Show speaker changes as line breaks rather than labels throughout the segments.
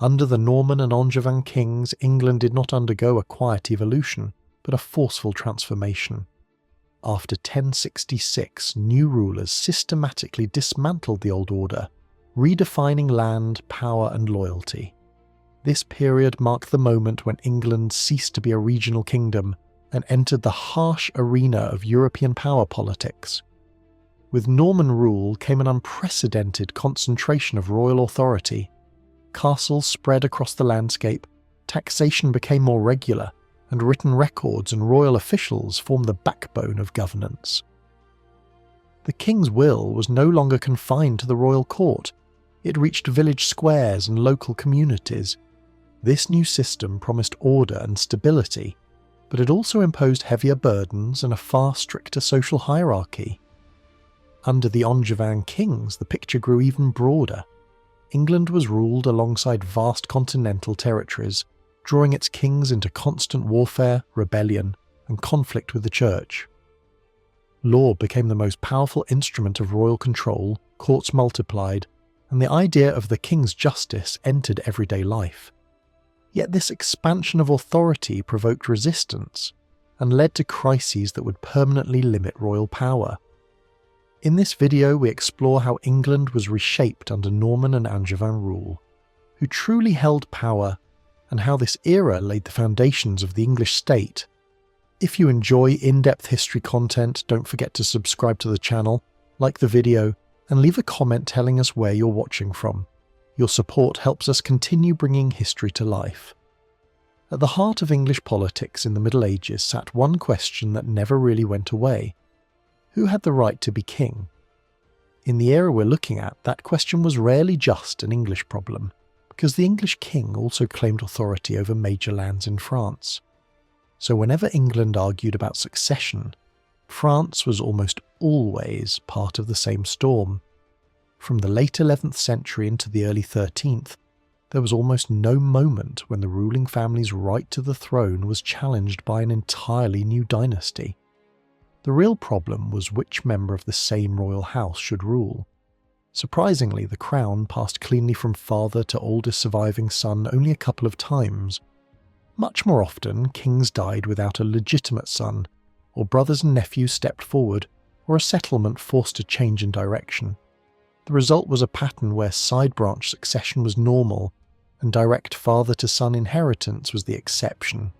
Under the Norman and Angevin kings, England did not undergo a quiet evolution, but a forceful transformation. After 1066, new rulers systematically dismantled the old order, redefining land, power and loyalty. This period marked the moment when England ceased to be a regional kingdom and entered the harsh arena of European power politics. With Norman rule came an unprecedented concentration of royal authority. Castles spread across the landscape, taxation became more regular, and written records and royal officials formed the backbone of governance. The king's will was no longer confined to the royal court. It reached village squares and local communities. This new system promised order and stability, but it also imposed heavier burdens and a far stricter social hierarchy. Under the Angevin kings, the picture grew even broader. England was ruled alongside vast continental territories, drawing its kings into constant warfare, rebellion, and conflict with the church. Law became the most powerful instrument of royal control, courts multiplied, and the idea of the king's justice entered everyday life. Yet this expansion of authority provoked resistance and led to crises that would permanently limit royal power. In this video we explore how England was reshaped under Norman and Angevin rule, who truly held power, and how this era laid the foundations of the English state. If you enjoy in-depth history content, don't forget to subscribe to the channel, like the video, and leave a comment telling us where you're watching from. Your support helps us continue bringing history to life. At the heart of English politics in the Middle Ages sat one question that never really went away. Who had the right to be king? In the era we're looking at, that question was rarely just an English problem, because the English king also claimed authority over major lands in France. So whenever England argued about succession, France was almost always part of the same storm. From the late 11th century into the early 13th, there was almost no moment when the ruling family's right to the throne was challenged by an entirely new dynasty. The real problem was which member of the same royal house should rule. Surprisingly, the crown passed cleanly from father to oldest surviving son only a couple of times. Much more often, kings died without a legitimate son, or brothers and nephews stepped forward, or a settlement forced a change in direction. The result was a pattern where side-branch succession was normal, and direct father-to-son inheritance was the exception.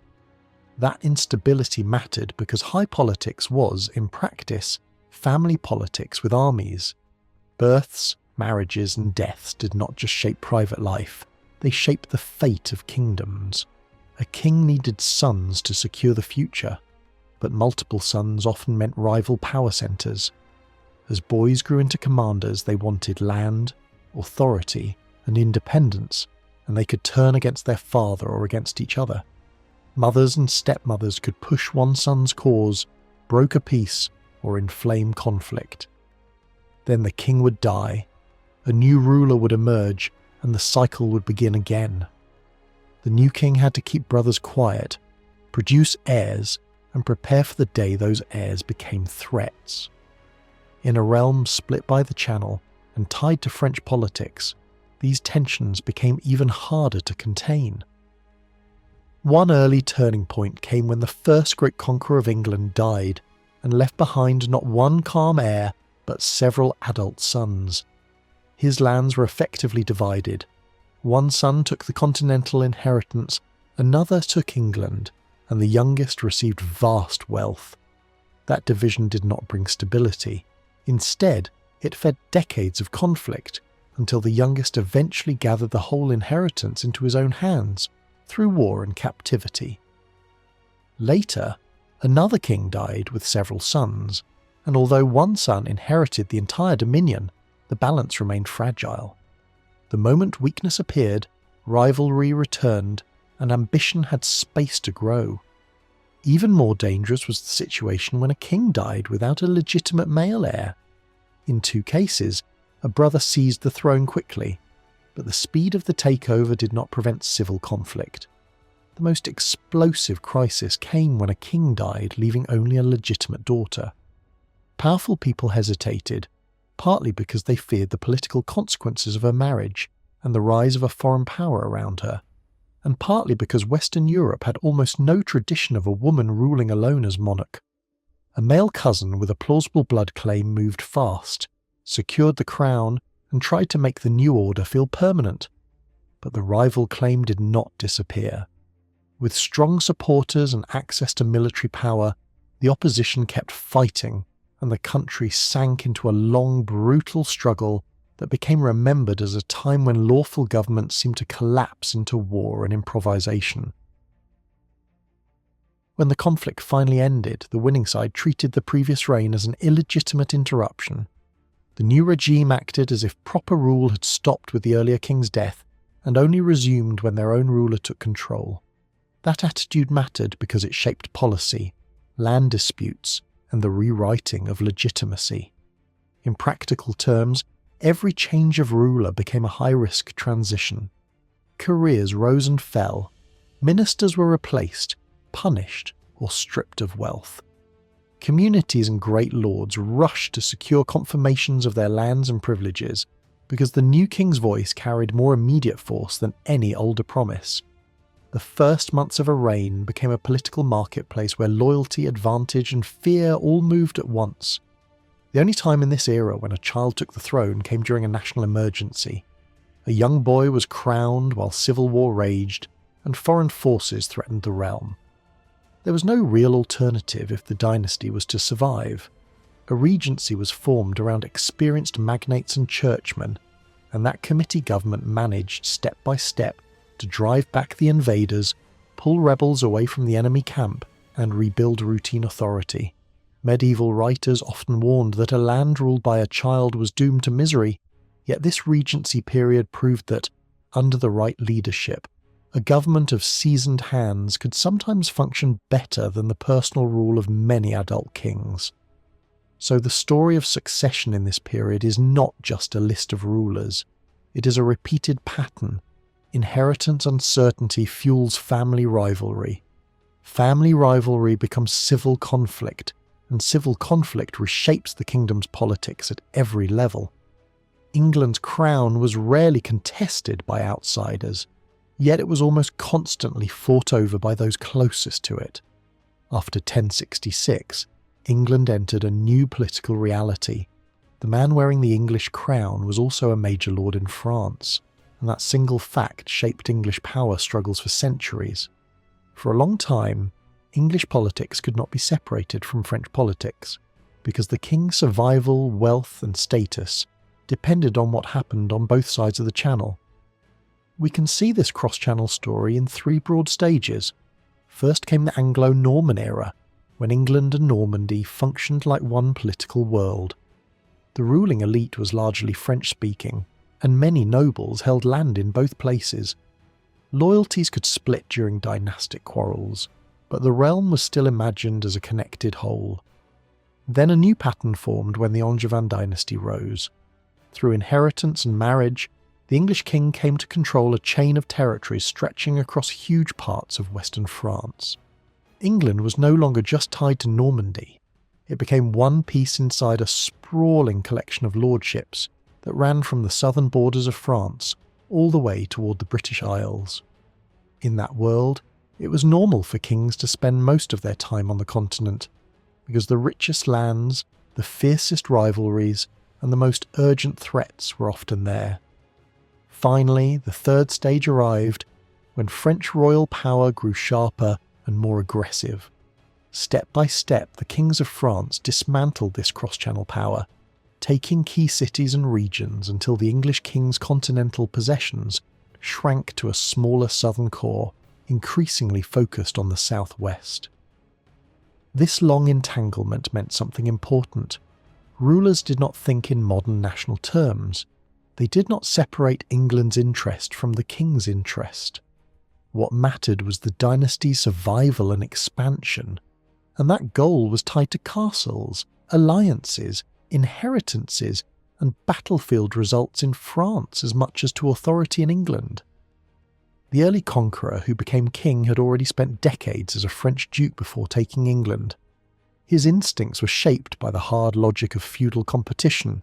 That instability mattered because high politics was, in practice, family politics with armies. Births, marriages and deaths did not just shape private life, they shaped the fate of kingdoms. A king needed sons to secure the future, but multiple sons often meant rival power centres. As boys grew into commanders, they wanted land, authority and independence, and they could turn against their father or against each other. Mothers and stepmothers could push one son's cause, broker peace, or inflame conflict. Then the king would die, a new ruler would emerge, and the cycle would begin again. The new king had to keep brothers quiet, produce heirs, and prepare for the day those heirs became threats. In a realm split by the Channel and tied to French politics, these tensions became even harder to contain. One early turning point came when the first great conqueror of England died and left behind not one calm heir but several adult sons. His lands were effectively divided. One son took the continental inheritance, another took England, and the youngest received vast wealth. That division did not bring stability. Instead, it fed decades of conflict until the youngest eventually gathered the whole inheritance into his own hands through war and captivity. Later, another king died with several sons, and although one son inherited the entire dominion, the balance remained fragile. The moment weakness appeared, rivalry returned, and ambition had space to grow. Even more dangerous was the situation when a king died without a legitimate male heir. In two cases, a brother seized the throne quickly, but the speed of the takeover did not prevent civil conflict. The most explosive crisis came when a king died, leaving only a legitimate daughter. Powerful people hesitated, partly because they feared the political consequences of a marriage, and the rise of a foreign power around her, and partly because Western Europe had almost no tradition of a woman ruling alone as monarch. A male cousin with a plausible blood claim moved fast, secured the crown, and tried to make the new order feel permanent. But the rival claim did not disappear. With strong supporters and access to military power, the opposition kept fighting, and the country sank into a long, brutal struggle that became remembered as a time when lawful government seemed to collapse into war and improvisation. When the conflict finally ended, the winning side treated the previous reign as an illegitimate interruption. The new regime acted as if proper rule had stopped with the earlier king's death and only resumed when their own ruler took control. That attitude mattered because it shaped policy, land disputes, and the rewriting of legitimacy. In practical terms, every change of ruler became a high-risk transition. Careers rose and fell. Ministers were replaced, punished, or stripped of wealth. Communities and great lords rushed to secure confirmations of their lands and privileges because the new king's voice carried more immediate force than any older promise. The first months of a reign became a political marketplace where loyalty, advantage, and fear all moved at once. The only time in this era when a child took the throne came during a national emergency. A young boy was crowned while civil war raged, and foreign forces threatened the realm. There was no real alternative if the dynasty was to survive. A regency was formed around experienced magnates and churchmen, and that committee government managed step by step to drive back the invaders, pull rebels away from the enemy camp, and rebuild routine authority. Medieval writers often warned that a land ruled by a child was doomed to misery, yet this regency period proved that, under the right leadership, a government of seasoned hands could sometimes function better than the personal rule of many adult kings. So the story of succession in this period is not just a list of rulers. It is a repeated pattern. Inheritance uncertainty fuels family rivalry. Family rivalry becomes civil conflict, and civil conflict reshapes the kingdom's politics at every level. England's crown was rarely contested by outsiders, yet it was almost constantly fought over by those closest to it. After 1066, England entered a new political reality. The man wearing the English crown was also a major lord in France, and that single fact shaped English power struggles for centuries. For a long time, English politics could not be separated from French politics, because the king's survival, wealth, and status depended on what happened on both sides of the Channel. We can see this cross-channel story in three broad stages. First came the Anglo-Norman era, when England and Normandy functioned like one political world. The ruling elite was largely French-speaking, and many nobles held land in both places. Loyalties could split during dynastic quarrels, but the realm was still imagined as a connected whole. Then a new pattern formed when the Anjavan dynasty rose. Through inheritance and marriage, the English king came to control a chain of territories stretching across huge parts of western France. England was no longer just tied to Normandy. It became one piece inside a sprawling collection of lordships that ran from the southern borders of France all the way toward the British Isles. In that world, it was normal for kings to spend most of their time on the continent, because the richest lands, the fiercest rivalries, and the most urgent threats were often there. Finally, the third stage arrived, when French royal power grew sharper and more aggressive. Step by step, the kings of France dismantled this cross-channel power, taking key cities and regions until the English king's continental possessions shrank to a smaller southern core, increasingly focused on the southwest. This long entanglement meant something important. Rulers did not think in modern national terms. They did not separate England's interest from the king's interest. What mattered was the dynasty's survival and expansion, and that goal was tied to castles, alliances, inheritances, and battlefield results in France as much as to authority in England. The early conqueror who became king had already spent decades as a French duke before taking England. His instincts were shaped by the hard logic of feudal competition,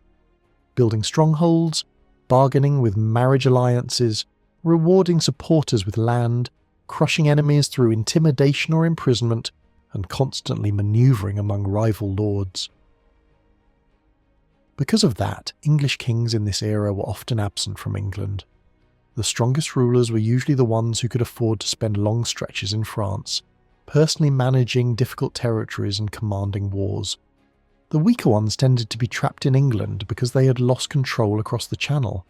building strongholds, bargaining with marriage alliances, rewarding supporters with land, crushing enemies through intimidation or imprisonment, and constantly manoeuvring among rival lords. Because of that, English kings in this era were often absent from England. The strongest rulers were usually the ones who could afford to spend long stretches in France, personally managing difficult territories and commanding wars. The weaker ones tended to be trapped in England because they had lost control across the Channel.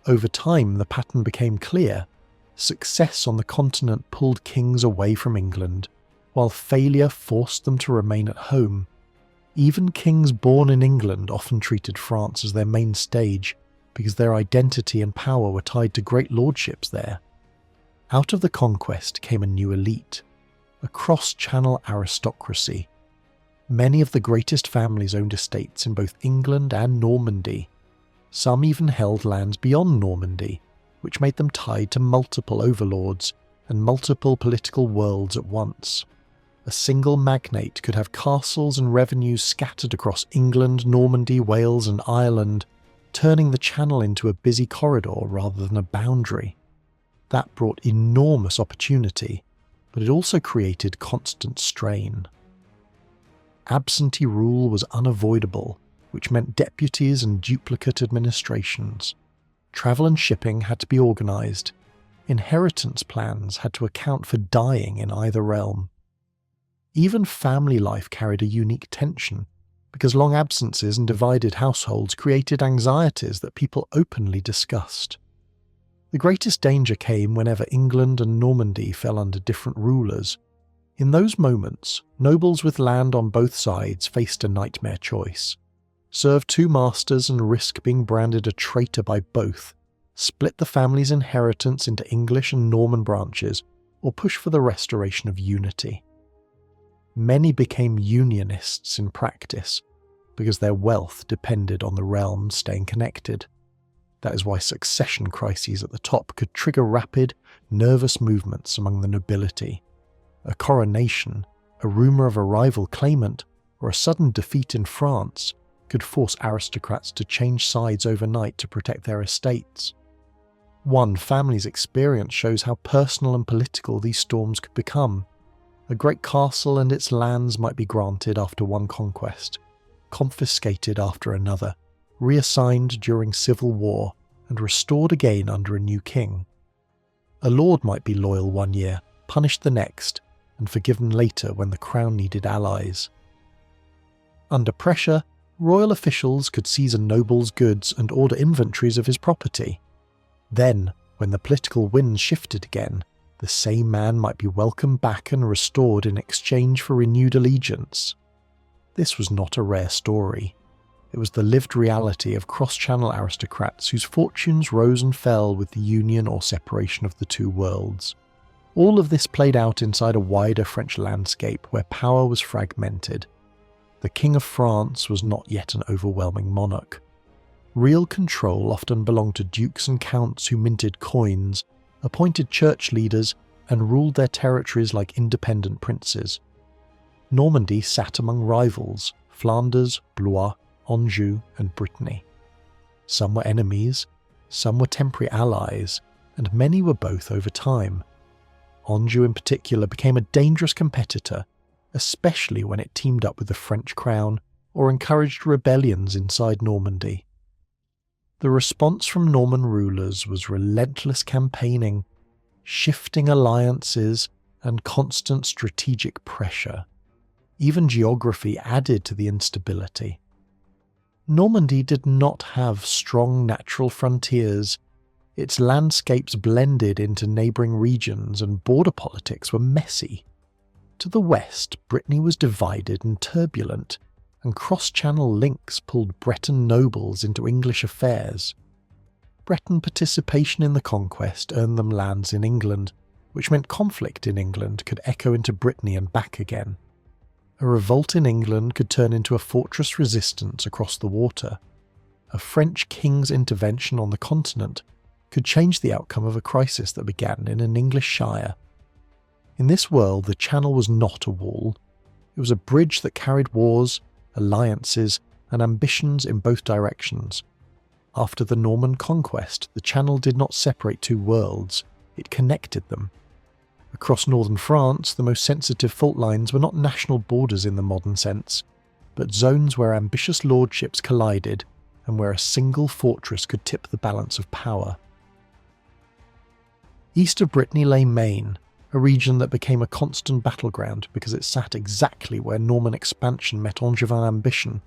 Over time, the pattern became clear. Success on the continent pulled kings away from England, while failure forced them to remain at home. Even kings born in England often treated France as their main stage, because their identity and power were tied to great lordships there. Out of the conquest came a new elite, a cross-channel aristocracy. Many of the greatest families owned estates in both England and Normandy. Some even held lands beyond Normandy, which made them tied to multiple overlords and multiple political worlds at once. A single magnate could have castles and revenues scattered across England, Normandy, Wales and Ireland, turning the Channel into a busy corridor rather than a boundary. That brought enormous opportunity, but it also created constant strain. Absentee rule was unavoidable, which meant deputies and duplicate administrations. Travel and shipping had to be organised. Inheritance plans had to account for dying in either realm. Even family life carried a unique tension, because long absences and divided households created anxieties that people openly discussed. The greatest danger came whenever England and Normandy fell under different rulers. In those moments, nobles with land on both sides faced a nightmare choice. Serve two masters and risk being branded a traitor by both, split the family's inheritance into English and Norman branches, or push for the restoration of unity. Many became unionists in practice, because their wealth depended on the realm staying connected. That is why succession crises at the top could trigger rapid, nervous movements among the nobility. A coronation, a rumour of a rival claimant, or a sudden defeat in France could force aristocrats to change sides overnight to protect their estates. One family's experience shows how personal and political these storms could become. A great castle and its lands might be granted after one conquest, confiscated after another, reassigned during civil war, and restored again under a new king. A lord might be loyal one year, punished the next, and forgiven later when the crown needed allies. Under pressure, royal officials could seize a noble's goods and order inventories of his property. Then, when the political winds shifted again, the same man might be welcomed back and restored in exchange for renewed allegiance. This was not a rare story. It was the lived reality of cross-channel aristocrats whose fortunes rose and fell with the union or separation of the two worlds. All of this played out inside a wider French landscape where power was fragmented. The King of France was not yet an overwhelming monarch. Real control often belonged to dukes and counts who minted coins, appointed church leaders, and ruled their territories like independent princes. Normandy sat among rivals, Flanders, Blois, Anjou, and Brittany. Some were enemies, some were temporary allies, and many were both over time. Anjou in particular became a dangerous competitor, especially when it teamed up with the French crown or encouraged rebellions inside Normandy. The response from Norman rulers was relentless campaigning, shifting alliances, and constant strategic pressure. Even geography added to the instability. Normandy did not have strong natural frontiers. Its landscapes blended into neighbouring regions and border politics were messy. To the west, Brittany was divided and turbulent, and cross-channel links pulled Breton nobles into English affairs. Breton participation in the conquest earned them lands in England, which meant conflict in England could echo into Brittany and back again. A revolt in England could turn into a fortress resistance across the water. A French king's intervention on the continent could change the outcome of a crisis that began in an English shire. In this world, the Channel was not a wall. It was a bridge that carried wars, alliances, and ambitions in both directions. After the Norman Conquest, the Channel did not separate two worlds, it connected them. Across northern France, the most sensitive fault lines were not national borders in the modern sense, but zones where ambitious lordships collided and where a single fortress could tip the balance of power. East of Brittany lay Maine, a region that became a constant battleground because it sat exactly where Norman expansion met Angevin ambition.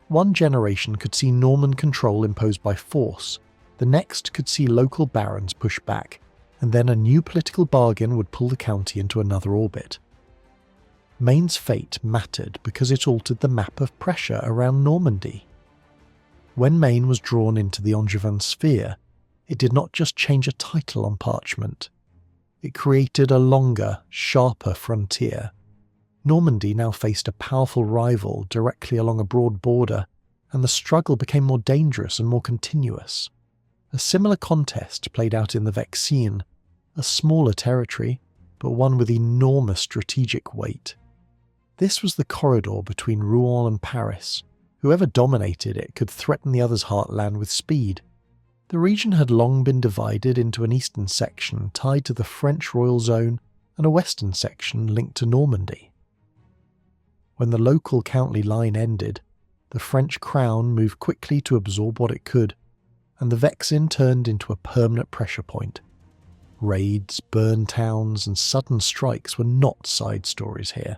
One generation could see Norman control imposed by force, the next could see local barons push back, and then a new political bargain would pull the county into another orbit. Maine's fate mattered because it altered the map of pressure around Normandy. When Maine was drawn into the Angevin sphere, it did not just change a title on parchment. It created a longer, sharper frontier. Normandy now faced a powerful rival directly along a broad border, and the struggle became more dangerous and more continuous. A similar contest played out in the Vexin, a smaller territory, but one with enormous strategic weight. This was the corridor between Rouen and Paris. Whoever dominated it could threaten the other's heartland with speed. The region had long been divided into an eastern section tied to the French royal zone and a western section linked to Normandy. When the local county line ended, the French crown moved quickly to absorb what it could, and the Vexin turned into a permanent pressure point. Raids, burned towns, and sudden strikes were not side stories here.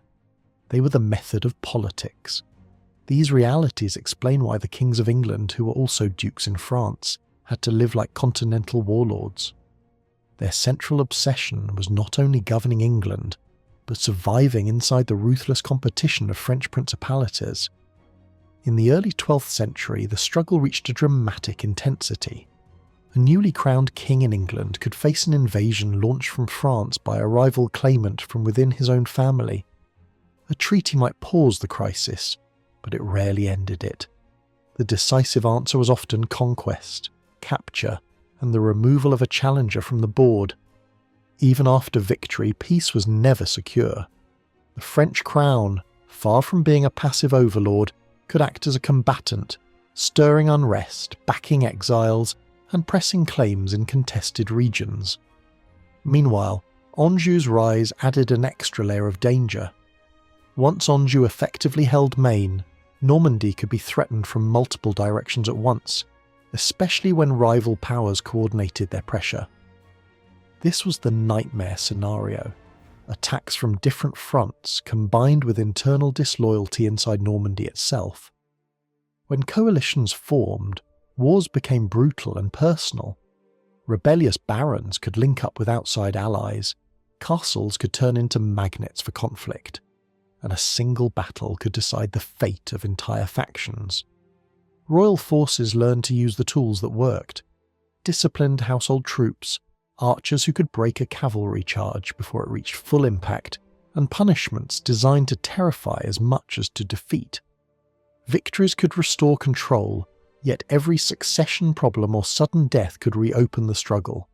They were the method of politics. These realities explain why the kings of England, who were also dukes in France, had to live like continental warlords. Their central obsession was not only governing England, but surviving inside the ruthless competition of French principalities. In the early 12th century, the struggle reached a dramatic intensity. A newly crowned king in England could face an invasion launched from France by a rival claimant from within his own family. A treaty might pause the crisis, but it rarely ended it. The decisive answer was often conquest, capture, and the removal of a challenger from the board. Even after victory, peace was never secure. The French crown, far from being a passive overlord, could act as a combatant, stirring unrest, backing exiles, and pressing claims in contested regions. Meanwhile, Anjou's rise added an extra layer of danger. Once Anjou effectively held Maine, Normandy could be threatened from multiple directions at once, especially when rival powers coordinated their pressure. This was the nightmare scenario. Attacks from different fronts combined with internal disloyalty inside Normandy itself. When coalitions formed, wars became brutal and personal. Rebellious barons could link up with outside allies, castles could turn into magnets for conflict, and a single battle could decide the fate of entire factions. Royal forces learned to use the tools that worked. Disciplined household troops, archers who could break a cavalry charge before it reached full impact, and punishments designed to terrify as much as to defeat. Victories could restore control, yet every succession problem or sudden death could reopen the struggle.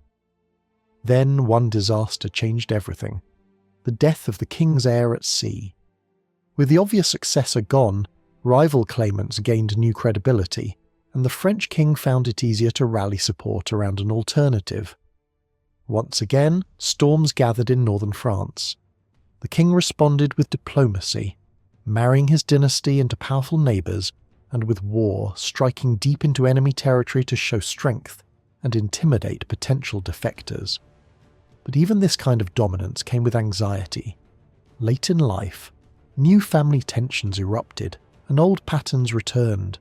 Then one disaster changed everything: the death of the king's heir at sea. With the obvious successor gone, rival claimants gained new credibility, and the French king found it easier to rally support around an alternative. Once again, storms gathered in northern France. The king responded with diplomacy, marrying his dynasty into powerful neighbours, and with war striking deep into enemy territory to show strength and intimidate potential defectors. But even this kind of dominance came with anxiety. Late in life, new family tensions erupted and old patterns returned.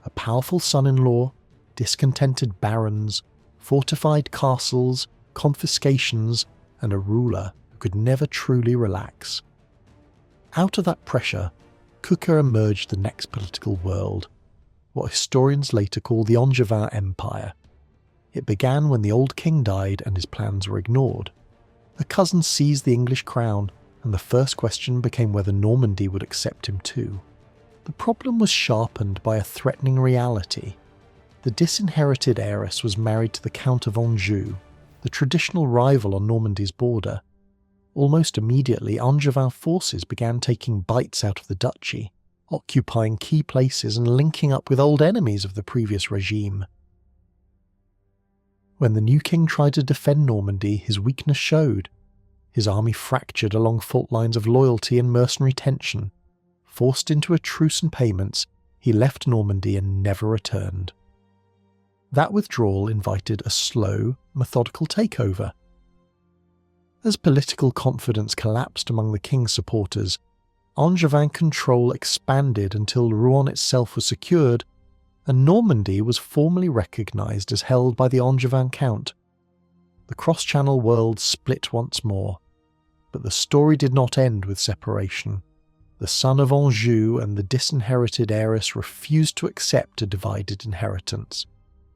A powerful son-in-law, discontented barons, fortified castles, confiscations, and a ruler who could never truly relax. Out of that pressure, Cucker emerged the next political world, what historians later call the Angevin Empire. It began when the old king died and his plans were ignored. A cousin seized the English crown, and the first question became whether Normandy would accept him too. The problem was sharpened by a threatening reality. The disinherited heiress was married to the Count of Anjou, the traditional rival on Normandy's border. Almost immediately, Angevin forces began taking bites out of the duchy, occupying key places and linking up with old enemies of the previous regime. When the new king tried to defend Normandy, his weakness showed. His army fractured along fault lines of loyalty and mercenary tension. Forced into a truce and payments, he left Normandy and never returned. That withdrawal invited a slow, methodical takeover. As political confidence collapsed among the king's supporters, Angevin control expanded until Rouen itself was secured, and Normandy was formally recognised as held by the Angevin count. The cross-channel world split once more, but the story did not end with separation. The son of Anjou and the disinherited heiress refused to accept a divided inheritance.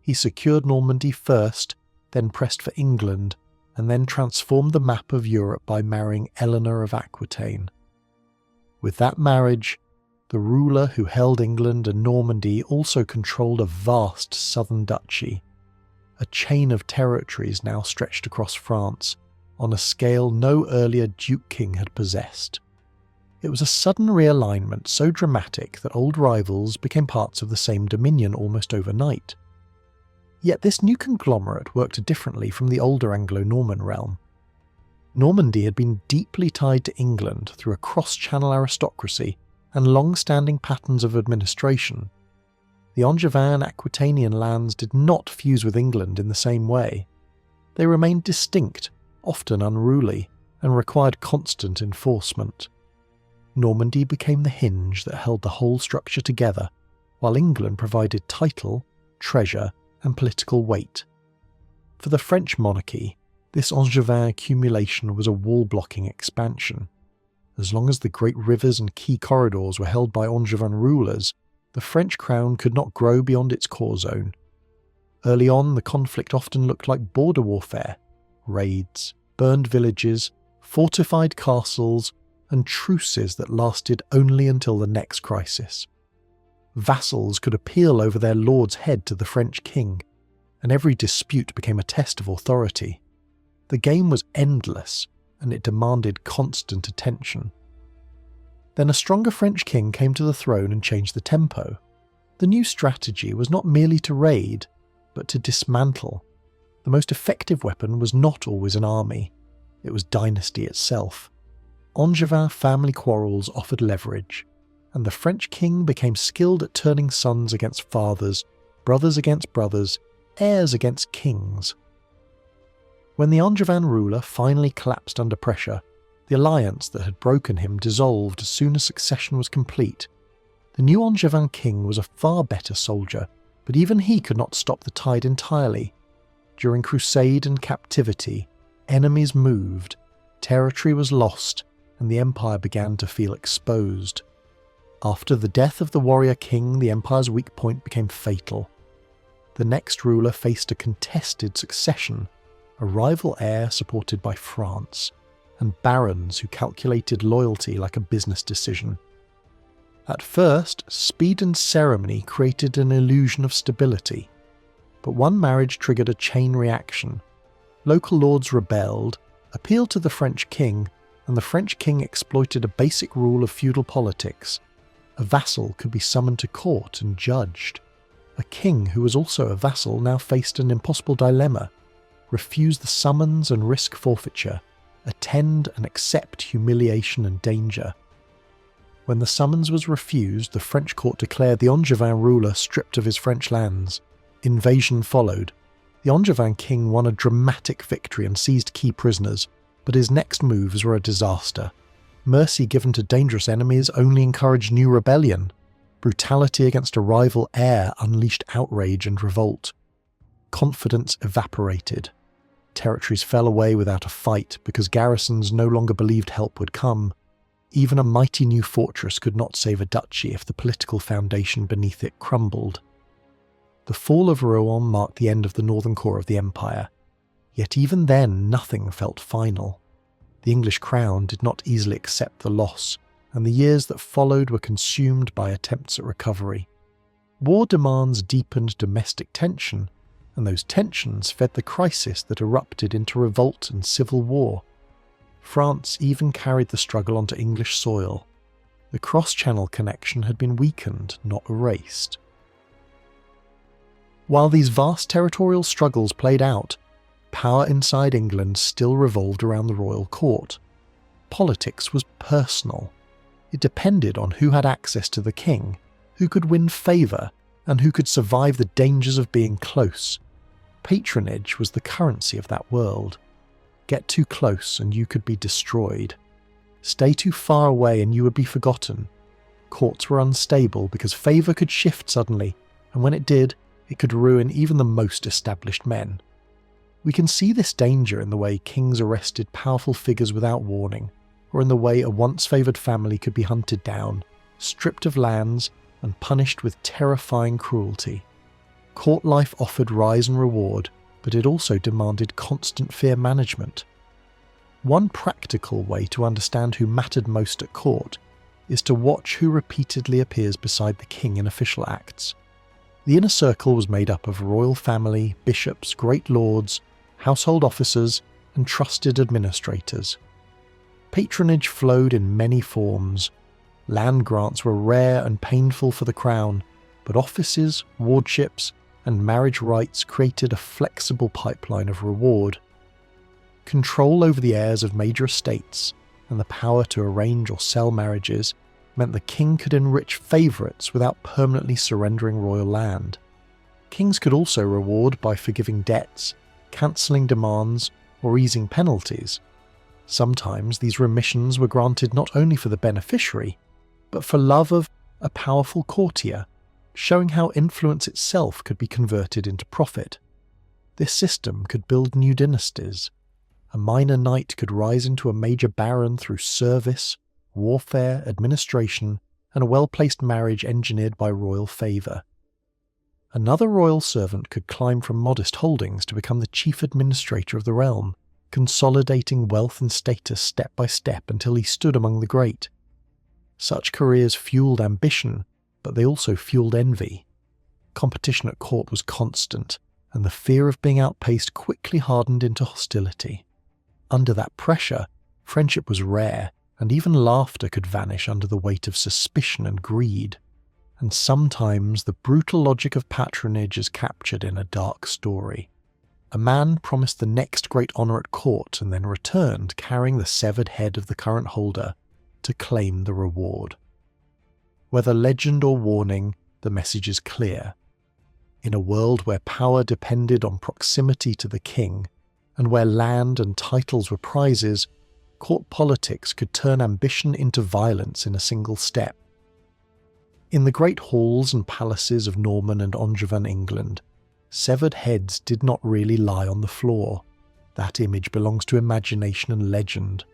He secured Normandy first, then pressed for England, and then transformed the map of Europe by marrying Eleanor of Aquitaine. With that marriage, the ruler who held England and Normandy also controlled a vast southern duchy, a chain of territories now stretched across France, on a scale no earlier Duke King had possessed. It was a sudden realignment so dramatic that old rivals became parts of the same dominion almost overnight. Yet this new conglomerate worked differently from the older Anglo-Norman realm. Normandy had been deeply tied to England through a cross-channel aristocracy and long-standing patterns of administration. The Angevin and Aquitanian lands did not fuse with England in the same way. They remained distinct, often unruly, and required constant enforcement. Normandy became the hinge that held the whole structure together, while England provided title, treasure, and political weight. For the French monarchy, this Angevin accumulation was a wall-blocking expansion. As long as the great rivers and key corridors were held by Angevin rulers, the French crown could not grow beyond its core zone. Early on, the conflict often looked like border warfare, raids, burned villages, fortified castles, and truces that lasted only until the next crisis. Vassals could appeal over their lord's head to the French king, and every dispute became a test of authority. The game was endless, and it demanded constant attention. Then a stronger French king came to the throne and changed the tempo. The new strategy was not merely to raid, but to dismantle. The most effective weapon was not always an army, it was dynasty itself. Angevin family quarrels offered leverage, and the French king became skilled at turning sons against fathers, brothers against brothers, heirs against kings. When the Angevin ruler finally collapsed under pressure, the alliance that had broken him dissolved as soon as succession was complete. The new Angevin king was a far better soldier, but even he could not stop the tide entirely. During crusade and captivity, enemies moved, territory was lost, and the empire began to feel exposed. After the death of the warrior king, the empire's weak point became fatal. The next ruler faced a contested succession, a rival heir supported by France, and barons who calculated loyalty like a business decision. At first, speed and ceremony created an illusion of stability, but one marriage triggered a chain reaction. Local lords rebelled, appealed to the French king, and the French king exploited a basic rule of feudal politics. A vassal could be summoned to court and judged. A king who was also a vassal now faced an impossible dilemma: refuse the summons and risk forfeiture, attend and accept humiliation and danger. When the summons was refused, the French court declared the Angevin ruler stripped of his French lands. Invasion followed. The Angevin king won a dramatic victory and seized key prisoners, but his next moves were a disaster. Mercy given to dangerous enemies only encouraged new rebellion. Brutality against a rival heir unleashed outrage and revolt. Confidence evaporated. Territories fell away without a fight because garrisons no longer believed help would come. Even a mighty new fortress could not save a duchy if the political foundation beneath it crumbled. The fall of Rouen marked the end of the northern core of the empire. Yet even then, nothing felt final. The English crown did not easily accept the loss, and the years that followed were consumed by attempts at recovery. War demands deepened domestic tension, and those tensions fed the crisis that erupted into revolt and civil war. France even carried the struggle onto English soil. The cross-channel connection had been weakened, not erased. While these vast territorial struggles played out, power inside England still revolved around the royal court. Politics was personal. It depended on who had access to the king, who could win favour, and who could survive the dangers of being close. Patronage was the currency of that world. Get too close and you could be destroyed. Stay too far away and you would be forgotten. Courts were unstable because favour could shift suddenly, and when it did, it could ruin even the most established men. We can see this danger in the way kings arrested powerful figures without warning, or in the way a once favoured family could be hunted down, stripped of lands, and punished with terrifying cruelty. Court life offered rise and reward, but it also demanded constant fear management. One practical way to understand who mattered most at court is to watch who repeatedly appears beside the king in official acts. The inner circle was made up of royal family, bishops, great lords, household officers, and trusted administrators. Patronage flowed in many forms. Land grants were rare and painful for the crown, but offices, wardships, and marriage rights created a flexible pipeline of reward. Control over the heirs of major estates and the power to arrange or sell marriages meant the king could enrich favourites without permanently surrendering royal land. Kings could also reward by forgiving debts, cancelling demands, or easing penalties. Sometimes these remissions were granted not only for the beneficiary, but for love of a powerful courtier, showing how influence itself could be converted into profit. This system could build new dynasties. A minor knight could rise into a major baron through service, warfare, administration, and a well-placed marriage engineered by royal favour. Another royal servant could climb from modest holdings to become the chief administrator of the realm, consolidating wealth and status step by step until he stood among the great. Such careers fueled ambition, but they also fueled envy. Competition at court was constant, and the fear of being outpaced quickly hardened into hostility. Under that pressure, friendship was rare, and even laughter could vanish under the weight of suspicion and greed. And sometimes the brutal logic of patronage is captured in a dark story. A man promised the next great honour at court and then returned carrying the severed head of the current holder to claim the reward. Whether legend or warning, the message is clear. In a world where power depended on proximity to the king, and where land and titles were prizes, court politics could turn ambition into violence in a single step. In the great halls and palaces of Norman and Angevin England, severed heads did not really lie on the floor. That image belongs to imagination and legend.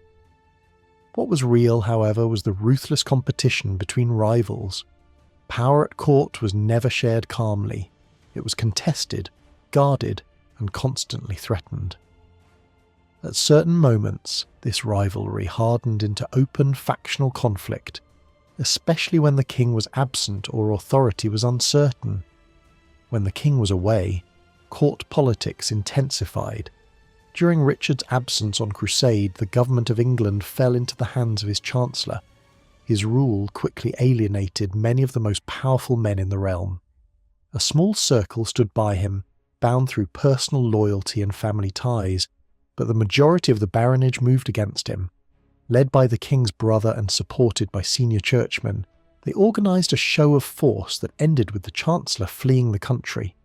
What was real, however, was the ruthless competition between rivals. Power at court was never shared calmly. It was contested, guarded, and constantly threatened. At certain moments, this rivalry hardened into open factional conflict, especially when the king was absent or authority was uncertain. When the king was away, court politics intensified. During Richard's absence on crusade, the government of England fell into the hands of his chancellor. His rule quickly alienated many of the most powerful men in the realm. A small circle stood by him, bound through personal loyalty and family ties, but the majority of the baronage moved against him. Led by the king's brother and supported by senior churchmen, they organised a show of force that ended with the chancellor fleeing the country.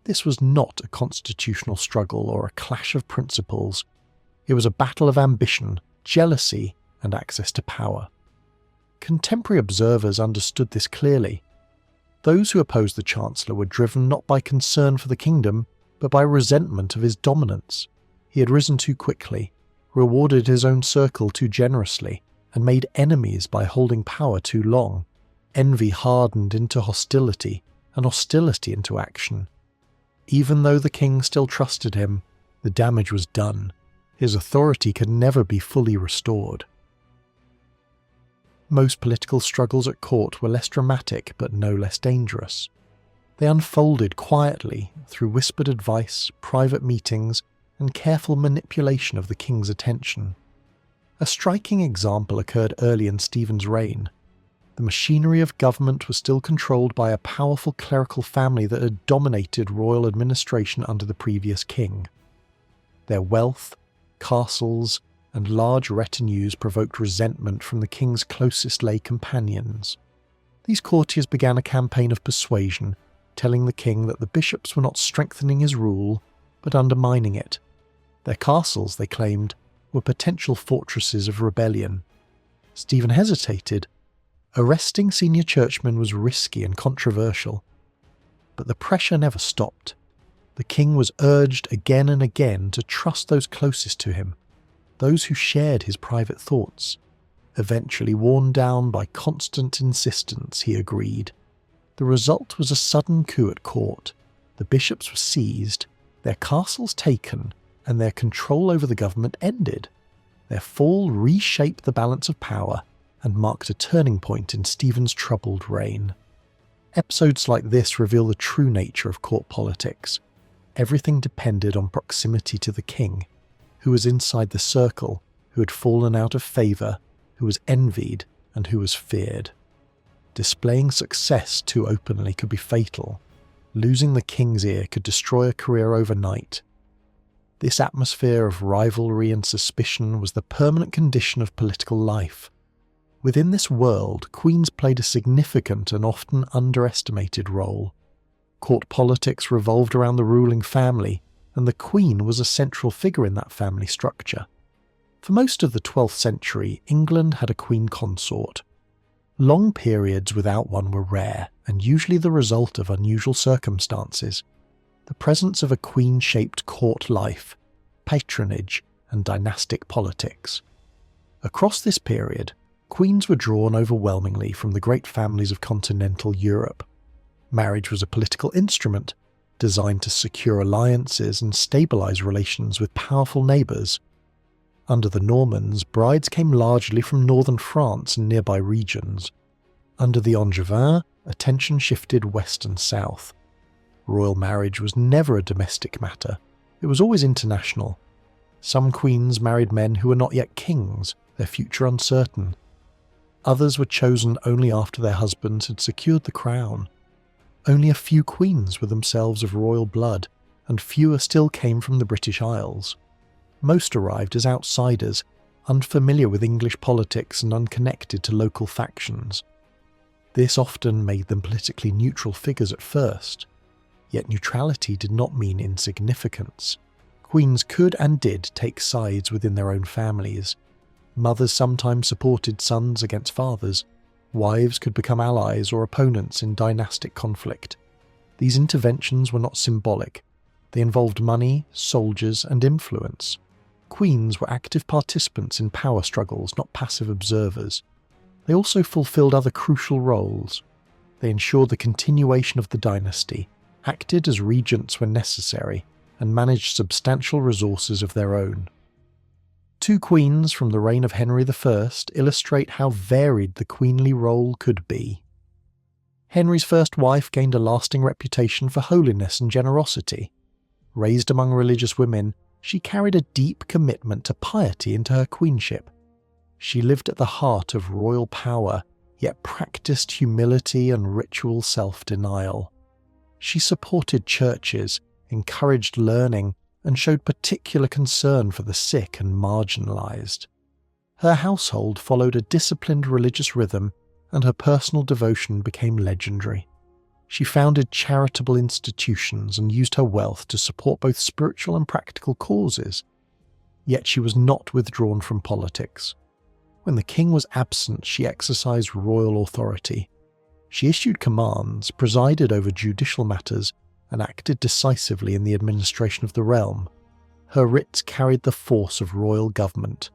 This was not a constitutional struggle or a clash of principles. It was a battle of ambition, jealousy, and access to power. Contemporary observers understood this clearly. Those who opposed the chancellor were driven not by concern for the kingdom, but by resentment of his dominance. He had risen too quickly, rewarded his own circle too generously, and made enemies by holding power too long. Envy hardened into hostility, and hostility into action. Even though the king still trusted him, the damage was done. His authority could never be fully restored. Most political struggles at court were less dramatic but no less dangerous. They unfolded quietly through whispered advice, private meetings, and careful manipulation of the king's attention. A striking example occurred early in Stephen's reign. The machinery of government was still controlled by a powerful clerical family that had dominated royal administration under the previous king. Their wealth, castles, and large retinues provoked resentment from the king's closest lay companions. These courtiers began a campaign of persuasion, telling the king that the bishops were not strengthening his rule, but undermining it. Their castles, they claimed, were potential fortresses of rebellion. Stephen hesitated. Arresting senior churchmen was risky and controversial. But the pressure never stopped. The king was urged again and again to trust those closest to him, those who shared his private thoughts. Eventually worn down by constant insistence, he agreed. The result was a sudden coup at court. The bishops were seized, their castles taken, and their control over the government ended. Their fall reshaped the balance of power and marked a turning point in Stephen's troubled reign. Episodes like this reveal the true nature of court politics. Everything depended on proximity to the king, who was inside the circle, who had fallen out of favour, who was envied, and who was feared. Displaying success too openly could be fatal. Losing the king's ear could destroy a career overnight. This atmosphere of rivalry and suspicion was the permanent condition of political life. Within this world, queens played a significant and often underestimated role. Court politics revolved around the ruling family, and the queen was a central figure in that family structure. For most of the 12th century, England had a queen consort. Long periods without one were rare, and usually the result of unusual circumstances. The presence of a queen shaped court life, patronage, and dynastic politics. Across this period, queens were drawn overwhelmingly from the great families of continental Europe. Marriage was a political instrument, designed to secure alliances and stabilize relations with powerful neighbours. Under the Normans, brides came largely from northern France and nearby regions. Under the Angevin, attention shifted west and south. Royal marriage was never a domestic matter, it was always international. Some queens married men who were not yet kings, their future uncertain. Others were chosen only after their husbands had secured the crown. Only a few queens were themselves of royal blood, and fewer still came from the British Isles. Most arrived as outsiders, unfamiliar with English politics and unconnected to local factions. This often made them politically neutral figures at first. Yet neutrality did not mean insignificance. Queens could and did take sides within their own families. Mothers sometimes supported sons against fathers. Wives could become allies or opponents in dynastic conflict. These interventions were not symbolic. They involved money, soldiers, and influence. Queens were active participants in power struggles, not passive observers. They also fulfilled other crucial roles. They ensured the continuation of the dynasty, acted as regents when necessary, and managed substantial resources of their own. Two queens from the reign of Henry I illustrate how varied the queenly role could be. Henry's first wife gained a lasting reputation for holiness and generosity. Raised among religious women, she carried a deep commitment to piety into her queenship. She lived at the heart of royal power, yet practiced humility and ritual self-denial. She supported churches, encouraged learning, and showed particular concern for the sick and marginalized. Her household followed a disciplined religious rhythm, and her personal devotion became legendary. She founded charitable institutions and used her wealth to support both spiritual and practical causes. Yet she was not withdrawn from politics. When the king was absent, she exercised royal authority. She issued commands, presided over judicial matters, and acted decisively in the administration of the realm. Her writs carried the force of royal government.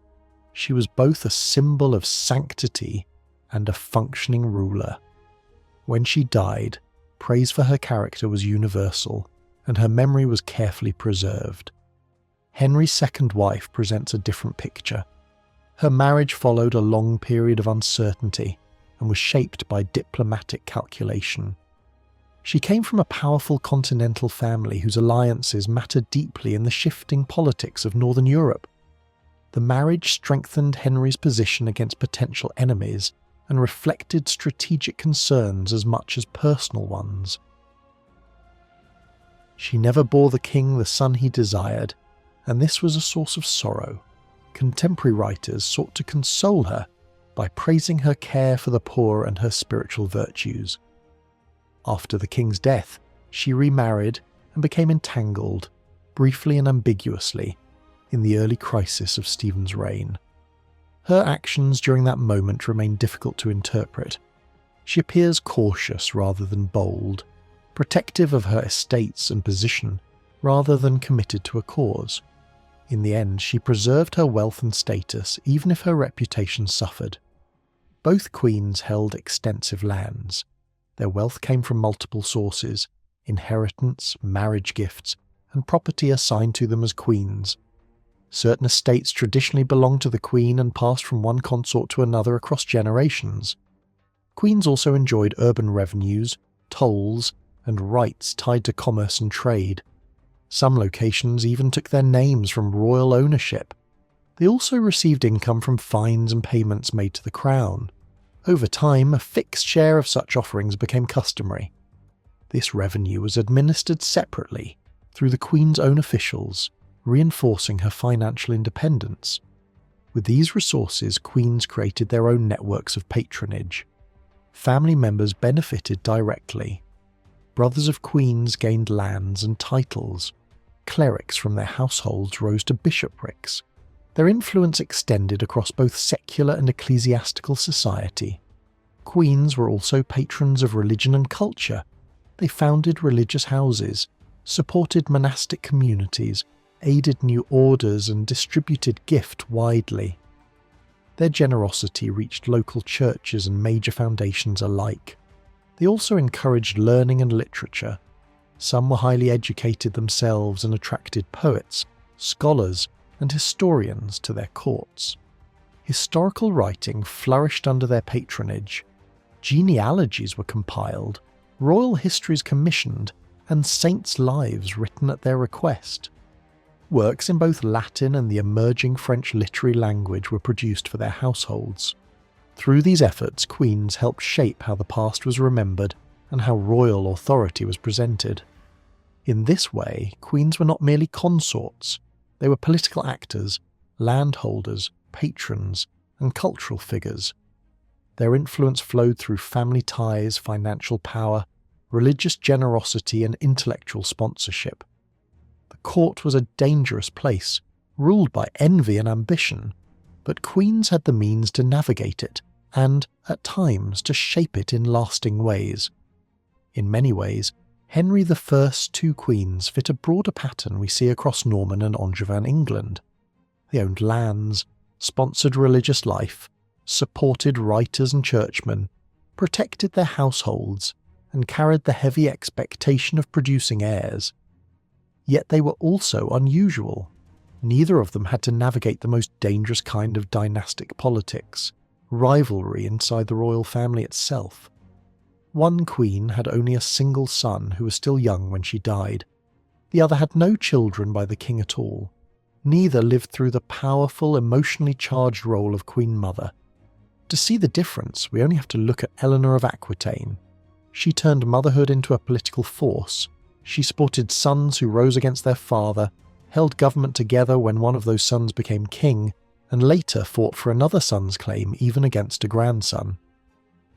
She was both a symbol of sanctity and a functioning ruler. When she died, praise for her character was universal, and her memory was carefully preserved. Henry's second wife presents a different picture. Her marriage followed a long period of uncertainty and was shaped by diplomatic calculation. She came from a powerful continental family whose alliances mattered deeply in the shifting politics of Northern Europe. The marriage strengthened Henry's position against potential enemies and reflected strategic concerns as much as personal ones. She never bore the king the son he desired, and this was a source of sorrow. Contemporary writers sought to console her by praising her care for the poor and her spiritual virtues. After the king's death, she remarried and became entangled, briefly and ambiguously, in the early crisis of Stephen's reign. Her actions during that moment remain difficult to interpret. She appears cautious rather than bold, protective of her estates and position rather than committed to a cause. In the end, she preserved her wealth and status even if her reputation suffered. Both queens held extensive lands. Their wealth came from multiple sources: inheritance, marriage gifts, and property assigned to them as queens. Certain estates traditionally belonged to the queen and passed from one consort to another across generations. Queens also enjoyed urban revenues, tolls, and rights tied to commerce and trade. Some locations even took their names from royal ownership. They also received income from fines and payments made to the crown. Over time, a fixed share of such offerings became customary. This revenue was administered separately through the queen's own officials, reinforcing her financial independence. With these resources, queens created their own networks of patronage. Family members benefited directly. Brothers of queens gained lands and titles. Clerics from their households rose to bishoprics. Their influence extended across both secular and ecclesiastical society. Queens were also patrons of religion and culture. They founded religious houses, supported monastic communities, aided new orders, and distributed gift widely. Their generosity reached local churches and major foundations alike. They also encouraged learning and literature. Some were highly educated themselves and attracted poets, scholars, and historians to their courts. Historical writing flourished under their patronage. Genealogies were compiled, royal histories commissioned, and saints' lives written at their request. Works in both Latin and the emerging French literary language were produced for their households. Through these efforts, queens helped shape how the past was remembered and how royal authority was presented. In this way, queens were not merely consorts. They were political actors, landholders, patrons, and cultural figures. Their influence flowed through family ties, financial power, religious generosity, and intellectual sponsorship. The court was a dangerous place, ruled by envy and ambition, but queens had the means to navigate it and, at times, to shape it in lasting ways. In many ways, Henry I's two queens fit a broader pattern we see across Norman and Angevin England. They owned lands, sponsored religious life, supported writers and churchmen, protected their households, and carried the heavy expectation of producing heirs. Yet they were also unusual. Neither of them had to navigate the most dangerous kind of dynastic politics, rivalry inside the royal family itself. One queen had only a single son who was still young when she died. The other had no children by the king at all. Neither lived through the powerful, emotionally charged role of Queen Mother. To see the difference, we only have to look at Eleanor of Aquitaine. She turned motherhood into a political force. She supported sons who rose against their father, held government together when one of those sons became king, and later fought for another son's claim even against a grandson.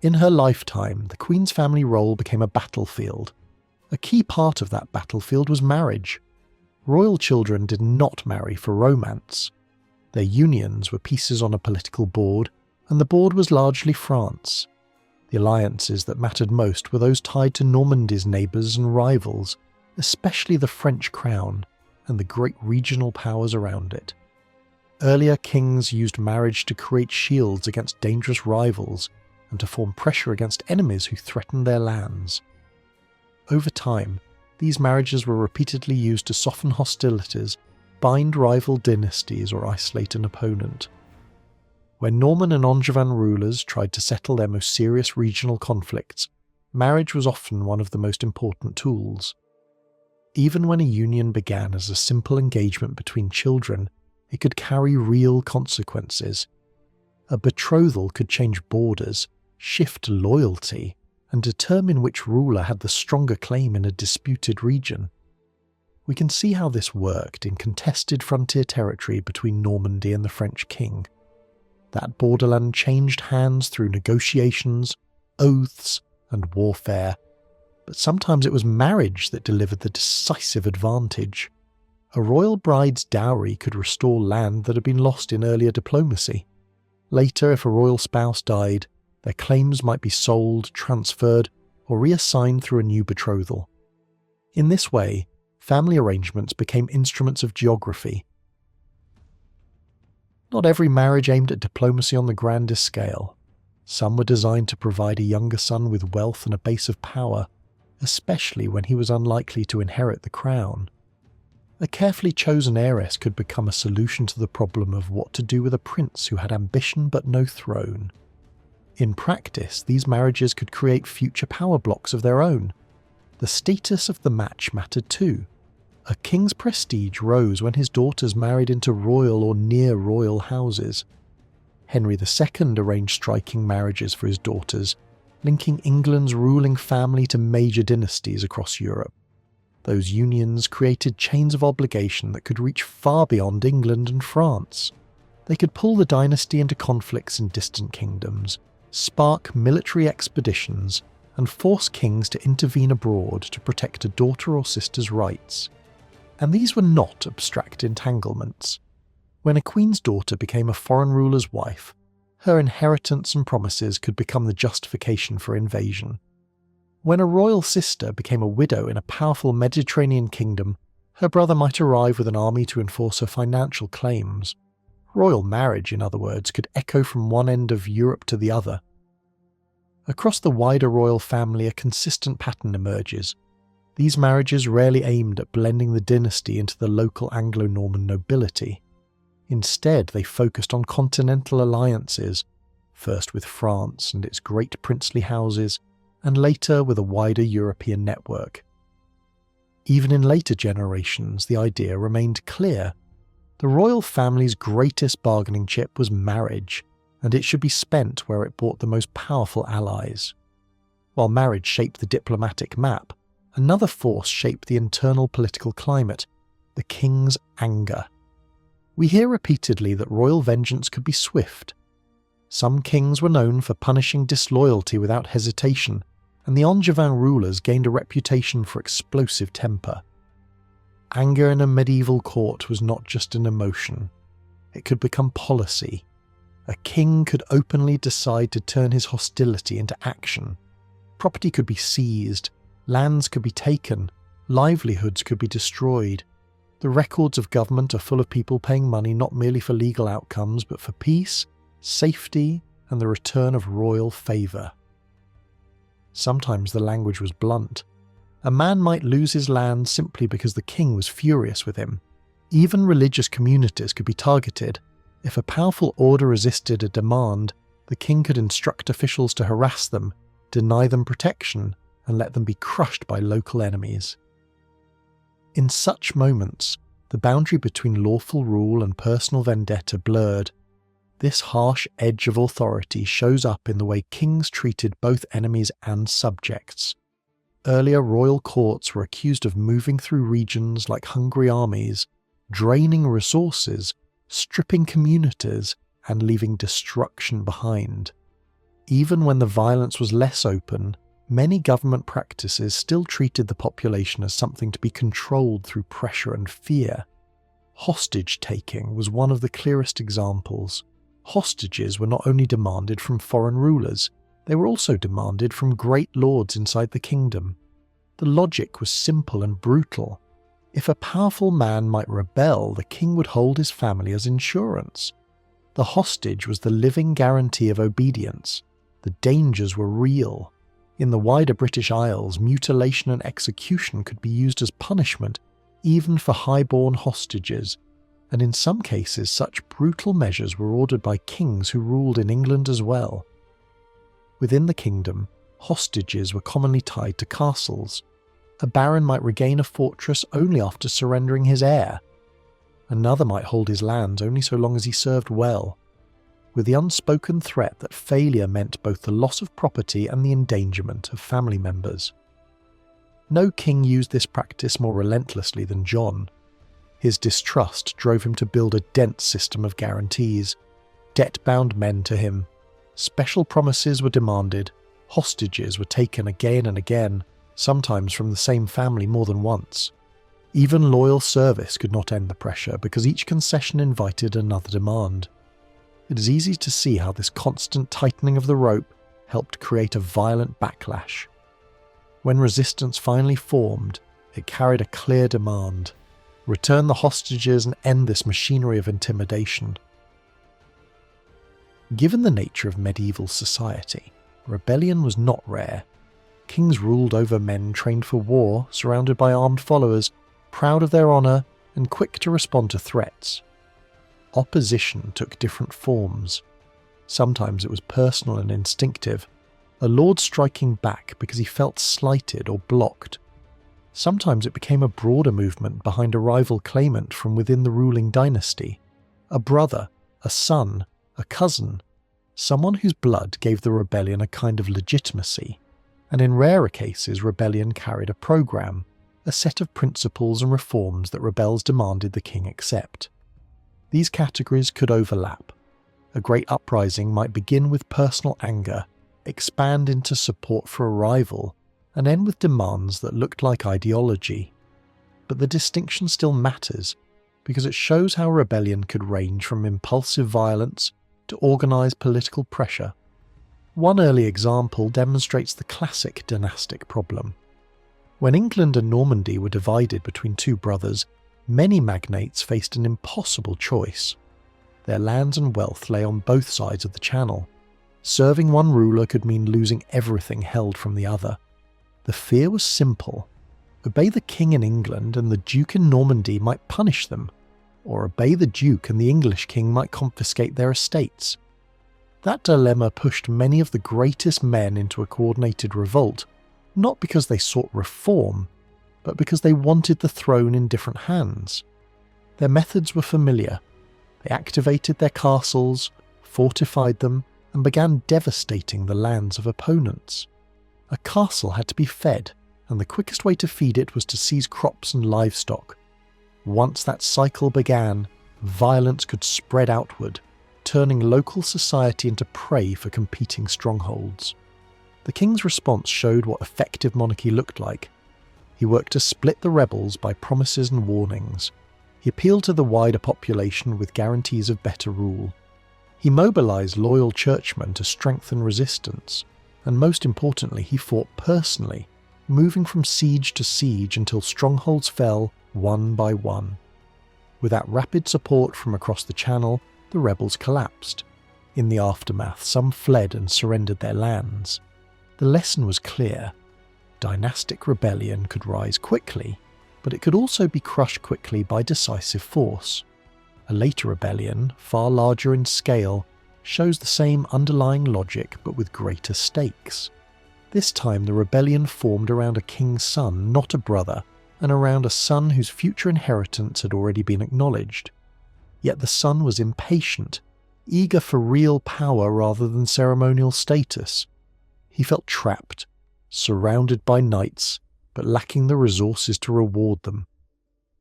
In her lifetime, the Queen's family role became a battlefield. A key part of that battlefield was marriage. Royal children did not marry for romance. Their unions were pieces on a political board, and the board was largely France. The alliances that mattered most were those tied to Normandy's neighbours and rivals, especially the French crown and the great regional powers around it. Earlier kings used marriage to create shields against dangerous rivals and to form pressure against enemies who threatened their lands. Over time, these marriages were repeatedly used to soften hostilities, bind rival dynasties, or isolate an opponent. When Norman and Angevin rulers tried to settle their most serious regional conflicts, marriage was often one of the most important tools. Even when a union began as a simple engagement between children, it could carry real consequences. A betrothal could change borders, shift loyalty, and determine which ruler had the stronger claim in a disputed region. We can see how this worked in contested frontier territory between Normandy and the French king. That borderland changed hands through negotiations, oaths, and warfare, but sometimes it was marriage that delivered the decisive advantage. A royal bride's dowry could restore land that had been lost in earlier diplomacy. Later, if a royal spouse died, their claims might be sold, transferred, or reassigned through a new betrothal. In this way, family arrangements became instruments of geography. Not every marriage aimed at diplomacy on the grandest scale. Some were designed to provide a younger son with wealth and a base of power, especially when he was unlikely to inherit the crown. A carefully chosen heiress could become a solution to the problem of what to do with a prince who had ambition but no throne. In practice, these marriages could create future power blocks of their own. The status of the match mattered too. A king's prestige rose when his daughters married into royal or near-royal houses. Henry II arranged striking marriages for his daughters, linking England's ruling family to major dynasties across Europe. Those unions created chains of obligation that could reach far beyond England and France. They could pull the dynasty into conflicts in distant kingdoms, spark military expeditions, and force kings to intervene abroad to protect a daughter or sister's rights. And these were not abstract entanglements. When a queen's daughter became a foreign ruler's wife, her inheritance and promises could become the justification for invasion. When a royal sister became a widow in a powerful Mediterranean kingdom, her brother might arrive with an army to enforce her financial claims. Royal marriage, in other words, could echo from one end of Europe to the other. Across the wider royal family, a consistent pattern emerges. These marriages rarely aimed at blending the dynasty into the local Anglo-Norman nobility. Instead, they focused on continental alliances, first with France and its great princely houses, and later with a wider European network. Even in later generations, the idea remained clear. The royal family's greatest bargaining chip was marriage, and it should be spent where it brought the most powerful allies. While marriage shaped the diplomatic map, another force shaped the internal political climate: the king's anger. We hear repeatedly that royal vengeance could be swift. Some kings were known for punishing disloyalty without hesitation, and the Anjavan rulers gained a reputation for explosive temper. Anger in a medieval court was not just an emotion. It could become policy. A king could openly decide to turn his hostility into action. Property could be seized, lands could be taken, livelihoods could be destroyed. The records of government are full of people paying money not merely for legal outcomes, but for peace, safety, and the return of royal favour. Sometimes the language was blunt. A man might lose his land simply because the king was furious with him. Even religious communities could be targeted. If a powerful order resisted a demand, the king could instruct officials to harass them, deny them protection, and let them be crushed by local enemies. In such moments, the boundary between lawful rule and personal vendetta blurred. This harsh edge of authority shows up in the way kings treated both enemies and subjects. Earlier royal courts were accused of moving through regions like hungry armies, draining resources, stripping communities, and leaving destruction behind. Even when the violence was less open, many government practices still treated the population as something to be controlled through pressure and fear. Hostage-taking was one of the clearest examples. Hostages were not only demanded from foreign rulers, they were also demanded from great lords inside the kingdom. The logic was simple and brutal. If a powerful man might rebel, the king would hold his family as insurance. The hostage was the living guarantee of obedience. The dangers were real. In the wider British Isles, mutilation and execution could be used as punishment, even for high-born hostages, and in some cases such brutal measures were ordered by kings who ruled in England as well. Within the kingdom, hostages were commonly tied to castles. A baron might regain a fortress only after surrendering his heir. Another might hold his lands only so long as he served well. with the unspoken threat that failure meant both the loss of property and the endangerment of family members. No king used this practice more relentlessly than John. His distrust drove him to build a dense system of guarantees. Debt bound men to him. Special promises were demanded. Hostages were taken again and again, sometimes from the same family more than once. Even loyal service could not end the pressure because each concession invited another demand. It is easy to see how this constant tightening of the rope helped create a violent backlash. When resistance finally formed, it carried a clear demand: return the hostages and end this machinery of intimidation. Given the nature of medieval society, rebellion was not rare. Kings ruled over men trained for war, surrounded by armed followers, proud of their honour and quick to respond to threats. Opposition took different forms. Sometimes it was personal and instinctive, a lord striking back because he felt slighted or blocked. Sometimes it became a broader movement behind a rival claimant from within the ruling dynasty, a brother, a son, a cousin, someone whose blood gave the rebellion a kind of legitimacy, and in rarer cases rebellion carried a programme, a set of principles and reforms that rebels demanded the king accept. These categories could overlap. A great uprising might begin with personal anger, expand into support for a rival, and end with demands that looked like ideology. But the distinction still matters, because it shows how rebellion could range from impulsive violence to organised political pressure. One early example demonstrates the classic dynastic problem. When England and Normandy were divided between two brothers, many magnates faced an impossible choice. Their lands and wealth lay on both sides of the Channel. Serving one ruler could mean losing everything held from the other. The fear was simple. Obey the king in England and the duke in Normandy might punish them, or obey the duke and the English king might confiscate their estates. That dilemma pushed many of the greatest men into a coordinated revolt, not because they sought reform, but because they wanted the throne in different hands. Their methods were familiar. They activated their castles, fortified them, and began devastating the lands of opponents. A castle had to be fed, and the quickest way to feed it was to seize crops and livestock. Once that cycle began, violence could spread outward, turning local society into prey for competing strongholds. The king's response showed what effective monarchy looked like. He worked to split the rebels by promises and warnings. He appealed to the wider population with guarantees of better rule. He mobilised loyal churchmen to strengthen resistance, and most importantly he fought personally, moving from siege to siege until strongholds fell one by one. Without rapid support from across the Channel, the rebels collapsed. In the aftermath, some fled and surrendered their lands. The lesson was clear. Dynastic rebellion could rise quickly, but it could also be crushed quickly by decisive force. A later rebellion, far larger in scale, shows the same underlying logic but with greater stakes. This time the rebellion formed around a king's son, not a brother, and around a son whose future inheritance had already been acknowledged. Yet the son was impatient, eager for real power rather than ceremonial status. He felt trapped, surrounded by knights, but lacking the resources to reward them.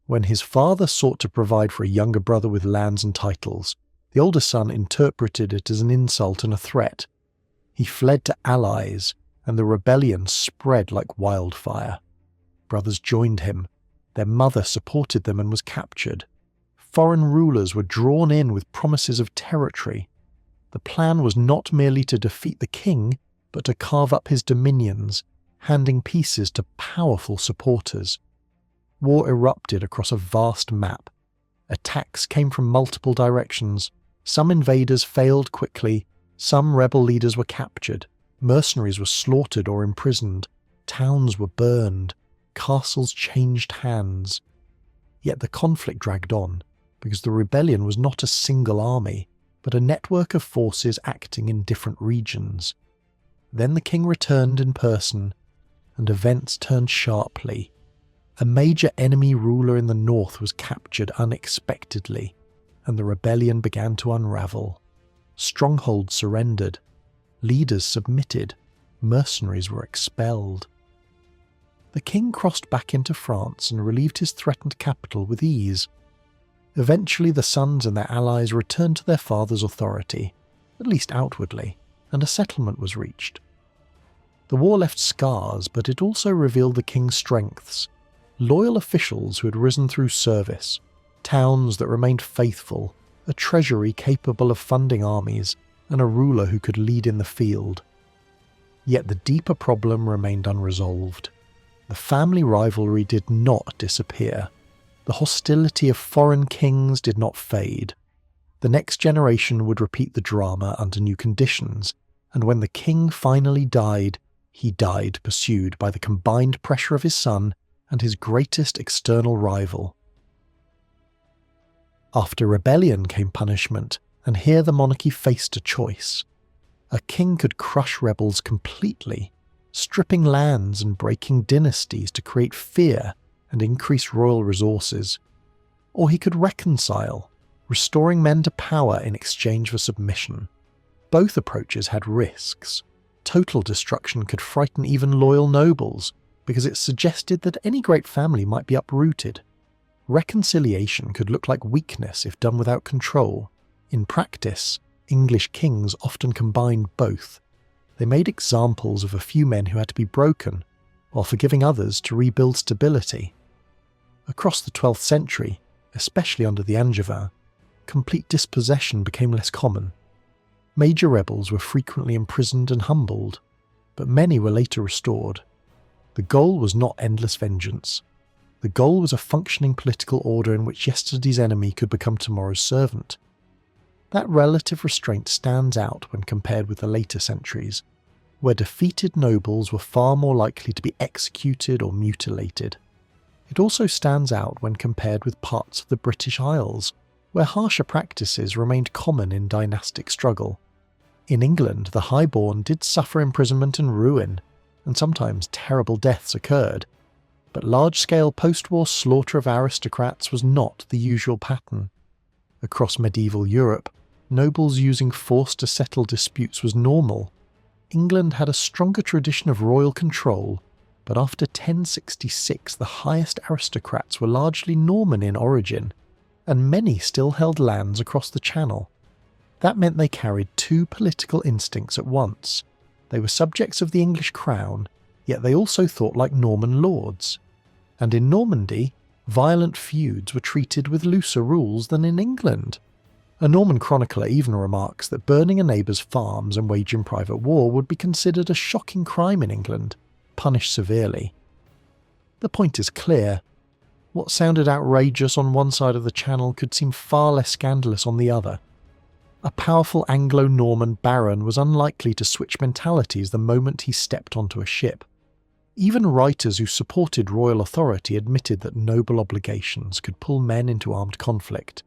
When his father sought to provide for a younger brother with lands and titles, the older son interpreted it as an insult and a threat. He fled to allies, and the rebellion spread like wildfire. Brothers joined him. Their mother supported them and was captured. Foreign rulers were drawn in with promises of territory. The plan was not merely to defeat the king, but to carve up his dominions, handing pieces to powerful supporters. War erupted across a vast map. Attacks came from multiple directions. Some invaders failed quickly, some rebel leaders were captured, mercenaries were slaughtered or imprisoned, towns were burned, castles changed hands. Yet the conflict dragged on, because the rebellion was not a single army, but a network of forces acting in different regions. Then the king returned in person, and events turned sharply. A major enemy ruler in the north was captured unexpectedly, and the rebellion began to unravel. strongholds surrendered, leaders submitted, mercenaries were expelled. The king crossed back into France and relieved his threatened capital with ease. Eventually the sons and their allies returned to their father's authority, at least outwardly, and a settlement was reached. The war left scars, but it also revealed the king's strengths: loyal officials who had risen through service, towns that remained faithful, a treasury capable of funding armies, and a ruler who could lead in the field. Yet the deeper problem remained unresolved. The family rivalry did not disappear. The hostility of foreign kings did not fade. The next generation would repeat the drama under new conditions, and when the king finally died, he died pursued by the combined pressure of his son and his greatest external rival. After rebellion came punishment, and here the monarchy faced a choice. A king could crush rebels completely, stripping lands and breaking dynasties to create fear and increase royal resources. Or he could reconcile, restoring men to power in exchange for submission. Both approaches had risks. Total destruction could frighten even loyal nobles, because it suggested that any great family might be uprooted. Reconciliation could look like weakness if done without control. In practice, English kings often combined both. They made examples of a few men who had to be broken, while forgiving others to rebuild stability. Across the 12th century, especially under the Anjavan, complete dispossession became less common. Major rebels were frequently imprisoned and humbled, but many were later restored. The goal was not endless vengeance. The goal was a functioning political order in which yesterday's enemy could become tomorrow's servant. That relative restraint stands out when compared with the later centuries, where defeated nobles were far more likely to be executed or mutilated. It also stands out when compared with parts of the British Isles, where harsher practices remained common in dynastic struggle. In England, the highborn did suffer imprisonment and ruin, and sometimes terrible deaths occurred, but large-scale post-war slaughter of aristocrats was not the usual pattern. Across medieval Europe, nobles using force to settle disputes was normal. England had a stronger tradition of royal control, but after 1066 the highest aristocrats were largely Norman in origin, and many still held lands across the Channel. That meant they carried two political instincts at once. They were subjects of the English crown, yet they also thought like Norman lords. And in Normandy, violent feuds were treated with looser rules than in England. A Norman chronicler even remarks that burning a neighbour's farms and waging private war would be considered a shocking crime in England, punished severely. The point is clear. What sounded outrageous on one side of the Channel could seem far less scandalous on the other. A powerful Anglo-Norman baron was unlikely to switch mentalities the moment he stepped onto a ship. Even writers who supported royal authority admitted that noble obligations could pull men into armed conflict.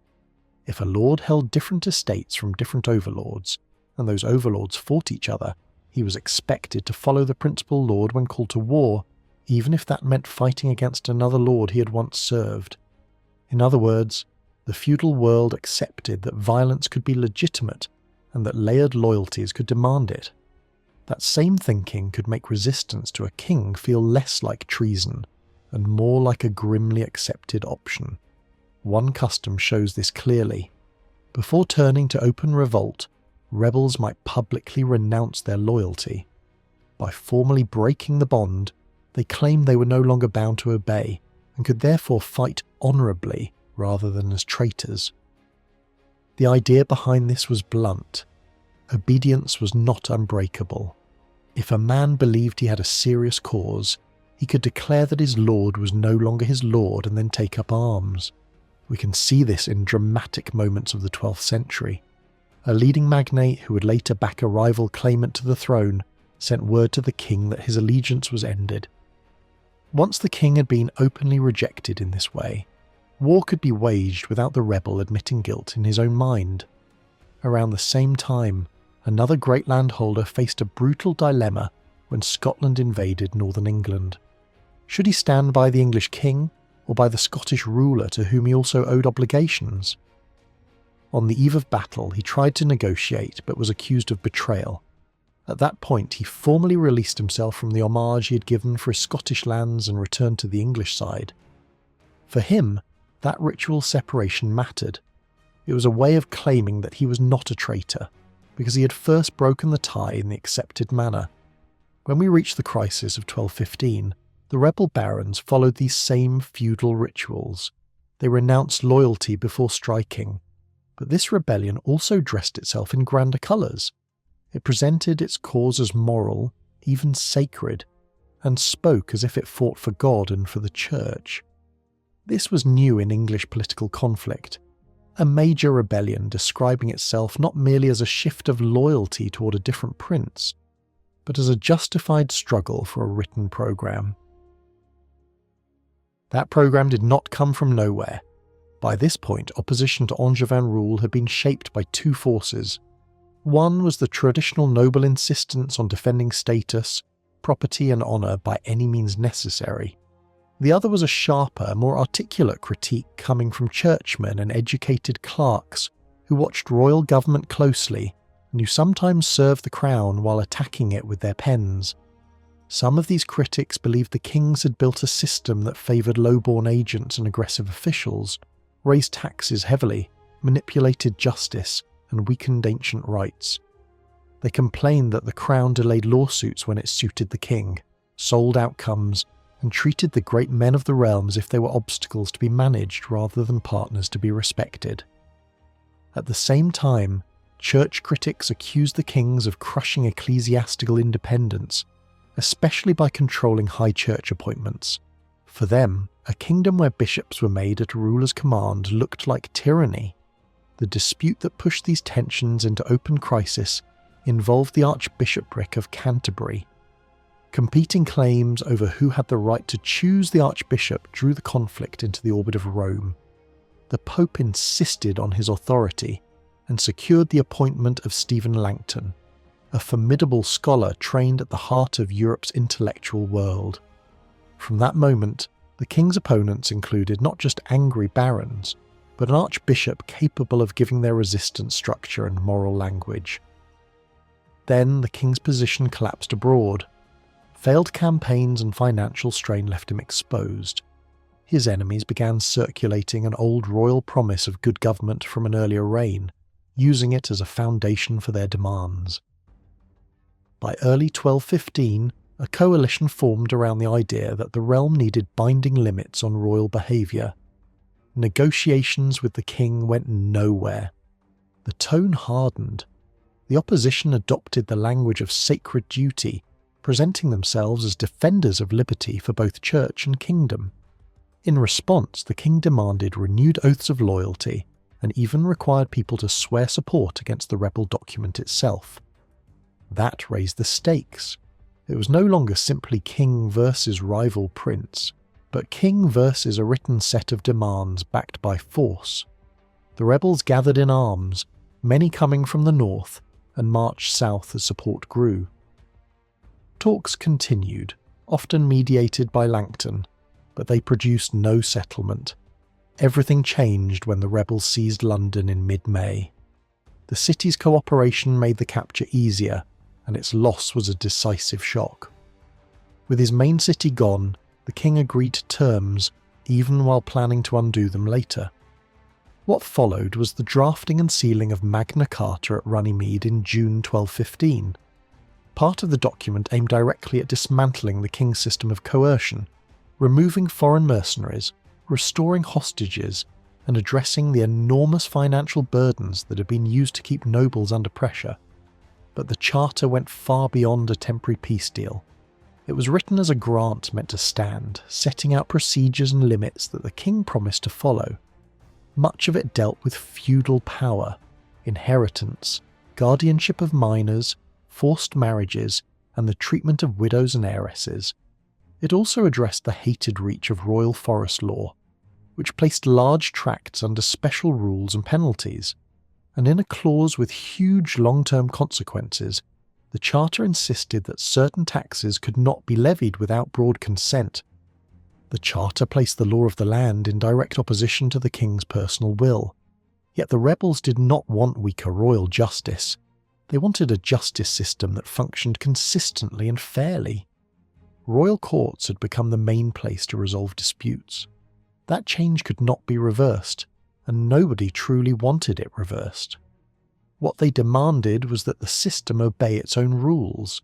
If a lord held different estates from different overlords, and those overlords fought each other, he was expected to follow the principal lord when called to war, even if that meant fighting against another lord he had once served. In other words, the feudal world accepted that violence could be legitimate and that layered loyalties could demand it. That same thinking could make resistance to a king feel less like treason and more like a grimly accepted option. One custom shows this clearly. Before turning to open revolt, rebels might publicly renounce their loyalty. By formally breaking the bond, they claimed they were no longer bound to obey and could therefore fight honourably rather than as traitors. The idea behind this was blunt. Obedience was not unbreakable. If a man believed he had a serious cause, he could declare that his lord was no longer his lord and then take up arms. We can see this in dramatic moments of the 12th century. A leading magnate who would later back a rival claimant to the throne sent word to the king that his allegiance was ended. Once the king had been openly rejected in this way, war could be waged without the rebel admitting guilt in his own mind. Around the same time, another great landholder faced a brutal dilemma when Scotland invaded northern England. Should he stand by the English king or by the Scottish ruler to whom he also owed obligations? On the eve of battle, he tried to negotiate but was accused of betrayal. At that point, he formally released himself from the homage he had given for his Scottish lands and returned to the English side. For him, that ritual separation mattered. It was a way of claiming that he was not a traitor, because he had first broken the tie in the accepted manner. When we reached the crisis of 1215, the rebel barons followed these same feudal rituals. They renounced loyalty before striking. But this rebellion also dressed itself in grander colours. It presented its cause as moral, even sacred, and spoke as if it fought for God and for the Church. This was new in English political conflict, a major rebellion describing itself not merely as a shift of loyalty toward a different prince, but as a justified struggle for a written programme. That programme did not come from nowhere. By this point, opposition to Anjavan rule had been shaped by two forces. One was the traditional noble insistence on defending status, property and honour by any means necessary. The other was a sharper, more articulate critique coming from churchmen and educated clerks who watched royal government closely and who sometimes served the crown while attacking it with their pens. Some of these critics believed the kings had built a system that favoured low-born agents and aggressive officials, raised taxes heavily, manipulated justice, and weakened ancient rights. They complained that the crown delayed lawsuits when it suited the king, sold outcomes, and treated the great men of the realm as if they were obstacles to be managed rather than partners to be respected. At the same time, church critics accused the kings of crushing ecclesiastical independence, especially by controlling high church appointments. For them, a kingdom where bishops were made at a ruler's command looked like tyranny. The dispute that pushed these tensions into open crisis involved the Archbishopric of Canterbury. Competing claims over who had the right to choose the archbishop drew the conflict into the orbit of Rome. The Pope insisted on his authority and secured the appointment of Stephen Langton, a formidable scholar trained at the heart of Europe's intellectual world. From that moment, the king's opponents included not just angry barons, but an archbishop capable of giving their resistance structure and moral language. Then the king's position collapsed abroad. Failed campaigns and financial strain left him exposed. His enemies began circulating an old royal promise of good government from an earlier reign, using it as a foundation for their demands. By early 1215, a coalition formed around the idea that the realm needed binding limits on royal behaviour. Negotiations with the king went nowhere. The tone hardened. The opposition adopted the language of sacred duty, presenting themselves as defenders of liberty for both church and kingdom. In response, the king demanded renewed oaths of loyalty and even required people to swear support against the rebel document itself. That raised the stakes. It was no longer simply king versus rival prince, but king versus a written set of demands backed by force. The rebels gathered in arms, many coming from the north, and marched south as support grew. Talks continued, often mediated by Langton, but they produced no settlement. Everything changed when the rebels seized London in mid-May. The city's cooperation made the capture easier, and its loss was a decisive shock. With his main city gone, the king agreed to terms, even while planning to undo them later. What followed was the drafting and sealing of Magna Carta at Runnymede in June 1215. Part of the document aimed directly at dismantling the king's system of coercion, removing foreign mercenaries, restoring hostages, and addressing the enormous financial burdens that had been used to keep nobles under pressure. But the charter went far beyond a temporary peace deal. It was written as a grant meant to stand, setting out procedures and limits that the king promised to follow. Much of it dealt with feudal power, inheritance, guardianship of minors, forced marriages, and the treatment of widows and heiresses. It also addressed the hated reach of royal forest law, which placed large tracts under special rules and penalties. And in a clause with huge long-term consequences, the charter insisted that certain taxes could not be levied without broad consent. The charter placed the law of the land in direct opposition to the king's personal will. Yet the rebels did not want weaker royal justice. They wanted a justice system that functioned consistently and fairly. Royal courts had become the main place to resolve disputes. That change could not be reversed, and nobody truly wanted it reversed. What they demanded was that the system obey its own rules.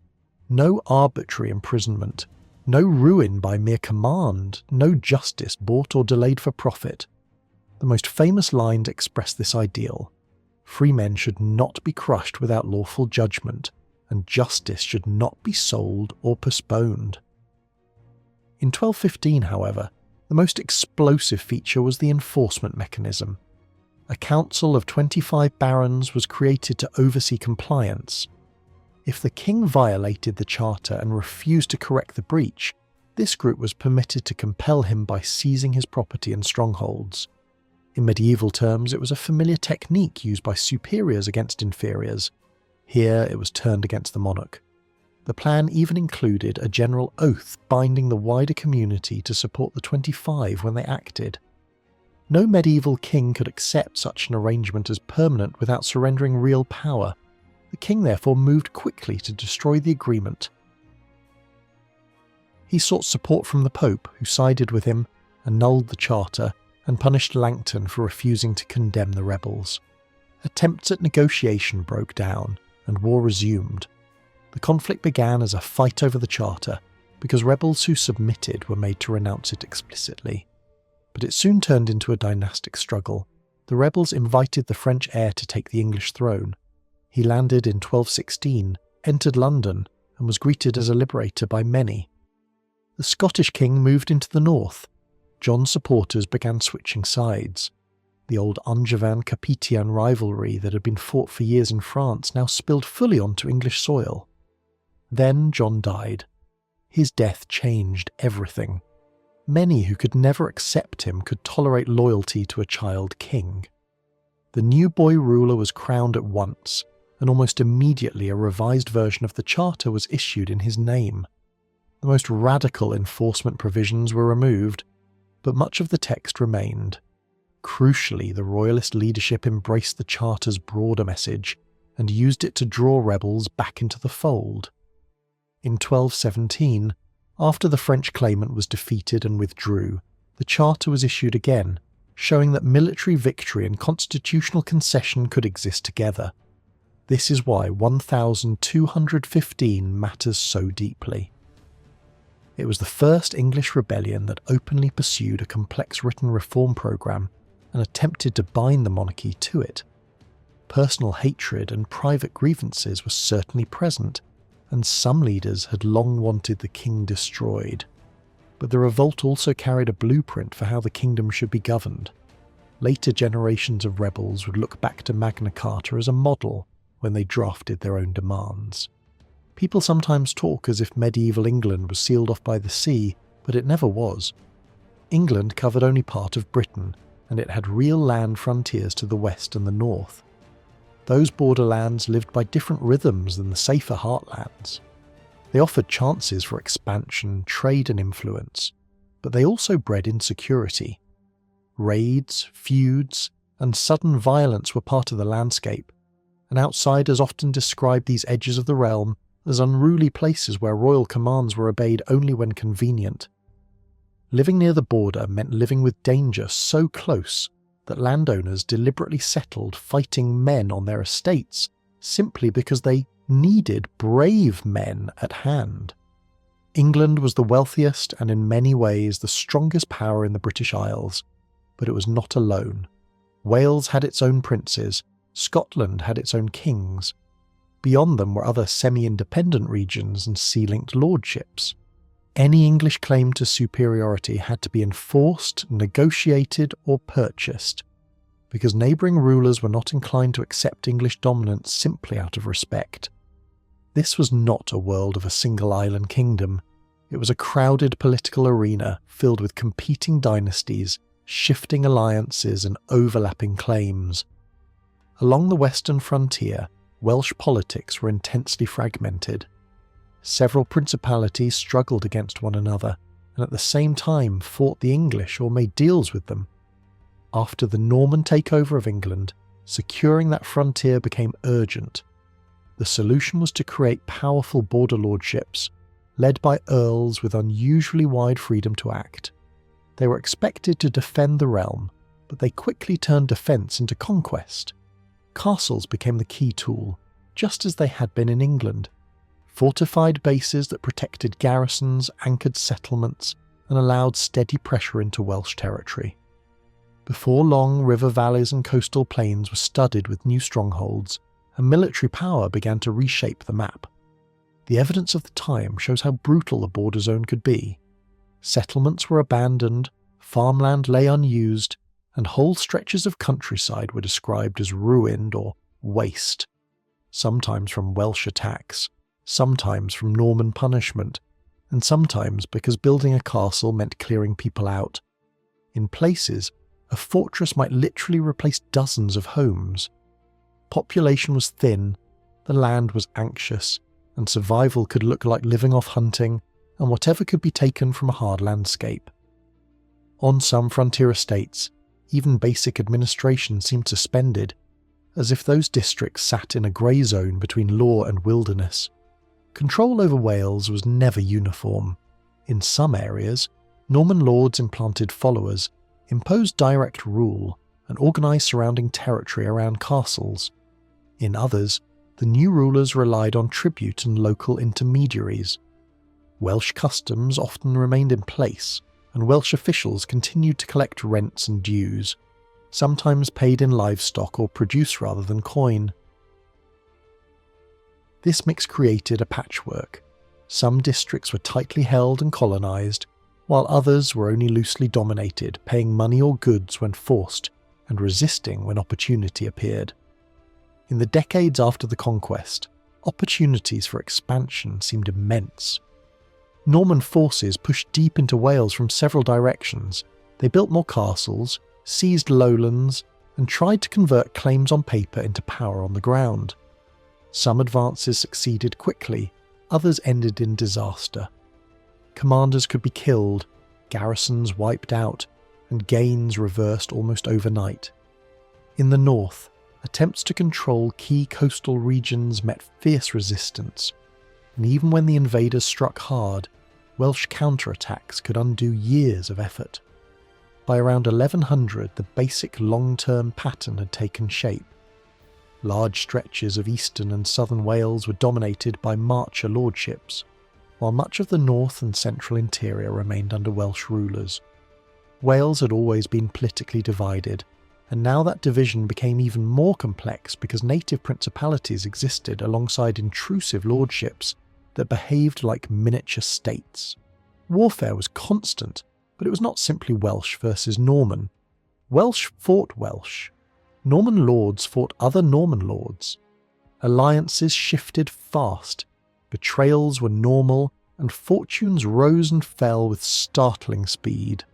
No arbitrary imprisonment, no ruin by mere command, no justice bought or delayed for profit. The most famous line to express this ideal: free men should not be crushed without lawful judgment, and justice should not be sold or postponed. In 1215, however, the most explosive feature was the enforcement mechanism. A council of 25 barons was created to oversee compliance. If the king violated the charter and refused to correct the breach, this group was permitted to compel him by seizing his property and strongholds. In medieval terms, it was a familiar technique used by superiors against inferiors. Here it was turned against the monarch. The plan even included a general oath binding the wider community to support the 25 when they acted. No medieval king could accept such an arrangement as permanent without surrendering real power. The king therefore moved quickly to destroy the agreement. He sought support from the Pope, who sided with him, annulled the charter, and punished Langton for refusing to condemn the rebels. Attempts at negotiation broke down, and war resumed. The conflict began as a fight over the charter, because rebels who submitted were made to renounce it explicitly. But it soon turned into a dynastic struggle. The rebels invited the French heir to take the English throne. He landed in 1216, entered London, and was greeted as a liberator by many. The Scottish king moved into the north. John's supporters began switching sides. The old Anjavan Capetian rivalry that had been fought for years in France now spilled fully onto English soil. Then John died. His death changed everything. Many who could never accept him could tolerate loyalty to a child king. The new boy ruler was crowned at once, and almost immediately a revised version of the charter was issued in his name. The most radical enforcement provisions were removed, but much of the text remained. Crucially, the royalist leadership embraced the charter's broader message and used it to draw rebels back into the fold. In 1217, after the French claimant was defeated and withdrew, the charter was issued again, showing that military victory and constitutional concession could exist together. This is why 1215 matters so deeply. It was the first English rebellion that openly pursued a complex written reform programme and attempted to bind the monarchy to it. Personal hatred and private grievances were certainly present, and some leaders had long wanted the king destroyed. But the revolt also carried a blueprint for how the kingdom should be governed. Later generations of rebels would look back to Magna Carta as a model when they drafted their own demands. People sometimes talk as if medieval England was sealed off by the sea, but it never was. England covered only part of Britain, and it had real land frontiers to the west and the north. Those borderlands lived by different rhythms than the safer heartlands. They offered chances for expansion, trade and influence, but they also bred insecurity. Raids, feuds, and sudden violence were part of the landscape, and outsiders often described these edges of the realm as unruly places where royal commands were obeyed only when convenient. Living near the border meant living with danger so close that landowners deliberately settled fighting men on their estates simply because they needed brave men at hand. England was the wealthiest and in many ways the strongest power in the British Isles, but it was not alone. Wales had its own princes, Scotland had its own kings. Beyond them were other semi-independent regions and sea-linked lordships. Any English claim to superiority had to be enforced, negotiated, or purchased, because neighbouring rulers were not inclined to accept English dominance simply out of respect. This was not a world of a single island kingdom. It was a crowded political arena filled with competing dynasties, shifting alliances, and overlapping claims. Along the western frontier, Welsh politics were intensely fragmented. Several principalities struggled against one another, and at the same time fought the English or made deals with them. After the Norman takeover of England, securing that frontier became urgent. The solution was to create powerful border lordships, led by earls with unusually wide freedom to act. They were expected to defend the realm, but they quickly turned defence into conquest. Castles became the key tool, just as they had been in England. Fortified bases that protected garrisons, anchored settlements, and allowed steady pressure into Welsh territory. Before long, river valleys and coastal plains were studded with new strongholds, and military power began to reshape the map. The evidence of the time shows how brutal the border zone could be. Settlements were abandoned, farmland lay unused, and whole stretches of countryside were described as ruined or waste, sometimes from Welsh attacks, sometimes from Norman punishment, and sometimes because building a castle meant clearing people out. In places, a fortress might literally replace dozens of homes. Population was thin, the land was anxious, and survival could look like living off hunting and whatever could be taken from a hard landscape. On some frontier estates, even basic administration seemed suspended, as if those districts sat in a grey zone between law and wilderness. Control over Wales was never uniform. In some areas, Norman lords implanted followers, imposed direct rule, and organised surrounding territory around castles. In others, the new rulers relied on tribute and local intermediaries. Welsh customs often remained in place, and Welsh officials continued to collect rents and dues, sometimes paid in livestock or produce rather than coin. This mix created a patchwork. Some districts were tightly held and colonised, while others were only loosely dominated, paying money or goods when forced, and resisting when opportunity appeared. In the decades after the conquest, opportunities for expansion seemed immense. Norman forces pushed deep into Wales from several directions. They built more castles, seized lowlands, and tried to convert claims on paper into power on the ground. Some advances succeeded quickly, others ended in disaster. Commanders could be killed, garrisons wiped out, and gains reversed almost overnight. In the north, attempts to control key coastal regions met fierce resistance, and even when the invaders struck hard, Welsh counterattacks could undo years of effort. By around 1100, the basic long-term pattern had taken shape. Large stretches of eastern and southern Wales were dominated by marcher lordships, while much of the north and central interior remained under Welsh rulers. Wales had always been politically divided, and now that division became even more complex because native principalities existed alongside intrusive lordships that behaved like miniature states. Warfare was constant, but it was not simply Welsh versus Norman. Welsh fought Welsh. Norman lords fought other Norman lords. Alliances shifted fast, betrayals were normal, and fortunes rose and fell with startling speed.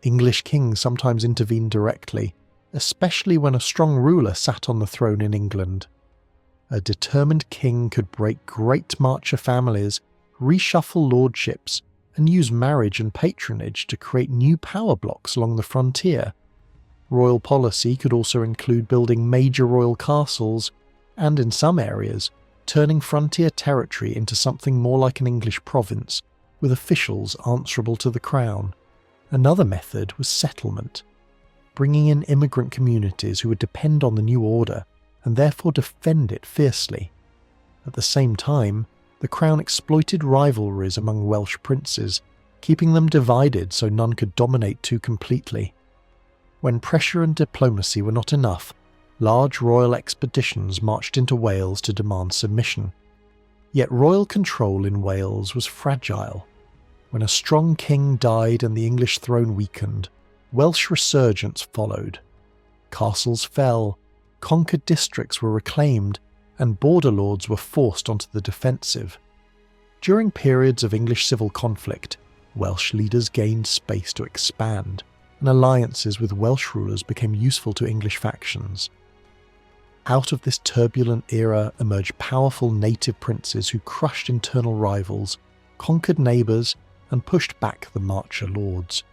English kings sometimes intervened directly, especially when a strong ruler sat on the throne in England. A determined king could break great marcher families, reshuffle lordships, and use marriage and patronage to create new power blocks along the frontier. Royal policy could also include building major royal castles, and in some areas, turning frontier territory into something more like an English province, with officials answerable to the crown. Another method was settlement, bringing in immigrant communities who would depend on the new order and therefore defend it fiercely. At the same time, the crown exploited rivalries among Welsh princes, keeping them divided so none could dominate too completely. When pressure and diplomacy were not enough, large royal expeditions marched into Wales to demand submission. Yet royal control in Wales was fragile. When a strong king died and the English throne weakened, Welsh resurgence followed. Castles fell, conquered districts were reclaimed, and border lords were forced onto the defensive. During periods of English civil conflict, Welsh leaders gained space to expand, and alliances with Welsh rulers became useful to English factions. Out of this turbulent era emerged powerful native princes who crushed internal rivals, conquered neighbours, and pushed back the marcher lords.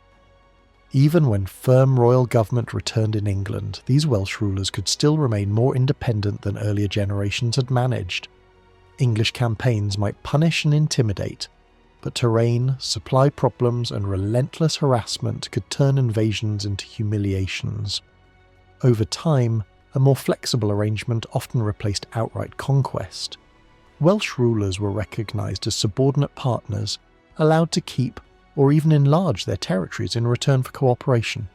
Even when firm royal government returned in England, these Welsh rulers could still remain more independent than earlier generations had managed. English campaigns might punish and intimidate, but terrain, supply problems, and relentless harassment could turn invasions into humiliations. Over time, a more flexible arrangement often replaced outright conquest. Welsh rulers were recognised as subordinate partners, allowed to keep or even enlarge their territories in return for cooperation.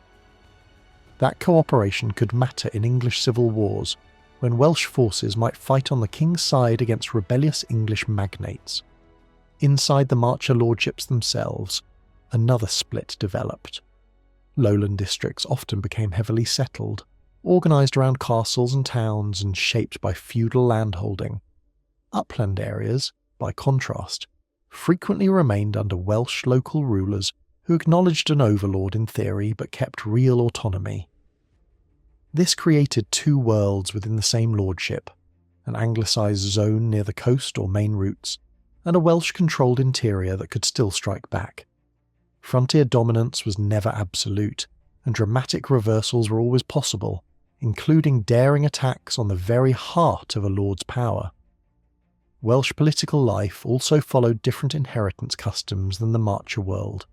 That cooperation could matter in English civil wars, when Welsh forces might fight on the king's side against rebellious English magnates. Inside the Marcher lordships themselves, another split developed. Lowland districts often became heavily settled, organised around castles and towns and shaped by feudal landholding. Upland areas, by contrast, frequently remained under Welsh local rulers who acknowledged an overlord in theory but kept real autonomy. This created two worlds within the same lordship, an anglicised zone near the coast or main routes, and a Welsh-controlled interior that could still strike back. Frontier dominance was never absolute, and dramatic reversals were always possible, including daring attacks on the very heart of a lord's power. Welsh political life also followed different inheritance customs than the Marcher world.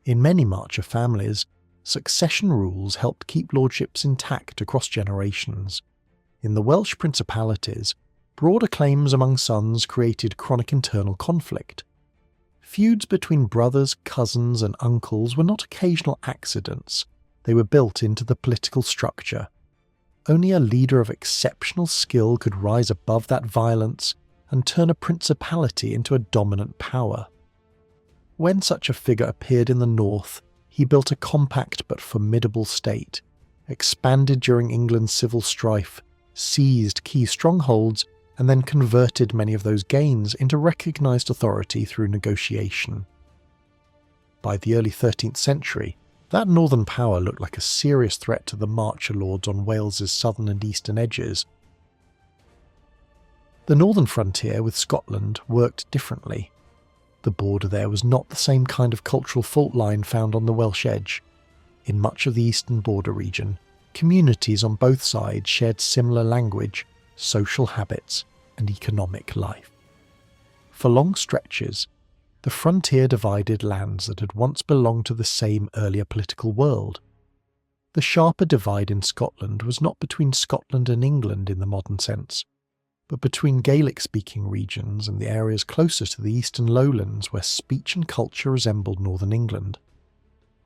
In many Marcher families, succession rules helped keep lordships intact across generations. In the Welsh principalities, broader claims among sons created chronic internal conflict. Feuds between brothers, cousins, and uncles were not occasional accidents, they were built into the political structure. Only a leader of exceptional skill could rise above that violence and turn a principality into a dominant power. When such a figure appeared in the north, he built a compact but formidable state, expanded during England's civil strife, seized key strongholds, and then converted many of those gains into recognised authority through negotiation. By the early 13th century, that northern power looked like a serious threat to the Marcher lords on Wales's southern and eastern edges. The northern frontier with Scotland worked differently. The border there was not the same kind of cultural fault line found on the Welsh edge. In much of the eastern border region, communities on both sides shared similar language, social habits, and economic life. For long stretches, the frontier divided lands that had once belonged to the same earlier political world. The sharper divide in Scotland was not between Scotland and England in the modern sense, but between Gaelic-speaking regions and the areas closer to the eastern lowlands where speech and culture resembled northern England.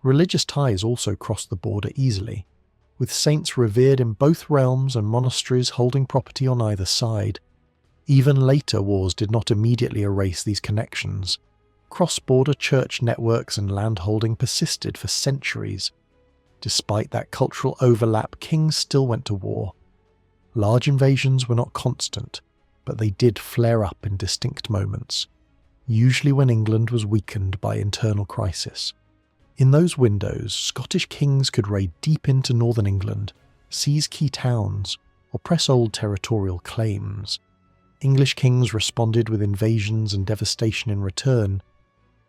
Religious ties also crossed the border easily, with saints revered in both realms and monasteries holding property on either side. Even later wars did not immediately erase these connections. Cross-border church networks and landholding persisted for centuries. Despite that cultural overlap, kings still went to war. Large invasions were not constant, but they did flare up in distinct moments, usually when England was weakened by internal crisis. In those windows, Scottish kings could raid deep into northern England, seize key towns, or press old territorial claims. English kings responded with invasions and devastation in return.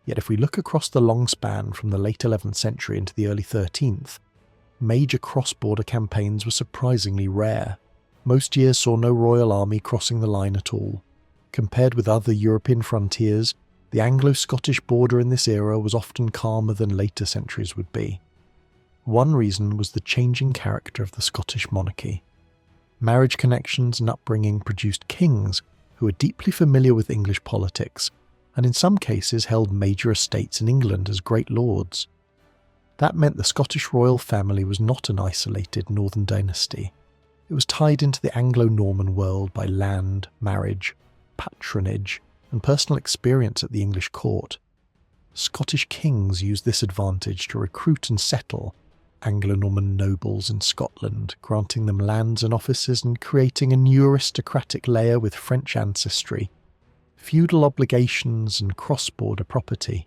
Yet if we look across the long span from the late 11th century into the early 13th, major cross-border campaigns were surprisingly rare. Most years saw no royal army crossing the line at all. Compared with other European frontiers, the Anglo-Scottish border in this era was often calmer than later centuries would be. One reason was the changing character of the Scottish monarchy. Marriage connections and upbringing produced kings who were deeply familiar with English politics, and in some cases held major estates in England as great lords. That meant the Scottish royal family was not an isolated northern dynasty. It was tied into the Anglo-Norman world by land, marriage, patronage, and personal experience at the English court. Scottish kings used this advantage to recruit and settle Anglo-Norman nobles in Scotland, granting them lands and offices and creating a new aristocratic layer with French ancestry, feudal obligations and cross-border property.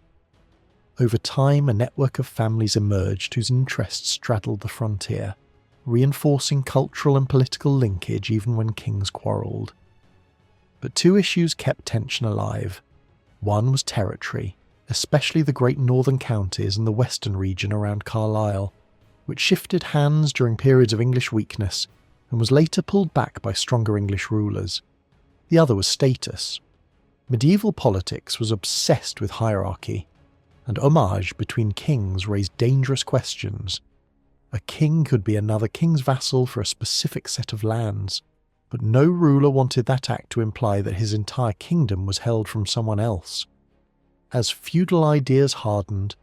Over time, a network of families emerged whose interests straddled the frontier, reinforcing cultural and political linkage even when kings quarrelled. But two issues kept tension alive. One was territory, especially the great northern counties and the western region around Carlisle, which shifted hands during periods of English weakness and was later pulled back by stronger English rulers. The other was status. Medieval politics was obsessed with hierarchy, and homage between kings raised dangerous questions. A king could be another king's vassal for a specific set of lands, but no ruler wanted that act to imply that his entire kingdom was held from someone else. As feudal ideas hardened,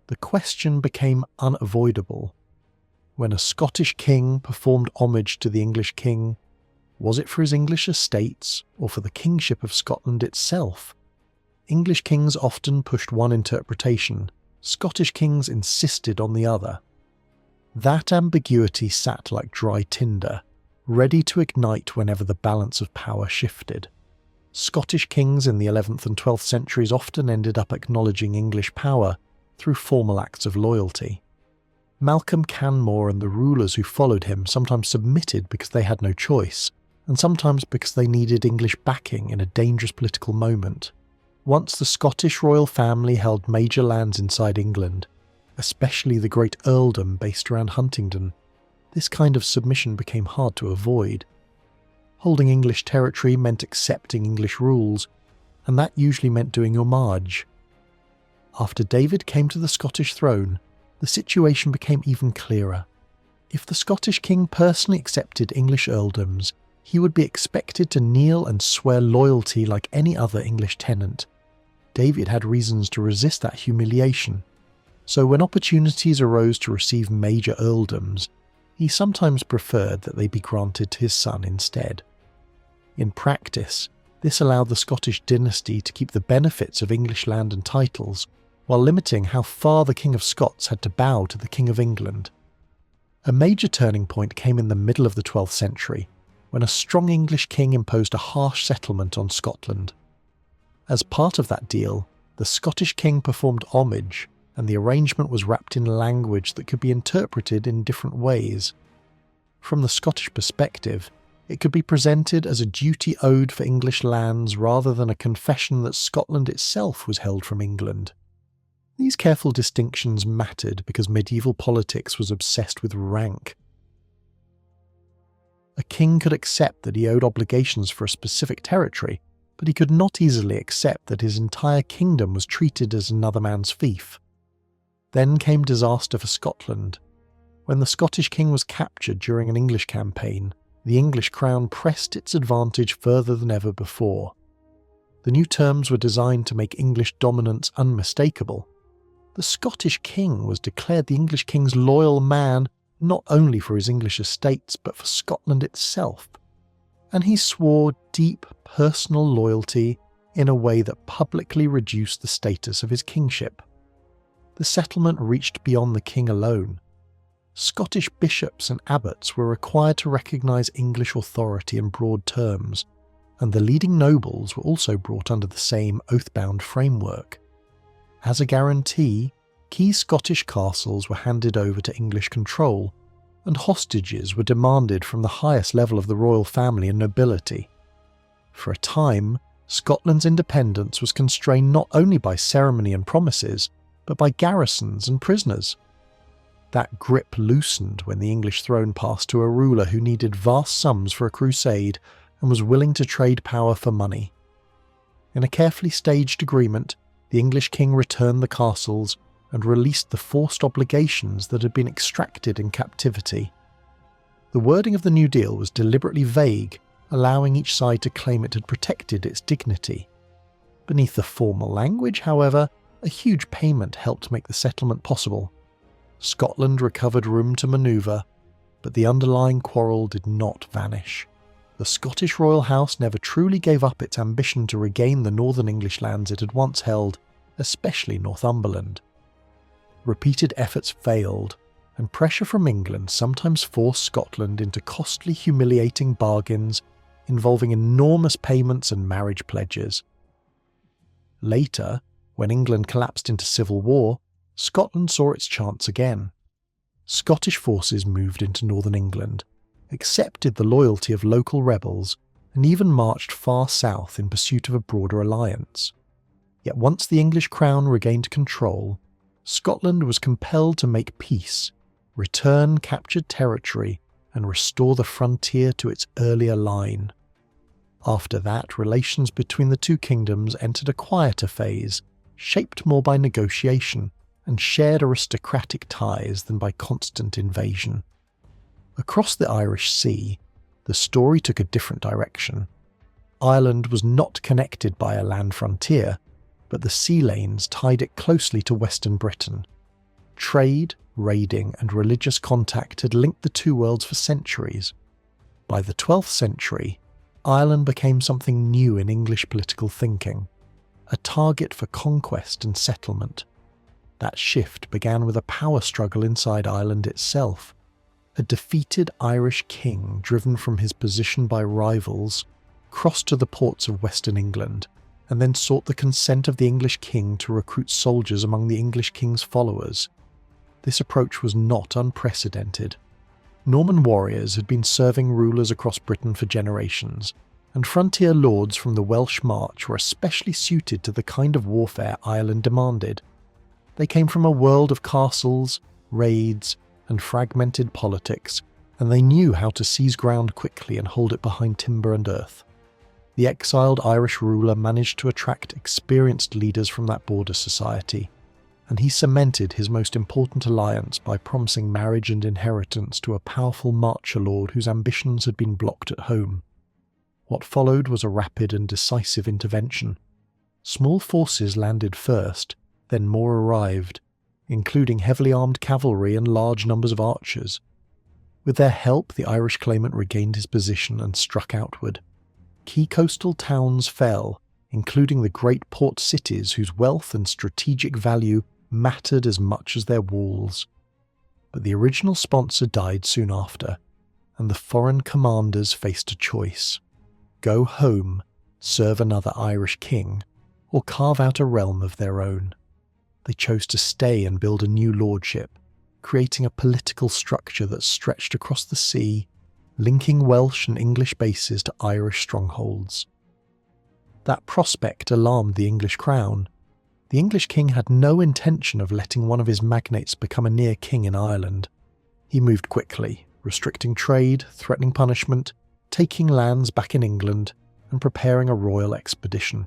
the question became unavoidable. When a Scottish king performed homage to the English king, was it for his English estates or for the kingship of Scotland itself? English kings often pushed one interpretation, Scottish kings insisted on the other. That ambiguity sat like dry tinder, ready to ignite whenever the balance of power shifted. Scottish kings in the 11th and 12th centuries often ended up acknowledging English power through formal acts of loyalty. Malcolm Canmore and the rulers who followed him sometimes submitted because they had no choice, and sometimes because they needed English backing in a dangerous political moment. Once the Scottish royal family held major lands inside England, especially the great earldom based around Huntingdon, this kind of submission became hard to avoid. Holding English territory meant accepting English rules, and that usually meant doing homage. After David came to the Scottish throne, the situation became even clearer. If the Scottish king personally accepted English earldoms, he would be expected to kneel and swear loyalty like any other English tenant. David had reasons to resist that humiliation, so when opportunities arose to receive major earldoms, he sometimes preferred that they be granted to his son instead. In practice, this allowed the Scottish dynasty to keep the benefits of English land and titles, while limiting how far the King of Scots had to bow to the King of England. A major turning point came in the middle of the 12th century, when a strong English king imposed a harsh settlement on Scotland. As part of that deal, the Scottish king performed homage, and the arrangement was wrapped in language that could be interpreted in different ways. From the Scottish perspective, it could be presented as a duty owed for English lands rather than a confession that Scotland itself was held from England. These careful distinctions mattered because medieval politics was obsessed with rank. A king could accept that he owed obligations for a specific territory, but he could not easily accept that his entire kingdom was treated as another man's fief. Then came disaster for Scotland. When the Scottish king was captured during an English campaign, the English crown pressed its advantage further than ever before. The new terms were designed to make English dominance unmistakable. The Scottish king was declared the English king's loyal man not only for his English estates but for Scotland itself, and he swore deep personal loyalty in a way that publicly reduced the status of his kingship. The settlement reached beyond the king alone. Scottish bishops and abbots were required to recognise English authority in broad terms, and the leading nobles were also brought under the same oath-bound framework. As a guarantee, key Scottish castles were handed over to English control, and hostages were demanded from the highest level of the royal family and nobility. For a time, Scotland's independence was constrained not only by ceremony and promises, but by garrisons and prisoners. That grip loosened when the English throne passed to a ruler who needed vast sums for a crusade and was willing to trade power for money. In a carefully staged agreement, the English king returned the castles and released the forced obligations that had been extracted in captivity. The wording of the New Deal was deliberately vague, allowing each side to claim it had protected its dignity. Beneath the formal language, however, a huge payment helped make the settlement possible. Scotland recovered room to manoeuvre, but the underlying quarrel did not vanish. The Scottish royal house never truly gave up its ambition to regain the northern English lands it had once held, especially Northumberland. Repeated efforts failed, and pressure from England sometimes forced Scotland into costly, humiliating bargains involving enormous payments and marriage pledges. Later, when England collapsed into civil war, Scotland saw its chance again. Scottish forces moved into northern England, accepted the loyalty of local rebels, and even marched far south in pursuit of a broader alliance. Yet once the English crown regained control, Scotland was compelled to make peace, return captured territory, and restore the frontier to its earlier line. After that, relations between the two kingdoms entered a quieter phase, shaped more by negotiation and shared aristocratic ties than by constant invasion. Across the Irish Sea, the story took a different direction. Ireland was not connected by a land frontier, but the sea lanes tied it closely to Western Britain. Trade, raiding, and religious contact had linked the two worlds for centuries. By the 12th century, Ireland became something new in English political thinking, a target for conquest and settlement. That shift began with a power struggle inside Ireland itself. A defeated Irish king, driven from his position by rivals, crossed to the ports of Western England, and then sought the consent of the English king to recruit soldiers among the English king's followers. This approach was not unprecedented. Norman warriors had been serving rulers across Britain for generations, and frontier lords from the Welsh March were especially suited to the kind of warfare Ireland demanded. They came from a world of castles, raids, and fragmented politics, and they knew how to seize ground quickly and hold it behind timber and earth. The exiled Irish ruler managed to attract experienced leaders from that border society, and he cemented his most important alliance by promising marriage and inheritance to a powerful marcher lord whose ambitions had been blocked at home. What followed was a rapid and decisive intervention. Small forces landed first, then more arrived, including heavily armed cavalry and large numbers of archers. With their help, the Irish claimant regained his position and struck outward. Key coastal towns fell, including the great port cities whose wealth and strategic value mattered as much as their walls. But the original sponsor died soon after, and the foreign commanders faced a choice: go home, serve another Irish king, or carve out a realm of their own. They chose to stay and build a new lordship, creating a political structure that stretched across the sea, linking Welsh and English bases to Irish strongholds. That prospect alarmed the English crown. The English king had no intention of letting one of his magnates become a near king in Ireland. He moved quickly, restricting trade, threatening punishment, taking lands back in England, and preparing a royal expedition.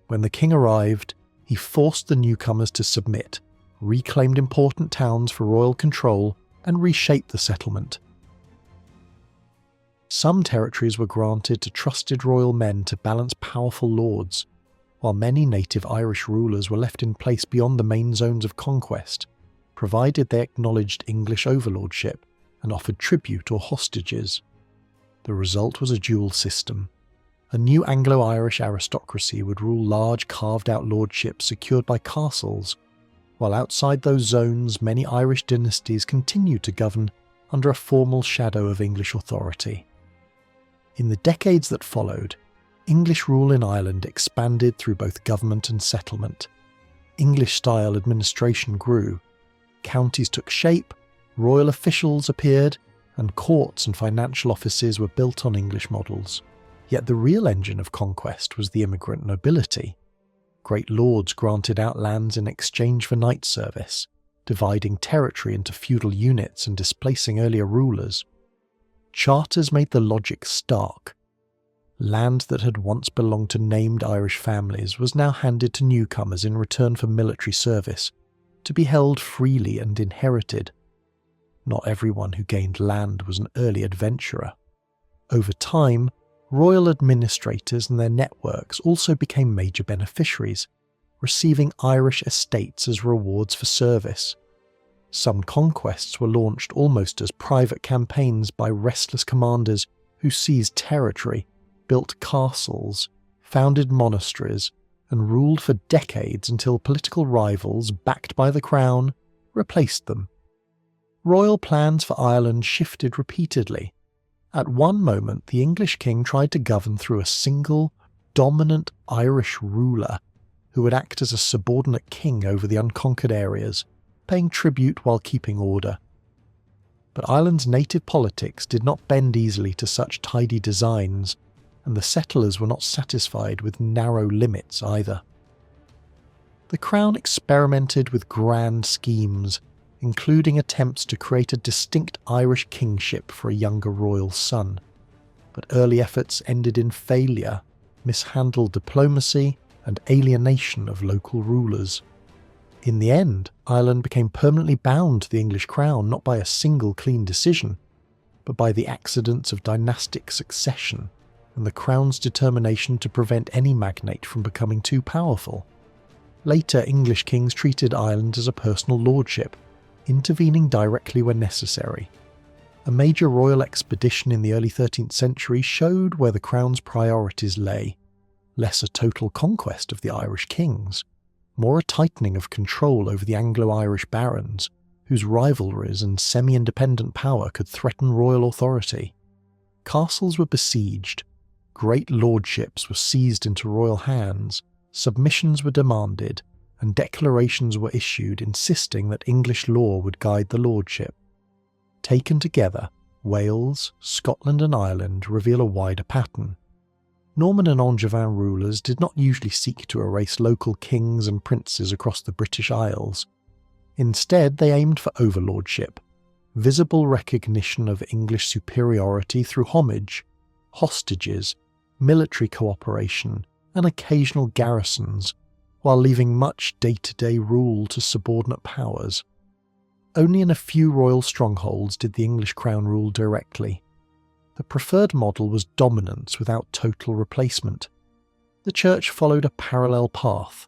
When the king arrived, he forced the newcomers to submit, reclaimed important towns for royal control, and reshaped the settlement. Some territories were granted to trusted royal men to balance powerful lords, while many native Irish rulers were left in place beyond the main zones of conquest, provided they acknowledged English overlordship and offered tribute or hostages. The result was a dual system. A new Anglo-Irish aristocracy would rule large carved-out lordships secured by castles, while outside those zones many Irish dynasties continued to govern under a formal shadow of English authority. In the decades that followed, English rule in Ireland expanded through both government and settlement. English-style administration grew, counties took shape, royal officials appeared, and courts and financial offices were built on English models. Yet the real engine of conquest was the immigrant nobility. Great lords granted out lands in exchange for knight service, dividing territory into feudal units and displacing earlier rulers. Charters made the logic stark. Land that had once belonged to named Irish families was now handed to newcomers in return for military service, to be held freely and inherited. Not everyone who gained land was an early adventurer. Over time, royal administrators and their networks also became major beneficiaries, receiving Irish estates as rewards for service. Some conquests were launched almost as private campaigns by restless commanders who seized territory, built castles, founded monasteries, and ruled for decades until political rivals, backed by the crown, replaced them. Royal plans for Ireland shifted repeatedly. At one moment, the English king tried to govern through a single, dominant Irish ruler who would act as a subordinate king over the unconquered areas, paying tribute while keeping order. But Ireland's native politics did not bend easily to such tidy designs, and the settlers were not satisfied with narrow limits either. the Crown experimented with grand schemes, including attempts to create a distinct Irish kingship for a younger royal son. But early efforts ended in failure, mishandled diplomacy, and alienation of local rulers. In the end, Ireland became permanently bound to the English crown not by a single clean decision, but by the accidents of dynastic succession and the crown's determination to prevent any magnate from becoming too powerful. Later English kings treated Ireland as a personal lordship, intervening directly when necessary. A major royal expedition in the early 13th century showed where the crown's priorities lay: less a total conquest of the Irish kings, more a tightening of control over the Anglo-Irish barons, whose rivalries and semi-independent power could threaten royal authority. Castles were besieged, great lordships were seized into royal hands, submissions were demanded, and declarations were issued insisting that English law would guide the lordship. Taken together, Wales, Scotland and Ireland reveal a wider pattern. Norman and Angevin rulers did not usually seek to erase local kings and princes across the British Isles. Instead, they aimed for overlordship, visible recognition of English superiority through homage, hostages, military cooperation, and occasional garrisons, while leaving much day-to-day rule to subordinate powers. Only in a few royal strongholds did the English crown rule directly. The preferred model was dominance without total replacement. The church followed a parallel path.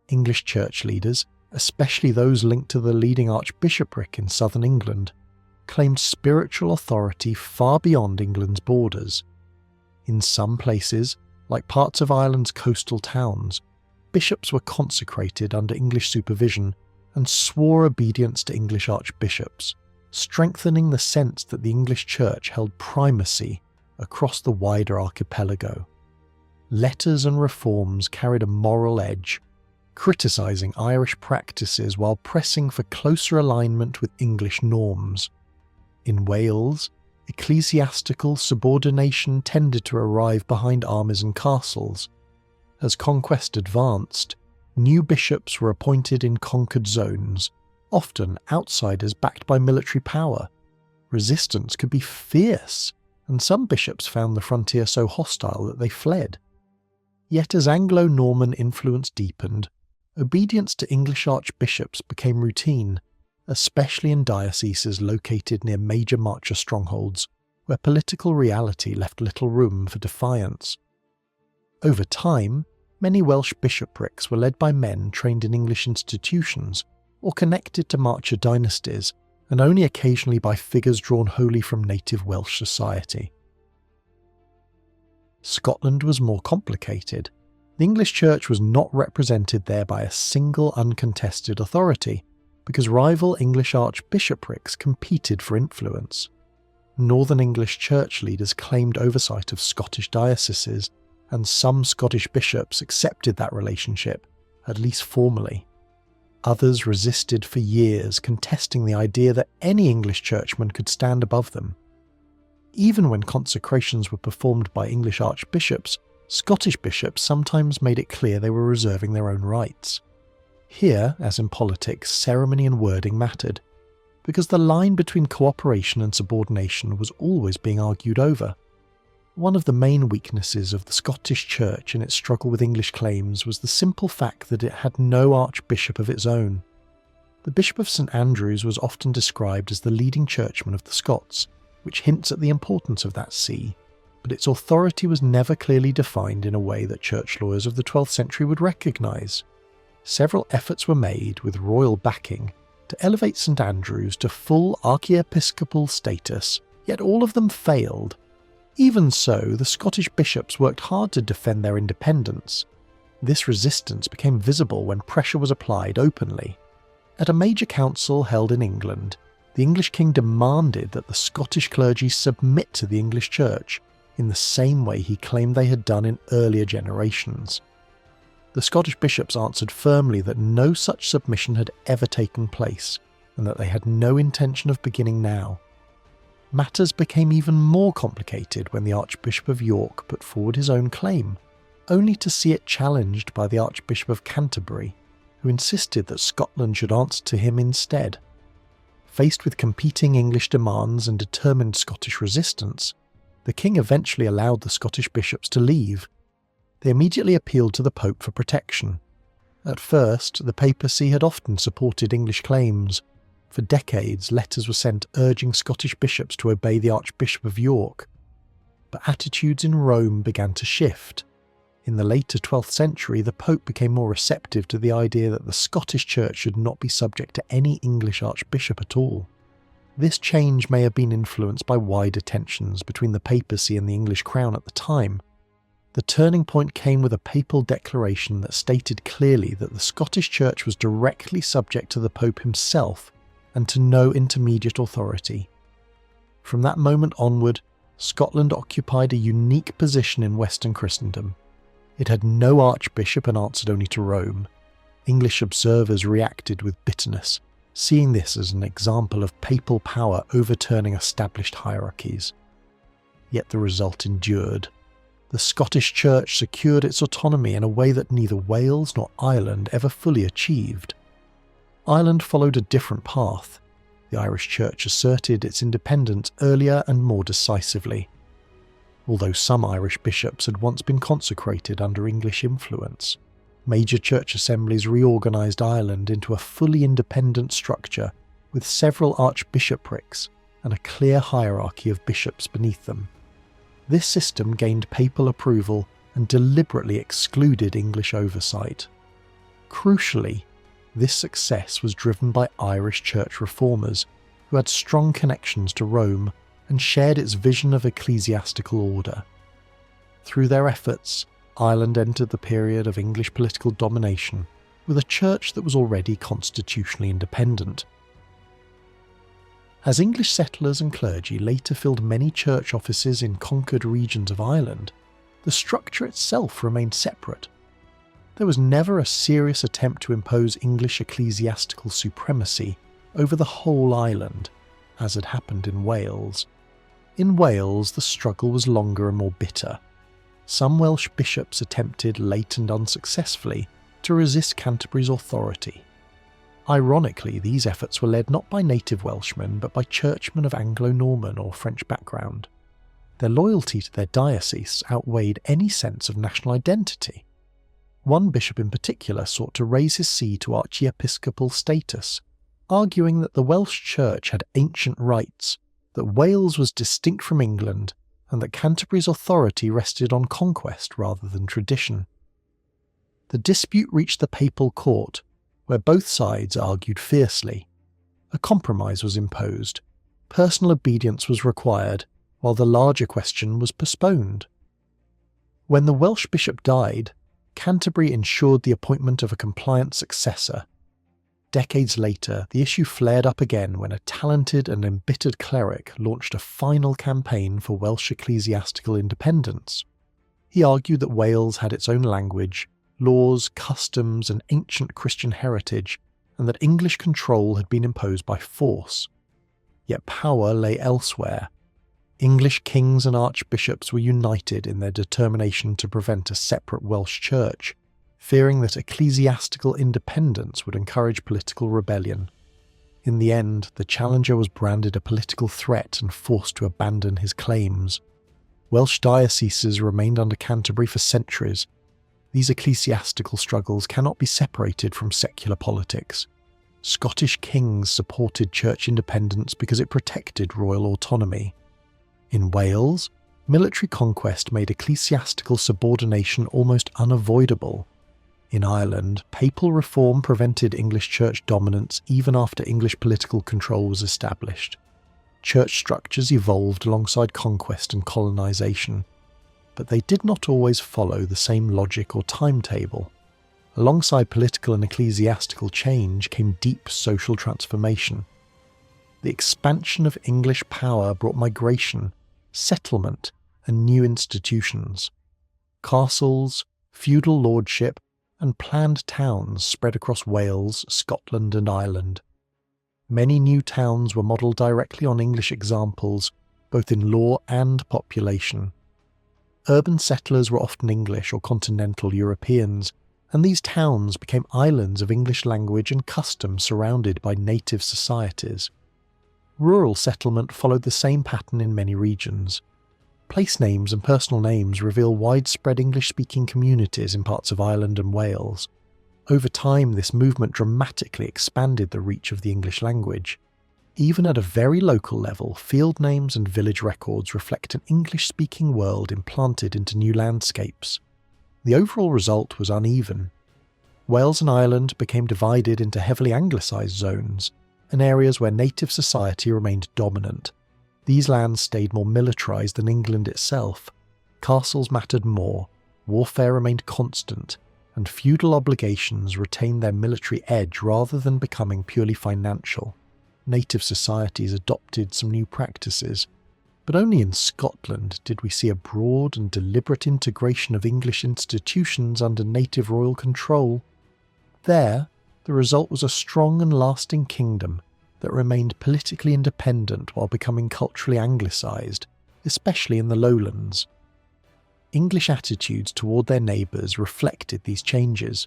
English church leaders, especially those linked to the leading archbishopric in southern England, claimed spiritual authority far beyond England's borders. In some places, like parts of Ireland's coastal towns, bishops were consecrated under English supervision and swore obedience to English archbishops, strengthening the sense that the English church held primacy across the wider archipelago. Letters and reforms carried a moral edge, criticising Irish practices while pressing for closer alignment with English norms. In Wales, ecclesiastical subordination tended to arrive behind armies and castles. As conquest advanced, new bishops were appointed in conquered zones, often outsiders backed by military power. Resistance could be fierce, and some bishops found the frontier so hostile that they fled. Yet as Anglo-Norman influence deepened, obedience to English archbishops became routine, especially in dioceses located near major marcher strongholds, where political reality left little room for defiance. Over time, many Welsh bishoprics were led by men trained in English institutions or connected to marcher dynasties, and only occasionally by figures drawn wholly from native Welsh society. Scotland was more complicated. The English church was not represented there by a single uncontested authority, because rival English archbishoprics competed for influence. Northern English church leaders claimed oversight of Scottish dioceses, and some Scottish bishops accepted that relationship, at least formally. Others resisted for years, contesting the idea that any English churchman could stand above them. Even when consecrations were performed by English archbishops, Scottish bishops sometimes made it clear they were reserving their own rights. Here, as in politics, ceremony and wording mattered, because the line between cooperation and subordination was always being argued over. One of the main weaknesses of the Scottish Church in its struggle with English claims was the simple fact that it had no archbishop of its own. The Bishop of St Andrews was often described as the leading churchman of the Scots, which hints at the importance of that see, but its authority was never clearly defined in a way that church lawyers of the 12th century would recognise. Several efforts were made, with royal backing, to elevate St Andrews to full archiepiscopal status, yet all of them failed. Even so, the Scottish bishops worked hard to defend their independence. This resistance became visible when pressure was applied openly. At a major council held in England, the English king demanded that the Scottish clergy submit to the English church in the same way he claimed they had done in earlier generations. The Scottish bishops answered firmly that no such submission had ever taken place, and that they had no intention of beginning now. Matters became even more complicated when the Archbishop of York put forward his own claim, only to see it challenged by the Archbishop of Canterbury, who insisted that Scotland should answer to him instead. Faced with competing English demands and determined Scottish resistance, the king eventually allowed the Scottish bishops to leave. They immediately appealed to the Pope for protection. At first, the papacy had often supported English claims. For decades, letters were sent urging Scottish bishops to obey the Archbishop of York. But attitudes in Rome began to shift. In the later 12th century, the Pope became more receptive to the idea that the Scottish Church should not be subject to any English archbishop at all. This change may have been influenced by wider tensions between the papacy and the English crown at the time. The turning point came with a papal declaration that stated clearly that the Scottish Church was directly subject to the Pope himself and to no intermediate authority. From that moment onward, Scotland occupied a unique position in Western Christendom. It had no archbishop and answered only to Rome. English observers reacted with bitterness, seeing this as an example of papal power overturning established hierarchies. Yet the result endured. The Scottish Church secured its autonomy in a way that neither Wales nor Ireland ever fully achieved. Ireland followed a different path. The Irish Church asserted its independence earlier and more decisively. Although some Irish bishops had once been consecrated under English influence, major church assemblies reorganised Ireland into a fully independent structure with several archbishoprics and a clear hierarchy of bishops beneath them. This system gained papal approval and deliberately excluded English oversight. Crucially, this success was driven by Irish church reformers who had strong connections to Rome and shared its vision of ecclesiastical order. Through their efforts, Ireland entered the period of English political domination with a church that was already constitutionally independent. As English settlers and clergy later filled many church offices in conquered regions of Ireland, the structure itself remained separate. There was never a serious attempt to impose English ecclesiastical supremacy over the whole island, as had happened in Wales. In Wales, the struggle was longer and more bitter. Some Welsh bishops attempted, late and unsuccessfully, to resist Canterbury's authority. Ironically, these efforts were led not by native Welshmen but by churchmen of Anglo-Norman or French background. Their loyalty to their diocese outweighed any sense of national identity. One bishop in particular sought to raise his see to archiepiscopal status, arguing that the Welsh Church had ancient rights, that Wales was distinct from England, and that Canterbury's authority rested on conquest rather than tradition. The dispute reached the papal court, where both sides argued fiercely. A compromise was imposed. Personal obedience was required, while the larger question was postponed. When the Welsh bishop died, Canterbury ensured the appointment of a compliant successor. Decades later, the issue flared up again when a talented and embittered cleric launched a final campaign for Welsh ecclesiastical independence. He argued that Wales had its own language, laws, customs, and ancient Christian heritage, and that English control had been imposed by force. Yet power lay elsewhere. English kings and archbishops were united in their determination to prevent a separate Welsh church, fearing that ecclesiastical independence would encourage political rebellion. In the end, the challenger was branded a political threat and forced to abandon his claims. Welsh dioceses remained under Canterbury for centuries. These ecclesiastical struggles cannot be separated from secular politics. Scottish kings supported church independence because it protected royal autonomy. In Wales, military conquest made ecclesiastical subordination almost unavoidable. In Ireland, papal reform prevented English church dominance even after English political control was established. Church structures evolved alongside conquest and colonisation, but they did not always follow the same logic or timetable. Alongside political and ecclesiastical change came deep social transformation. The expansion of English power brought migration, settlement, and new institutions. Castles, feudal lordship, and planned towns spread across Wales, Scotland, and Ireland. Many new towns were modelled directly on English examples, both in law and population. Urban settlers were often English or continental Europeans, and these towns became islands of English language and custom surrounded by native societies. Rural settlement followed the same pattern in many regions. Place names and personal names reveal widespread English-speaking communities in parts of Ireland and Wales. Over time, this movement dramatically expanded the reach of the English language. Even at a very local level, field names and village records reflect an English-speaking world implanted into new landscapes. The overall result was uneven. Wales and Ireland became divided into heavily anglicised zones, and areas where native society remained dominant. These lands stayed more militarised than England itself. Castles mattered more, warfare remained constant, and feudal obligations retained their military edge rather than becoming purely financial. Native societies adopted some new practices, but only in Scotland did we see a broad and deliberate integration of English institutions under native royal control. There, the result was a strong and lasting kingdom that remained politically independent while becoming culturally anglicised, especially in the lowlands. English attitudes toward their neighbours reflected these changes.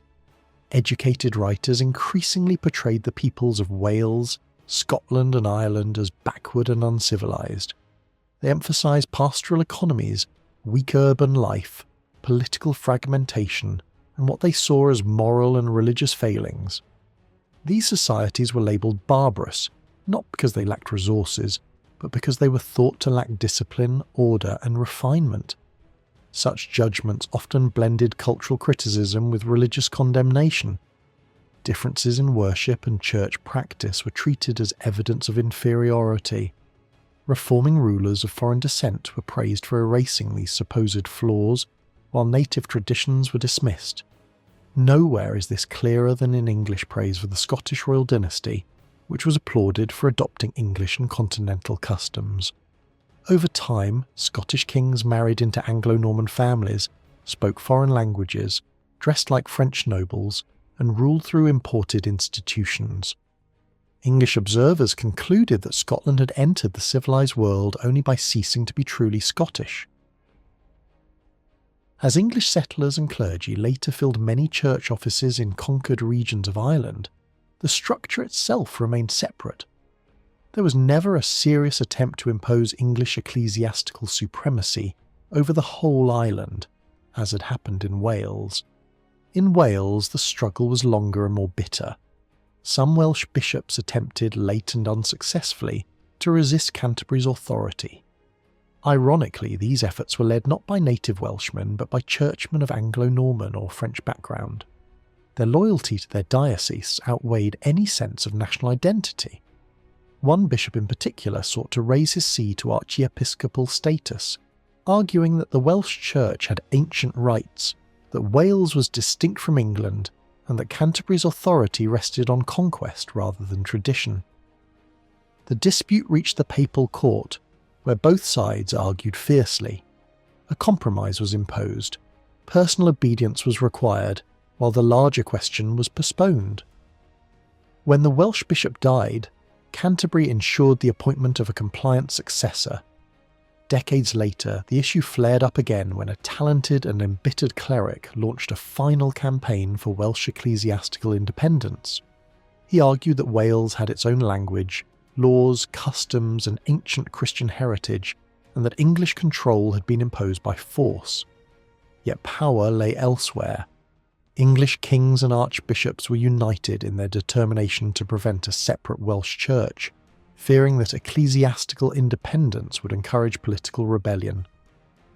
Educated writers increasingly portrayed the peoples of Wales, Scotland and Ireland as backward and uncivilised. They emphasised pastoral economies, weak urban life, political fragmentation, and what they saw as moral and religious failings. These societies were labelled barbarous, not because they lacked resources, but because they were thought to lack discipline, order, and refinement. Such judgments often blended cultural criticism with religious condemnation. Differences in worship and church practice were treated as evidence of inferiority. Reforming rulers of foreign descent were praised for erasing these supposed flaws, while native traditions were dismissed. Nowhere is this clearer than in English praise for the Scottish royal dynasty, which was applauded for adopting English and continental customs. Over time, Scottish kings married into Anglo-Norman families, spoke foreign languages, dressed like French nobles, and ruled through imported institutions. English observers concluded that Scotland had entered the civilised world only by ceasing to be truly Scottish. As English settlers and clergy later filled many church offices in conquered regions of Ireland, the structure itself remained separate. There was never a serious attempt to impose English ecclesiastical supremacy over the whole island, as had happened in Wales. In Wales, the struggle was longer and more bitter. Some Welsh bishops attempted, late and unsuccessfully, to resist Canterbury's authority. Ironically, these efforts were led not by native Welshmen but by churchmen of Anglo-Norman or French background. Their loyalty to their diocese outweighed any sense of national identity. One bishop in particular sought to raise his see to archiepiscopal status, arguing that the Welsh Church had ancient rights, that Wales was distinct from England, and that Canterbury's authority rested on conquest rather than tradition. The dispute reached the papal court, where both sides argued fiercely. A compromise was imposed. Personal obedience was required, while the larger question was postponed. When the Welsh bishop died, Canterbury ensured the appointment of a compliant successor. Decades later, the issue flared up again when a talented and embittered cleric launched a final campaign for Welsh ecclesiastical independence. He argued that Wales had its own language, laws, customs, and ancient Christian heritage, and that English control had been imposed by force. Yet power lay elsewhere. English kings and archbishops were united in their determination to prevent a separate Welsh church, fearing that ecclesiastical independence would encourage political rebellion.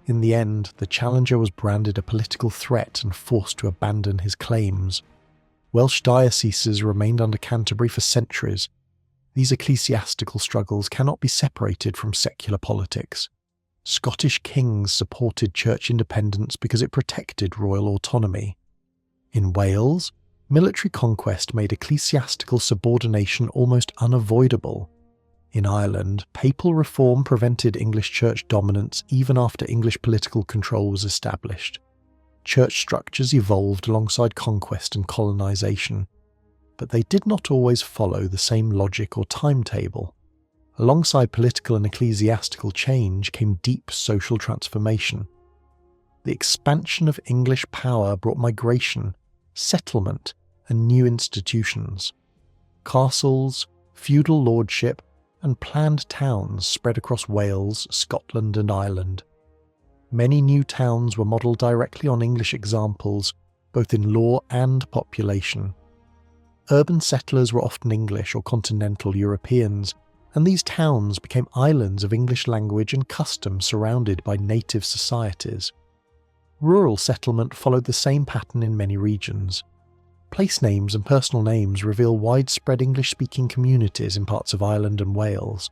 In the end, the challenger was branded a political threat and forced to abandon his claims. Welsh dioceses remained under Canterbury for centuries. These ecclesiastical struggles cannot be separated from secular politics. Scottish kings supported church independence because it protected royal autonomy. In Wales, military conquest made ecclesiastical subordination almost unavoidable. In Ireland, papal reform prevented English church dominance even after English political control was established. Church structures evolved alongside conquest and colonisation, but they did not always follow the same logic or timetable. Alongside political and ecclesiastical change came deep social transformation. The expansion of English power brought migration, settlement, and new institutions. Castles, feudal lordship, and planned towns spread across Wales, Scotland, and Ireland. Many new towns were modelled directly on English examples, both in law and population. Urban settlers were often English or continental Europeans, and these towns became islands of English language and custom surrounded by native societies. Rural settlement followed the same pattern in many regions. Place names and personal names reveal widespread English-speaking communities in parts of Ireland and Wales.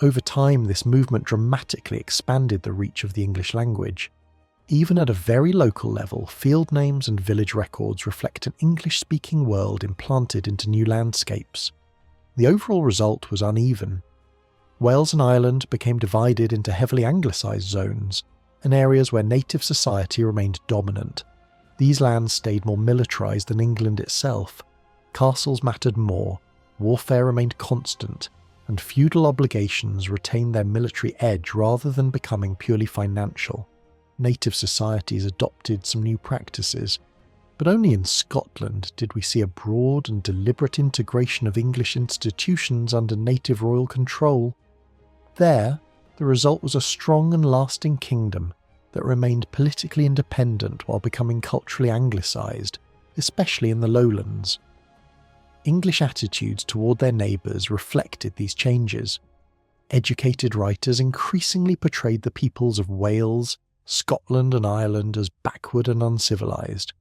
Over time, this movement dramatically expanded the reach of the English language. Even at a very local level, field names and village records reflect an English-speaking world implanted into new landscapes. The overall result was uneven. Wales and Ireland became divided into heavily anglicised zones, and areas where native society remained dominant. These lands stayed more militarised than England itself. Castles mattered more, warfare remained constant, and feudal obligations retained their military edge rather than becoming purely financial. Native societies adopted some new practices, but only in Scotland did we see a broad and deliberate integration of English institutions under native royal control. There, the result was a strong and lasting kingdom that remained politically independent while becoming culturally anglicised, especially in the lowlands. English attitudes toward their neighbours reflected these changes. Educated writers increasingly portrayed the peoples of Wales, Scotland and Ireland as backward and uncivilised.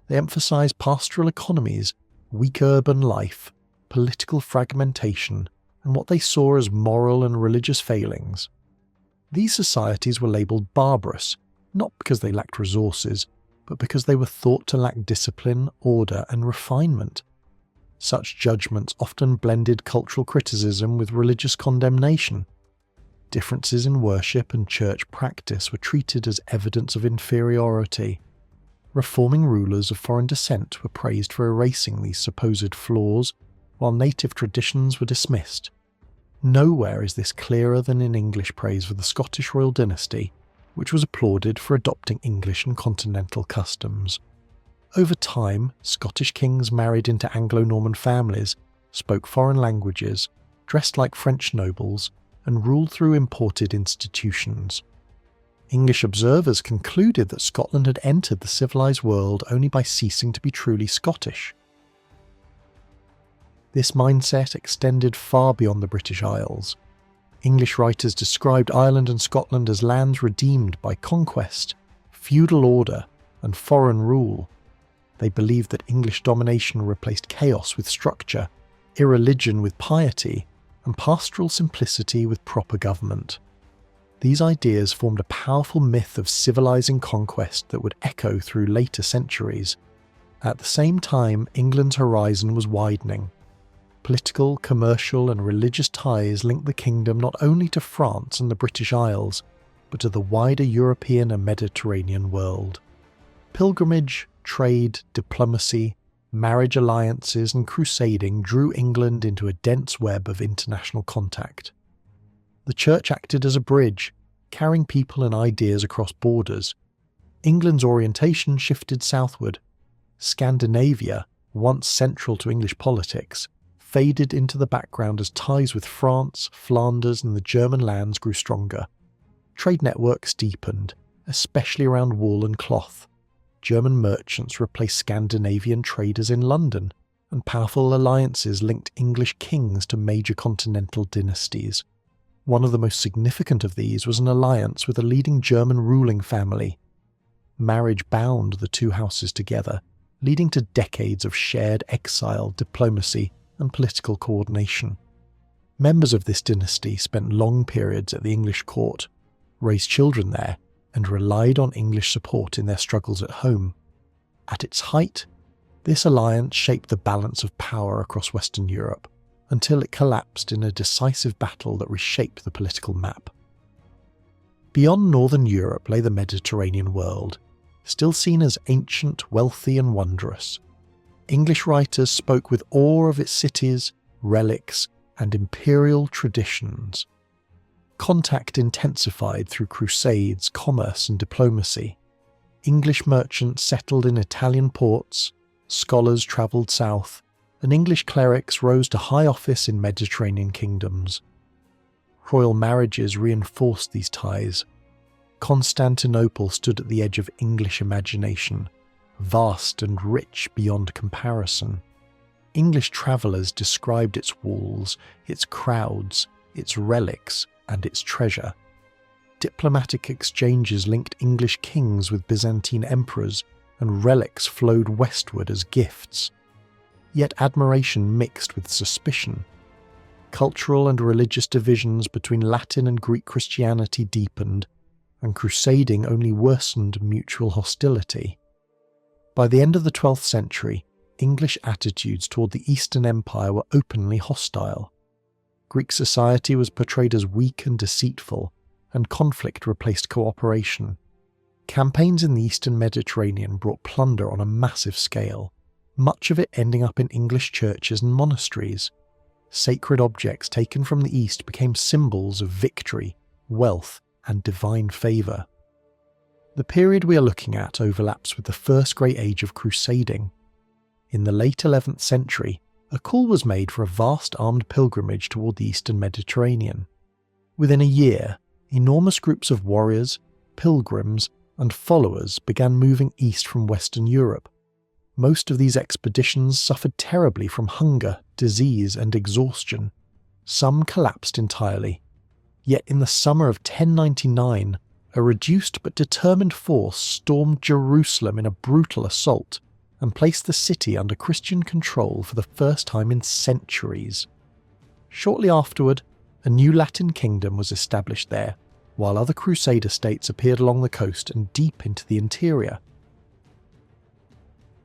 They emphasised pastoral economies, weak urban life, political fragmentation, and what they saw as moral and religious failings. These societies were labelled barbarous, not because they lacked resources, but because they were thought to lack discipline, order, and refinement. Such judgments often blended cultural criticism with religious condemnation. Differences in worship and church practice were treated as evidence of inferiority. Reforming rulers of foreign descent were praised for erasing these supposed flaws, while native traditions were dismissed. Nowhere is this clearer than in English praise for the Scottish royal dynasty, which was applauded for adopting English and continental customs. Over time, Scottish kings married into Anglo-Norman families, spoke foreign languages, dressed like French nobles, and ruled through imported institutions. English observers concluded that Scotland had entered the civilised world only by ceasing to be truly Scottish. This mindset extended far beyond the British Isles. English writers described Ireland and Scotland as lands redeemed by conquest, feudal order, and foreign rule. They believed that English domination replaced chaos with structure, irreligion with piety, and pastoral simplicity with proper government. These ideas formed a powerful myth of civilizing conquest that would echo through later centuries. At the same time, England's horizon was widening. Political, commercial, and religious ties linked the kingdom not only to France and the British Isles, but to the wider European and Mediterranean world. Pilgrimage, trade, diplomacy, marriage alliances, and crusading drew England into a dense web of international contact. The Church acted as a bridge, carrying people and ideas across borders. England's orientation shifted southward. Scandinavia, once central to English politics, faded into the background as ties with France, Flanders, and the German lands grew stronger. Trade networks deepened, especially around wool and cloth. German merchants replaced Scandinavian traders in London, and powerful alliances linked English kings to major continental dynasties. One of the most significant of these was an alliance with a leading German ruling family. Marriage bound the two houses together, leading to decades of shared exile, diplomacy, and political coordination. Members of this dynasty spent long periods at the English court, raised children there, and relied on English support in their struggles at home. At its height, this alliance shaped the balance of power across Western Europe, until it collapsed in a decisive battle that reshaped the political map. Beyond Northern Europe lay the Mediterranean world, still seen as ancient, wealthy, and wondrous. English writers spoke with awe of its cities, relics, and imperial traditions. Contact intensified through crusades, commerce, and diplomacy. English merchants settled in Italian ports, Scholars travelled south, and English clerics rose to high office in Mediterranean kingdoms. Royal marriages reinforced these ties. Constantinople stood at the edge of English imagination, vast and rich beyond comparison. English travellers described its walls, its crowds, its relics, and its treasure. Diplomatic exchanges linked English kings with Byzantine emperors, and relics flowed westward as gifts. Yet admiration mixed with suspicion. Cultural and religious divisions between Latin and Greek Christianity deepened, and crusading only worsened mutual hostility. By the end of the 12th century, English attitudes toward the Eastern Empire were openly hostile. Greek society was portrayed as weak and deceitful, and conflict replaced cooperation. Campaigns in the Eastern Mediterranean brought plunder on a massive scale, much of it ending up in English churches and monasteries. Sacred objects taken from the East became symbols of victory, wealth, and divine favour. The period we are looking at overlaps with the first great age of crusading. In the late 11th century, a call was made for a vast armed pilgrimage toward the Eastern Mediterranean. Within a year, enormous groups of warriors, pilgrims, and followers began moving east from Western Europe. Most of these expeditions suffered terribly from hunger, disease, and exhaustion. Some collapsed entirely. Yet in the summer of 1099, a reduced but determined force stormed Jerusalem in a brutal assault and placed the city under Christian control for the first time in centuries. Shortly afterward, a new Latin kingdom was established there, while other Crusader states appeared along the coast and deep into the interior.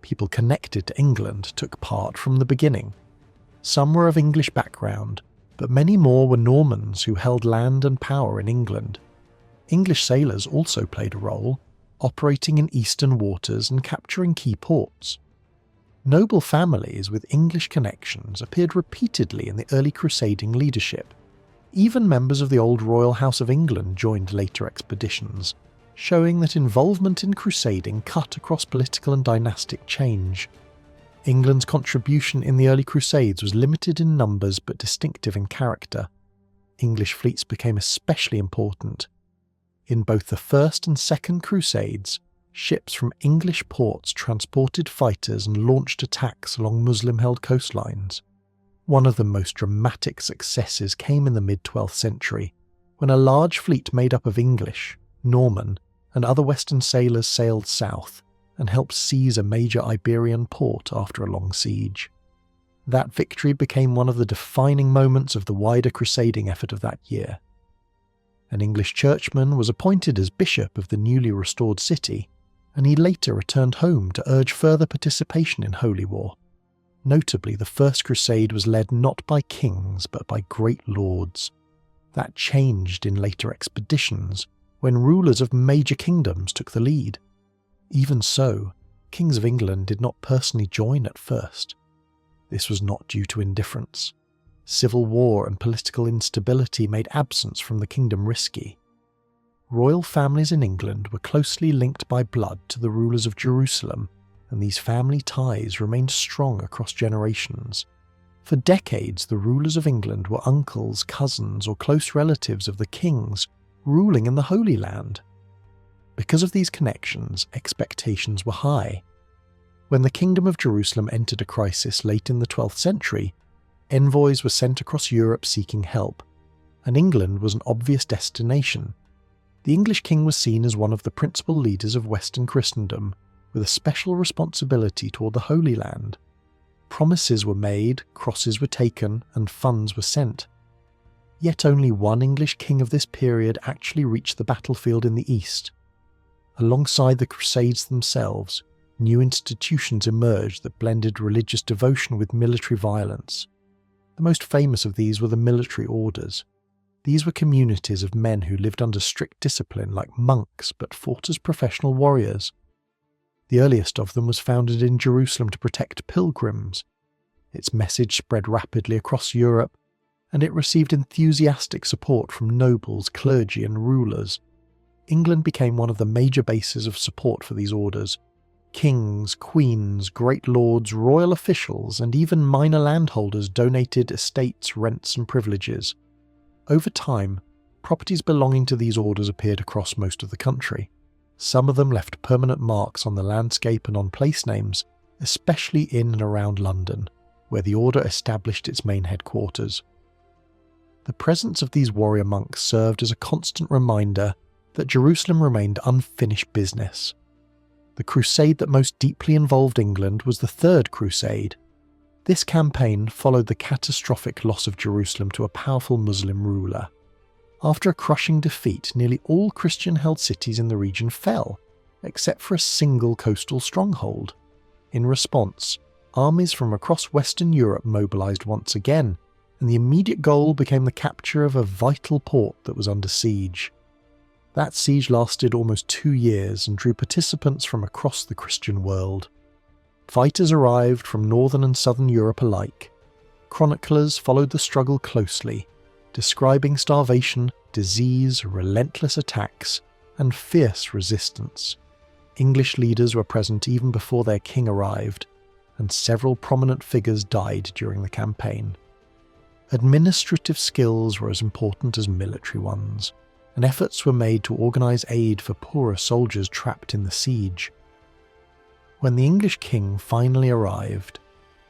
People connected to England took part from the beginning. Some were of English background, but many more were Normans who held land and power in England. English sailors also played a role, operating in eastern waters and capturing key ports. Noble families with English connections appeared repeatedly in the early crusading leadership. Even members of the old royal House of England joined later expeditions, showing that involvement in crusading cut across political and dynastic change. England's contribution in the early Crusades was limited in numbers but distinctive in character. English fleets became especially important. In both the First and Second Crusades, ships from English ports transported fighters and launched attacks along Muslim-held coastlines. One of the most dramatic successes came in the mid-12th century, when a large fleet made up of English, Norman, and other Western sailors sailed south and helped seize a major Iberian port after a long siege. That victory became one of the defining moments of the wider crusading effort of that year. An English churchman was appointed as bishop of the newly restored city, and he later returned home to urge further participation in holy war. Notably, the First Crusade was led not by kings but by great lords. That changed in later expeditions, when rulers of major kingdoms took the lead. Even so, kings of England did not personally join at first. This was not due to indifference. Civil war and political instability made absence from the kingdom risky. Royal families in England were closely linked by blood to the rulers of Jerusalem, and these family ties remained strong across generations. For decades, the rulers of England were uncles, cousins, or close relatives of the kings ruling in the Holy Land. Because of these connections, expectations were high. When the Kingdom of Jerusalem entered a crisis late in the 12th century, envoys were sent across Europe seeking help, and England was an obvious destination. The English king was seen as one of the principal leaders of Western Christendom, with a special responsibility toward the Holy Land. Promises were made, crosses were taken, and funds were sent. Yet only one English king of this period actually reached the battlefield in the East. Alongside the Crusades themselves, new institutions emerged that blended religious devotion with military violence. The most famous of these were the military orders. These were communities of men who lived under strict discipline like monks but fought as professional warriors. The earliest of them was founded in Jerusalem to protect pilgrims. Its message spread rapidly across Europe, and it received enthusiastic support from nobles, clergy, and rulers. England became one of the major bases of support for these orders, Kings, queens, great lords, royal officials, and even minor landholders donated estates, rents, and privileges. Over time, properties belonging to these orders appeared across most of the country. Some of them left permanent marks on the landscape and on place names, especially in and around London, where the order established its main headquarters. The presence of these warrior monks served as a constant reminder that Jerusalem remained unfinished business. The crusade that most deeply involved England was the Third Crusade. This campaign followed the catastrophic loss of Jerusalem to a powerful Muslim ruler. After a crushing defeat, nearly all Christian-held cities in the region fell, except for a single coastal stronghold. In response, armies from across Western Europe mobilised once again, and the immediate goal became the capture of a vital port that was under siege. That siege lasted almost 2 years and drew participants from across the Christian world. Fighters arrived from northern and southern Europe alike. Chroniclers followed the struggle closely, describing starvation, disease, relentless attacks, and fierce resistance. English leaders were present even before their king arrived, and several prominent figures died during the campaign. Administrative skills were as important as military ones, and efforts were made to organise aid for poorer soldiers trapped in the siege. When the English king finally arrived,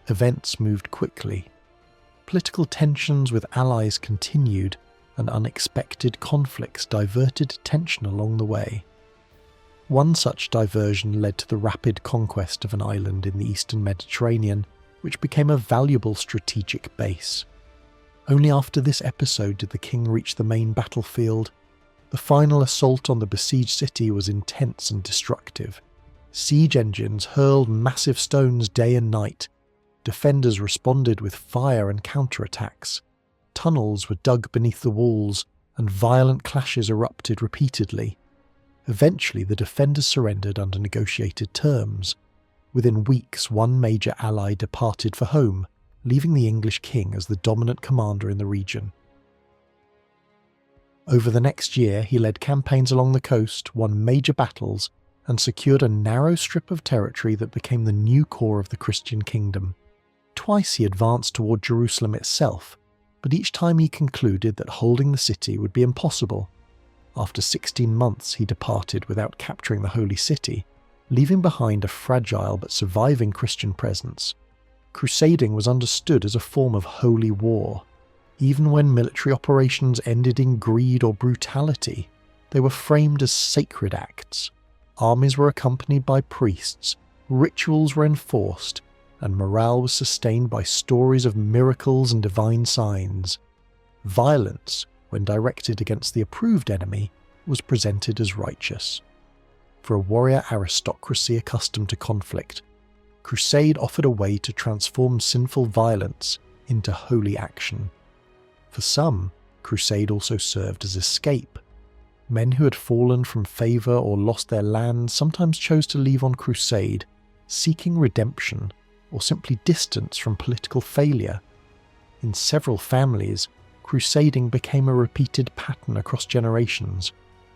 events moved quickly. Political tensions with allies continued, and unexpected conflicts diverted attention along the way. One such diversion led to the rapid conquest of an island in the eastern Mediterranean, which became a valuable strategic base. Only after this episode did the king reach the main battlefield. The final assault on the besieged city was intense and destructive. Siege engines hurled massive stones day and night. Defenders responded with fire and counterattacks. Tunnels were dug beneath the walls, and violent clashes erupted repeatedly. Eventually, the defenders surrendered under negotiated terms. Within weeks, one major ally departed for home, leaving the English king as the dominant commander in the region. Over the next year, he led campaigns along the coast, won major battles, and secured a narrow strip of territory that became the new core of the Christian kingdom. Twice he advanced toward Jerusalem itself, but each time he concluded that holding the city would be impossible. After 16 months, he departed without capturing the holy city, leaving behind a fragile but surviving Christian presence. Crusading was understood as a form of holy war. Even when military operations ended in greed or brutality, they were framed as sacred acts. Armies were accompanied by priests, rituals were enforced, and morale was sustained by stories of miracles and divine signs. Violence, when directed against the approved enemy, was presented as righteous. For a warrior aristocracy accustomed to conflict, crusade offered a way to transform sinful violence into holy action. For some, crusade also served as escape. Men who had fallen from favour or lost their land sometimes chose to leave on crusade, seeking redemption or simply distance from political failure. In several families, crusading became a repeated pattern across generations,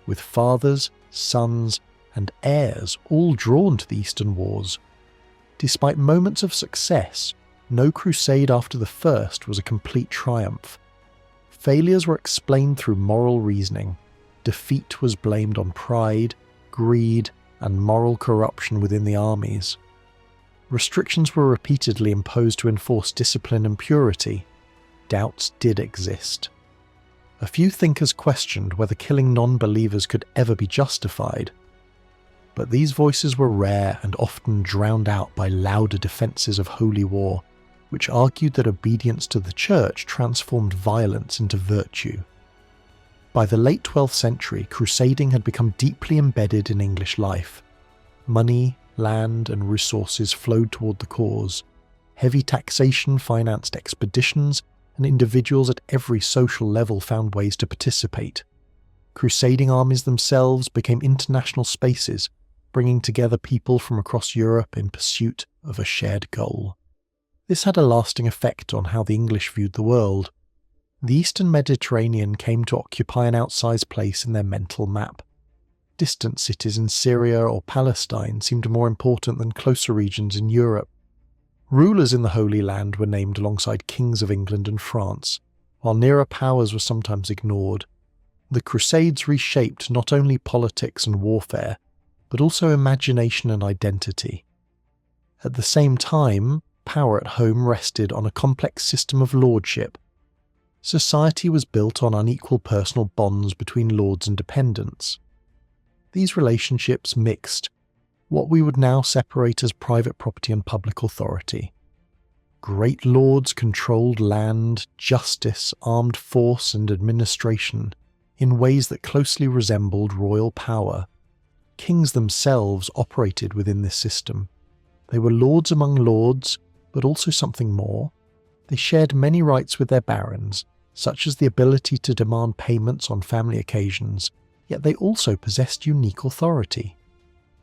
with fathers, sons, and heirs all drawn to the Eastern Wars. Despite moments of success, no crusade after the first was a complete triumph. Failures were explained through moral reasoning. Defeat was blamed on pride, greed, and moral corruption within the armies. Restrictions were repeatedly imposed to enforce discipline and purity. Doubts did exist. A few thinkers questioned whether killing non-believers could ever be justified. But these voices were rare and often drowned out by louder defences of holy war, which argued that obedience to the church transformed violence into virtue. By the late 12th century, crusading had become deeply embedded in English life. Money, land, and resources flowed toward the cause. Heavy taxation financed expeditions, and individuals at every social level found ways to participate. Crusading armies themselves became international spaces, bringing together people from across Europe in pursuit of a shared goal. This had a lasting effect on how the English viewed the world. The Eastern Mediterranean came to occupy an outsized place in their mental map. Distant cities in Syria or Palestine seemed more important than closer regions in Europe. Rulers in the Holy Land were named alongside kings of England and France, while nearer powers were sometimes ignored. The Crusades reshaped not only politics and warfare, but also imagination and identity. At the same time, power at home rested on a complex system of lordship. Society was built on unequal personal bonds between lords and dependents. These relationships mixed what we would now separate as private property and public authority. Great lords controlled land, justice, armed force, and administration in ways that closely resembled royal power. Kings themselves operated within this system. They were lords among lords, but also something more. They shared many rights with their barons, such as the ability to demand payments on family occasions, yet they also possessed unique authority.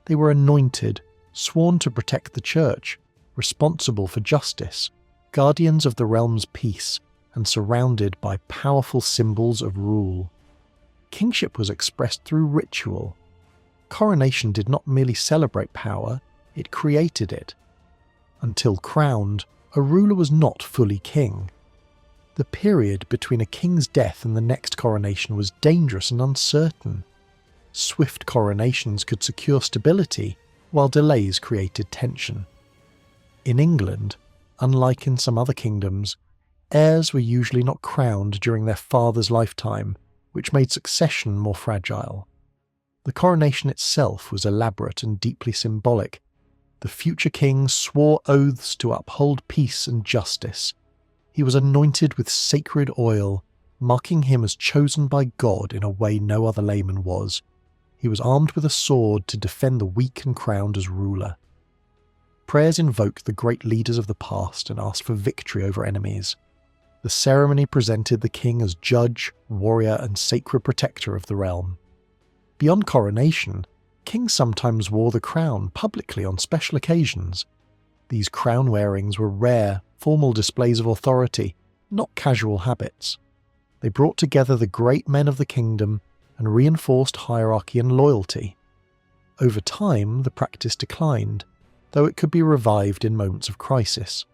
They were anointed, sworn to protect the church, responsible for justice, guardians of the realm's peace, and surrounded by powerful symbols of rule. Kingship was expressed through ritual. Coronation did not merely celebrate power, it created it. Until crowned, a ruler was not fully king. The period between a king's death and the next coronation was dangerous and uncertain. Swift coronations could secure stability, while delays created tension. In England, unlike in some other kingdoms, heirs were usually not crowned during their father's lifetime, which made succession more fragile. The coronation itself was elaborate and deeply symbolic. The future king swore oaths to uphold peace and justice. He was anointed with sacred oil, marking him as chosen by God in a way no other layman was. He was armed with a sword to defend the weak and crowned as ruler. Prayers invoked the great leaders of the past and asked for victory over enemies. The ceremony presented the king as judge, warrior, and sacred protector of the realm. Beyond coronation, kings sometimes wore the crown publicly on special occasions. These crown wearings were rare, formal displays of authority, not casual habits. They brought together the great men of the kingdom and reinforced hierarchy and loyalty. Over time, the practice declined, though it could be revived in moments of crisis.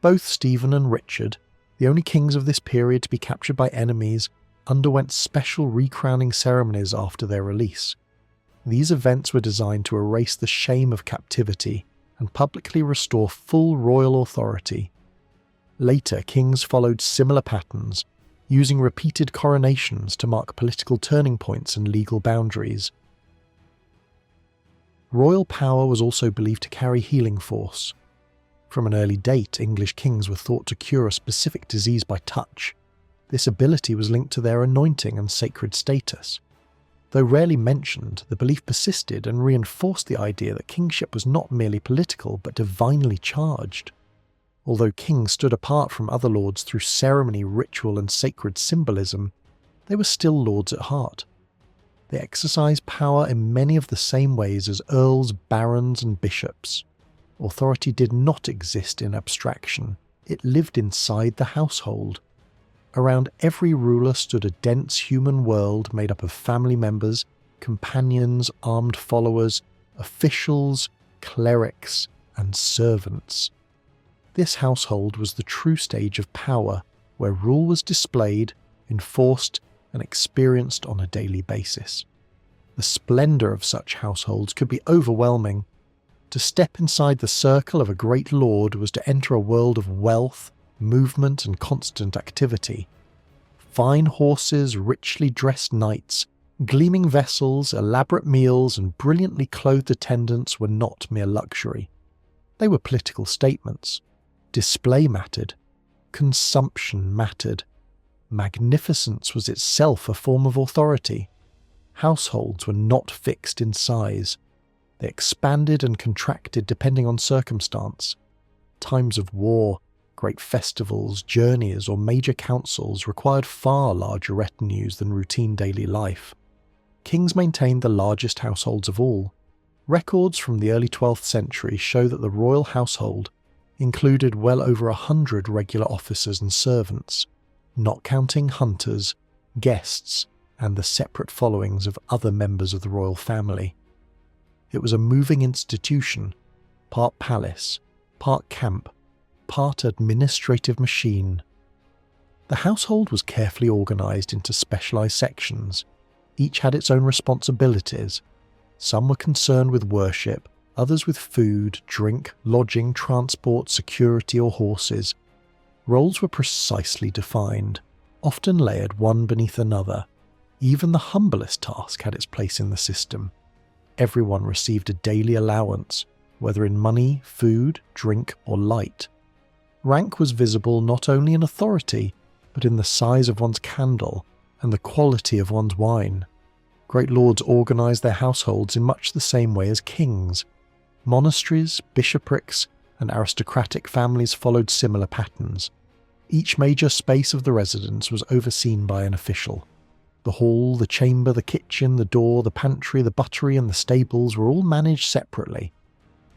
Both Stephen and Richard, the only kings of this period to be captured by enemies, underwent special recrowning ceremonies after their release. These events were designed to erase the shame of captivity and publicly restore full royal authority. Later, kings followed similar patterns, using repeated coronations to mark political turning points and legal boundaries. Royal power was also believed to carry healing force. From an early date, English kings were thought to cure a specific disease by touch. This ability was linked to their anointing and sacred status. Though rarely mentioned, the belief persisted and reinforced the idea that kingship was not merely political but divinely charged. Although kings stood apart from other lords through ceremony, ritual, and sacred symbolism, they were still lords at heart. They exercised power in many of the same ways as earls, barons, and bishops. Authority did not exist in abstraction, it lived inside the household. Around every ruler stood a dense human world made up of family members, companions, armed followers, officials, clerics, and servants. This household was the true stage of power, where rule was displayed, enforced, and experienced on a daily basis. The splendour of such households could be overwhelming. To step inside the circle of a great lord was to enter a world of wealth, movement, and constant activity. Fine horses, richly dressed knights, gleaming vessels, elaborate meals, and brilliantly clothed attendants were not mere luxury. They were political statements. Display mattered. Consumption mattered. Magnificence was itself a form of authority. Households were not fixed in size. They expanded and contracted depending on circumstance. Times of war, great festivals, journeys, or major councils required far larger retinues than routine daily life. Kings maintained the largest households of all. Records from the early 12th century show that the royal household included well over 100 regular officers and servants, not counting hunters, guests, and the separate followings of other members of the royal family. It was a moving institution, part palace, part camp, part administrative machine. The household was carefully organised into specialised sections. Each had its own responsibilities. Some were concerned with worship, others with food, drink, lodging, transport, security or horses. Roles were precisely defined, often layered one beneath another. Even the humblest task had its place in the system. Everyone received a daily allowance, whether in money, food, drink or light. Rank was visible not only in authority, but in the size of one's candle and the quality of one's wine. Great lords organised their households in much the same way as kings. Monasteries, bishoprics, and aristocratic families followed similar patterns. Each major space of the residence was overseen by an official. The hall, the chamber, the kitchen, the door, the pantry, the buttery, and the stables were all managed separately.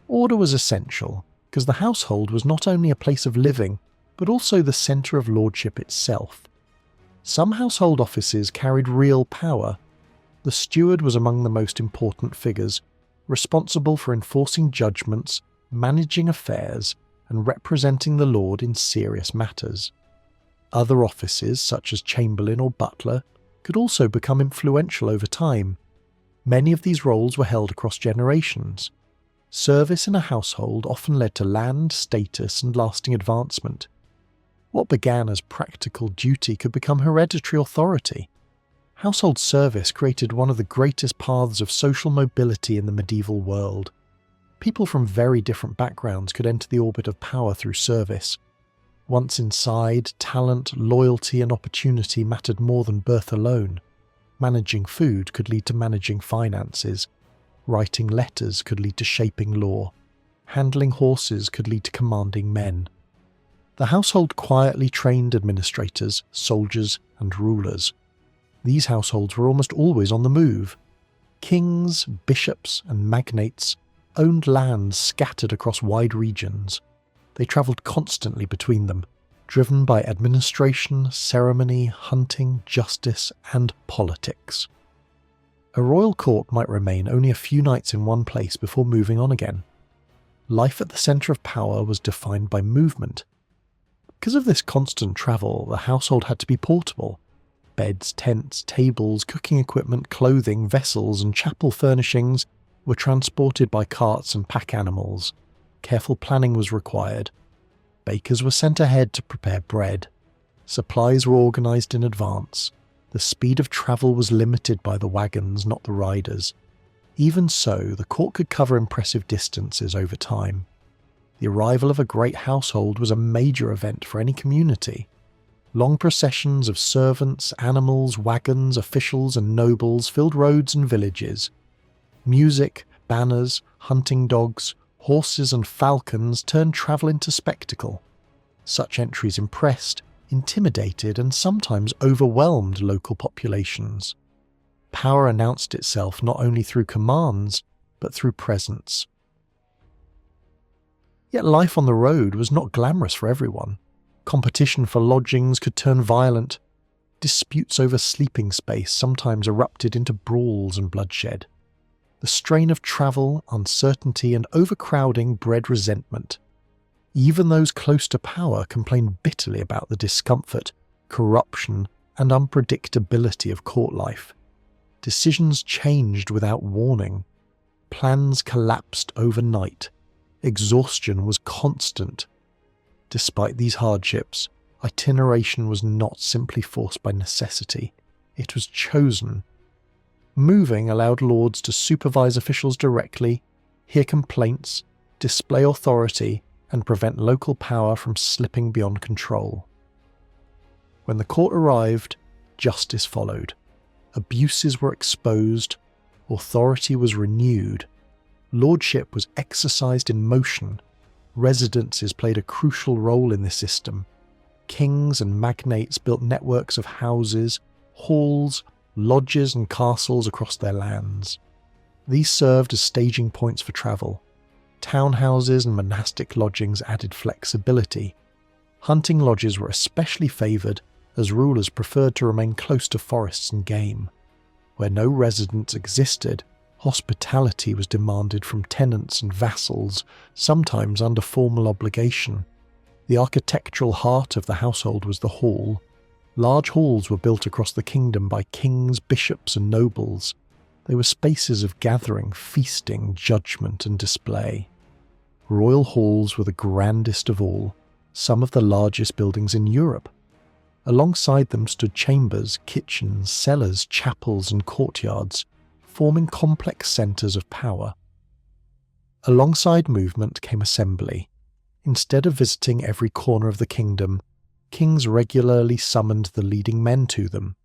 Order was essential, because the household was not only a place of living, but also the centre of lordship itself. Some household offices carried real power. The steward was among the most important figures, responsible for enforcing judgments, managing affairs, and representing the lord in serious matters. Other offices, such as chamberlain or butler, could also become influential over time. Many of these roles were held across generations. Service in a household often led to land, status, and lasting advancement. What began as practical duty could become hereditary authority. Household service created one of the greatest paths of social mobility in the medieval world. People from very different backgrounds could enter the orbit of power through service. Once inside, talent, loyalty, and opportunity mattered more than birth alone. Managing food could lead to managing finances. Writing letters could lead to shaping law. Handling horses could lead to commanding men. The household quietly trained administrators, soldiers, and rulers. These households were almost always on the move. Kings, bishops, and magnates owned lands scattered across wide regions. They travelled constantly between them, driven by administration, ceremony, hunting, justice, and politics. A royal court might remain only a few nights in one place before moving on again. Life at the centre of power was defined by movement. Because of this constant travel, the household had to be portable. Beds, tents, tables, cooking equipment, clothing, vessels, and chapel furnishings were transported by carts and pack animals. Careful planning was required. Bakers were sent ahead to prepare bread. Supplies were organised in advance. The speed of travel was limited by the wagons, not the riders. Even so, the court could cover impressive distances over time. The arrival of a great household was a major event for any community. Long processions of servants, animals, wagons, officials, and nobles filled roads and villages. Music, banners, hunting dogs, horses, and falcons turned travel into spectacle. Such entries impressed, intimidated, and sometimes overwhelmed local populations. Power announced itself not only through commands, but through presence. Yet life on the road was not glamorous for everyone. Competition for lodgings could turn violent. Disputes over sleeping space sometimes erupted into brawls and bloodshed. The strain of travel, uncertainty, and overcrowding bred resentment. Even those close to power complained bitterly about the discomfort, corruption, and unpredictability of court life. Decisions changed without warning. Plans collapsed overnight. Exhaustion was constant. Despite these hardships, itineration was not simply forced by necessity. It was chosen. Moving allowed lords to supervise officials directly, hear complaints, display authority, and prevent local power from slipping beyond control. When the court arrived, justice followed. Abuses were exposed, authority was renewed, lordship was exercised in motion. Residences played a crucial role in this system. Kings and magnates built networks of houses, halls, lodges and castles across their lands. These served as staging points for travel. Townhouses and monastic lodgings added flexibility. Hunting lodges were especially favoured as rulers preferred to remain close to forests and game. Where no residence existed, hospitality was demanded from tenants and vassals, sometimes under formal obligation. The architectural heart of the household was the hall. Large halls were built across the kingdom by kings, bishops, and nobles. They were spaces of gathering, feasting, judgment, and display. Royal halls were the grandest of all, some of the largest buildings in Europe. Alongside them stood chambers, kitchens, cellars, chapels, and courtyards, forming complex centres of power. Alongside movement came assembly. Instead of visiting every corner of the kingdom, kings regularly summoned the leading men to them.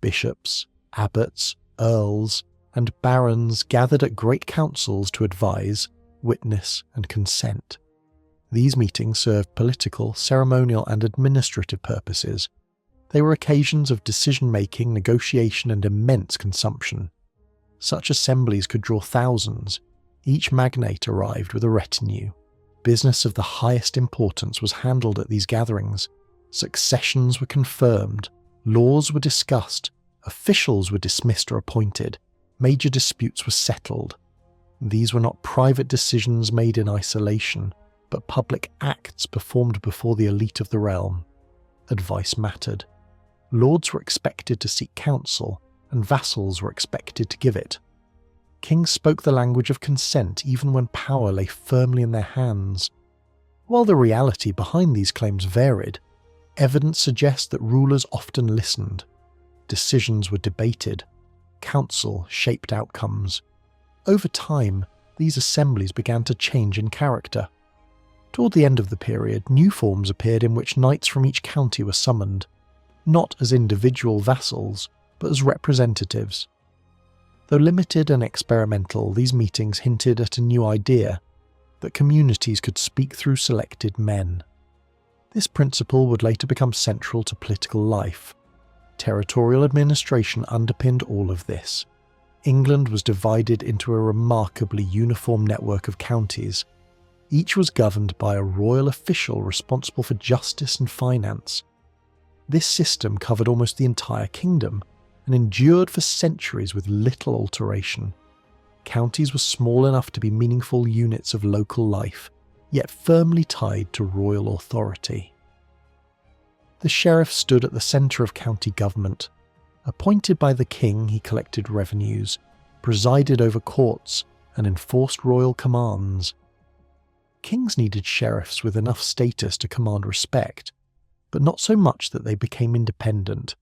Bishops, abbots, earls, and barons gathered at great councils to advise, witness, and consent. These meetings served political, ceremonial, and administrative purposes. They were occasions of decision-making, negotiation, and immense consumption. Such assemblies could draw thousands. Each magnate arrived with a retinue. Business of the highest importance was handled at these gatherings. Successions were confirmed, laws were discussed, officials were dismissed or appointed, major disputes were settled. These were not private decisions made in isolation, but public acts performed before the elite of the realm. Advice mattered. Lords were expected to seek counsel, and vassals were expected to give it. Kings spoke the language of consent even when power lay firmly in their hands. While the reality behind these claims varied, evidence suggests that rulers often listened. Decisions were debated. Council shaped outcomes. Over time, these assemblies began to change in character. Toward the end of the period, new forms appeared in which knights from each county were summoned, not as individual vassals, but as representatives. Though limited and experimental, these meetings hinted at a new idea, that communities could speak through selected men. This principle would later become central to political life. Territorial administration underpinned all of this. England was divided into a remarkably uniform network of counties. Each was governed by a royal official responsible for justice and finance. This system covered almost the entire kingdom and endured for centuries with little alteration. Counties were small enough to be meaningful units of local life, yet firmly tied to royal authority. The sheriff stood at the centre of county government. Appointed by the king, he collected revenues, presided over courts, and enforced royal commands. Kings needed sheriffs with enough status to command respect, but not so much that they became independent.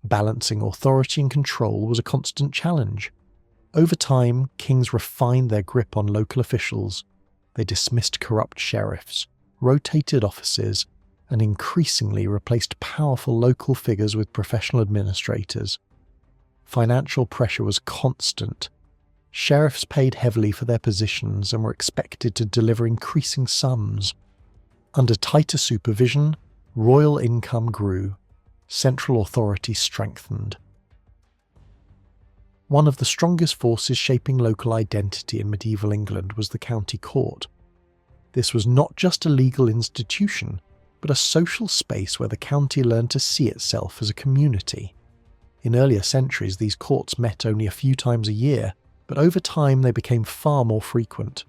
Balancing authority and control was a constant challenge. Over time, kings refined their grip on local officials. They dismissed corrupt sheriffs, rotated offices, and increasingly replaced powerful local figures with professional administrators. Financial pressure was constant. Sheriffs paid heavily for their positions and were expected to deliver increasing sums. Under tighter supervision, royal income grew. Central authority strengthened. One of the strongest forces shaping local identity in medieval England was the county court. This was not just a legal institution, but a social space where the county learned to see itself as a community. In earlier centuries, these courts met only a few times a year, but over time they became far more frequent.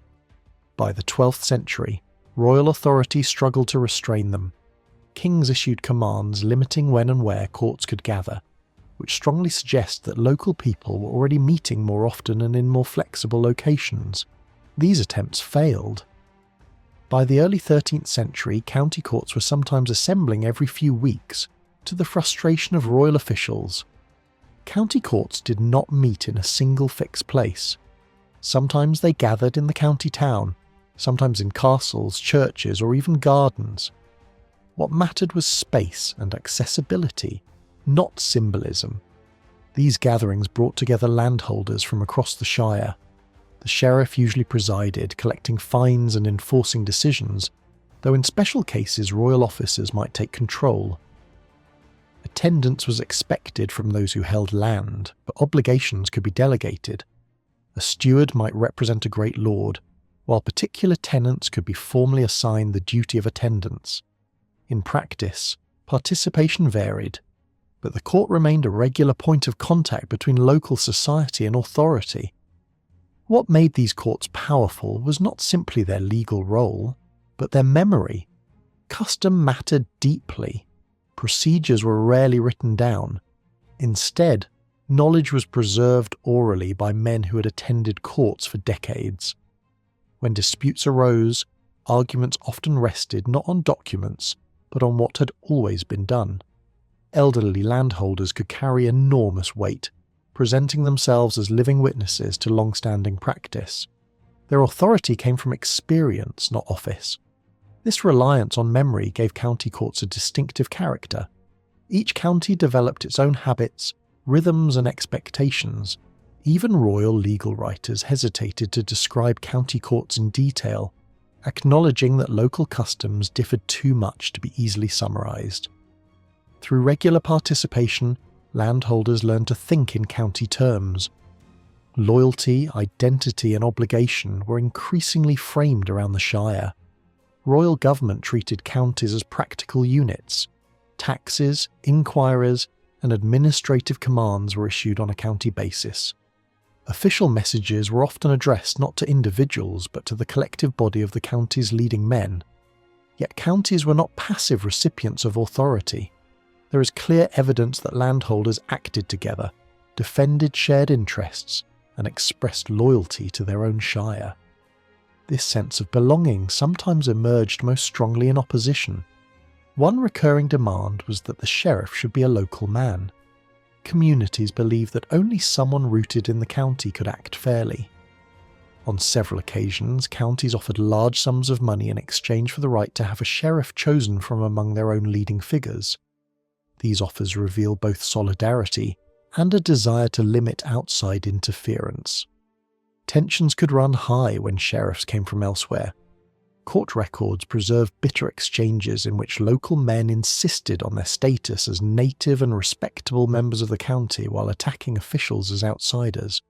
By the 12th century, royal authority struggled to restrain them. Kings issued commands limiting when and where courts could gather, which strongly suggests that local people were already meeting more often and in more flexible locations. These attempts failed. By the early 13th century, county courts were sometimes assembling every few weeks, to the frustration of royal officials. County courts did not meet in a single fixed place. Sometimes they gathered in the county town, sometimes in castles, churches, or even gardens. What mattered was space and accessibility, not symbolism. These gatherings brought together landholders from across the shire. The sheriff usually presided, collecting fines and enforcing decisions, though in special cases royal officers might take control. Attendance was expected from those who held land, but obligations could be delegated. A steward might represent a great lord, while particular tenants could be formally assigned the duty of attendance. In practice, Participation varied, but the court remained a regular point of contact between local society and authority. What made these courts powerful was not simply their legal role, but their memory. Custom mattered deeply. Procedures were rarely written down. Instead, knowledge was preserved orally by men who had attended courts for decades. When disputes arose, arguments often rested not on documents, but on what had always been done. Elderly landholders could carry enormous weight, presenting themselves as living witnesses to long-standing practice. Their authority came from experience, not office. This reliance on memory gave county courts a distinctive character. Each county developed its own habits, rhythms and expectations. Even royal legal writers hesitated to describe county courts in detail, acknowledging that local customs differed too much to be easily summarised. Through regular participation, landholders learned to think in county terms. Loyalty, identity and obligation were increasingly framed around the shire. Royal government treated counties as practical units. Taxes, inquirers, and administrative commands were issued on a county basis. Official messages were often addressed not to individuals but to the collective body of the county's leading men. Yet counties were not passive recipients of authority. There is clear evidence that landholders acted together, defended shared interests, and expressed loyalty to their own shire. This sense of belonging sometimes emerged most strongly in opposition. One recurring demand was that the sheriff should be a local man. Communities believed that only someone rooted in the county could act fairly. On several occasions, counties offered large sums of money in exchange for the right to have a sheriff chosen from among their own leading figures. These offers reveal both solidarity and a desire to limit outside interference. Tensions could run high when sheriffs came from elsewhere. Court records preserve bitter exchanges in which local men insisted on their status as native and respectable members of the county while attacking officials as outsiders.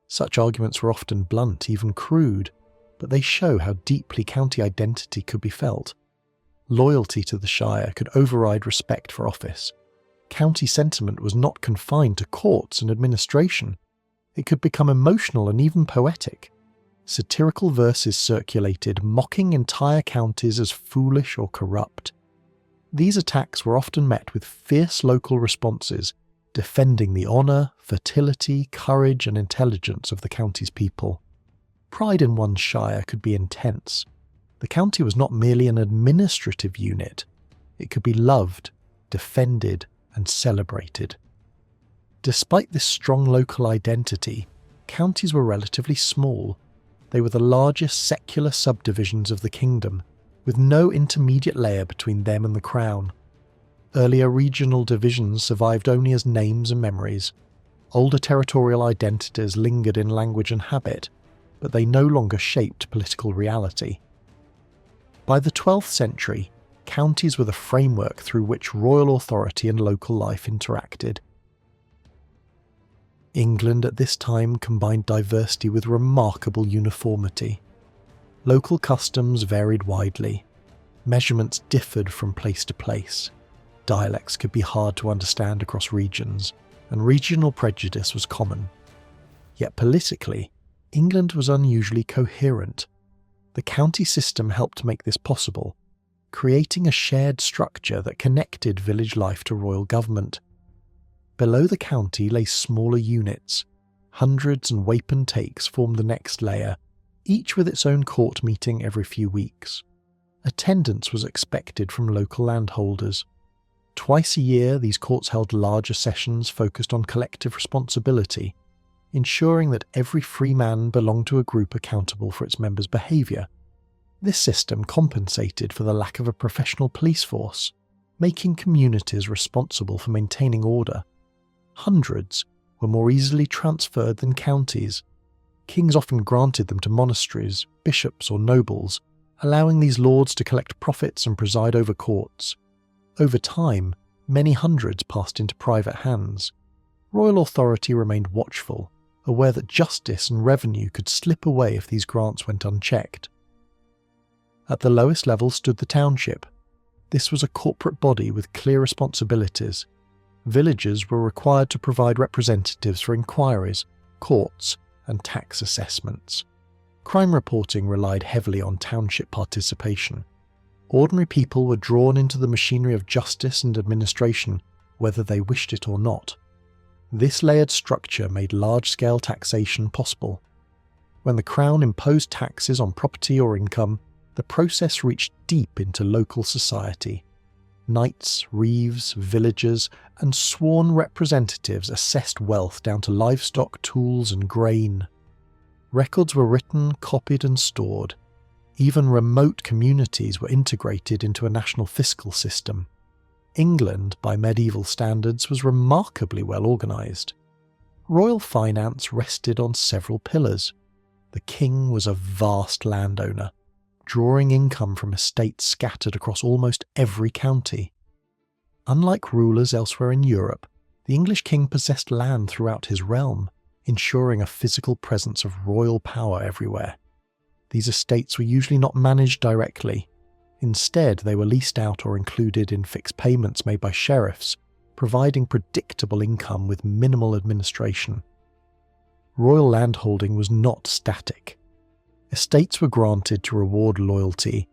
Such arguments were often blunt, even crude, but they show how deeply county identity could be felt. Loyalty to the shire could override respect for office. County sentiment was not confined to courts and administration. It could become emotional and even poetic. Satirical verses circulated, mocking entire counties as foolish or corrupt. These attacks were often met with fierce local responses, defending the honour, fertility, courage and intelligence of the county's people. Pride in one's shire could be intense. The county was not merely an administrative unit. It could be loved, defended and celebrated. Despite this strong local identity, counties were relatively small. They were the largest secular subdivisions of the kingdom, with no intermediate layer between them and the crown. Earlier regional divisions survived only as names and memories. Older territorial identities lingered in language and habit, but they no longer shaped political reality. By the 12th century, counties were the framework through which royal authority and local life interacted. England at this time combined diversity with remarkable uniformity. Local customs varied widely. Measurements differed from place to place. Dialects could be hard to understand across regions, and regional prejudice was common. Yet politically, England was unusually coherent. The county system helped make this possible, creating a shared structure that connected village life to royal government. Below the county lay smaller units. Hundreds and wapentakes formed the next layer, each with its own court meeting every few weeks. Attendance was expected from local landholders. Twice a year, these courts held larger sessions focused on collective responsibility, ensuring that every free man belonged to a group accountable for its members' behaviour. This system compensated for the lack of a professional police force, making communities responsible for maintaining order. Hundreds were more easily transferred than counties. Kings often granted them to monasteries, bishops or nobles, allowing these lords to collect profits and preside over courts. Over time, many hundreds passed into private hands. Royal authority remained watchful, aware that justice and revenue could slip away if these grants went unchecked. At the lowest level stood the township. This was a corporate body with clear responsibilities. Villagers were required to provide representatives for inquiries, courts, and tax assessments. Crime reporting relied heavily on township participation. Ordinary people were drawn into the machinery of justice and administration, whether they wished it or not. This layered structure made large-scale taxation possible. When the Crown imposed taxes on property or income, the process reached deep into local society. Knights, reeves, villagers, and sworn representatives assessed wealth down to livestock, tools, and grain. Records were written, copied, and stored. Even remote communities were integrated into a national fiscal system. England, by medieval standards, was remarkably well organised. Royal finance rested on several pillars. The king was a vast landowner, drawing income from estates scattered across almost every county. Unlike rulers elsewhere in Europe, the English king possessed land throughout his realm, ensuring a physical presence of royal power everywhere. These estates were usually not managed directly. Instead, they were leased out or included in fixed payments made by sheriffs, providing predictable income with minimal administration. Royal landholding was not static. Estates were granted to reward loyalty,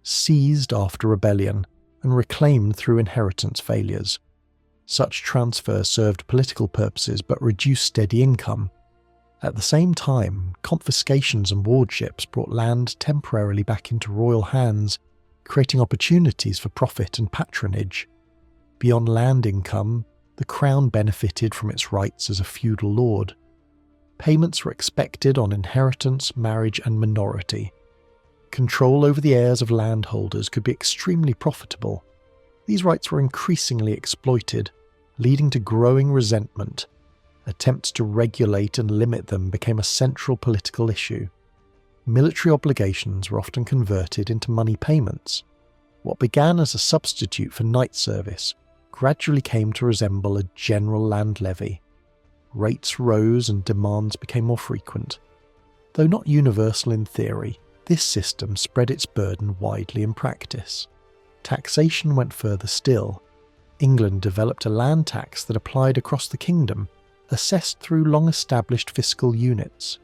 seized after rebellion, and reclaimed through inheritance failures. Such transfers served political purposes but reduced steady income. At the same time, confiscations and wardships brought land temporarily back into royal hands, creating opportunities for profit and patronage. Beyond land income, the crown benefited from its rights as a feudal lord. Payments were expected on inheritance, marriage, and minority. Control over the heirs of landholders could be extremely profitable. These rights were increasingly exploited, leading to growing resentment. Attempts to regulate and limit them became a central political issue. Military obligations were often converted into money payments. What began as a substitute for knight service gradually came to resemble a general land levy. Rates rose and demands became more frequent. Though not universal in theory, this system spread its burden widely in practice. Taxation went further still. England developed a land tax that applied across the kingdom, assessed through long-established fiscal units.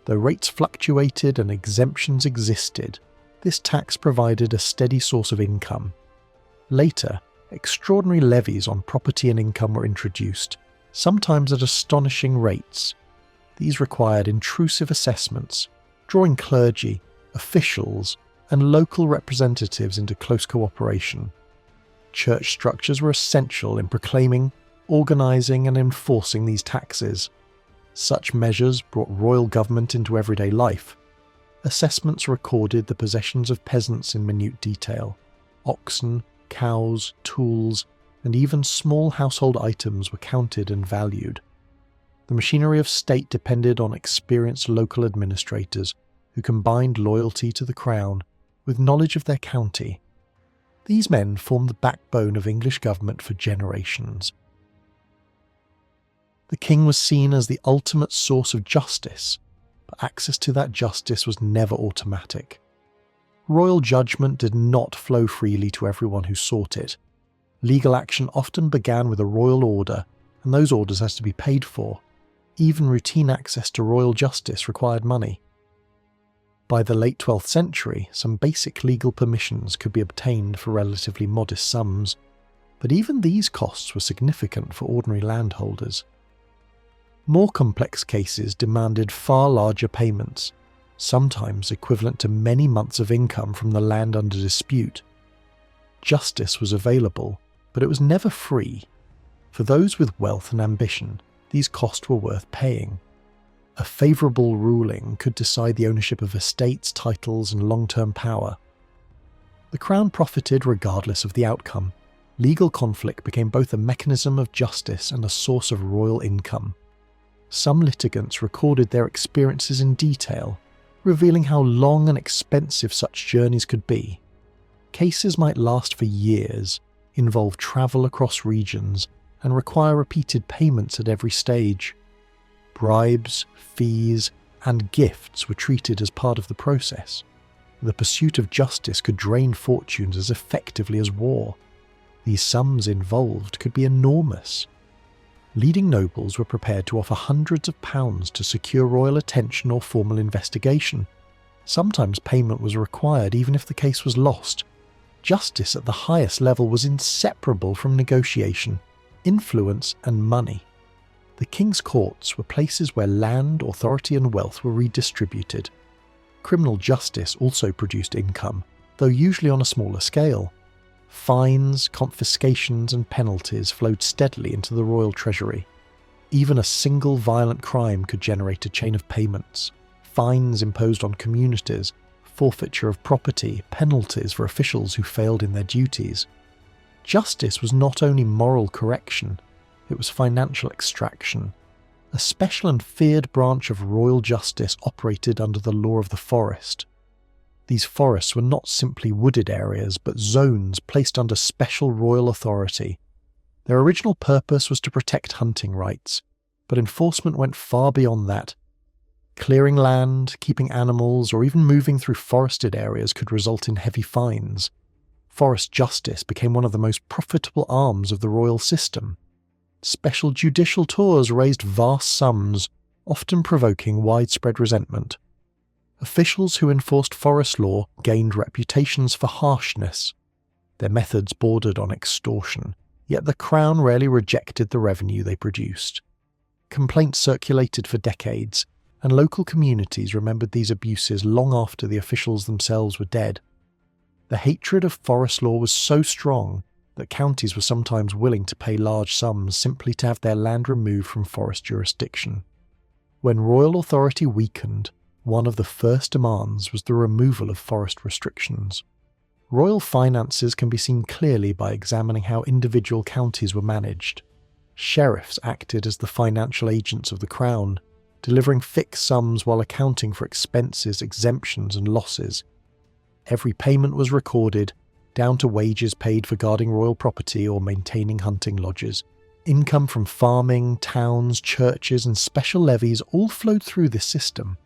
Though rates fluctuated and exemptions existed, this tax provided a steady source of income. Later, extraordinary levies on property and income were introduced, sometimes at astonishing rates. These required intrusive assessments, drawing clergy, officials, and local representatives into close cooperation. Church structures were essential in proclaiming, organising, and enforcing these taxes. Such measures brought royal government into everyday life. Assessments recorded the possessions of peasants in minute detail. Oxen, cows, tools, and even small household items were counted and valued. The machinery of state depended on experienced local administrators who combined loyalty to the crown with knowledge of their county. These men formed the backbone of English government for generations. The king was seen as the ultimate source of justice, but access to that justice was never automatic. Royal judgment did not flow freely to everyone who sought it. Legal action often began with a royal order, and those orders had to be paid for. Even routine access to royal justice required money. By the late 12th century, some basic legal permissions could be obtained for relatively modest sums, but even these costs were significant for ordinary landholders. More complex cases demanded far larger payments, sometimes equivalent to many months of income from the land under dispute. Justice was available, but it was never free. For those with wealth and ambition, these costs were worth paying. A favourable ruling could decide the ownership of estates, titles, and long-term power. The crown profited regardless of the outcome. Legal conflict became both a mechanism of justice and a source of royal income. Some litigants recorded their experiences in detail, revealing how long and expensive such journeys could be. Cases might last for years, involve travel across regions, and require repeated payments at every stage. Bribes, fees, and gifts were treated as part of the process. The pursuit of justice could drain fortunes as effectively as war. These sums involved could be enormous. Leading nobles were prepared to offer hundreds of pounds to secure royal attention or formal investigation. Sometimes payment was required even if the case was lost. Justice at the highest level was inseparable from negotiation, influence and money. The king's courts were places where land, authority and wealth were redistributed. Criminal justice also produced income, though usually on a smaller scale. Fines, confiscations and penalties flowed steadily into the royal treasury. Even a single violent crime could generate a chain of payments. Fines imposed on communities, forfeiture of property, penalties for officials who failed in their duties. Justice was not only moral correction, it was financial extraction. A special and feared branch of royal justice operated under the law of the forest. These forests were not simply wooded areas, but zones placed under special royal authority. Their original purpose was to protect hunting rights, but enforcement went far beyond that. Clearing land, keeping animals, or even moving through forested areas could result in heavy fines. Forest justice became one of the most profitable arms of the royal system. Special judicial tours raised vast sums, often provoking widespread resentment. Officials who enforced forest law gained reputations for harshness. Their methods bordered on extortion, yet the crown rarely rejected the revenue they produced. Complaints circulated for decades, and local communities remembered these abuses long after the officials themselves were dead. The hatred of forest law was so strong that counties were sometimes willing to pay large sums simply to have their land removed from forest jurisdiction. When royal authority weakened, one of the first demands was the removal of forest restrictions. Royal finances can be seen clearly by examining how individual counties were managed. Sheriffs acted as the financial agents of the crown, delivering fixed sums while accounting for expenses, exemptions and losses. Every payment was recorded, down to wages paid for guarding royal property or maintaining hunting lodges. Income from farming, towns, churches and special levies all flowed through this system.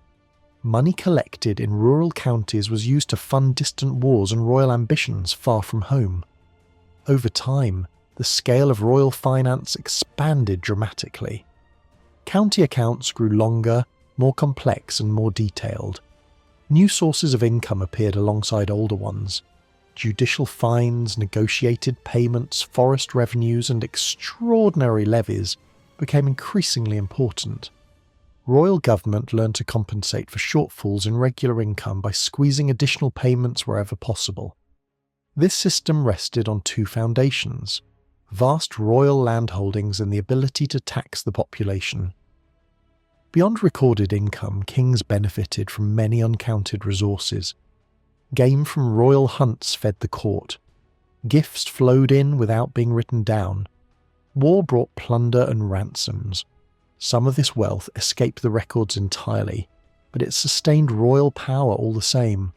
Money collected in rural counties was used to fund distant wars and royal ambitions far from home. Over time, the scale of royal finance expanded dramatically. County accounts grew longer, more complex and more detailed. New sources of income appeared alongside older ones. Judicial fines, negotiated payments, forest revenues and extraordinary levies became increasingly important. Royal government learned to compensate for shortfalls in regular income by squeezing additional payments wherever possible. This system rested on two foundations: vast royal landholdings and the ability to tax the population. Beyond recorded income, kings benefited from many uncounted resources. Game from royal hunts fed the court. Gifts flowed in without being written down. War brought plunder and ransoms. Some of this wealth escaped the records entirely, but it sustained royal power all the same.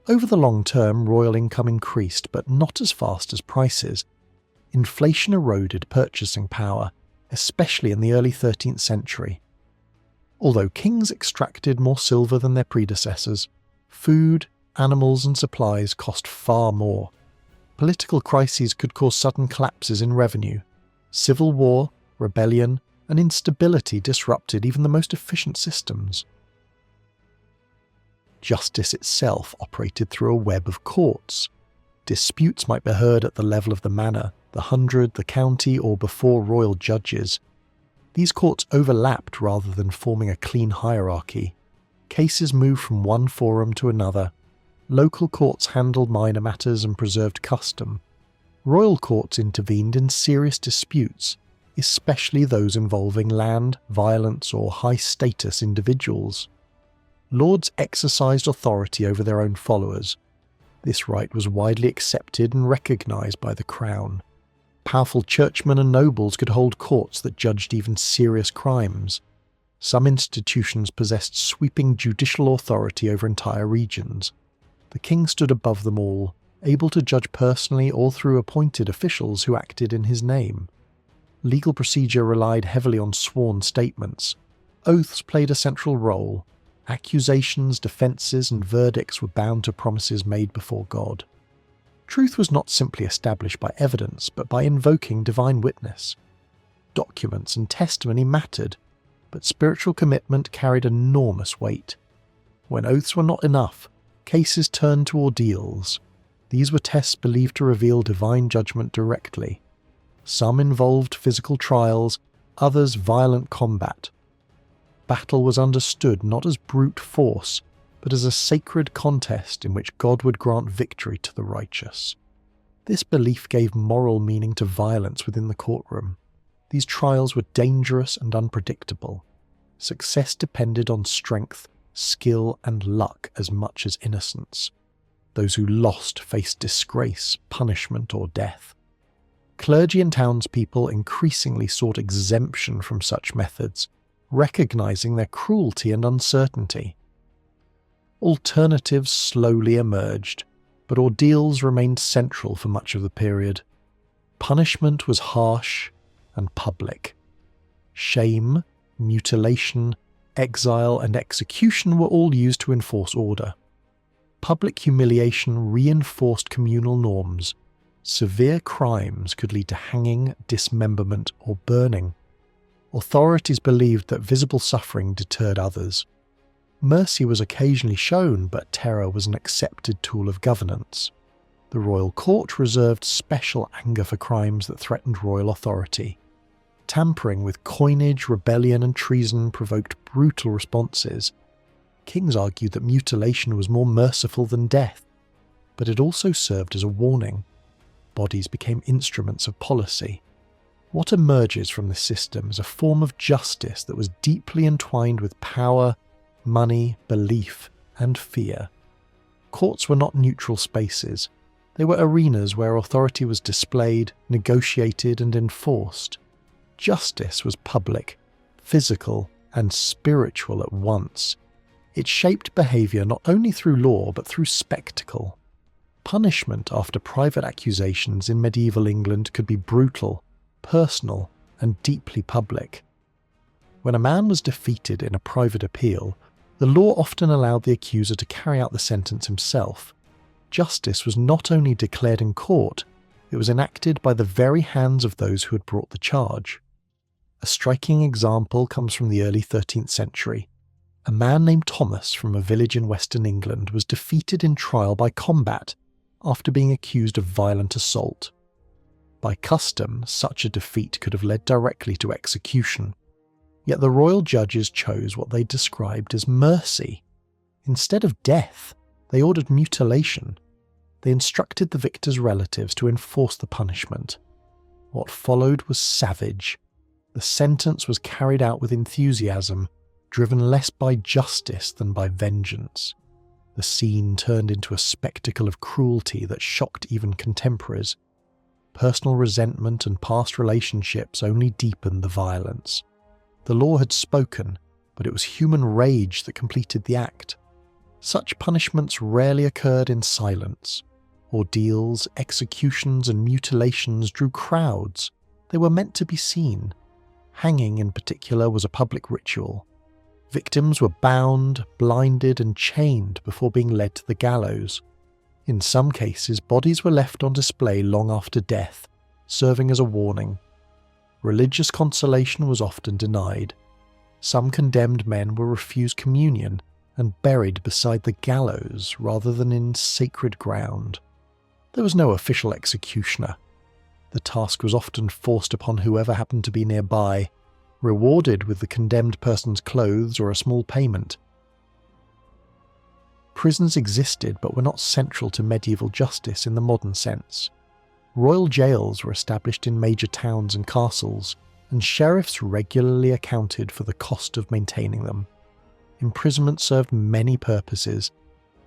Over the long term, royal income increased, but not as fast as prices. Inflation eroded purchasing power, especially in the early 13th century. Although kings extracted more silver than their predecessors, food, animals and supplies cost far more. Political crises could cause sudden collapses in revenue. Civil war, rebellion, and instability disrupted even the most efficient systems. Justice itself operated through a web of courts. Disputes might be heard at the level of the manor, the hundred, the county, or before royal judges. These courts overlapped rather than forming a clean hierarchy. Cases moved from one forum to another. Local courts handled minor matters and preserved custom. Royal courts intervened in serious disputes, especially those involving land, violence, or high-status individuals. Lords exercised authority over their own followers. This right was widely accepted and recognised by the crown. Powerful churchmen and nobles could hold courts that judged even serious crimes. Some institutions possessed sweeping judicial authority over entire regions. The king stood above them all, able to judge personally or through appointed officials who acted in his name. Legal procedure relied heavily on sworn statements. Oaths played a central role. Accusations, defences, and verdicts were bound to promises made before God. Truth was not simply established by evidence, but by invoking divine witness. Documents and testimony mattered, but spiritual commitment carried enormous weight. When oaths were not enough, cases turned to ordeals. These were tests believed to reveal divine judgment directly. Some involved physical trials, others violent combat. Battle was understood not as brute force, but as a sacred contest in which God would grant victory to the righteous. This belief gave moral meaning to violence within the courtroom. These trials were dangerous and unpredictable. Success depended on strength, skill, and luck as much as innocence. Those who lost faced disgrace, punishment, or death. Clergy and townspeople increasingly sought exemption from such methods, recognizing their cruelty and uncertainty. Alternatives slowly emerged, but ordeals remained central for much of the period. Punishment was harsh and public. Shame, mutilation, exile, and execution were all used to enforce order. Public humiliation reinforced communal norms. Severe crimes could lead to hanging, dismemberment, or burning. Authorities believed that visible suffering deterred others. Mercy was occasionally shown, but terror was an accepted tool of governance. The royal court reserved special anger for crimes that threatened royal authority. Tampering with coinage, rebellion, and treason provoked brutal responses. Kings argued that mutilation was more merciful than death, but it also served as a warning. Bodies became instruments of policy. What emerges from this system is a form of justice that was deeply entwined with power, money, belief, and fear. Courts were not neutral spaces. They were arenas where authority was displayed, negotiated, and enforced. Justice was public, physical, and spiritual at once. It shaped behaviour not only through law but through spectacle. Punishment after private accusations in medieval England could be brutal, personal, and deeply public. When a man was defeated in a private appeal, the law often allowed the accuser to carry out the sentence himself. Justice was not only declared in court, it was enacted by the very hands of those who had brought the charge. A striking example comes from the early 13th century. A man named Thomas from a village in western England was defeated in trial by combat after being accused of violent assault. By custom, such a defeat could have led directly to execution. Yet the royal judges chose what they described as mercy. Instead of death, they ordered mutilation. They instructed the victor's relatives to enforce the punishment. What followed was savage. The sentence was carried out with enthusiasm, driven less by justice than by vengeance. The scene turned into a spectacle of cruelty that shocked even contemporaries. Personal resentment and past relationships only deepened the violence. The law had spoken, but it was human rage that completed the act. Such punishments rarely occurred in silence. Ordeals, executions, and mutilations drew crowds. They were meant to be seen. Hanging, in particular, was a public ritual. Victims were bound, blinded, and chained before being led to the gallows. In some cases, bodies were left on display long after death, serving as a warning. Religious consolation was often denied. Some condemned men were refused communion and buried beside the gallows rather than in sacred ground. There was no official executioner. The task was often forced upon whoever happened to be nearby, rewarded with the condemned person's clothes or a small payment. Prisons existed but were not central to medieval justice in the modern sense. Royal jails were established in major towns and castles, and sheriffs regularly accounted for the cost of maintaining them. Imprisonment served many purposes.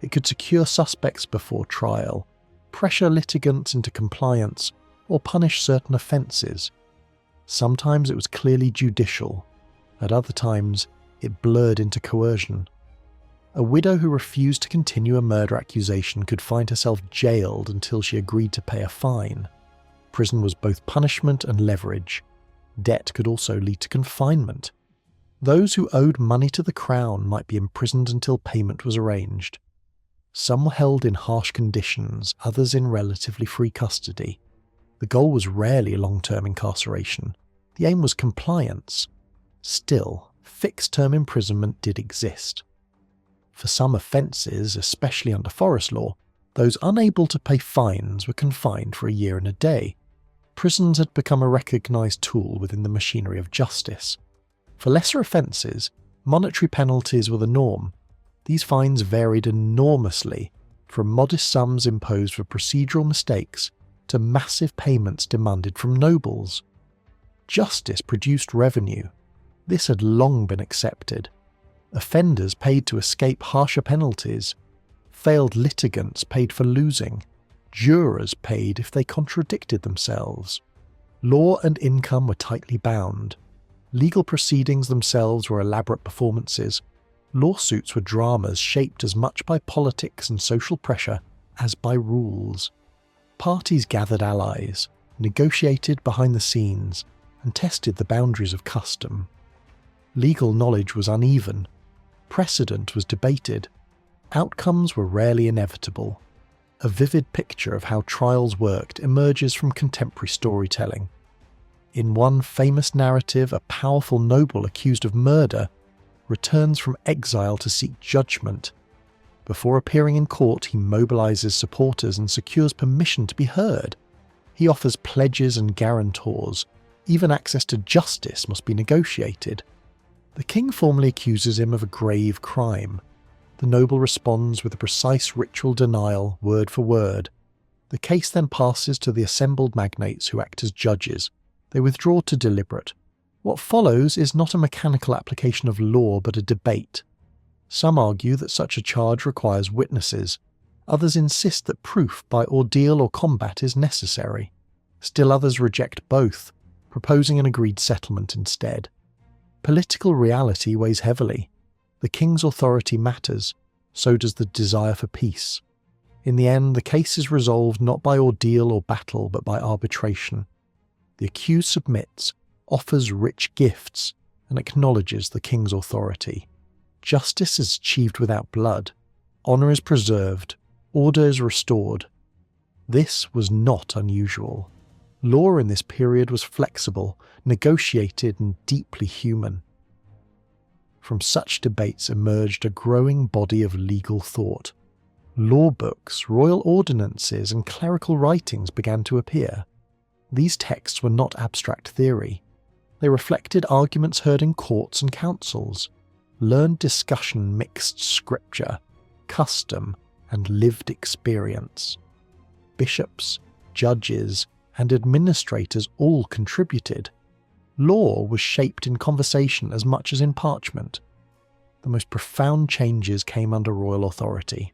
It could secure suspects before trial, pressure litigants into compliance, or punish certain offences. Sometimes it was clearly judicial. At other times, it blurred into coercion. A widow who refused to continue a murder accusation could find herself jailed until she agreed to pay a fine. Prison was both punishment and leverage. Debt could also lead to confinement. Those who owed money to the crown might be imprisoned until payment was arranged. Some were held in harsh conditions, others in relatively free custody. The goal was rarely long-term incarceration. The aim was compliance. Still, fixed-term imprisonment did exist. For some offences, especially under forest law, those unable to pay fines were confined for a year and a day. Prisons had become a recognised tool within the machinery of justice. For lesser offences, monetary penalties were the norm. These fines varied enormously, from modest sums imposed for procedural mistakes to massive payments demanded from nobles. Justice produced revenue. This had long been accepted. Offenders paid to escape harsher penalties. Failed litigants paid for losing. Jurors paid if they contradicted themselves. Law and income were tightly bound. Legal proceedings themselves were elaborate performances. Lawsuits were dramas shaped as much by politics and social pressure as by rules. Parties gathered allies, negotiated behind the scenes, and tested the boundaries of custom. Legal knowledge was uneven. Precedent was debated. Outcomes were rarely inevitable. A vivid picture of how trials worked emerges from contemporary storytelling. In one famous narrative, a powerful noble accused of murder returns from exile to seek judgment. Before appearing in court, he mobilizes supporters and secures permission to be heard. He offers pledges and guarantors. Even access to justice must be negotiated. The king formally accuses him of a grave crime. The noble responds with a precise ritual denial, word for word. The case then passes to the assembled magnates who act as judges. They withdraw to deliberate. What follows is not a mechanical application of law but a debate. Some argue that such a charge requires witnesses. Others insist that proof by ordeal or combat is necessary. Still others reject both, proposing an agreed settlement instead. Political reality weighs heavily. The king's authority matters, so does the desire for peace. In the end, the case is resolved not by ordeal or battle, but by arbitration. The accused submits, offers rich gifts, and acknowledges the king's authority. Justice is achieved without blood. Honour is preserved. Order is restored. This was not unusual. Law in this period was flexible, negotiated, and deeply human. From such debates emerged a growing body of legal thought. Law books, royal ordinances, and clerical writings began to appear. These texts were not abstract theory. They reflected arguments heard in courts and councils. Learned discussion mixed scripture, custom, and lived experience. Bishops, judges, and administrators all contributed. Law was shaped in conversation as much as in parchment. The most profound changes came under royal authority.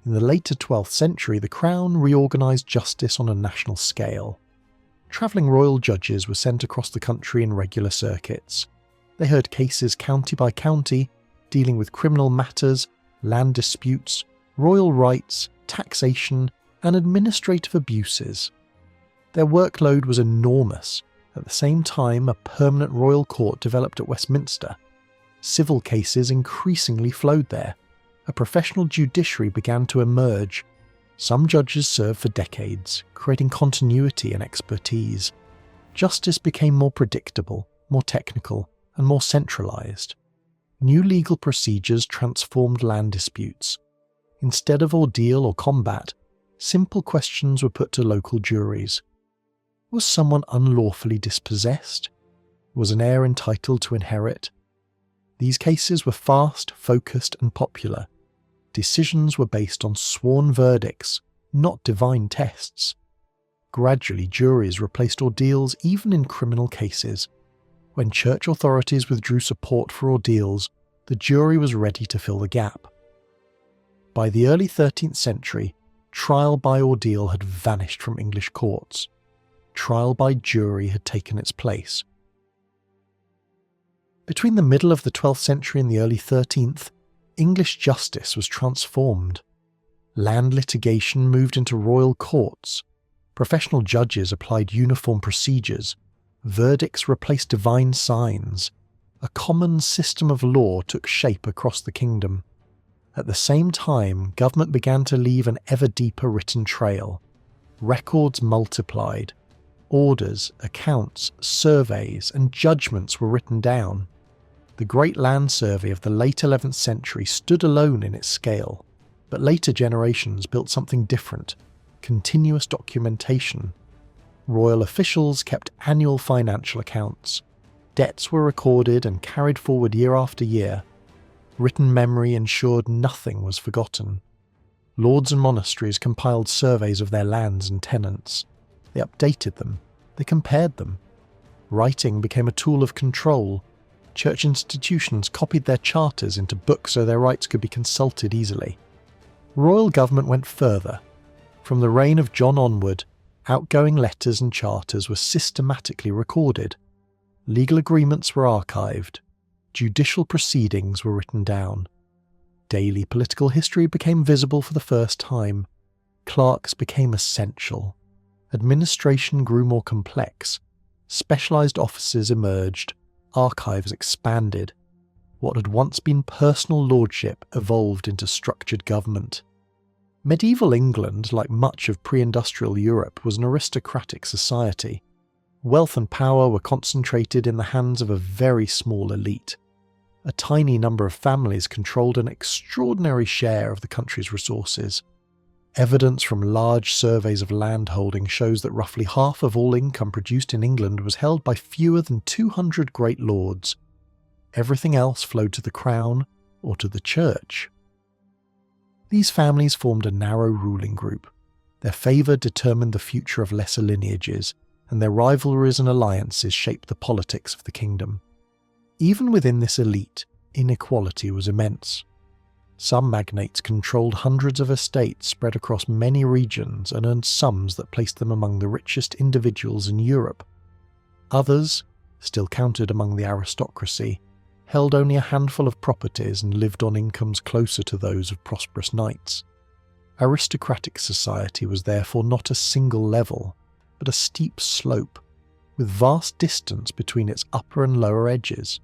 In the later 12th century, the Crown reorganised justice on a national scale. Travelling royal judges were sent across the country in regular circuits. They heard cases county by county, dealing with criminal matters, land disputes, royal rights, taxation, and administrative abuses. Their workload was enormous. At the same time, a permanent royal court developed at Westminster. Civil cases increasingly flowed there. A professional judiciary began to emerge. Some judges served for decades, creating continuity and expertise. Justice became more predictable, more technical, and more centralized. New legal procedures transformed land disputes. Instead of ordeal or combat, simple questions were put to local juries. Was someone unlawfully dispossessed? Was an heir entitled to inherit? These cases were fast, focused, and popular. Decisions were based on sworn verdicts, not divine tests. Gradually, juries replaced ordeals even in criminal cases. When church authorities withdrew support for ordeals, the jury was ready to fill the gap. By the early 13th century, trial by ordeal had vanished from English courts. Trial by jury had taken its place. Between the middle of the 12th century and the early 13th, English justice was transformed. Land litigation moved into royal courts. Professional judges applied uniform procedures. Verdicts replaced divine signs. a common system of law took shape across the kingdom. At the same time, government began to leave an ever deeper written trail. Records multiplied. Orders, accounts, surveys, and judgments were written down. The Great Land Survey of the late 11th century stood alone in its scale, but later generations built something different: continuous documentation. Royal officials kept annual financial accounts. Debts were recorded and carried forward year after year. Written memory ensured nothing was forgotten. Lords and monasteries compiled surveys of their lands and tenants. They updated them. They compared them. Writing became a tool of control. Church institutions copied their charters into books so their rights could be consulted easily. Royal government went further. From the reign of John onward, outgoing letters and charters were systematically recorded. Legal agreements were archived. Judicial proceedings were written down. Daily political history became visible for the first time. Clerks became essential. Administration grew more complex. Specialized offices emerged. Archives expanded. What had once been personal lordship evolved into structured government. Medieval England, like much of pre-industrial Europe, was an aristocratic society. Wealth and power were concentrated in the hands of a very small elite. A tiny number of families controlled an extraordinary share of the country's resources. Evidence from large surveys of landholding shows that roughly half of all income produced in England was held by fewer than 200 great lords. Everything else flowed to the crown or to the church. These families formed a narrow ruling group. Their favour determined the future of lesser lineages, and their rivalries and alliances shaped the politics of the kingdom. Even within this elite, inequality was immense. Some magnates controlled hundreds of estates spread across many regions and earned sums that placed them among the richest individuals in Europe. Others, still counted among the aristocracy, held only a handful of properties and lived on incomes closer to those of prosperous knights. Aristocratic society was therefore not a single level, but a steep slope, with vast distance between its upper and lower edges.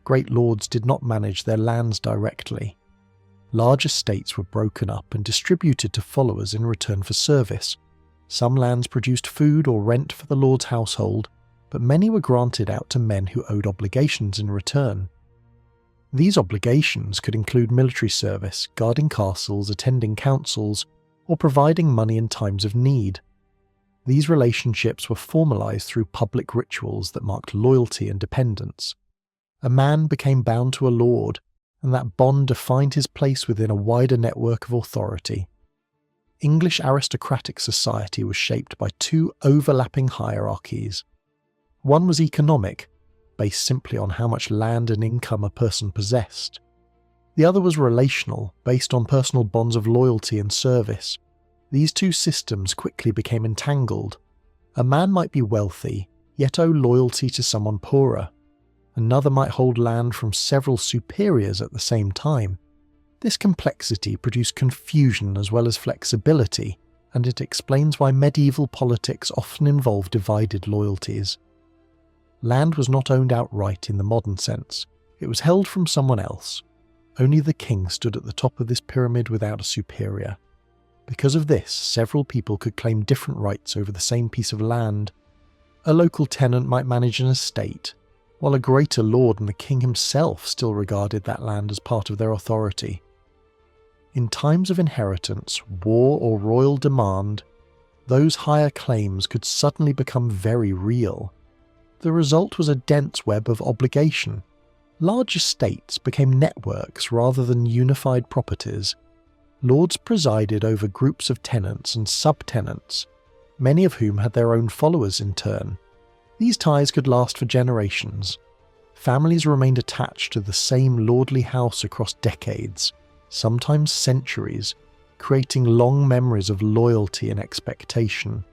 Great lords did not manage their lands directly. Large estates were broken up and distributed to followers in return for service. Some lands produced food or rent for the lord's household, but many were granted out to men who owed obligations in return. These obligations could include military service, guarding castles, attending councils, or providing money in times of need. These relationships were formalized through public rituals that marked loyalty and dependence. A man became bound to a lord, and that bond defined his place within a wider network of authority. English aristocratic society was shaped by two overlapping hierarchies. One was economic, based simply on how much land and income a person possessed. The other was relational, based on personal bonds of loyalty and service. These two systems quickly became entangled. A man might be wealthy, yet owe loyalty to someone poorer. Another might hold land from several superiors at the same time. This complexity produced confusion as well as flexibility, and it explains why medieval politics often involved divided loyalties. Land was not owned outright in the modern sense. It was held from someone else. Only the king stood at the top of this pyramid without a superior. Because of this, several people could claim different rights over the same piece of land. A local tenant might manage an estate, while a greater lord and the king himself still regarded that land as part of their authority. In times of inheritance, war or royal demand, those higher claims could suddenly become very real. The result was a dense web of obligation. Large estates became networks rather than unified properties. Lords presided over groups of tenants and subtenants, many of whom had their own followers in turn. These ties could last for generations. Families remained attached to the same lordly house across decades, sometimes centuries, creating long memories of loyalty and expectation.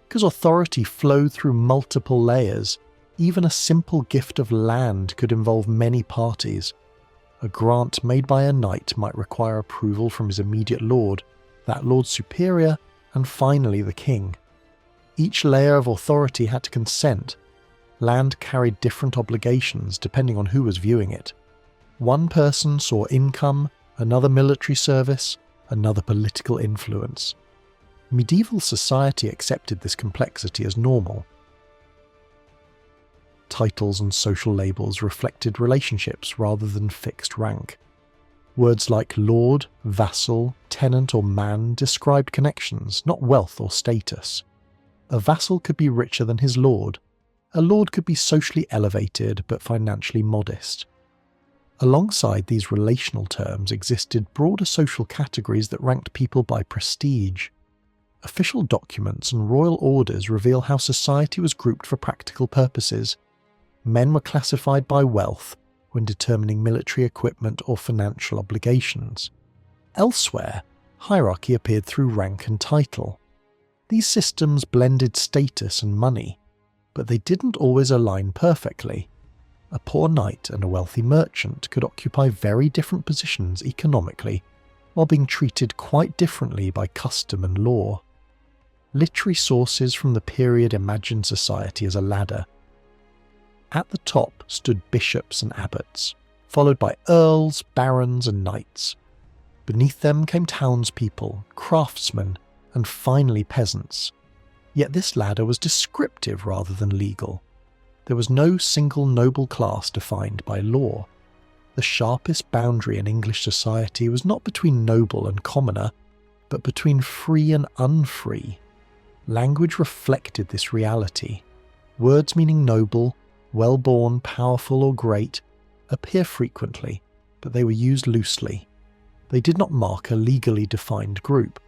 Because authority flowed through multiple layers, even a simple gift of land could involve many parties. A grant made by a knight might require approval from his immediate lord, that lord's superior, and finally the king. Each layer of authority had to consent. Land carried different obligations depending on who was viewing it. One person saw income, another military service, another political influence. Medieval society accepted this complexity as normal. Titles and social labels reflected relationships rather than fixed rank. Words like lord, vassal, tenant or man described connections, not wealth or status. A vassal could be richer than his lord. A lord could be socially elevated but financially modest. Alongside these relational terms existed broader social categories that ranked people by prestige. Official documents and royal orders reveal how society was grouped for practical purposes. Men were classified by wealth when determining military equipment or financial obligations. Elsewhere, hierarchy appeared through rank and title. These systems blended status and money, but they didn't always align perfectly. A poor knight and a wealthy merchant could occupy very different positions economically, while being treated quite differently by custom and law. Literary sources from the period imagined society as a ladder. At the top stood bishops and abbots, followed by earls, barons and knights. Beneath them came townspeople, craftsmen, and finally peasants. Yet this ladder was descriptive rather than legal. There was no single noble class defined by law. The sharpest boundary in English society was not between noble and commoner, but between free and unfree. Language reflected this reality. Words meaning noble, well-born, powerful or great appear frequently, but they were used loosely. They did not mark a legally defined group.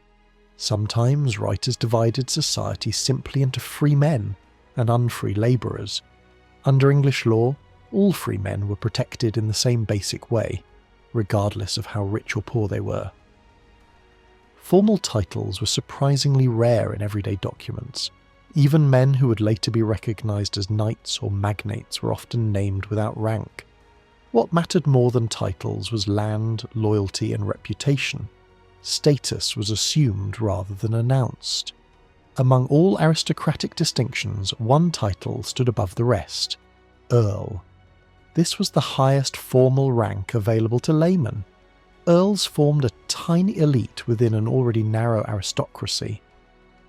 Sometimes writers divided society simply into free men and unfree labourers. Under English law, all free men were protected in the same basic way, regardless of how rich or poor they were. Formal titles were surprisingly rare in everyday documents. Even men who would later be recognised as knights or magnates were often named without rank. What mattered more than titles was land, loyalty and reputation. Status was assumed rather than announced. Among all aristocratic distinctions, one title stood above the rest: Earl. This was the highest formal rank available to laymen. Earls formed a tiny elite within an already narrow aristocracy.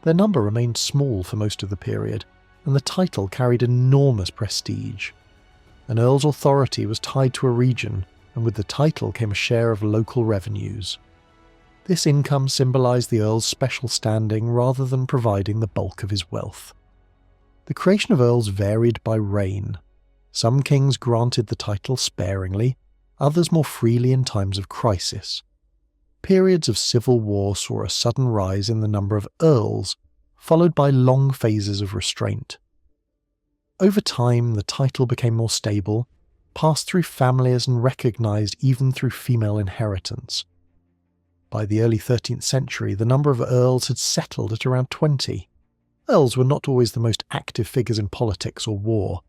Their number remained small for most of the period, and the title carried enormous prestige. An earl's authority was tied to a region, and with the title came a share of local revenues. This income symbolised the earl's special standing rather than providing the bulk of his wealth. The creation of earls varied by reign. Some kings granted the title sparingly, others more freely in times of crisis. Periods of civil war saw a sudden rise in the number of earls, followed by long phases of restraint. Over time, the title became more stable, passed through families and recognised even through female inheritance. By the early 13th century, the number of earls had settled at around 20. Earls were not always the most active figures in politics or war.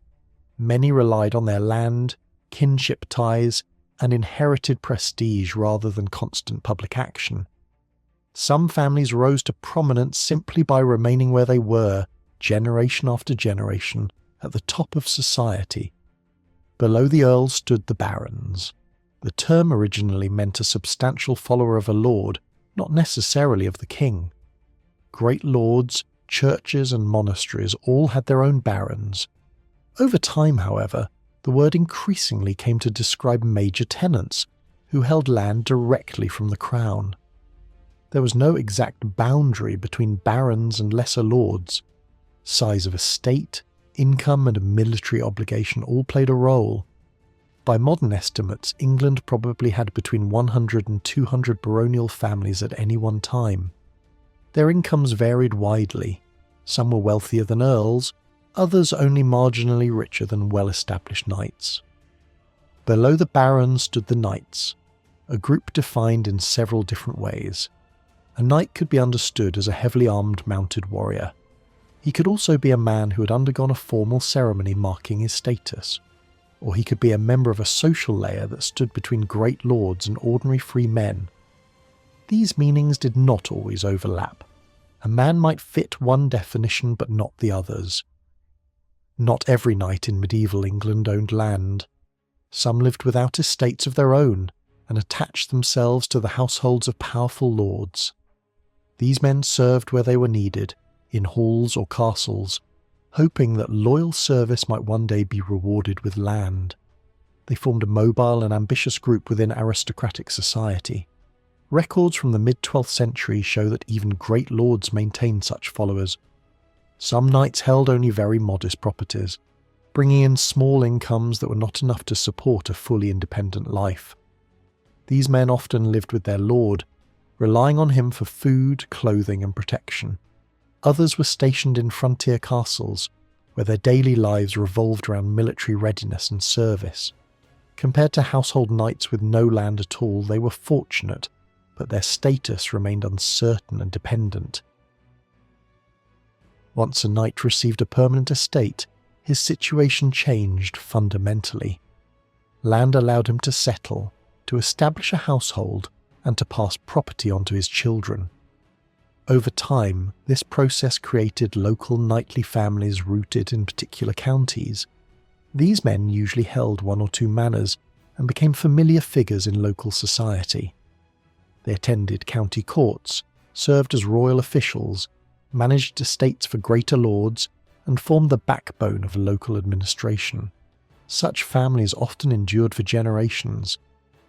Many relied on their land, kinship ties, and inherited prestige rather than constant public action. Some families rose to prominence simply by remaining where they were, generation after generation, at the top of society. Below the earls stood the barons. The term originally meant a substantial follower of a lord, not necessarily of the king. Great lords, churches and monasteries all had their own barons. Over time, however, the word increasingly came to describe major tenants, who held land directly from the crown. There was no exact boundary between barons and lesser lords. Size of estate, income and military obligation all played a role. By modern estimates, England probably had between 100 and 200 baronial families at any one time. Their incomes varied widely. Some were wealthier than earls, others only marginally richer than well-established knights. Below the barons stood the knights, a group defined in several different ways. A knight could be understood as a heavily armed mounted warrior. He could also be a man who had undergone a formal ceremony marking his status, or he could be a member of a social layer that stood between great lords and ordinary free men. These meanings did not always overlap. A man might fit one definition but not the others. Not every knight in medieval England owned land. Some lived without estates of their own and attached themselves to the households of powerful lords. These men served where they were needed, in halls or castles, hoping that loyal service might one day be rewarded with land. They formed a mobile and ambitious group within aristocratic society. Records from the mid-12th century show that even great lords maintained such followers. Some knights held only very modest properties, bringing in small incomes that were not enough to support a fully independent life. These men often lived with their lord, relying on him for food, clothing and protection. Others were stationed in frontier castles, where their daily lives revolved around military readiness and service. Compared to household knights with no land at all, they were fortunate, but their status remained uncertain and dependent. Once a knight received a permanent estate, his situation changed fundamentally. Land allowed him to settle, to establish a household, and to pass property on to his children. Over time, this process created local knightly families rooted in particular counties. These men usually held one or two manors and became familiar figures in local society. They attended county courts, served as royal officials, managed estates for greater lords, and formed the backbone of local administration. Such families often endured for generations.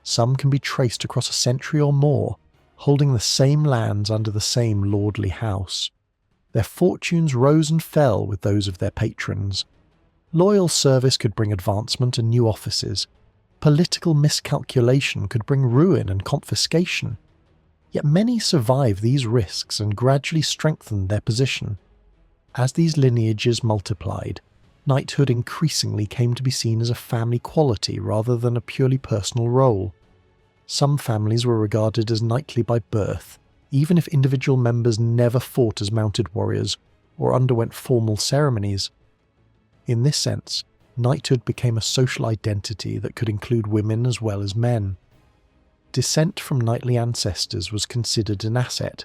Some can be traced across a century or more, holding the same lands under the same lordly house. Their fortunes rose and fell with those of their patrons. Loyal service could bring advancement and new offices. Political miscalculation could bring ruin and confiscation. Yet many survived these risks and gradually strengthened their position. As these lineages multiplied, knighthood increasingly came to be seen as a family quality rather than a purely personal role. Some families were regarded as knightly by birth, even if individual members never fought as mounted warriors or underwent formal ceremonies. In this sense, knighthood became a social identity that could include women as well as men. Descent from knightly ancestors was considered an asset,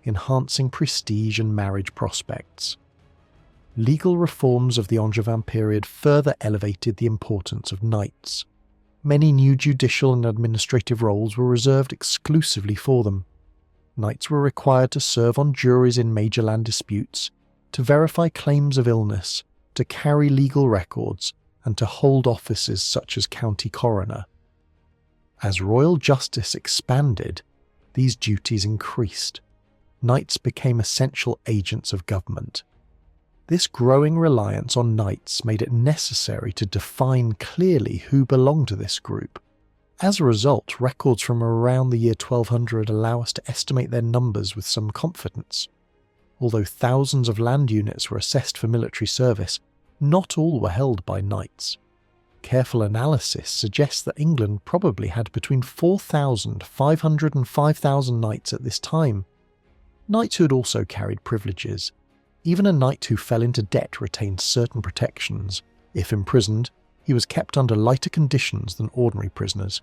enhancing prestige and marriage prospects. Legal reforms of the Anjavan period further elevated the importance of knights. Many new judicial and administrative roles were reserved exclusively for them. Knights were required to serve on juries in major land disputes, to verify claims of illness, to carry legal records, and to hold offices such as county coroner. As royal justice expanded, these duties increased. Knights became essential agents of government. This growing reliance on knights made it necessary to define clearly who belonged to this group. As a result, records from around the year 1200 allow us to estimate their numbers with some confidence. Although thousands of land units were assessed for military service, not all were held by knights. Careful analysis suggests that England probably had between 4,500 and 5,000 knights at this time. Knighthood also carried privileges. Even a knight who fell into debt retained certain protections. If imprisoned, he was kept under lighter conditions than ordinary prisoners.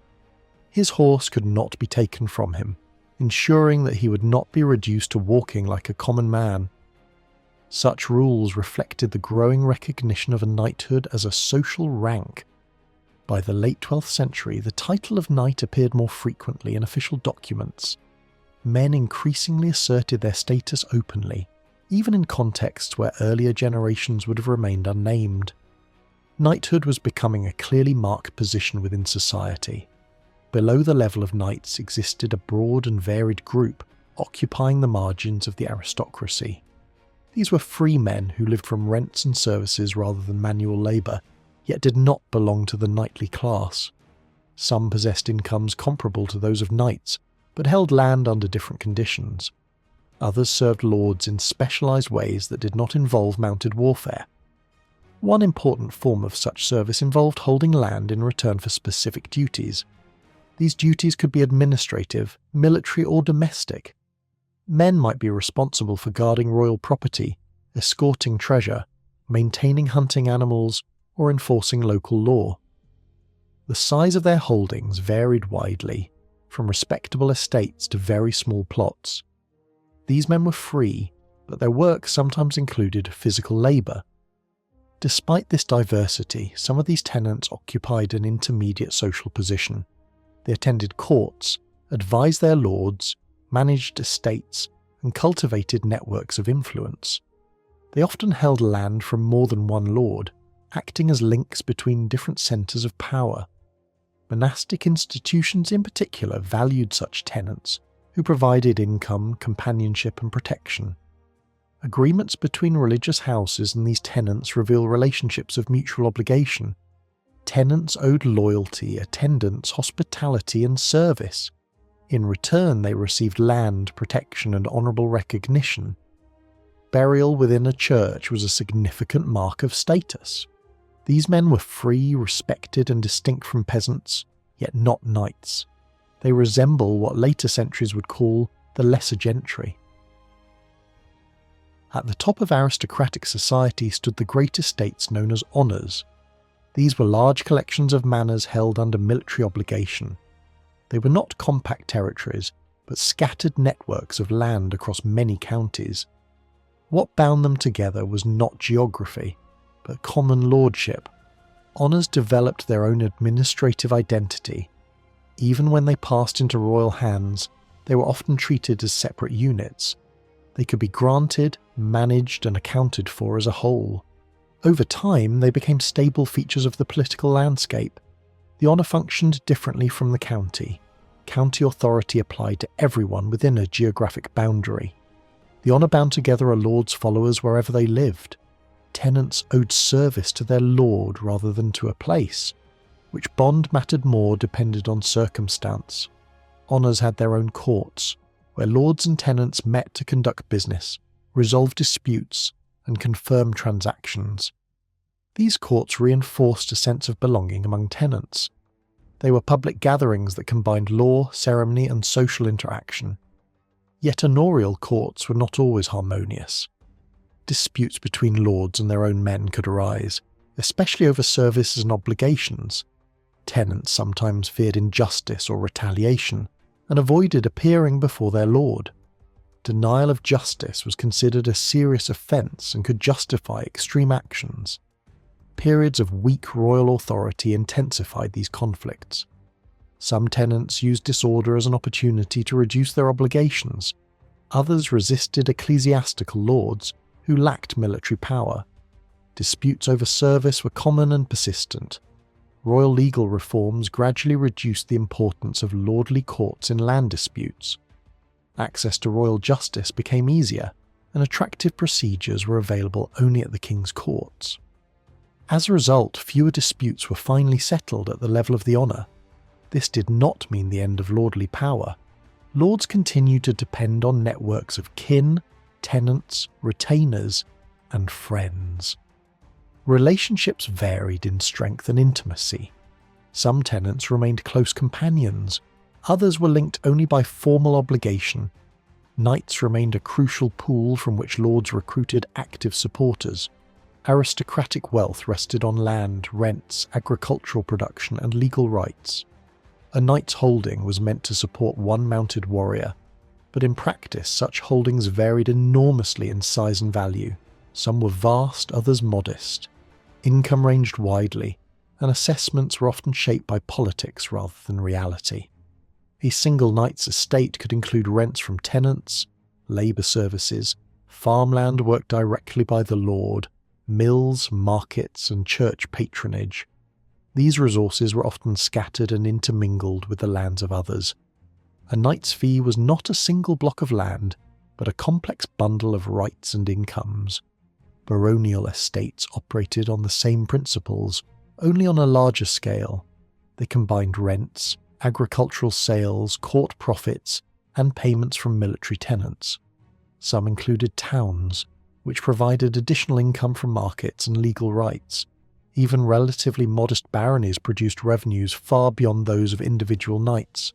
His horse could not be taken from him, ensuring that he would not be reduced to walking like a common man. Such rules reflected the growing recognition of a knighthood as a social rank. By the late 12th century, the title of knight appeared more frequently in official documents. Men increasingly asserted their status openly, even in contexts where earlier generations would have remained unnamed. Knighthood was becoming a clearly marked position within society. Below the level of knights existed a broad and varied group occupying the margins of the aristocracy. These were free men who lived from rents and services rather than manual labour, yet did not belong to the knightly class. Some possessed incomes comparable to those of knights, but held land under different conditions. Others served lords in specialised ways that did not involve mounted warfare. One important form of such service involved holding land in return for specific duties. These duties could be administrative, military or domestic. Men might be responsible for guarding royal property, escorting treasure, maintaining hunting animals, or enforcing local law. The size of their holdings varied widely, from respectable estates to very small plots. These men were free, but their work sometimes included physical labour. Despite this diversity, some of these tenants occupied an intermediate social position. They attended courts, advised their lords, managed estates, and cultivated networks of influence. They often held land from more than one lord, acting as links between different centres of power. Monastic institutions in particular valued such tenants, who provided income, companionship, and protection. Agreements between religious houses and these tenants reveal relationships of mutual obligation. Tenants owed loyalty, attendance, hospitality, and service. In return, they received land, protection, and honourable recognition. Burial within a church was a significant mark of status. These men were free, respected, and distinct from peasants, yet not knights. They resemble what later centuries would call the lesser gentry. At the top of aristocratic society stood the great estates known as honours. These were large collections of manors held under military obligation. They were not compact territories, but scattered networks of land across many counties. What bound them together was not geography, but common lordship. Honours developed their own administrative identity. Even when they passed into royal hands, they were often treated as separate units. They could be granted, managed, and accounted for as a whole. Over time, they became stable features of the political landscape. The honour functioned differently from the county. County authority applied to everyone within a geographic boundary. The honour bound together a lord's followers wherever they lived. Tenants owed service to their lord rather than to a place. Which bond mattered more depended on circumstance. Honours had their own courts, where lords and tenants met to conduct business, resolve disputes, and confirm transactions. These courts reinforced a sense of belonging among tenants. They were public gatherings that combined law, ceremony, and social interaction. Yet honorial courts were not always harmonious. Disputes between lords and their own men could arise, especially over services and obligations. Tenants sometimes feared injustice or retaliation, and avoided appearing before their lord. Denial of justice was considered a serious offence and could justify extreme actions. Periods of weak royal authority intensified these conflicts. Some tenants used disorder as an opportunity to reduce their obligations. Others resisted ecclesiastical lords who lacked military power. Disputes over service were common and persistent. Royal legal reforms gradually reduced the importance of lordly courts in land disputes. Access to royal justice became easier, and attractive procedures were available only at the king's courts. As a result, fewer disputes were finally settled at the level of the honour. This did not mean the end of lordly power. Lords continued to depend on networks of kin, tenants, retainers, and friends. Relationships varied in strength and intimacy. Some tenants remained close companions, others were linked only by formal obligation. Knights remained a crucial pool from which lords recruited active supporters. Aristocratic wealth rested on land, rents, agricultural production, and legal rights. A knight's holding was meant to support one mounted warrior, but in practice such holdings varied enormously in size and value. Some were vast, others modest. Income ranged widely, and assessments were often shaped by politics rather than reality. A single knight's estate could include rents from tenants, labour services, farmland worked directly by the lord, mills, markets, and church patronage. These resources were often scattered and intermingled with the lands of others. A knight's fee was not a single block of land, but a complex bundle of rights and incomes. Baronial estates operated on the same principles, only on a larger scale. They combined rents, agricultural sales, court profits, and payments from military tenants. Some included towns, which provided additional income from markets and legal rights. Even relatively modest baronies produced revenues far beyond those of individual knights.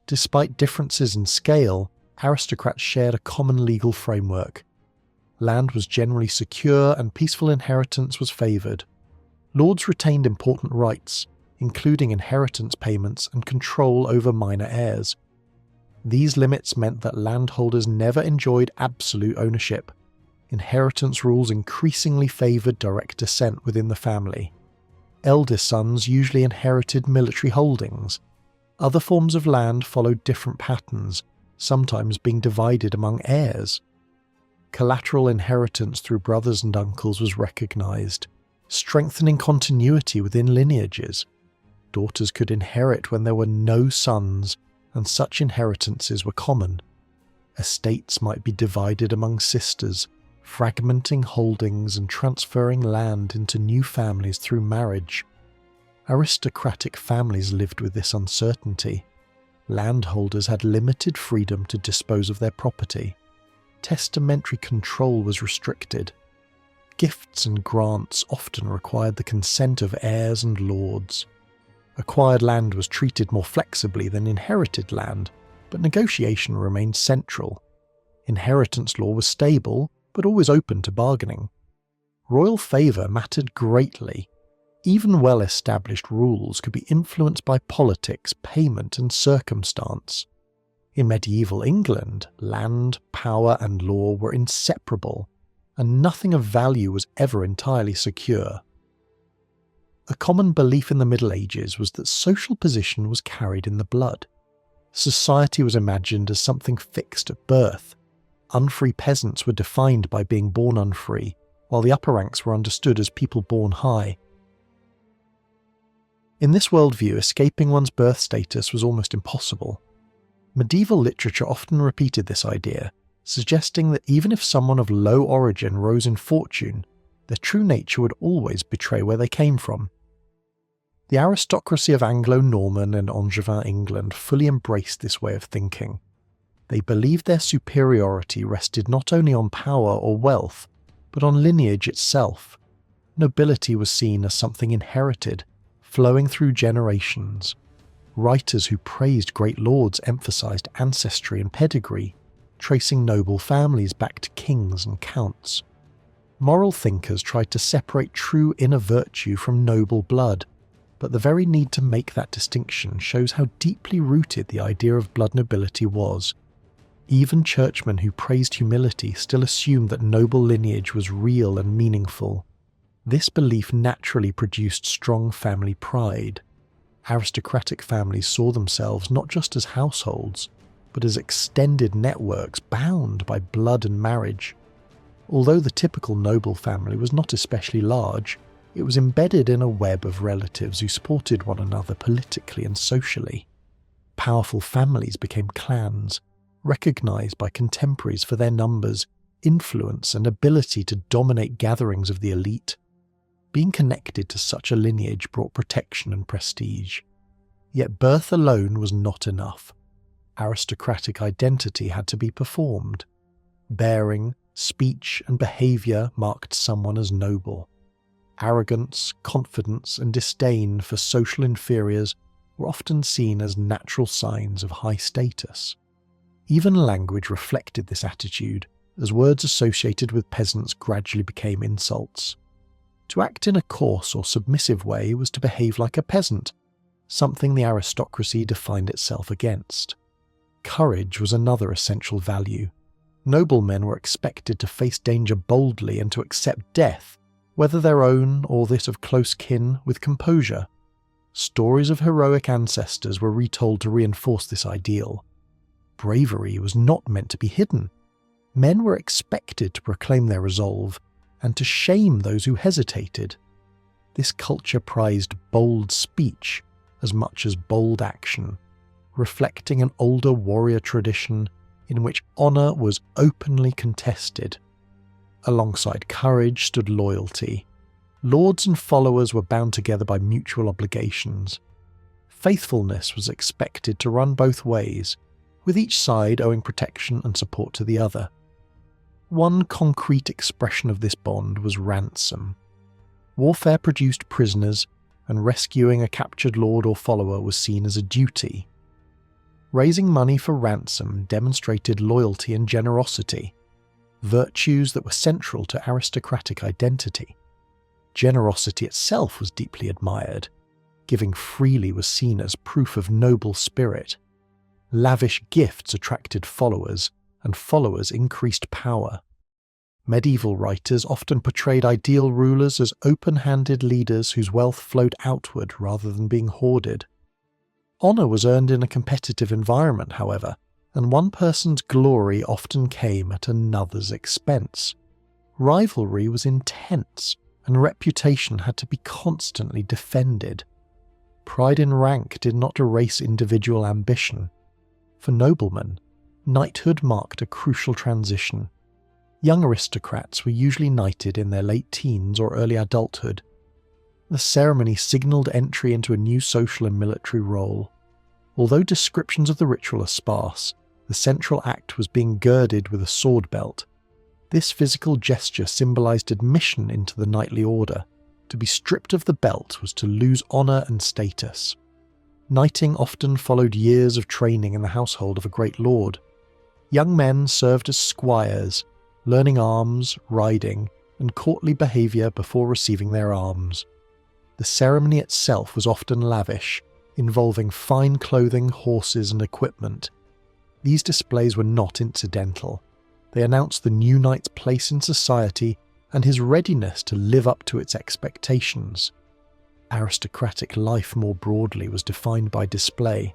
Despite differences in scale, aristocrats shared a common legal framework. Land was generally secure and peaceful inheritance was favoured. Lords retained important rights, including inheritance payments and control over minor heirs. These limits meant that landholders never enjoyed absolute ownership. inheritance rules increasingly favoured direct descent within the family. Eldest sons usually inherited military holdings. Other forms of land followed different patterns, sometimes being divided among heirs. Collateral inheritance through brothers and uncles was recognised, strengthening continuity within lineages. Daughters could inherit when there were no sons, and such inheritances were common. Estates might be divided among sisters, fragmenting holdings and transferring land into new families through marriage. Aristocratic families lived with this uncertainty. Landholders had limited freedom to dispose of their property. Testamentary control was restricted. Gifts and grants often required the consent of heirs and lords. Acquired land was treated more flexibly than inherited land, but negotiation remained central. Inheritance law was stable, but always open to bargaining. Royal favour mattered greatly. Even well-established rules could be influenced by politics, payment, and circumstance. In medieval England, land, power, and law were inseparable, and nothing of value was ever entirely secure. A common belief in the Middle Ages was that social position was carried in the blood. Society was imagined as something fixed at birth. Unfree peasants were defined by being born unfree, while the upper ranks were understood as people born high. In this worldview, escaping one's birth status was almost impossible. Medieval literature often repeated this idea, suggesting that even if someone of low origin rose in fortune, their true nature would always betray where they came from. The aristocracy of Anglo-Norman and Angevin England fully embraced this way of thinking. They believed their superiority rested not only on power or wealth, but on lineage itself. Nobility was seen as something inherited, flowing through generations. Writers who praised great lords emphasized ancestry and pedigree, tracing noble families back to kings and counts. Moral thinkers tried to separate true inner virtue from noble blood, but the very need to make that distinction shows how deeply rooted the idea of blood nobility was. Even churchmen who praised humility still assumed that noble lineage was real and meaningful. This belief naturally produced strong family pride. Aristocratic families saw themselves not just as households, but as extended networks bound by blood and marriage. Although the typical noble family was not especially large, it was embedded in a web of relatives who supported one another politically and socially. Powerful families became clans, recognized by contemporaries for their numbers, influence, and ability to dominate gatherings of the elite. Being connected to such a lineage brought protection and prestige. Yet birth alone was not enough. Aristocratic identity had to be performed. Bearing, speech, and behaviour marked someone as noble. Arrogance, confidence, and disdain for social inferiors were often seen as natural signs of high status. Even language reflected this attitude, as words associated with peasants gradually became insults. To act in a coarse or submissive way was to behave like a peasant, something the aristocracy defined itself against. Courage was another essential value. Noblemen were expected to face danger boldly and to accept death, whether their own or that of close kin, with composure. Stories of heroic ancestors were retold to reinforce this ideal. Bravery was not meant to be hidden. Men were expected to proclaim their resolve and to shame those who hesitated. This culture prized bold speech as much as bold action, reflecting an older warrior tradition in which honour was openly contested. Alongside courage stood loyalty. Lords and followers were bound together by mutual obligations. Faithfulness was expected to run both ways, with each side owing protection and support to the other. One concrete expression of this bond was ransom. Warfare produced prisoners, and rescuing a captured lord or follower was seen as a duty. Raising money for ransom demonstrated loyalty and generosity, virtues that were central to aristocratic identity. Generosity itself was deeply admired. Giving freely was seen as proof of noble spirit. Lavish gifts attracted followers, and followers increased power. Medieval writers often portrayed ideal rulers as open-handed leaders whose wealth flowed outward rather than being hoarded. Honour was earned in a competitive environment, however, and one person's glory often came at another's expense. Rivalry was intense, and reputation had to be constantly defended. Pride in rank did not erase individual ambition. For noblemen, knighthood marked a crucial transition. Young aristocrats were usually knighted in their late teens or early adulthood. The ceremony signalled entry into a new social and military role. Although descriptions of the ritual are sparse, the central act was being girded with a sword belt. This physical gesture symbolised admission into the knightly order. To be stripped of the belt was to lose honour and status. Knighting often followed years of training in the household of a great lord. Young men served as squires, learning arms, riding, and courtly behaviour before receiving their arms. The ceremony itself was often lavish, involving fine clothing, horses, and equipment. These displays were not incidental. They announced the new knight's place in society and his readiness to live up to its expectations. Aristocratic life more broadly was defined by display.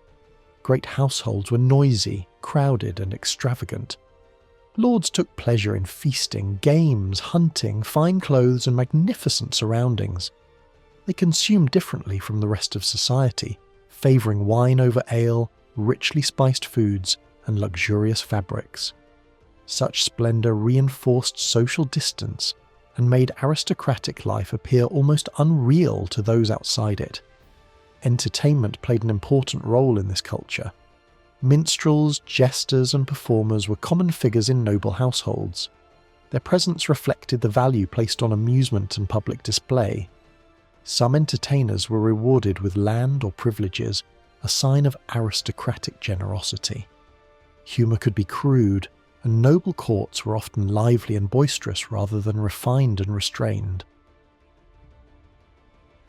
Great households were noisy, crowded, and extravagant. Lords took pleasure in feasting, games, hunting, fine clothes, and magnificent surroundings. They consumed differently from the rest of society, favouring wine over ale, richly spiced foods, and luxurious fabrics. Such splendour reinforced social distance and made aristocratic life appear almost unreal to those outside it. Entertainment played an important role in this culture. Minstrels, jesters, and performers were common figures in noble households. Their presence reflected the value placed on amusement and public display. Some entertainers were rewarded with land or privileges, a sign of aristocratic generosity. Humour could be crude, and noble courts were often lively and boisterous rather than refined and restrained.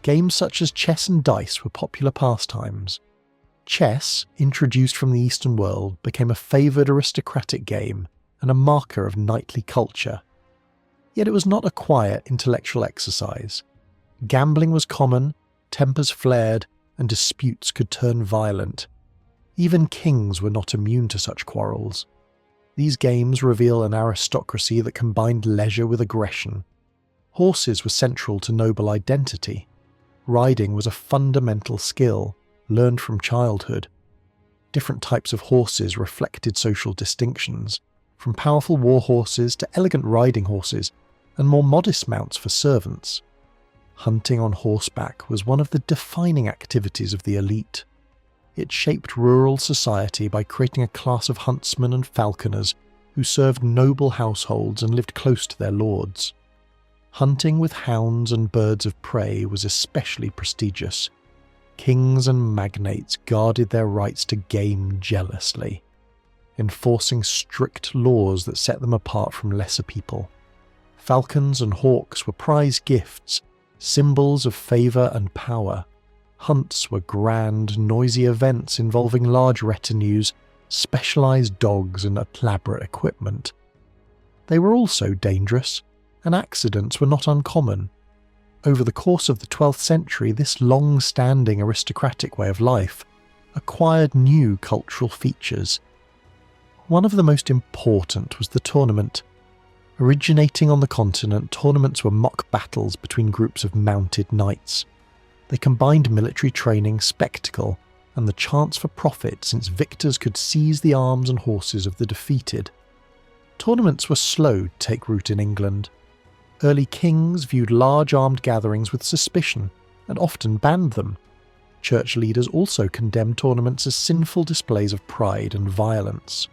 Games such as chess and dice were popular pastimes. Chess, introduced from the Eastern world, became a favoured aristocratic game and a marker of knightly culture. Yet it was not a quiet intellectual exercise. Gambling was common, tempers flared, and disputes could turn violent. Even kings were not immune to such quarrels. These games reveal an aristocracy that combined leisure with aggression. Horses were central to noble identity. Riding was a fundamental skill, learned from childhood. Different types of horses reflected social distinctions, from powerful war horses to elegant riding horses, and more modest mounts for servants. Hunting on horseback was one of the defining activities of the elite. It shaped rural society by creating a class of huntsmen and falconers who served noble households and lived close to their lords. Hunting with hounds and birds of prey was especially prestigious. Kings and magnates guarded their rights to game jealously, enforcing strict laws that set them apart from lesser people. Falcons and hawks were prize gifts, symbols of favour and power. Hunts were grand, noisy events involving large retinues, specialised dogs, and elaborate equipment. They were also dangerous, and accidents were not uncommon. Over the course of the 12th century, this long-standing aristocratic way of life acquired new cultural features. One of the most important was the tournament. Originating on the continent, tournaments were mock battles between groups of mounted knights. They combined military training, spectacle, and the chance for profit, since victors could seize the arms and horses of the defeated. Tournaments were slow to take root in England. Early kings viewed large armed gatherings with suspicion and often banned them. Church leaders also condemned tournaments as sinful displays of pride and violence.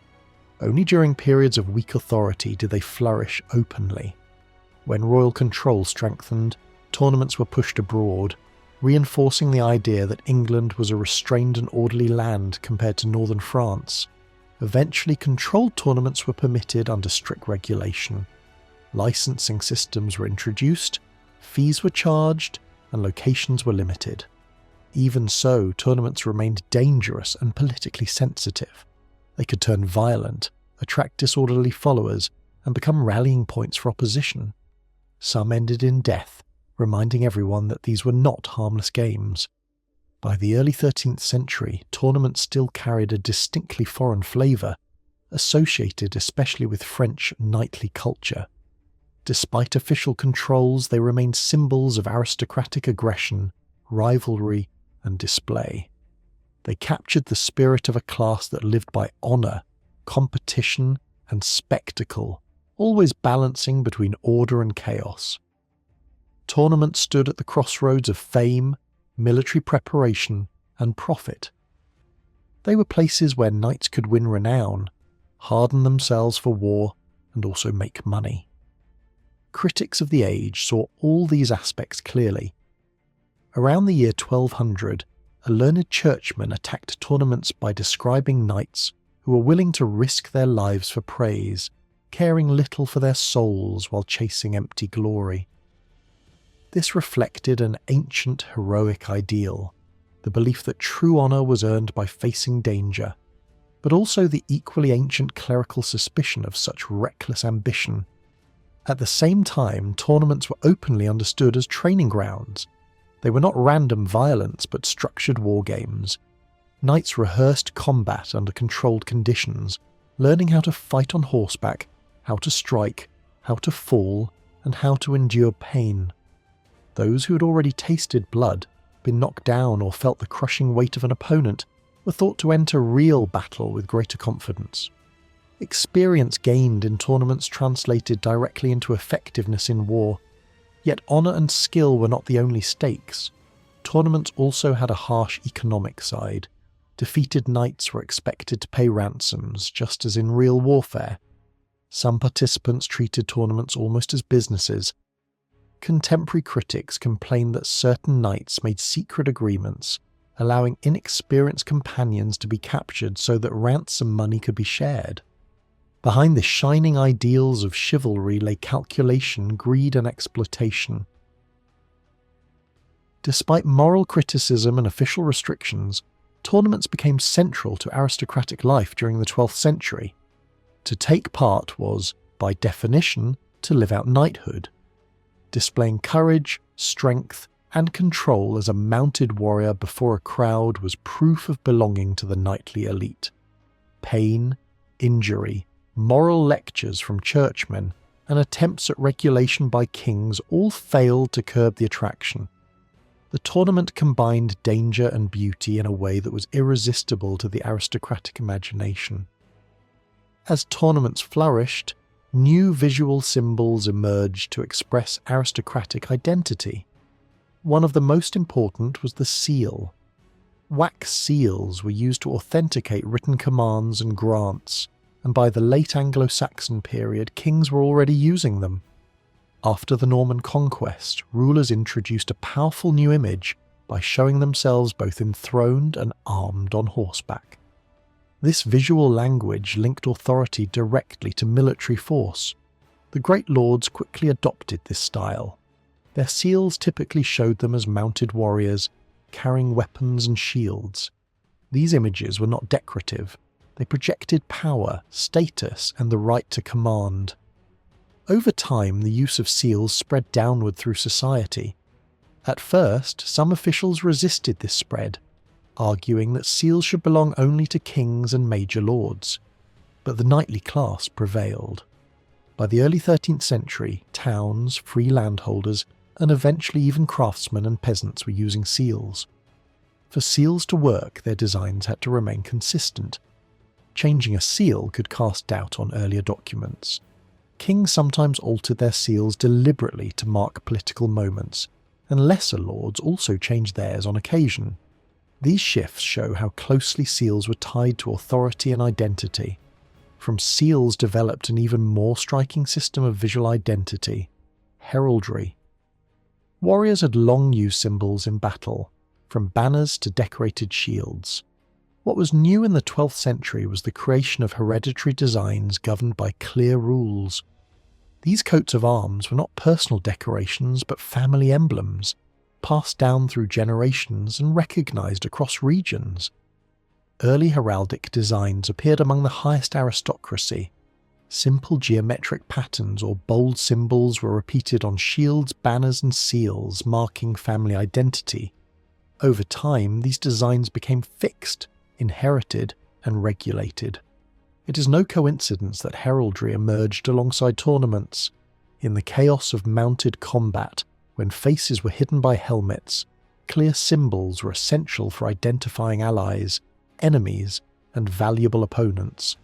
Only during periods of weak authority did they flourish openly. When royal control strengthened, tournaments were pushed abroad, reinforcing the idea that England was a restrained and orderly land compared to northern France. Eventually, controlled tournaments were permitted under strict regulation. Licensing systems were introduced, fees were charged, and locations were limited. Even so, tournaments remained dangerous and politically sensitive. They could turn violent, attract disorderly followers, and become rallying points for opposition. Some ended in death, reminding everyone that these were not harmless games. By the early 13th century, tournaments still carried a distinctly foreign flavour, associated especially with French knightly culture. Despite official controls, they remained symbols of aristocratic aggression, rivalry, and display. They captured the spirit of a class that lived by honour, competition, and spectacle, always balancing between order and chaos. Tournaments stood at the crossroads of fame, military preparation, and profit. They were places where knights could win renown, harden themselves for war, and also make money. Critics of the age saw all these aspects clearly. Around the year 1200, a learned churchman attacked tournaments by describing knights who were willing to risk their lives for praise, caring little for their souls while chasing empty glory. This reflected an ancient heroic ideal, the belief that true honour was earned by facing danger, but also the equally ancient clerical suspicion of such reckless ambition. At the same time, tournaments were openly understood as training grounds. They were not random violence, but structured war games. Knights rehearsed combat under controlled conditions, learning how to fight on horseback, how to strike, how to fall, and how to endure pain. Those who had already tasted blood, been knocked down, or felt the crushing weight of an opponent were thought to enter real battle with greater confidence. Experience gained in tournaments translated directly into effectiveness in war. Yet honour and skill were not the only stakes. Tournaments also had a harsh economic side. Defeated knights were expected to pay ransoms, just as in real warfare. Some participants treated tournaments almost as businesses. Contemporary critics complained that certain knights made secret agreements, allowing inexperienced companions to be captured so that ransom money could be shared. Behind the shining ideals of chivalry lay calculation, greed, and exploitation. Despite moral criticism and official restrictions, tournaments became central to aristocratic life during the 12th century. To take part was, by definition, to live out knighthood. Displaying courage, strength, and control as a mounted warrior before a crowd was proof of belonging to the knightly elite. Pain, injury, moral lectures from churchmen, and attempts at regulation by kings all failed to curb the attraction. The tournament combined danger and beauty in a way that was irresistible to the aristocratic imagination. As tournaments flourished, new visual symbols emerged to express aristocratic identity. One of the most important was the seal. Wax seals were used to authenticate written commands and grants, and by the late Anglo-Saxon period, kings were already using them. After the Norman Conquest, rulers introduced a powerful new image by showing themselves both enthroned and armed on horseback. This visual language linked authority directly to military force. The great lords quickly adopted this style. Their seals typically showed them as mounted warriors, carrying weapons and shields. These images were not decorative. They projected power, status, and the right to command. Over time, the use of seals spread downward through society. At first, some officials resisted this spread, arguing that seals should belong only to kings and major lords. But the knightly class prevailed. By the early 13th century, towns, free landholders, and eventually even craftsmen and peasants were using seals. For seals to work, their designs had to remain consistent. Changing a seal could cast doubt on earlier documents. Kings sometimes altered their seals deliberately to mark political moments, and lesser lords also changed theirs on occasion. These shifts show how closely seals were tied to authority and identity. From seals developed an even more striking system of visual identity: heraldry. Warriors had long used symbols in battle, from banners to decorated shields. What was new in the 12th century was the creation of hereditary designs governed by clear rules. These coats of arms were not personal decorations but family emblems, passed down through generations and recognised across regions. Early heraldic designs appeared among the highest aristocracy. Simple geometric patterns or bold symbols were repeated on shields, banners and seals, marking family identity. Over time, these designs became fixed, inherited and regulated. It is no coincidence that heraldry emerged alongside tournaments. In the chaos of mounted combat, when faces were hidden by helmets, clear symbols were essential for identifying allies, enemies, and valuable opponents.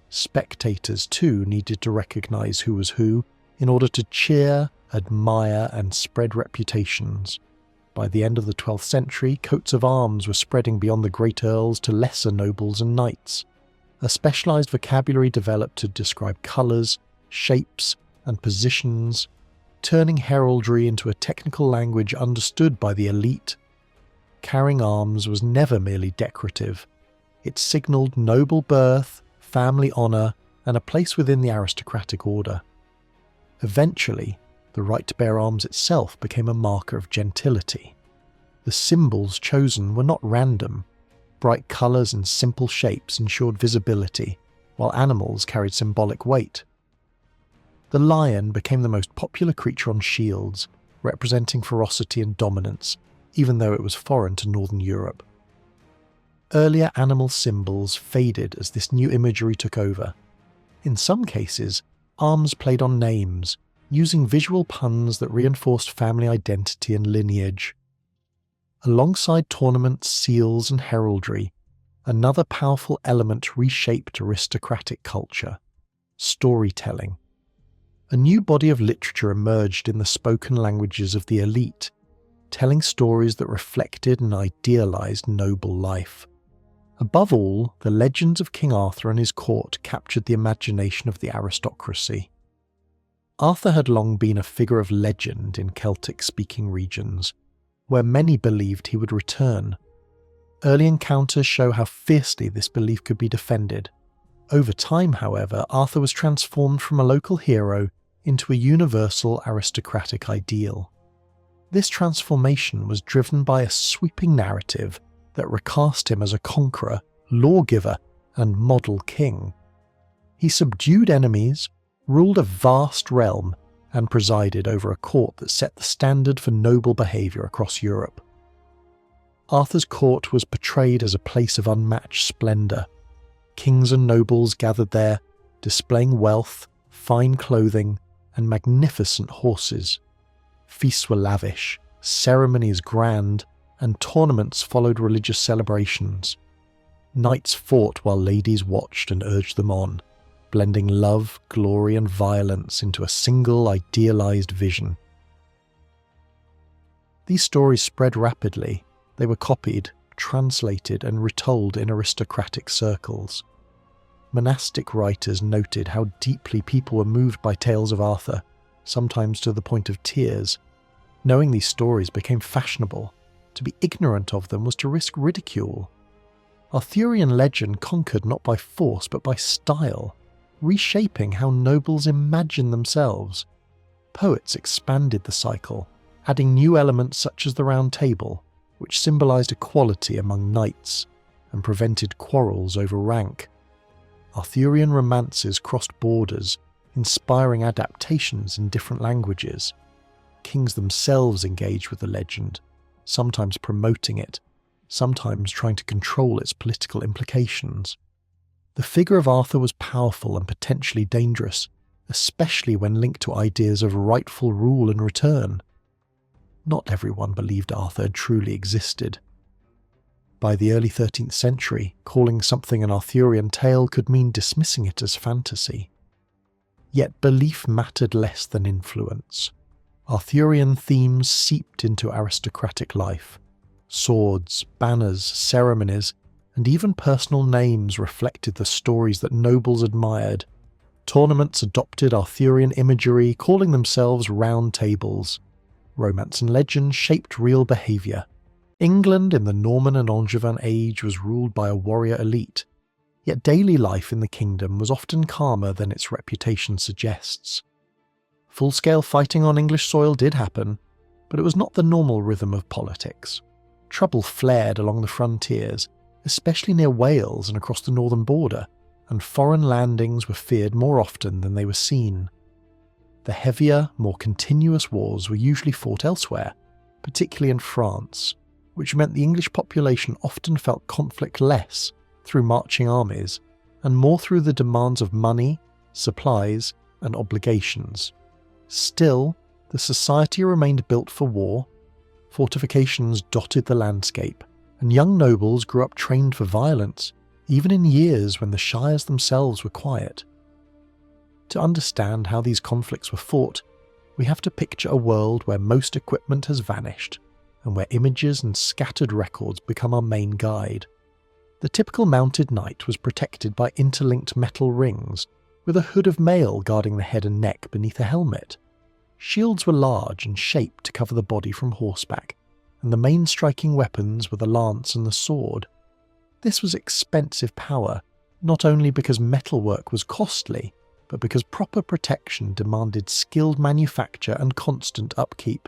Spectators too needed to recognise who was who in order to cheer, admire, and spread reputations. By the end of the 12th century, coats of arms were spreading beyond the great earls to lesser nobles and knights. A specialised vocabulary developed to describe colours, shapes, and positions, turning heraldry into a technical language understood by the elite. Carrying arms was never merely decorative. It signalled noble birth, family honour, and a place within the aristocratic order. Eventually, the right to bear arms itself became a marker of gentility. The symbols chosen were not random. Bright colours and simple shapes ensured visibility, while animals carried symbolic weight. The lion became the most popular creature on shields, representing ferocity and dominance, even though it was foreign to Northern Europe. Earlier animal symbols faded as this new imagery took over. In some cases, arms played on names, using visual puns that reinforced family identity and lineage. Alongside tournaments, seals and heraldry, another powerful element reshaped aristocratic culture: storytelling. A new body of literature emerged in the spoken languages of the elite, telling stories that reflected and idealised noble life. Above all, the legends of King Arthur and his court captured the imagination of the aristocracy. Arthur had long been a figure of legend in Celtic-speaking regions, where many believed he would return. Early encounters show how fiercely this belief could be defended. Over time, however, Arthur was transformed from a local hero into a universal aristocratic ideal. This transformation was driven by a sweeping narrative that recast him as a conqueror, lawgiver, and model king. He subdued enemies, ruled a vast realm, and presided over a court that set the standard for noble behaviour across Europe. Arthur's court was portrayed as a place of unmatched splendour. Kings and nobles gathered there, displaying wealth, fine clothing, and magnificent horses. Feasts were lavish, ceremonies grand, and tournaments followed religious celebrations. Knights fought while ladies watched and urged them on, blending love, glory, and violence into a single idealised vision. These stories spread rapidly. They were copied, translated, and retold in aristocratic circles. Monastic writers noted how deeply people were moved by tales of Arthur, sometimes to the point of tears. Knowing these stories became fashionable. To be ignorant of them was to risk ridicule. Arthurian legend conquered not by force but by style, reshaping how nobles imagine themselves. Poets expanded the cycle, adding new elements such as the Round Table, which symbolised equality among knights and prevented quarrels over rank. Arthurian romances crossed borders, inspiring adaptations in different languages. Kings themselves engaged with the legend, sometimes promoting it, sometimes trying to control its political implications. The figure of Arthur was powerful and potentially dangerous, especially when linked to ideas of rightful rule and return. Not everyone believed Arthur had truly existed. By the early 13th century, calling something an Arthurian tale could mean dismissing it as fantasy. Yet belief mattered less than influence. Arthurian themes seeped into aristocratic life. Swords, banners, ceremonies, and even personal names reflected the stories that nobles admired. Tournaments adopted Arthurian imagery, calling themselves round tables. Romance and legend shaped real behaviour. England in the Norman and Angevin age was ruled by a warrior elite, yet daily life in the kingdom was often calmer than its reputation suggests. Full-scale fighting on English soil did happen, but it was not the normal rhythm of politics. Trouble flared along the frontiers, especially near Wales and across the northern border, and foreign landings were feared more often than they were seen. The heavier, more continuous wars were usually fought elsewhere, particularly in France, which meant the English population often felt conflict less through marching armies and more through the demands of money, supplies, and obligations. Still, the society remained built for war, fortifications dotted the landscape, and young nobles grew up trained for violence, even in years when the shires themselves were quiet. To understand how these conflicts were fought, we have to picture a world where most equipment has vanished, and where images and scattered records become our main guide. The typical mounted knight was protected by interlinked metal rings, with a hood of mail guarding the head and neck beneath a helmet. Shields were large and shaped to cover the body from horseback, and the main striking weapons were the lance and the sword. This was expensive power, not only because metalwork was costly, but because proper protection demanded skilled manufacture and constant upkeep.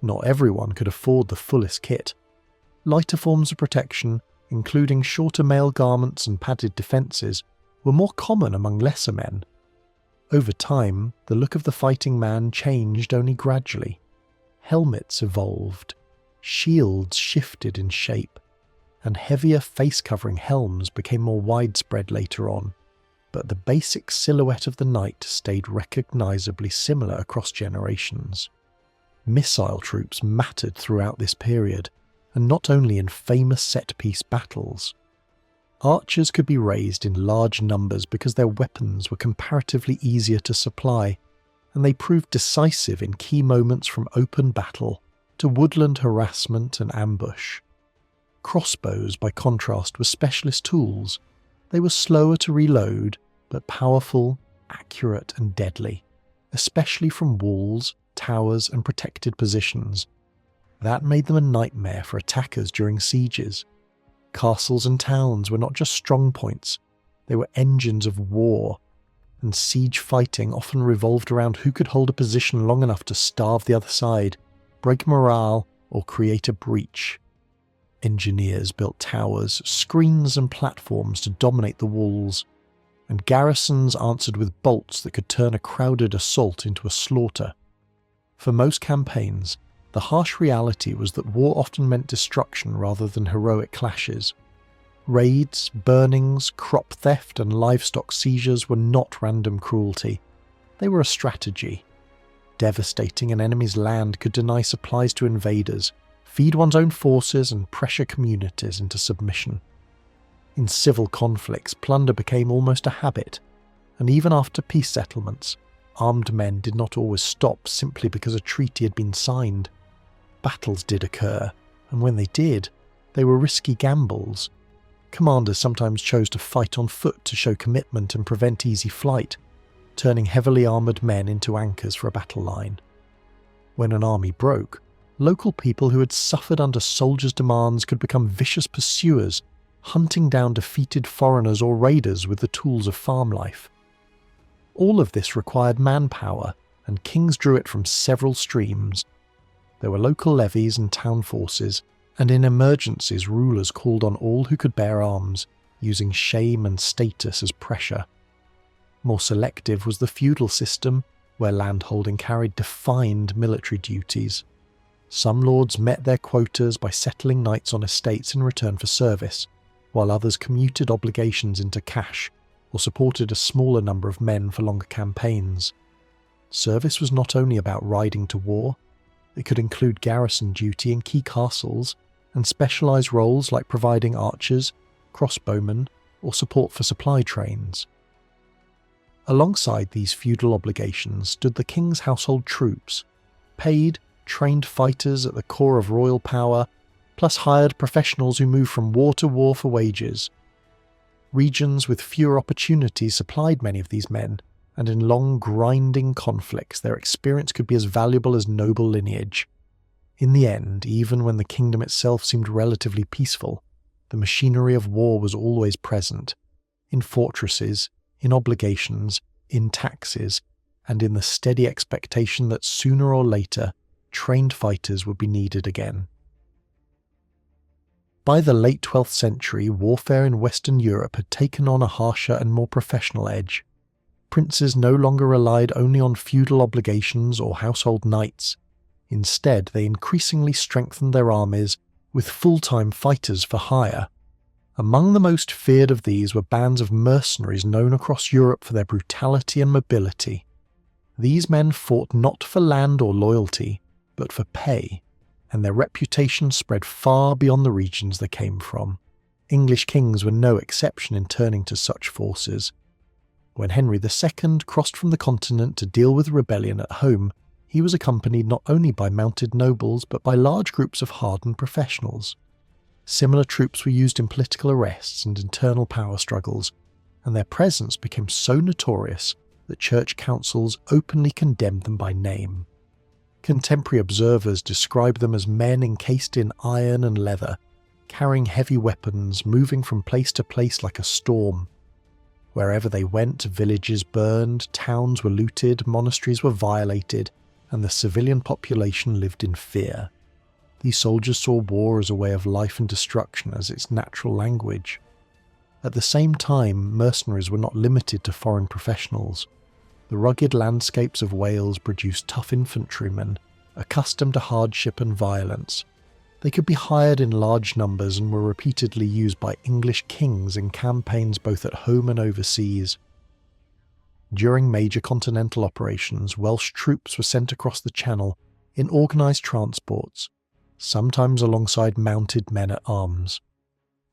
Not everyone could afford the fullest kit. Lighter forms of protection, including shorter mail garments and padded defences, were more common among lesser men. Over time, the look of the fighting man changed only gradually. Helmets evolved, shields shifted in shape, and heavier face-covering helms became more widespread later on. But the basic silhouette of the knight stayed recognisably similar across generations. Missile troops mattered throughout this period, and not only in famous set-piece battles. Archers could be raised in large numbers because their weapons were comparatively easier to supply, and they proved decisive in key moments from open battle to woodland harassment and ambush. Crossbows, by contrast, were specialist tools. They were slower to reload, but powerful, accurate and deadly, especially from walls, towers and protected positions. That made them a nightmare for attackers during sieges. Castles and towns were not just strong points, they were engines of war, and siege fighting often revolved around who could hold a position long enough to starve the other side, break morale, or create a breach. Engineers built towers, screens and platforms to dominate the walls, and garrisons answered with bolts that could turn a crowded assault into a slaughter. For most campaigns, the harsh reality was that war often meant destruction rather than heroic clashes. Raids, burnings, crop theft and livestock seizures were not random cruelty. They were a strategy. Devastating an enemy's land could deny supplies to invaders, feed one's own forces and pressure communities into submission. In civil conflicts, plunder became almost a habit, and even after peace settlements, armed men did not always stop simply because a treaty had been signed. Battles did occur, and when they did, they were risky gambles. Commanders sometimes chose to fight on foot to show commitment and prevent easy flight, turning heavily armoured men into anchors for a battle line. When an army broke, local people who had suffered under soldiers' demands could become vicious pursuers, hunting down defeated foreigners or raiders with the tools of farm life. All of this required manpower, and kings drew it from several streams. There were local levies and town forces, and in emergencies rulers called on all who could bear arms, using shame and status as pressure. More selective was the feudal system, where landholding carried defined military duties. Some lords met their quotas by settling knights on estates in return for service, while others commuted obligations into cash or supported a smaller number of men for longer campaigns. Service was not only about riding to war, it could include garrison duty in key castles and specialised roles like providing archers, crossbowmen, or support for supply trains. Alongside these feudal obligations stood the king's household troops, paid, trained fighters at the core of royal power, plus hired professionals who moved from war to war for wages. Regions with fewer opportunities supplied many of these men, and in long, grinding conflicts their experience could be as valuable as noble lineage. In the end, even when the kingdom itself seemed relatively peaceful, the machinery of war was always present, in fortresses, in obligations, in taxes, and in the steady expectation that sooner or later, trained fighters would be needed again. By the late 12th century, warfare in Western Europe had taken on a harsher and more professional edge. Princes no longer relied only on feudal obligations or household knights. Instead, they increasingly strengthened their armies with full-time fighters for hire. Among the most feared of these were bands of mercenaries known across Europe for their brutality and mobility. These men fought not for land or loyalty, but for pay, and their reputation spread far beyond the regions they came from. English kings were no exception in turning to such forces. When Henry II crossed from the continent to deal with rebellion at home, he was accompanied not only by mounted nobles but by large groups of hardened professionals. Similar troops were used in political arrests and internal power struggles, and their presence became so notorious that church councils openly condemned them by name. Contemporary observers describe them as men encased in iron and leather, carrying heavy weapons, moving from place to place like a storm. Wherever they went, villages burned, towns were looted, monasteries were violated, and the civilian population lived in fear. These soldiers saw war as a way of life and destruction as its natural language. At the same time, mercenaries were not limited to foreign professionals. The rugged landscapes of Wales produced tough infantrymen, accustomed to hardship and violence. They could be hired in large numbers and were repeatedly used by English kings in campaigns both at home and overseas. During major continental operations, Welsh troops were sent across the Channel in organised transports, sometimes alongside mounted men-at-arms.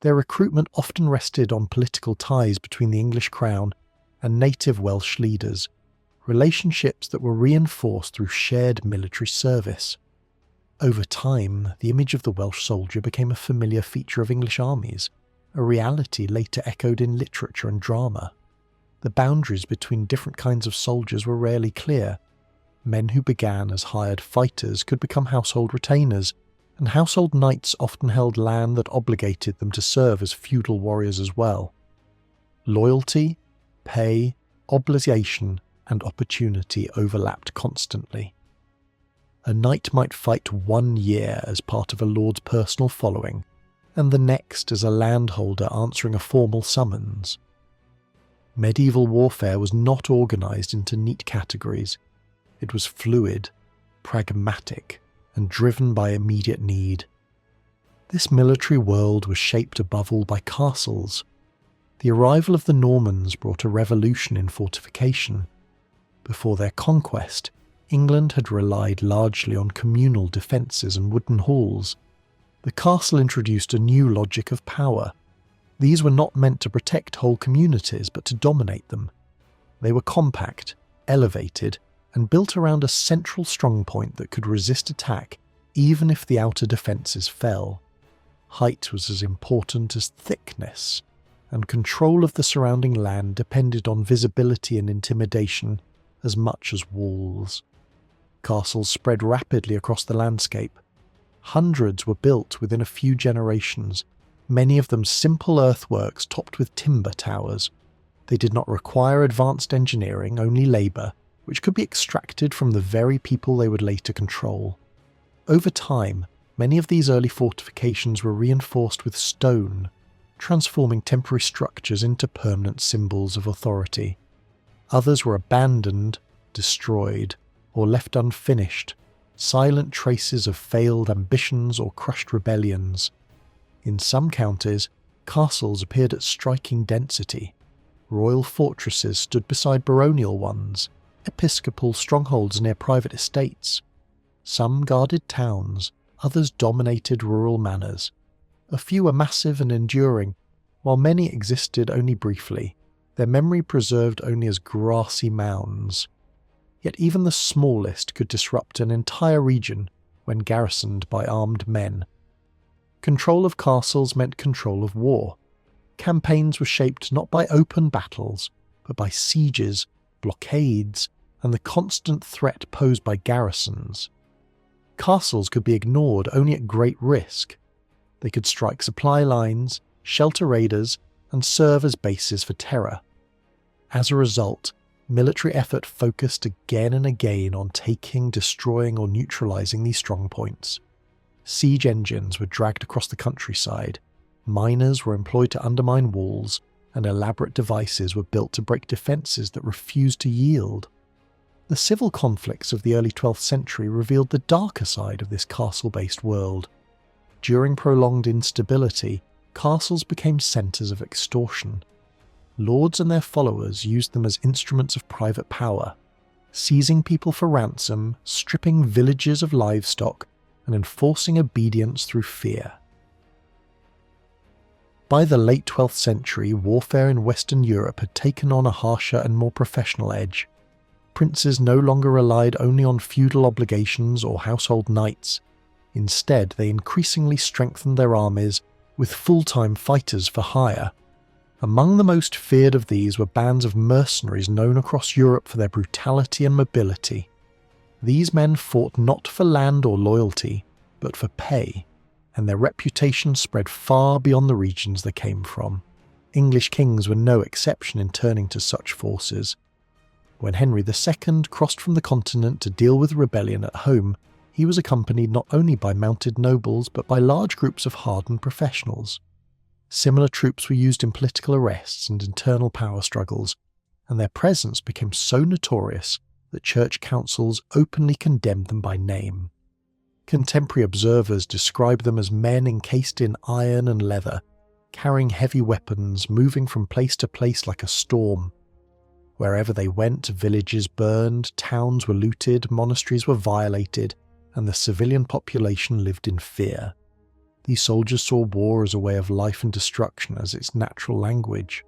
Their recruitment often rested on political ties between the English crown and native Welsh leaders, relationships that were reinforced through shared military service. Over time, the image of the Welsh soldier became a familiar feature of English armies, a reality later echoed in literature and drama. The boundaries between different kinds of soldiers were rarely clear. Men who began as hired fighters could become household retainers, and household knights often held land that obligated them to serve as feudal warriors as well. Loyalty, pay, obligation, and opportunity overlapped constantly. A knight might fight 1 year as part of a lord's personal following, and the next as a landholder answering a formal summons. Medieval warfare was not organised into neat categories. It was fluid, pragmatic, and driven by immediate need. This military world was shaped above all by castles. The arrival of the Normans brought a revolution in fortification. Before their conquest, England had relied largely on communal defences and wooden halls. The castle introduced a new logic of power. These were not meant to protect whole communities, but to dominate them. They were compact, elevated, and built around a central strongpoint that could resist attack even if the outer defences fell. Height was as important as thickness, and control of the surrounding land depended on visibility and intimidation as much as walls. Castles spread rapidly across the landscape. Hundreds were built within a few generations, many of them simple earthworks topped with timber towers. They did not require advanced engineering, only labour, which could be extracted from the very people they would later control. Over time, many of these early fortifications were reinforced with stone, transforming temporary structures into permanent symbols of authority. Others were abandoned, destroyed, or left unfinished, silent traces of failed ambitions or crushed rebellions. In some counties, castles appeared at striking density. Royal fortresses stood beside baronial ones, episcopal strongholds near private estates. Some guarded towns, others dominated rural manors. A few were massive and enduring, while many existed only briefly, their memory preserved only as grassy mounds. Yet even the smallest could disrupt an entire region when garrisoned by armed men. Control of castles meant control of war. Campaigns were shaped not by open battles, but by sieges, blockades, and the constant threat posed by garrisons. Castles could be ignored only at great risk. They could strike supply lines, shelter raiders, and serve as bases for terror. As a result, military effort focused again and again on taking, destroying, or neutralizing these strongpoints. Siege engines were dragged across the countryside, miners were employed to undermine walls, and elaborate devices were built to break defences that refused to yield. The civil conflicts of the early 12th century revealed the darker side of this castle-based world. During prolonged instability, castles became centres of extortion. Lords and their followers used them as instruments of private power, seizing people for ransom, stripping villages of livestock, and enforcing obedience through fear. By the late 12th century, warfare in Western Europe had taken on a harsher and more professional edge. Princes no longer relied only on feudal obligations or household knights. Instead, they increasingly strengthened their armies with full-time fighters for hire. Among the most feared of these were bands of mercenaries known across Europe for their brutality and mobility. These men fought not for land or loyalty, but for pay, and their reputation spread far beyond the regions they came from. English kings were no exception in turning to such forces. When Henry II crossed from the continent to deal with rebellion at home, he was accompanied not only by mounted nobles but by large groups of hardened professionals. Similar troops were used in political arrests and internal power struggles, and their presence became so notorious that church councils openly condemned them by name. Contemporary observers describe them as men encased in iron and leather, carrying heavy weapons, moving from place to place like a storm. Wherever they went, villages burned, towns were looted, monasteries were violated, and the civilian population lived in fear. These soldiers saw war as a way of life and destruction as its natural language.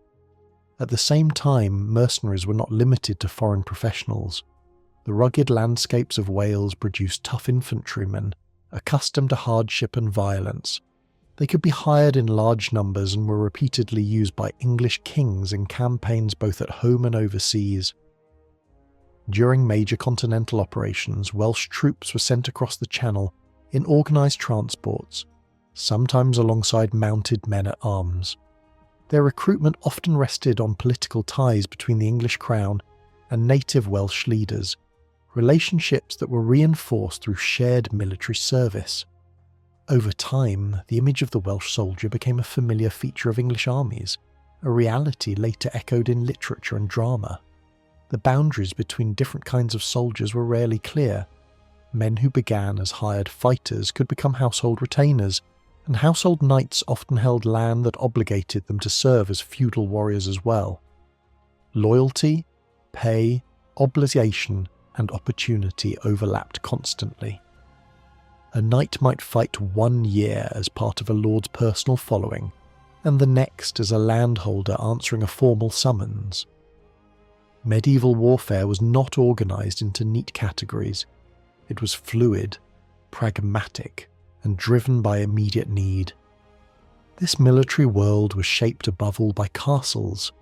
At the same time, mercenaries were not limited to foreign professionals. The rugged landscapes of Wales produced tough infantrymen, accustomed to hardship and violence. They could be hired in large numbers and were repeatedly used by English kings in campaigns both at home and overseas. During major continental operations, Welsh troops were sent across the Channel in organised transports, sometimes alongside mounted men at arms. Their recruitment often rested on political ties between the English crown and native Welsh leaders, relationships that were reinforced through shared military service. Over time, the image of the Welsh soldier became a familiar feature of English armies, a reality later echoed in literature and drama. The boundaries between different kinds of soldiers were rarely clear. Men who began as hired fighters could become household retainers, and household knights often held land that obligated them to serve as feudal warriors as well. Loyalty, pay, obligation, and opportunity overlapped constantly. A knight might fight 1 year as part of a lord's personal following, and the next as a landholder answering a formal summons. Medieval warfare was not organised into neat categories. It was fluid, pragmatic, and driven by immediate need. This military world was shaped above all by castles.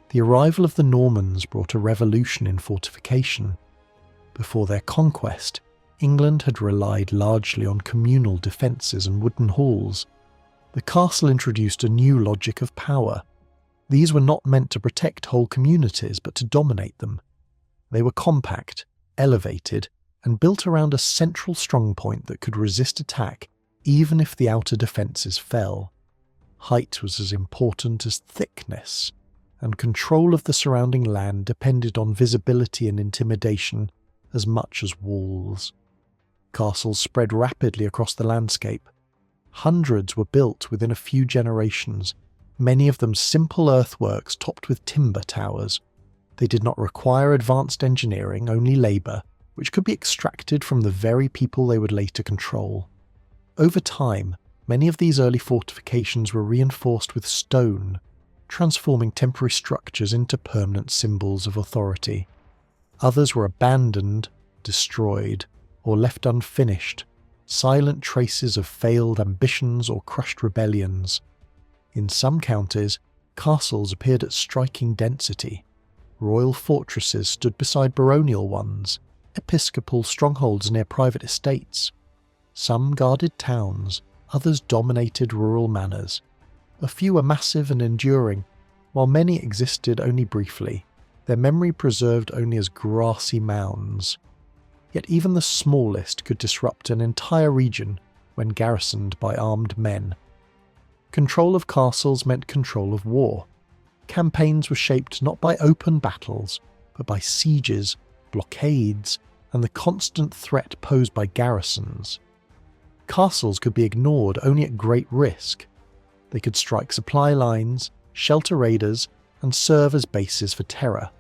The arrival of the Normans brought a revolution in fortification. Before their conquest, England had relied largely on communal defences and wooden halls. The castle introduced a new logic of power. These were not meant to protect whole communities, but to dominate them. They were compact, elevated, and built around a central strongpoint that could resist attack even if the outer defences fell. Height was as important as thickness, and control of the surrounding land depended on visibility and intimidation as much as walls. Castles spread rapidly across the landscape. Hundreds were built within a few generations, many of them simple earthworks topped with timber towers. They did not require advanced engineering, only labour, which could be extracted from the very people they would later control. Over time, many of these early fortifications were reinforced with stone, transforming temporary structures into permanent symbols of authority. Others were abandoned, destroyed, or left unfinished, silent traces of failed ambitions or crushed rebellions. In some counties, castles appeared at striking density. Royal fortresses stood beside baronial ones, episcopal strongholds near private estates. Some guarded towns, others dominated rural manors. A few were massive and enduring, while many existed only briefly, their memory preserved only as grassy mounds. Yet even the smallest could disrupt an entire region, when garrisoned by armed men. Control of castles meant control of war. Campaigns were shaped not by open battles, but by sieges, blockades, and the constant threat posed by garrisons. Castles could be ignored only at great risk. They could strike supply lines, shelter raiders, and serve as bases for terror.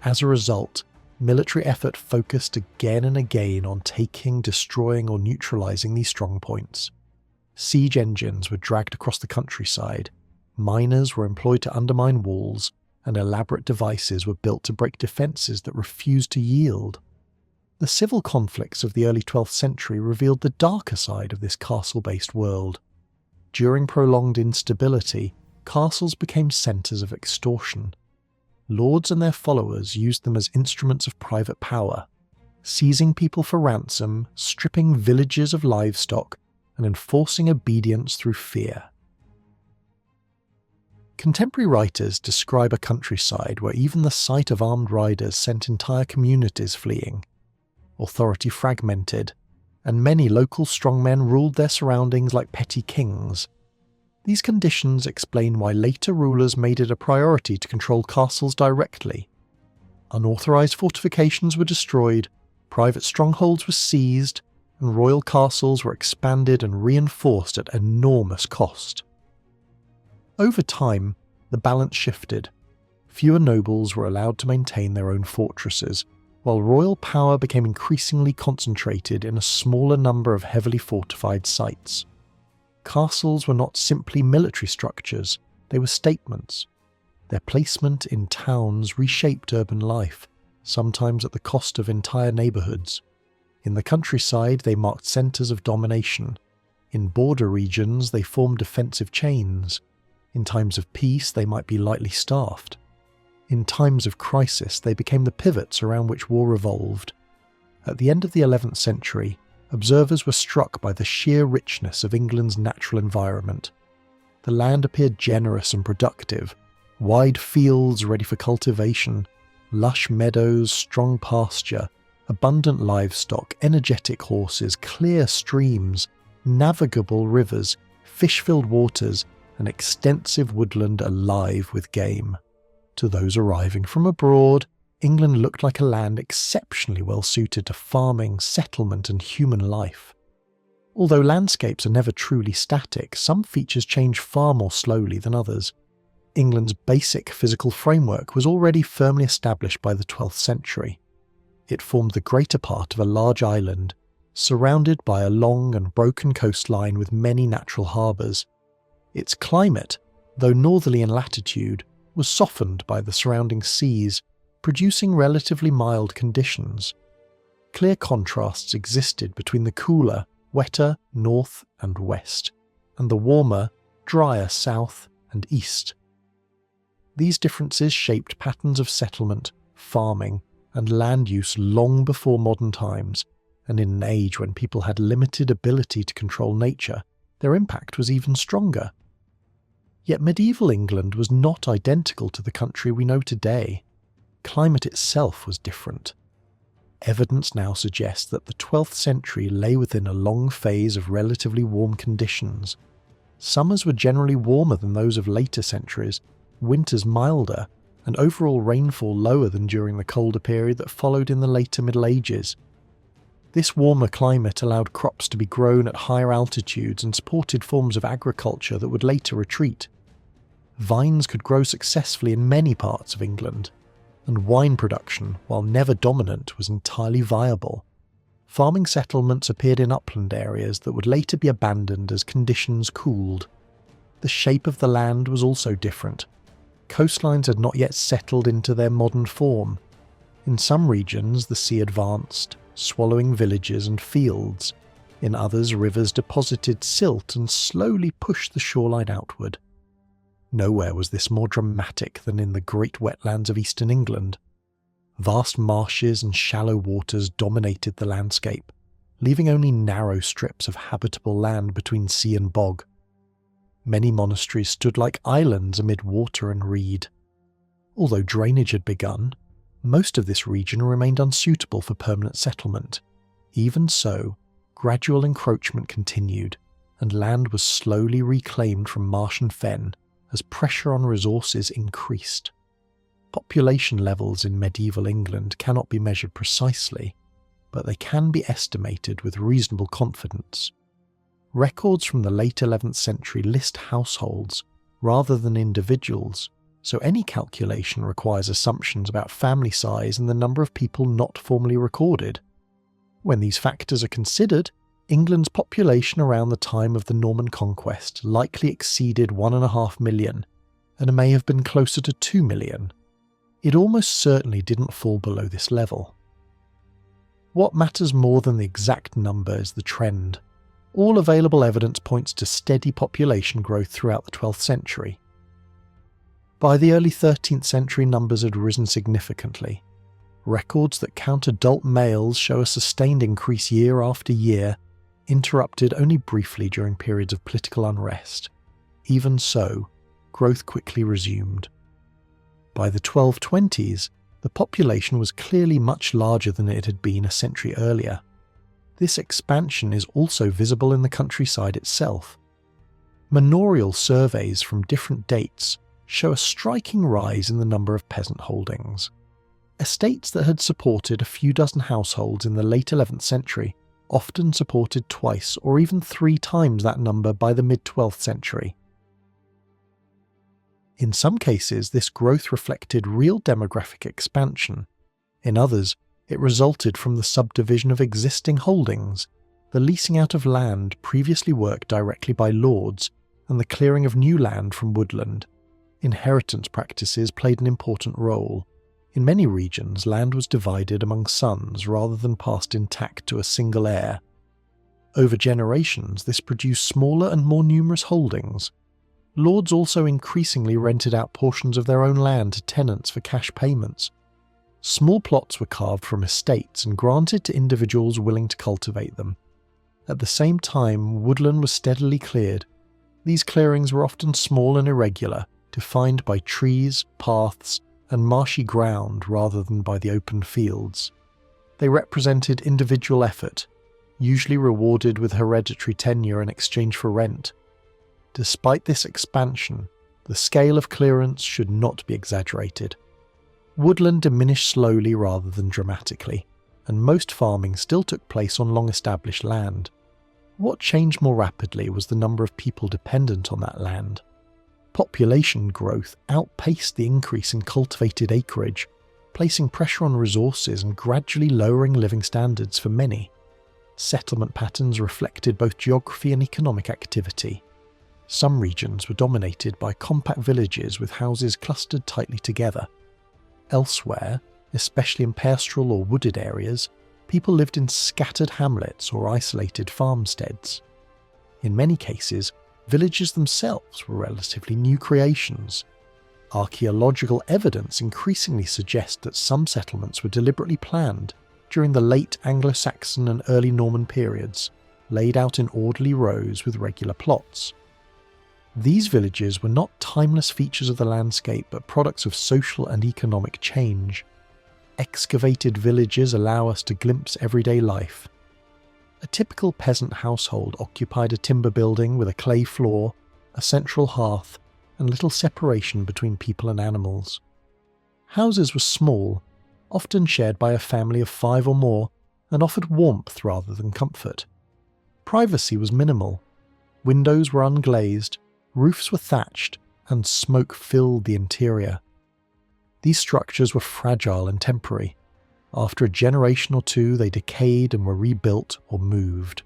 As a result, military effort focused again and again on taking, destroying, or neutralizing these strongpoints. Siege engines were dragged across the countryside, miners were employed to undermine walls, and elaborate devices were built to break defences that refused to yield. The civil conflicts of the early 12th century revealed the darker side of this castle-based world. During prolonged instability, castles became centres of extortion. Lords and their followers used them as instruments of private power, seizing people for ransom, stripping villages of livestock, and enforcing obedience through fear. Contemporary writers describe a countryside where even the sight of armed riders sent entire communities fleeing. Authority fragmented, and many local strongmen ruled their surroundings like petty kings. These conditions explain why later rulers made it a priority to control castles directly. Unauthorized fortifications were destroyed, private strongholds were seized, and royal castles were expanded and reinforced at enormous cost. Over time, the balance shifted. Fewer nobles were allowed to maintain their own fortresses, while royal power became increasingly concentrated in a smaller number of heavily fortified sites. Castles were not simply military structures, they were statements. Their placement in towns reshaped urban life, sometimes at the cost of entire neighbourhoods. In the countryside, they marked centres of domination. In border regions, they formed defensive chains. In times of peace, they might be lightly staffed. In times of crisis, they became the pivots around which war revolved. At the end of the 11th century, observers were struck by the sheer richness of England's natural environment. The land appeared generous and productive, wide fields ready for cultivation, lush meadows, strong pasture, abundant livestock, energetic horses, clear streams, navigable rivers, fish-filled waters, and extensive woodland alive with game. To those arriving from abroad, England looked like a land exceptionally well suited to farming, settlement, and human life. Although landscapes are never truly static, some features change far more slowly than others. England's basic physical framework was already firmly established by the 12th century. It formed the greater part of a large island, surrounded by a long and broken coastline with many natural harbours. Its climate, though northerly in latitude, was softened by the surrounding seas, producing relatively mild conditions. Clear contrasts existed between the cooler, wetter north and west, and the warmer, drier south and east. These differences shaped patterns of settlement, farming, and land use long before modern times, and in an age when people had limited ability to control nature, their impact was even stronger. Yet medieval England was not identical to the country we know today. Climate itself was different. Evidence now suggests that the 12th century lay within a long phase of relatively warm conditions. Summers were generally warmer than those of later centuries, winters milder, and overall rainfall lower than during the colder period that followed in the later Middle Ages. This warmer climate allowed crops to be grown at higher altitudes and supported forms of agriculture that would later retreat. Vines could grow successfully in many parts of England, and wine production, while never dominant, was entirely viable. Farming settlements appeared in upland areas that would later be abandoned as conditions cooled. The shape of the land was also different. Coastlines had not yet settled into their modern form. In some regions, the sea advanced, swallowing villages and fields. In others, rivers deposited silt and slowly pushed the shoreline outward. Nowhere was this more dramatic than in the great wetlands of eastern England. Vast marshes and shallow waters dominated the landscape, leaving only narrow strips of habitable land between sea and bog. Many monasteries stood like islands amid water and reed. Although drainage had begun, most of this region remained unsuitable for permanent settlement. Even so, gradual encroachment continued, and land was slowly reclaimed from marsh and fen as pressure on resources increased. Population levels in medieval England cannot be measured precisely, but they can be estimated with reasonable confidence. Records from the late 11th century list households rather than individuals, so any calculation requires assumptions about family size and the number of people not formally recorded. When these factors are considered, England's population around the time of the Norman Conquest likely exceeded 1.5 million, and may have been closer to 2 million. It almost certainly didn't fall below this level. What matters more than the exact number is the trend. All available evidence points to steady population growth throughout the 12th century. By the early 13th century, numbers had risen significantly. Records that count adult males show a sustained increase year after year, interrupted only briefly during periods of political unrest. Even so, growth quickly resumed. By the 1220s, the population was clearly much larger than it had been a century earlier. This expansion is also visible in the countryside itself. Manorial surveys from different dates show a striking rise in the number of peasant holdings. Estates that had supported a few dozen households in the late 11th century often supported twice or even 3 times that number by the mid-12th century. In some cases, this growth reflected real demographic expansion. In others, it resulted from the subdivision of existing holdings, the leasing out of land previously worked directly by lords, and the clearing of new land from woodland. Inheritance practices played an important role. In many regions, land was divided among sons rather than passed intact to a single heir. Over generations, this produced smaller and more numerous holdings. Lords also increasingly rented out portions of their own land to tenants for cash payments. Small plots were carved from estates and granted to individuals willing to cultivate them. At the same time, woodland was steadily cleared. These clearings were often small and irregular, defined by trees, paths, and marshy ground rather than by the open fields. They represented individual effort, usually rewarded with hereditary tenure in exchange for rent. Despite this expansion, the scale of clearance should not be exaggerated. Woodland diminished slowly rather than dramatically, and most farming still took place on long-established land. What changed more rapidly was the number of people dependent on that land. Population growth outpaced the increase in cultivated acreage, placing pressure on resources and gradually lowering living standards for many. Settlement patterns reflected both geography and economic activity. Some regions were dominated by compact villages with houses clustered tightly together. Elsewhere, especially in pastoral or wooded areas, people lived in scattered hamlets or isolated farmsteads. In many cases, villages themselves were relatively new creations. Archaeological evidence increasingly suggests that some settlements were deliberately planned during the late Anglo-Saxon and early Norman periods, laid out in orderly rows with regular plots. These villages were not timeless features of the landscape but products of social and economic change. Excavated villages allow us to glimpse everyday life. A typical peasant household occupied a timber building with a clay floor, a central hearth, and little separation between people and animals. Houses were small, often shared by a family of 5 or more, and offered warmth rather than comfort. Privacy was minimal. Windows were unglazed, roofs were thatched, and smoke filled the interior. These structures were fragile and temporary. After a generation or two, they decayed and were rebuilt or moved.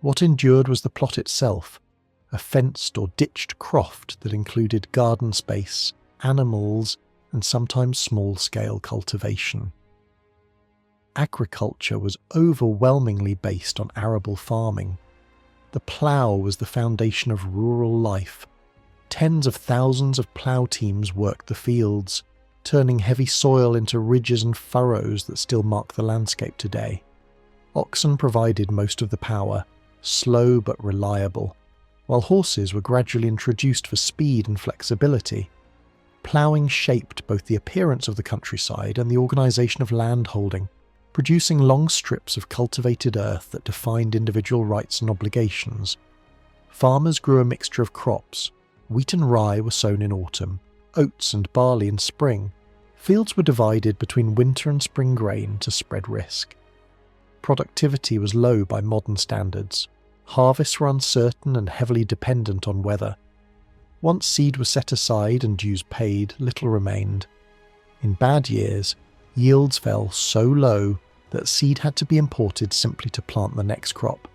What endured was the plot itself, a fenced or ditched croft that included garden space, animals, and sometimes small-scale cultivation. Agriculture was overwhelmingly based on arable farming. The plough was the foundation of rural life. Tens of thousands of plough teams worked the fields, turning heavy soil into ridges and furrows that still mark the landscape today. Oxen provided most of the power, slow but reliable, while horses were gradually introduced for speed and flexibility. Ploughing shaped both the appearance of the countryside and the organisation of landholding, producing long strips of cultivated earth that defined individual rights and obligations. Farmers grew a mixture of crops. Wheat and rye were sown in autumn, oats and barley in spring. Fields were divided between winter and spring grain to spread risk. Productivity was low by modern standards. Harvests were uncertain and heavily dependent on weather. Once seed was set aside and dues paid, little remained. In bad years, yields fell so low that seed had to be imported simply to plant the next crop.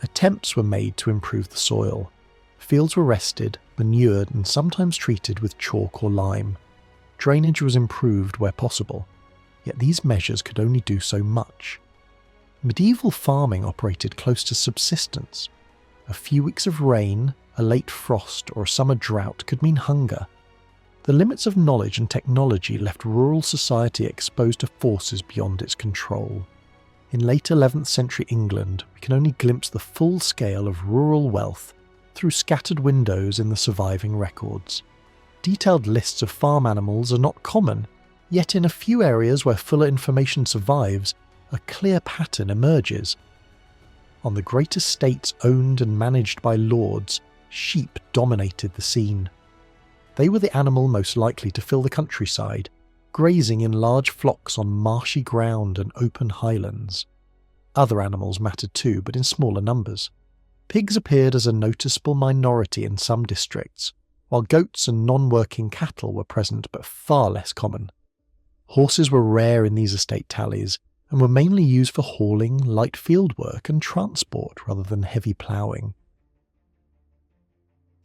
Attempts were made to improve the soil. Fields were rested, manured and sometimes treated with chalk or lime. Drainage was improved where possible, yet these measures could only do so much. Medieval farming operated close to subsistence. A few weeks of rain, a late frost or a summer drought could mean hunger. The limits of knowledge and technology left rural society exposed to forces beyond its control. In late 11th century England, we can only glimpse the full scale of rural wealth through scattered windows in the surviving records. Detailed lists of farm animals are not common, yet in a few areas where fuller information survives, a clear pattern emerges. On the great estates owned and managed by lords, sheep dominated the scene. They were the animal most likely to fill the countryside, grazing in large flocks on marshy ground and open highlands. Other animals mattered too, but in smaller numbers. Pigs appeared as a noticeable minority in some districts, while goats and non-working cattle were present but far less common. Horses were rare in these estate tallies, and were mainly used for hauling, light field work and transport rather than heavy ploughing.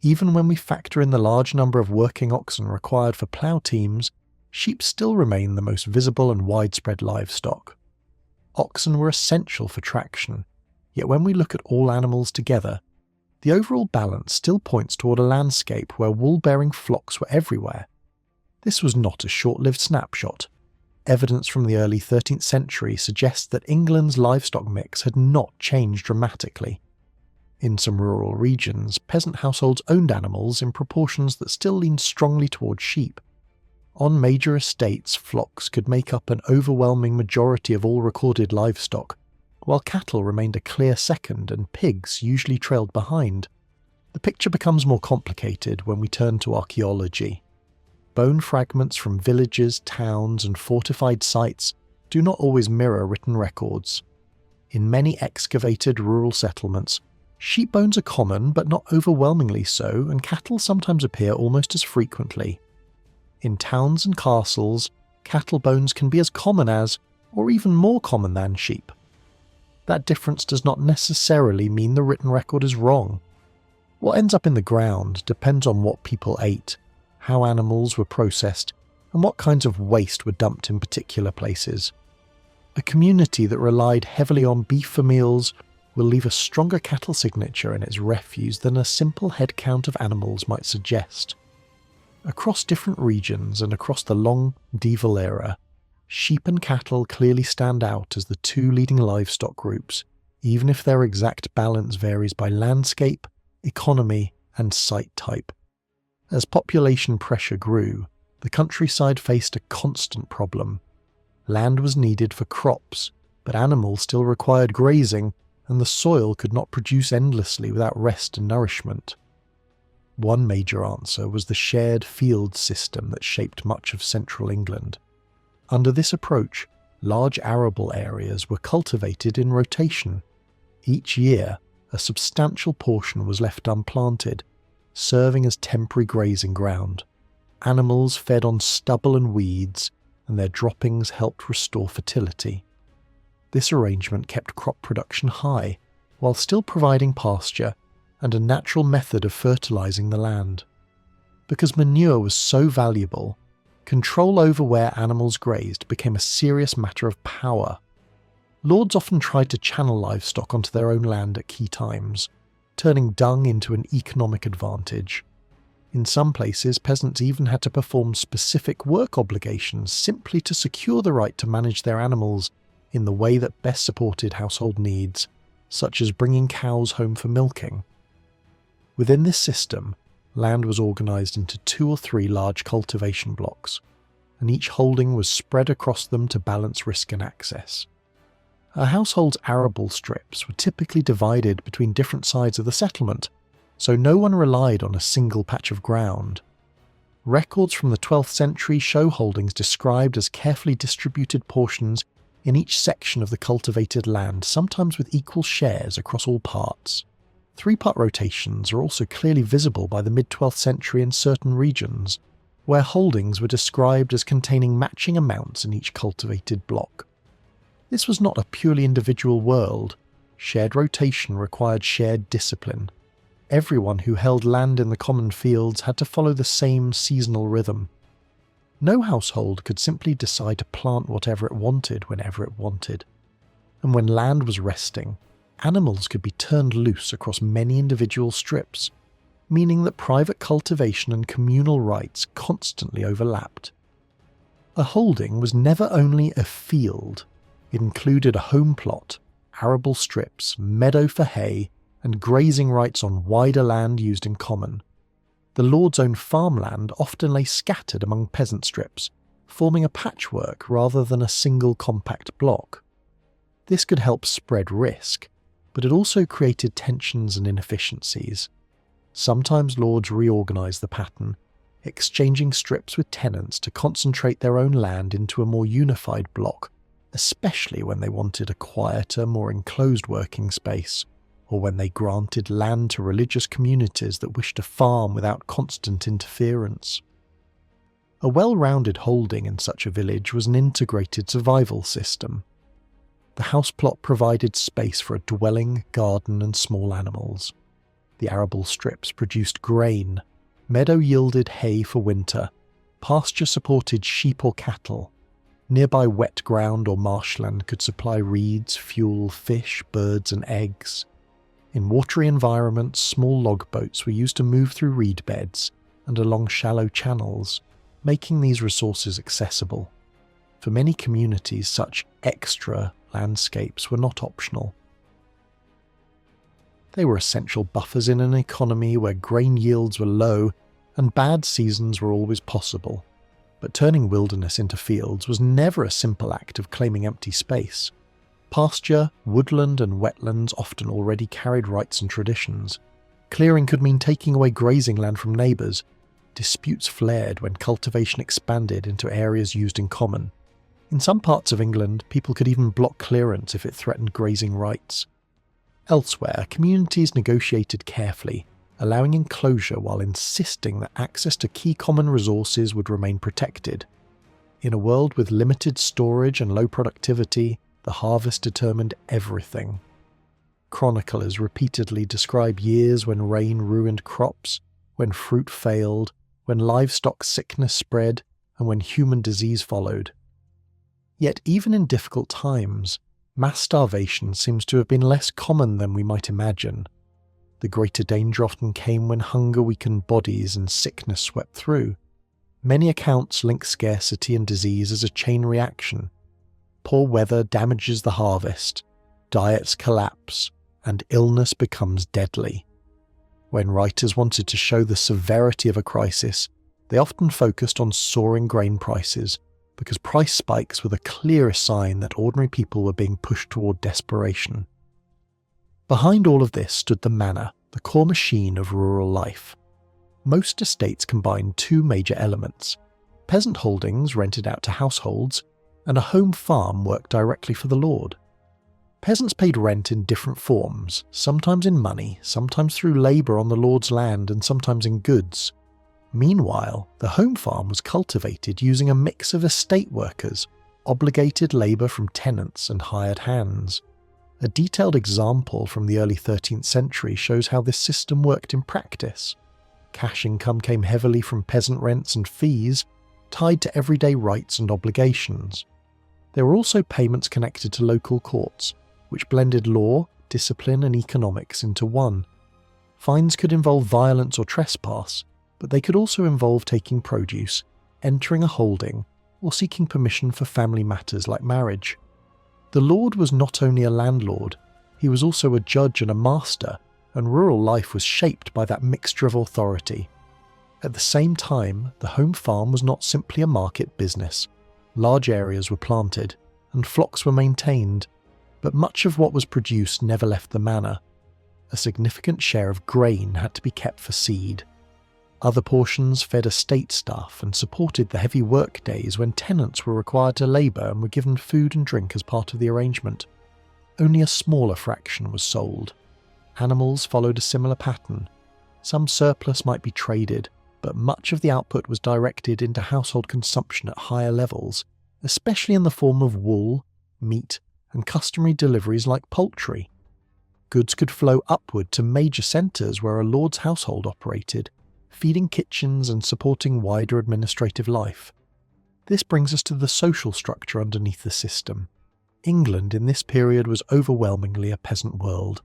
Even when we factor in the large number of working oxen required for plough teams, sheep still remain the most visible and widespread livestock. Oxen were essential for traction, yet when we look at all animals together, the overall balance still points toward a landscape where wool-bearing flocks were everywhere. This was not a short-lived snapshot. Evidence from the early 13th century suggests that England's livestock mix had not changed dramatically. In some rural regions, peasant households owned animals in proportions that still leaned strongly towards sheep. On major estates, flocks could make up an overwhelming majority of all recorded livestock, while cattle remained a clear second and pigs usually trailed behind. The picture becomes more complicated when we turn to archaeology. Bone fragments from villages, towns and fortified sites do not always mirror written records. In many excavated rural settlements, sheep bones are common but not overwhelmingly so, and cattle sometimes appear almost as frequently. In towns and castles, cattle bones can be as common as, or even more common than, sheep. That difference does not necessarily mean the written record is wrong. What ends up in the ground depends on what people ate, how animals were processed, and what kinds of waste were dumped in particular places. A community that relied heavily on beef for meals will leave a stronger cattle signature in its refuse than a simple head count of animals might suggest. Across different regions and across the long medieval era, sheep and cattle clearly stand out as the two leading livestock groups, even if their exact balance varies by landscape, economy, and site type. As population pressure grew, the countryside faced a constant problem. Land was needed for crops, but animals still required grazing, and the soil could not produce endlessly without rest and nourishment. One major answer was the shared field system that shaped much of central England. Under this approach, large arable areas were cultivated in rotation. Each year, a substantial portion was left unplanted, serving as temporary grazing ground. Animals fed on stubble and weeds, and their droppings helped restore fertility. This arrangement kept crop production high, while still providing pasture and a natural method of fertilizing the land. Because manure was so valuable, control over where animals grazed became a serious matter of power. Lords often tried to channel livestock onto their own land at key times, turning dung into an economic advantage. In some places, peasants even had to perform specific work obligations simply to secure the right to manage their animals in the way that best supported household needs, such as bringing cows home for milking. Within this system, land was organised into 2 or 3 large cultivation blocks, and each holding was spread across them to balance risk and access. A household's arable strips were typically divided between different sides of the settlement, so no one relied on a single patch of ground. Records from the 12th century show holdings described as carefully distributed portions in each section of the cultivated land, sometimes with equal shares across all parts. Three-part rotations are also clearly visible by the mid-12th century in certain regions, where holdings were described as containing matching amounts in each cultivated block. This was not a purely individual world. Shared rotation required shared discipline. Everyone who held land in the common fields had to follow the same seasonal rhythm. No household could simply decide to plant whatever it wanted whenever it wanted. And when land was resting, animals could be turned loose across many individual strips, meaning that private cultivation and communal rights constantly overlapped. A holding was never only a field. It included a home plot, arable strips, meadow for hay, and grazing rights on wider land used in common. The lord's own farmland often lay scattered among peasant strips, forming a patchwork rather than a single compact block. This could help spread risk, but it also created tensions and inefficiencies. Sometimes lords reorganised the pattern, exchanging strips with tenants to concentrate their own land into a more unified block, especially when they wanted a quieter, more enclosed working space, or when they granted land to religious communities that wished to farm without constant interference. A well-rounded holding in such a village was an integrated survival system. The house plot provided space for a dwelling, garden and small animals. The arable strips produced grain, meadow yielded hay for winter, pasture supported sheep or cattle. Nearby wet ground or marshland could supply reeds, fuel, fish, birds and eggs. In watery environments, small log boats were used to move through reed beds and along shallow channels, making these resources accessible. For many communities, such extra landscapes were not optional. They were essential buffers in an economy where grain yields were low and bad seasons were always possible. But turning wilderness into fields was never a simple act of claiming empty space. Pasture, woodland and wetlands often already carried rights and traditions. Clearing could mean taking away grazing land from neighbours. Disputes flared when cultivation expanded into areas used in common. In some parts of England, people could even block clearance if it threatened grazing rights. Elsewhere, communities negotiated carefully, allowing enclosure while insisting that access to key common resources would remain protected. In a world with limited storage and low productivity, the harvest determined everything. Chroniclers repeatedly describe years when rain ruined crops, when fruit failed, when livestock sickness spread, and when human disease followed. Yet even in difficult times, mass starvation seems to have been less common than we might imagine. The greater danger often came when hunger weakened bodies and sickness swept through. Many accounts link scarcity and disease as a chain reaction. Poor weather damages the harvest, diets collapse, and illness becomes deadly. When writers wanted to show the severity of a crisis, they often focused on soaring grain prices, because price spikes were the clearest sign that ordinary people were being pushed toward desperation. Behind all of this stood the manor, the core machine of rural life. Most estates combined two major elements: peasant holdings rented out to households, and a home farm worked directly for the lord. Peasants paid rent in different forms, sometimes in money, sometimes through labour on the lord's land, and sometimes in goods. Meanwhile, the home farm was cultivated using a mix of estate workers, obligated labour from tenants and hired hands. A detailed example from the early 13th century shows how this system worked in practice. Cash income came heavily from peasant rents and fees, tied to everyday rights and obligations. There were also payments connected to local courts, which blended law, discipline and economics into one. Fines could involve violence or trespass, but they could also involve taking produce, entering a holding, or seeking permission for family matters like marriage. The lord was not only a landlord, he was also a judge and a master, and rural life was shaped by that mixture of authority. At the same time, the home farm was not simply a market business. Large areas were planted, and flocks were maintained. but much of what was produced never left the manor. A significant share of grain had to be kept for seed. Other portions fed estate staff and supported the heavy work days when tenants were required to labour and were given food and drink as part of the arrangement. Only a smaller fraction was sold. Animals followed a similar pattern. Some surplus might be traded, but much of the output was directed into household consumption at higher levels, especially in the form of wool, meat, and customary deliveries like poultry. Goods could flow upward to major centres where a lord's household operated, feeding kitchens and supporting wider administrative life. This brings us to the social structure underneath the system. England in this period was overwhelmingly a peasant world.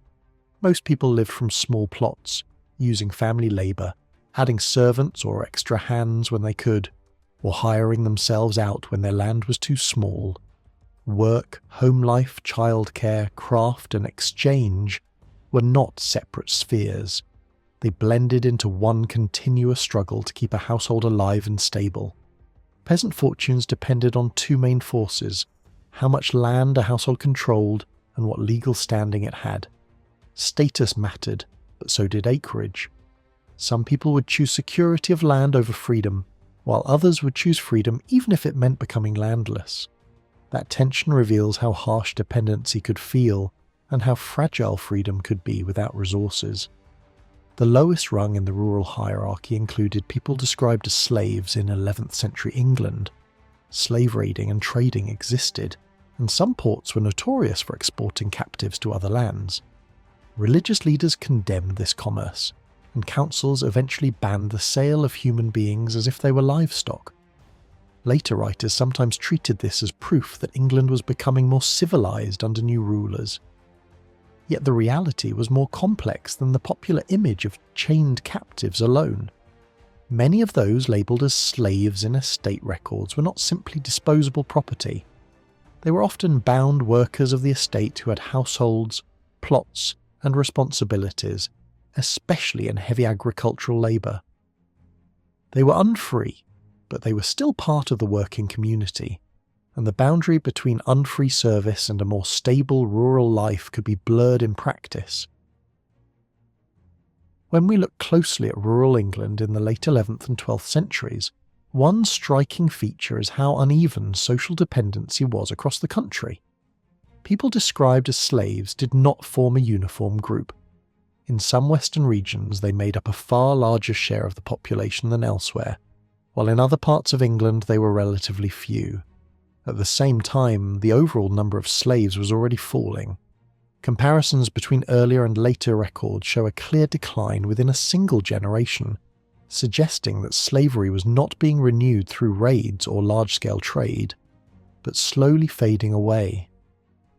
Most people lived from small plots, using family labour, adding servants or extra hands when they could, or hiring themselves out when their land was too small. Work, home life, childcare, craft and exchange were not separate spheres. They blended into one continuous struggle to keep a household alive and stable. Peasant fortunes depended on two main forces: how much land a household controlled and what legal standing it had. Status mattered, but so did acreage. Some people would choose security of land over freedom, while others would choose freedom even if it meant becoming landless. That tension reveals how harsh dependency could feel and how fragile freedom could be without resources. The lowest rung in the rural hierarchy included people described as slaves in 11th century England. Slave raiding and trading existed, and some ports were notorious for exporting captives to other lands. Religious leaders condemned this commerce, and councils eventually banned the sale of human beings as if they were livestock. Later writers sometimes treated this as proof that England was becoming more civilized under new rulers. Yet the reality was more complex than the popular image of chained captives alone. Many of those labelled as slaves in estate records were not simply disposable property. They were often bound workers of the estate who had households, plots, and responsibilities, especially in heavy agricultural labour. They were unfree, but they were still part of the working community, and the boundary between unfree service and a more stable rural life could be blurred in practice. When we look closely at rural England in the late 11th and 12th centuries, one striking feature is how uneven social dependency was across the country. People described as slaves did not form a uniform group. In some western regions they made up a far larger share of the population than elsewhere, while in other parts of England they were relatively few. At the same time, the overall number of slaves was already falling. Comparisons between earlier and later records show a clear decline within a single generation, suggesting that slavery was not being renewed through raids or large-scale trade, but slowly fading away.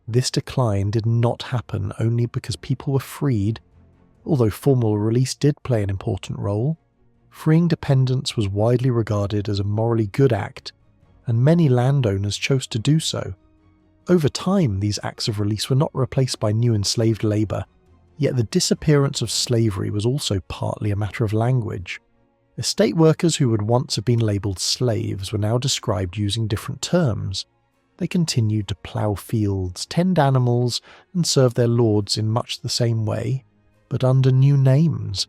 This decline did not happen only because people were freed, although formal release did play an important role. Freeing dependents was widely regarded as a morally good act, and many landowners chose to do so. Over time, these acts of release were not replaced by new enslaved labour, yet the disappearance of slavery was also partly a matter of language. Estate workers who would once have been labelled slaves were now described using different terms. They continued to plough fields, tend animals, and serve their lords in much the same way, but under new names.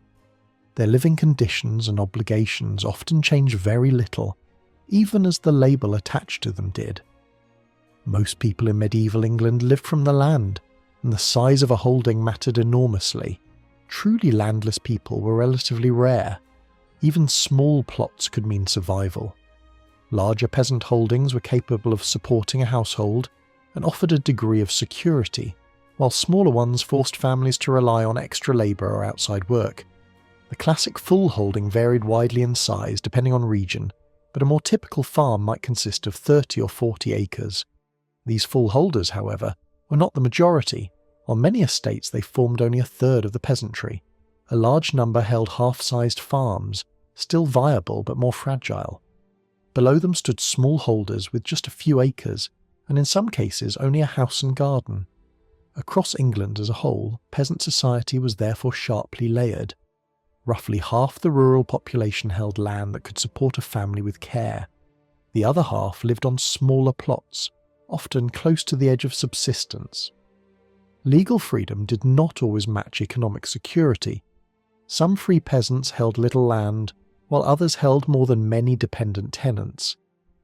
Their living conditions and obligations often changed very little, even as the label attached to them did. Most people in medieval England lived from the land, and the size of a holding mattered enormously. Truly landless people were relatively rare. Even small plots could mean survival. Larger peasant holdings were capable of supporting a household and offered a degree of security, while smaller ones forced families to rely on extra labour or outside work. The classic full holding varied widely in size depending on region, but a more typical farm might consist of 30 or 40 acres. These full holders, however, were not the majority. On many estates they formed only a third of the peasantry. A large number held half-sized farms, still viable but more fragile. Below them stood small holders with just a few acres, and in some cases only a house and garden. Across England as a whole, peasant society was therefore sharply layered. Roughly half the rural population held land that could support a family with care. The other half lived on smaller plots, often close to the edge of subsistence. Legal freedom did not always match economic security. Some free peasants held little land, while others held more than many dependent tenants.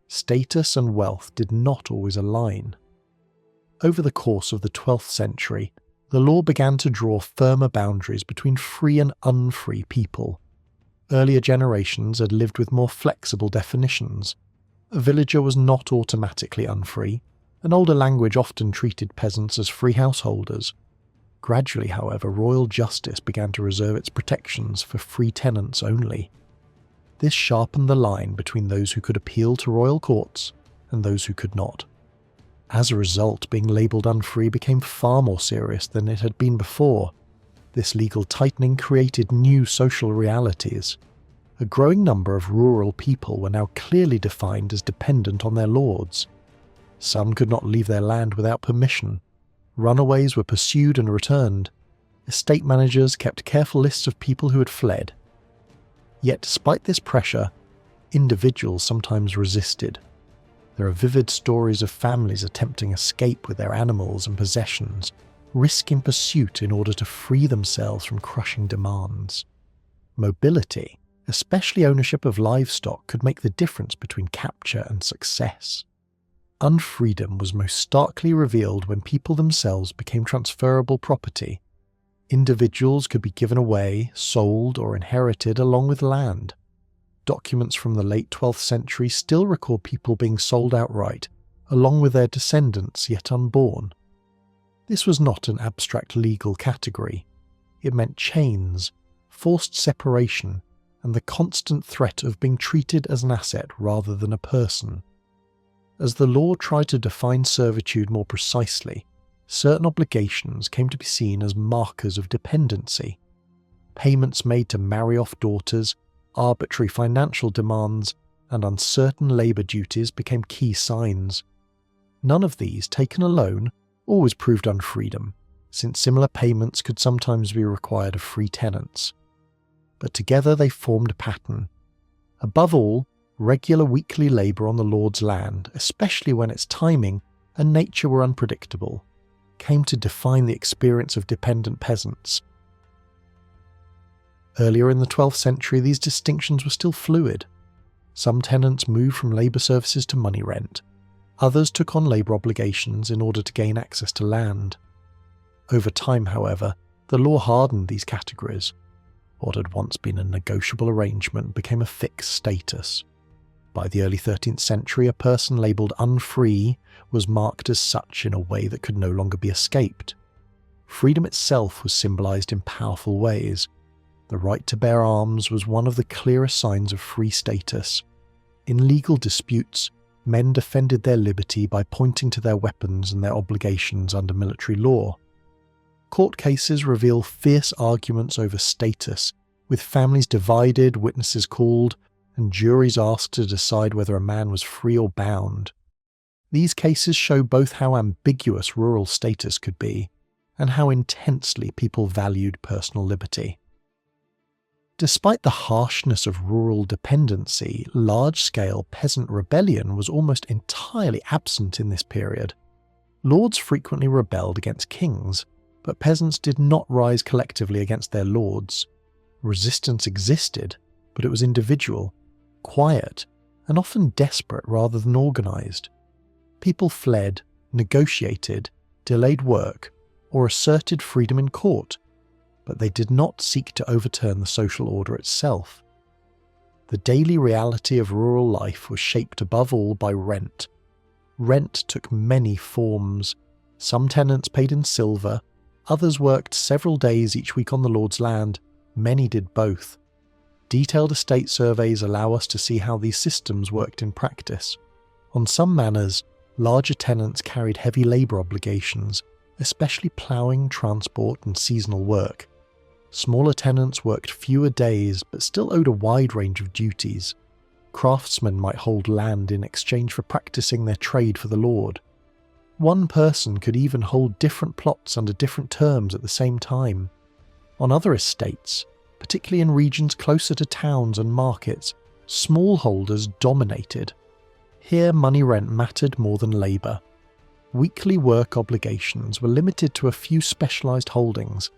Status and wealth did not always align. Over the course of the 12th century, the law began to draw firmer boundaries between free and unfree people. Earlier generations had lived with more flexible definitions. A villager was not automatically unfree. An older language often treated peasants as free householders. Gradually, however, royal justice began to reserve its protections for free tenants only. This sharpened the line between those who could appeal to royal courts and those who could not. As a result, being labelled unfree became far more serious than it had been before. This legal tightening created new social realities. A growing number of rural people were now clearly defined as dependent on their lords. Some could not leave their land without permission. Runaways were pursued and returned. Estate managers kept careful lists of people who had fled. Yet despite this pressure, individuals sometimes resisted. There are vivid stories of families attempting escape with their animals and possessions, risking pursuit in order to free themselves from crushing demands. Mobility, especially ownership of livestock, could make the difference between capture and success. Unfreedom was most starkly revealed when people themselves became transferable property. Individuals could be given away, sold, or inherited along with land. Documents from the late 12th century still record people being sold outright, along with their descendants yet unborn. This was not an abstract legal category. It meant chains, forced separation, and the constant threat of being treated as an asset rather than a person. As the law tried to define servitude more precisely, certain obligations came to be seen as markers of dependency. Payments made to marry off daughters, arbitrary financial demands, and uncertain labour duties became key signs. None of these, taken alone, always proved unfreedom, since similar payments could sometimes be required of free tenants. But together they formed a pattern. Above all, regular weekly labour on the lord's land, especially when its timing and nature were unpredictable, came to define the experience of dependent peasants. Earlier in the 12th century, these distinctions were still fluid. Some tenants moved from labour services to money rent. Others took on labour obligations in order to gain access to land. Over time, however, the law hardened these categories. What had once been a negotiable arrangement became a fixed status. By the early 13th century, a person labelled unfree was marked as such in a way that could no longer be escaped. Freedom itself was symbolised in powerful ways. The right to bear arms was one of the clearest signs of free status. In legal disputes, men defended their liberty by pointing to their weapons and their obligations under military law. Court cases reveal fierce arguments over status, with families divided, witnesses called, and juries asked to decide whether a man was free or bound. These cases show both how ambiguous rural status could be, and how intensely people valued personal liberty. Despite the harshness of rural dependency, large-scale peasant rebellion was almost entirely absent in this period. Lords frequently rebelled against kings, but peasants did not rise collectively against their lords. Resistance existed, but it was individual, quiet, and often desperate rather than organised. People fled, negotiated, delayed work, or asserted freedom in court, but they did not seek to overturn the social order itself. The daily reality of rural life was shaped above all by rent. Rent took many forms. Some tenants paid in silver, others worked several days each week on the lord's land, many did both. Detailed estate surveys allow us to see how these systems worked in practice. On some manors, larger tenants carried heavy labour obligations, especially ploughing, transport and seasonal work. Smaller tenants worked fewer days but still owed a wide range of duties. Craftsmen might hold land in exchange for practising their trade for the lord. One person could even hold different plots under different terms at the same time. On other estates, particularly in regions closer to towns and markets, smallholders dominated. Here money rent mattered more than labour. weekly work obligations were limited to a few specialised holdings,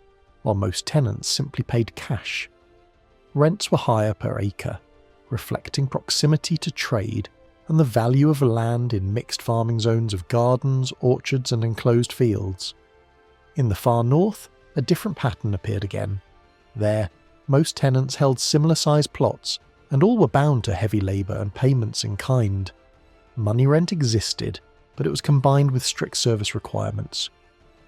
while most tenants simply paid cash. Rents were higher per acre, reflecting proximity to trade and the value of land in mixed farming zones of gardens, orchards and enclosed fields. In the far north, a different pattern appeared again. There, most tenants held similar-sized plots, and all were bound to heavy labour and payments in kind. Money rent existed, but it was combined with strict service requirements.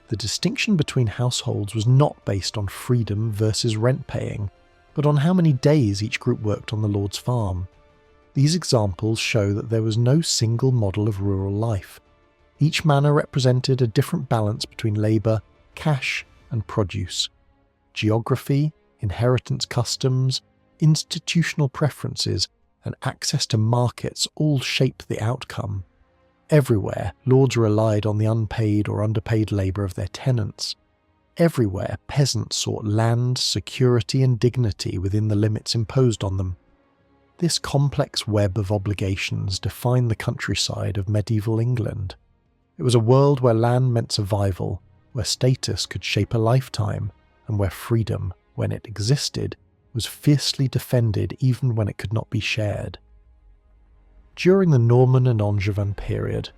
The distinction between households was not based on freedom versus rent paying, but on how many days each group worked on the lord's farm. These examples show that there was no single model of rural life. Each manor represented a different balance between labour, cash and produce. Geography, inheritance customs, institutional preferences and access to markets all shaped the outcome. Everywhere, lords relied on the unpaid or underpaid labour of their tenants. Everywhere, peasants sought land, security and dignity within the limits imposed on them. This complex web of obligations defined the countryside of medieval England. It was a world where land meant survival, where status could shape a lifetime, and where freedom, when it existed, was fiercely defended even when it could not be shared. During the Norman and Angevin period,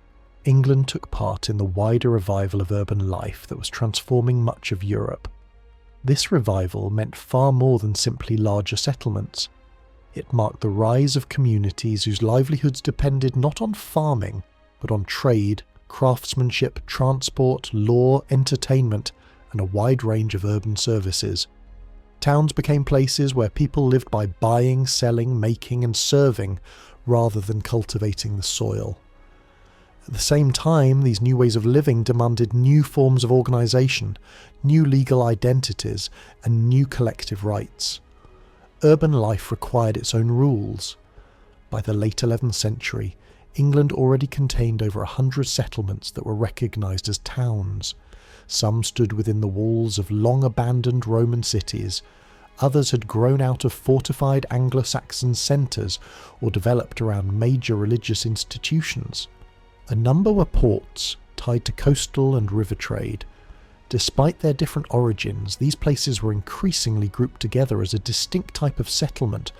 England took part in the wider revival of urban life that was transforming much of Europe. This revival meant far more than simply larger settlements. It marked the rise of communities whose livelihoods depended not on farming, but on trade, craftsmanship, transport, law, entertainment, and a wide range of urban services. Towns became places where people lived by buying, selling, making, and serving, rather than cultivating the soil. At the same time, these new ways of living demanded new forms of organisation, new legal identities, and new collective rights. Urban life required its own rules. By the late 11th century, England already contained over 100 settlements that were recognised as towns. Some stood within the walls of long-abandoned Roman cities. Others had grown out of fortified Anglo-Saxon centres or developed around major religious institutions. A number were ports, tied to coastal and river trade. Despite their different origins, these places were increasingly grouped together as a distinct type of settlement,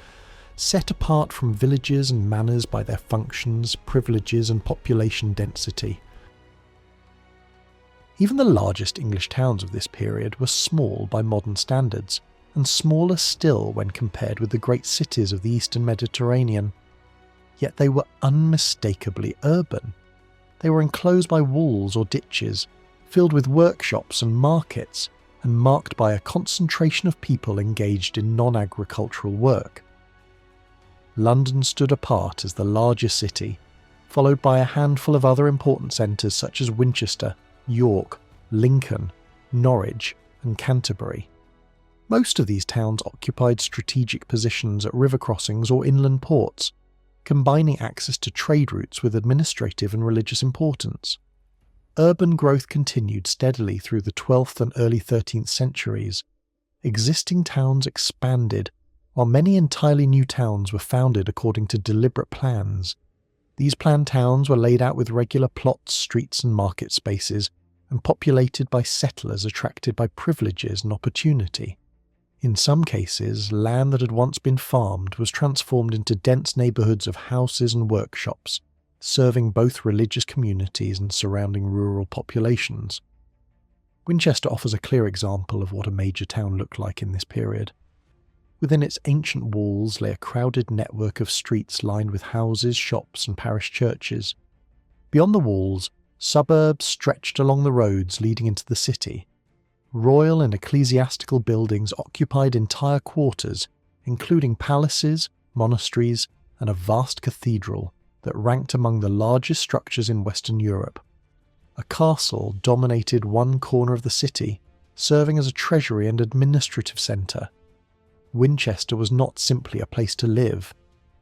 set apart from villages and manors by their functions, privileges and population density. Even the largest English towns of this period were small by modern standards, and smaller still when compared with the great cities of the Eastern Mediterranean. Yet they were unmistakably urban. They were enclosed by walls or ditches, filled with workshops and markets, and marked by a concentration of people engaged in non-agricultural work. London stood apart as the largest city, followed by a handful of other important centres such as Winchester, York, Lincoln, Norwich and Canterbury. Most of these towns occupied strategic positions at river crossings or inland ports, combining access to trade routes with administrative and religious importance. Urban growth continued steadily through the 12th and early 13th centuries. Existing towns expanded, while many entirely new towns were founded according to deliberate plans. These planned towns were laid out with regular plots, streets and market spaces, and populated by settlers attracted by privileges and opportunity. In some cases, land that had once been farmed was transformed into dense neighbourhoods of houses and workshops, serving both religious communities and surrounding rural populations. Winchester offers a clear example of what a major town looked like in this period. Within its ancient walls lay a crowded network of streets lined with houses, shops and parish churches. Beyond the walls, suburbs stretched along the roads leading into the city. Royal and ecclesiastical buildings occupied entire quarters, including palaces, monasteries and a vast cathedral that ranked among the largest structures in Western Europe. A castle dominated one corner of the city, serving as a treasury and administrative centre. Winchester was not simply a place to live.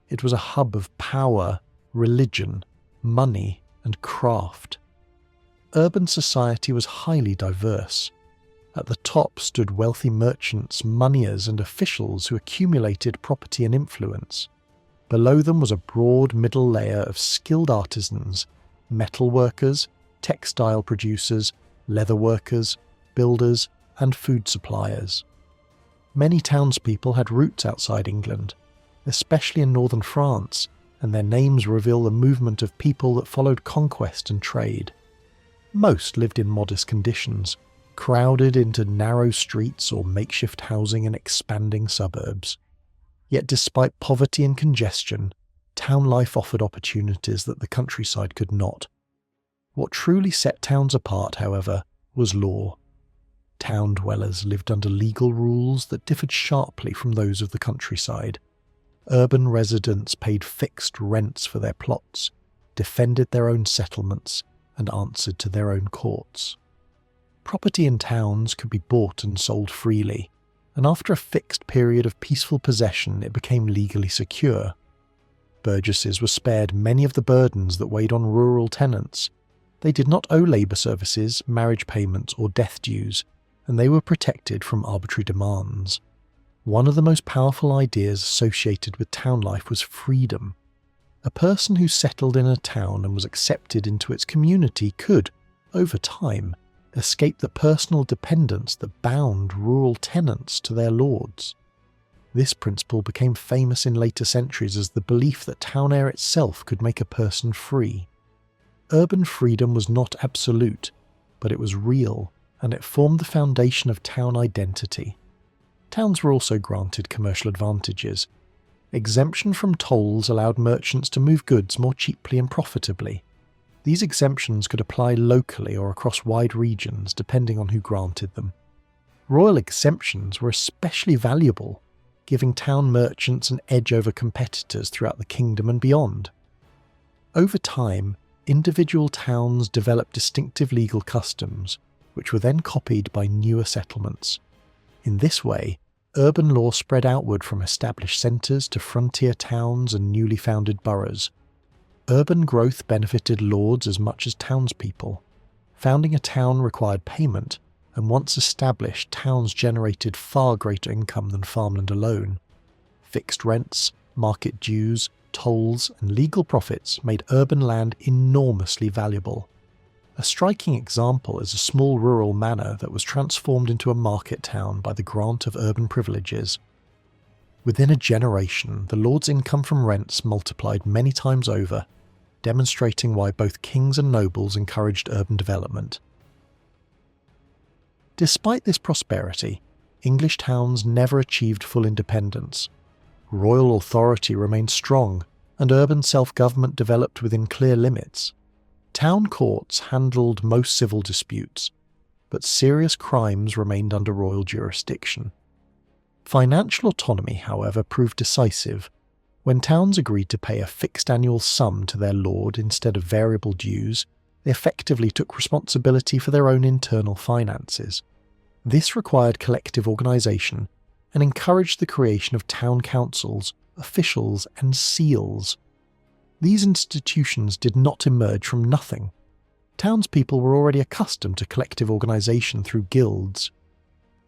It was a hub of power, religion, money and craft. Urban society was highly diverse. At the top stood wealthy merchants, moneyers and officials who accumulated property and influence. Below them was a broad middle layer of skilled artisans, metal workers, textile producers, leather workers, builders, and food suppliers. Many townspeople had roots outside England, especially in northern France, and their names reveal the movement of people that followed conquest and trade. Most lived in modest conditions, crowded into narrow streets or makeshift housing in expanding suburbs. Yet despite poverty and congestion, town life offered opportunities that the countryside could not. What truly set towns apart, however, was law. Town dwellers lived under legal rules that differed sharply from those of the countryside. Urban residents paid fixed rents for their plots, defended their own settlements, and answered to their own courts. Property in towns could be bought and sold freely, and after a fixed period of peaceful possession it became legally secure. Burgesses were spared many of the burdens that weighed on rural tenants. They did not owe labour services, marriage payments, or death dues, and they were protected from arbitrary demands. One of the most powerful ideas associated with town life was freedom. A person who settled in a town and was accepted into its community could, over time, escape the personal dependence that bound rural tenants to their lords. This principle became famous in later centuries as the belief that town air itself could make a person free. Urban freedom was not absolute, but it was real, and it formed the foundation of town identity. Towns were also granted commercial advantages. Exemption from tolls allowed merchants to move goods more cheaply and profitably. These exemptions could apply locally or across wide regions, depending on who granted them. Royal exemptions were especially valuable, giving town merchants an edge over competitors throughout the kingdom and beyond. Over time, individual towns developed distinctive legal customs, which were then copied by newer settlements. In this way, urban law spread outward from established centres to frontier towns and newly founded boroughs. Urban growth benefited lords as much as townspeople. Founding a town required payment, and once established, towns generated far greater income than farmland alone. Fixed rents, market dues, tolls, and legal profits made urban land enormously valuable. A striking example is a small rural manor that was transformed into a market town by the grant of urban privileges. Within a generation, the lord's income from rents multiplied many times over, demonstrating why both kings and nobles encouraged urban development. Despite this prosperity, English towns never achieved full independence. Royal authority remained strong, and urban self-government developed within clear limits. Town courts handled most civil disputes, but serious crimes remained under royal jurisdiction. Financial autonomy, however, proved decisive. When towns agreed to pay a fixed annual sum to their lord instead of variable dues, they effectively took responsibility for their own internal finances. This required collective organisation and encouraged the creation of town councils, officials, and seals. These institutions did not emerge from nothing. Townspeople were already accustomed to collective organisation through guilds.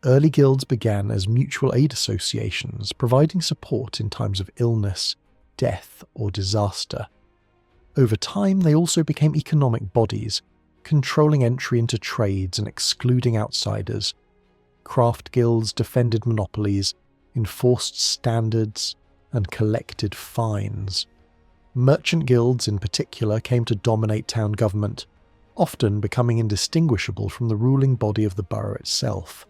Early guilds began as mutual aid associations, providing support in times of illness, death, or disaster. Over time, they also became economic bodies, controlling entry into trades and excluding outsiders. Craft guilds defended monopolies, enforced standards, and collected fines. Merchant guilds in particular came to dominate town government, often becoming indistinguishable from the ruling body of the borough itself.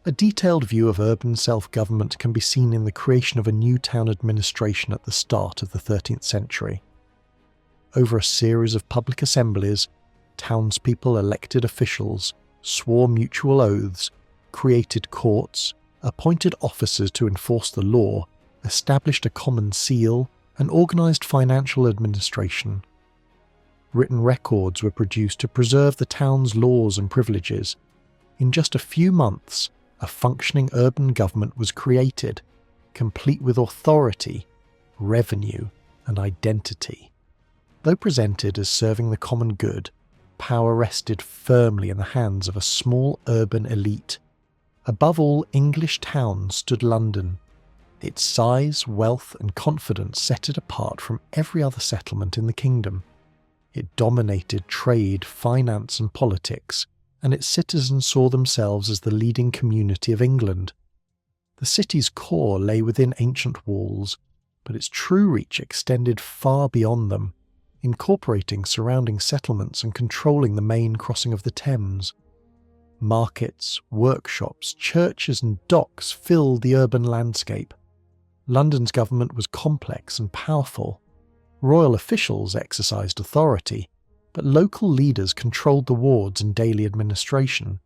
A detailed view of urban self-government can be seen in the creation of a new town administration at the start of the 13th century. Over a series of public assemblies, townspeople elected officials, swore mutual oaths, created courts, appointed officers to enforce the law, established a common seal, and organised financial administration. Written records were produced to preserve the town's laws and privileges. In just a few months, a functioning urban government was created, complete with authority, revenue, and identity. Though presented as serving the common good, power rested firmly in the hands of a small urban elite. Above all English towns stood London. Its size, wealth, and confidence set it apart from every other settlement in the kingdom. It dominated trade, finance and politics, and its citizens saw themselves as the leading community of England. The city's core lay within ancient walls, but its true reach extended far beyond them, incorporating surrounding settlements and controlling the main crossing of the Thames. Markets, workshops, churches and docks filled the urban landscape. London's government was complex and powerful. Royal officials exercised authority, but local leaders controlled the wards and daily administration.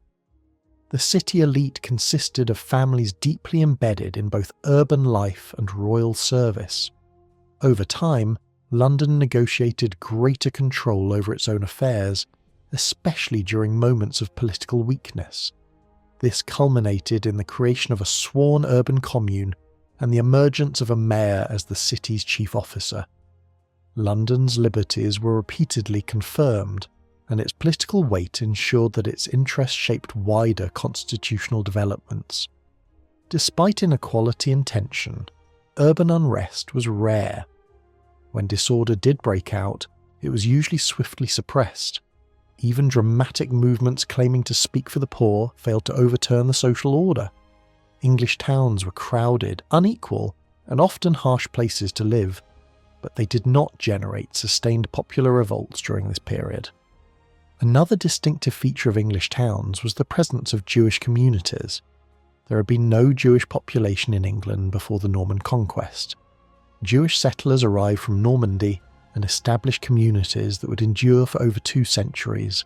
The city elite consisted of families deeply embedded in both urban life and royal service. Over time, London negotiated greater control over its own affairs, especially during moments of political weakness. This culminated in the creation of a sworn urban commune and the emergence of a mayor as the city's chief officer. London's liberties were repeatedly confirmed, and its political weight ensured that its interests shaped wider constitutional developments. Despite inequality and tension, urban unrest was rare. When disorder did break out, it was usually swiftly suppressed. Even dramatic movements claiming to speak for the poor failed to overturn the social order. English towns were crowded, unequal, and often harsh places to live, but they did not generate sustained popular revolts during this period. Another distinctive feature of English towns was the presence of Jewish communities. There had been no Jewish population in England before the Norman Conquest. Jewish settlers arrived from Normandy and established communities that would endure for over 2 centuries.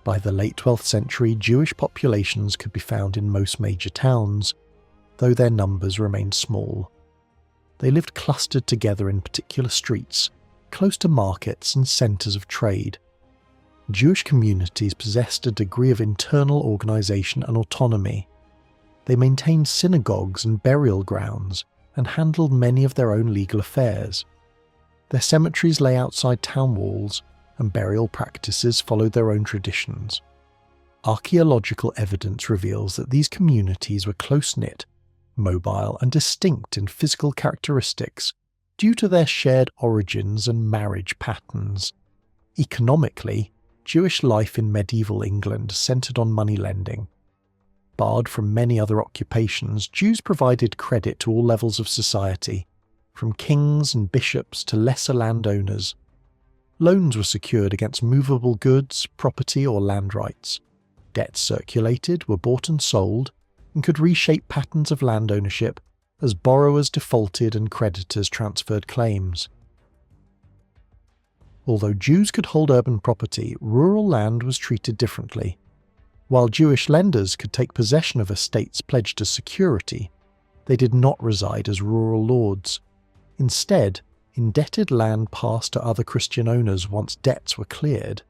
By the late 12th century, Jewish populations could be found in most major towns, though their numbers remained small. They lived clustered together in particular streets, close to markets and centres of trade. Jewish communities possessed a degree of internal organisation and autonomy. They maintained synagogues and burial grounds, and handled many of their own legal affairs. Their cemeteries lay outside town walls, and burial practices followed their own traditions. Archaeological evidence reveals that these communities were close-knit, mobile and distinct in physical characteristics due to their shared origins and marriage patterns. Economically, Jewish life in medieval England centred on money lending. Barred from many other occupations, Jews provided credit to all levels of society, from kings and bishops to lesser landowners. Loans were secured against movable goods, property or land rights. Debts circulated, were bought and sold, and could reshape patterns of land ownership as borrowers defaulted and creditors transferred claims. Although Jews could hold urban property, rural land was treated differently. While Jewish lenders could take possession of estates pledged as security, they did not reside as rural lords. Instead, indebted land passed to other Christian owners once debts were cleared.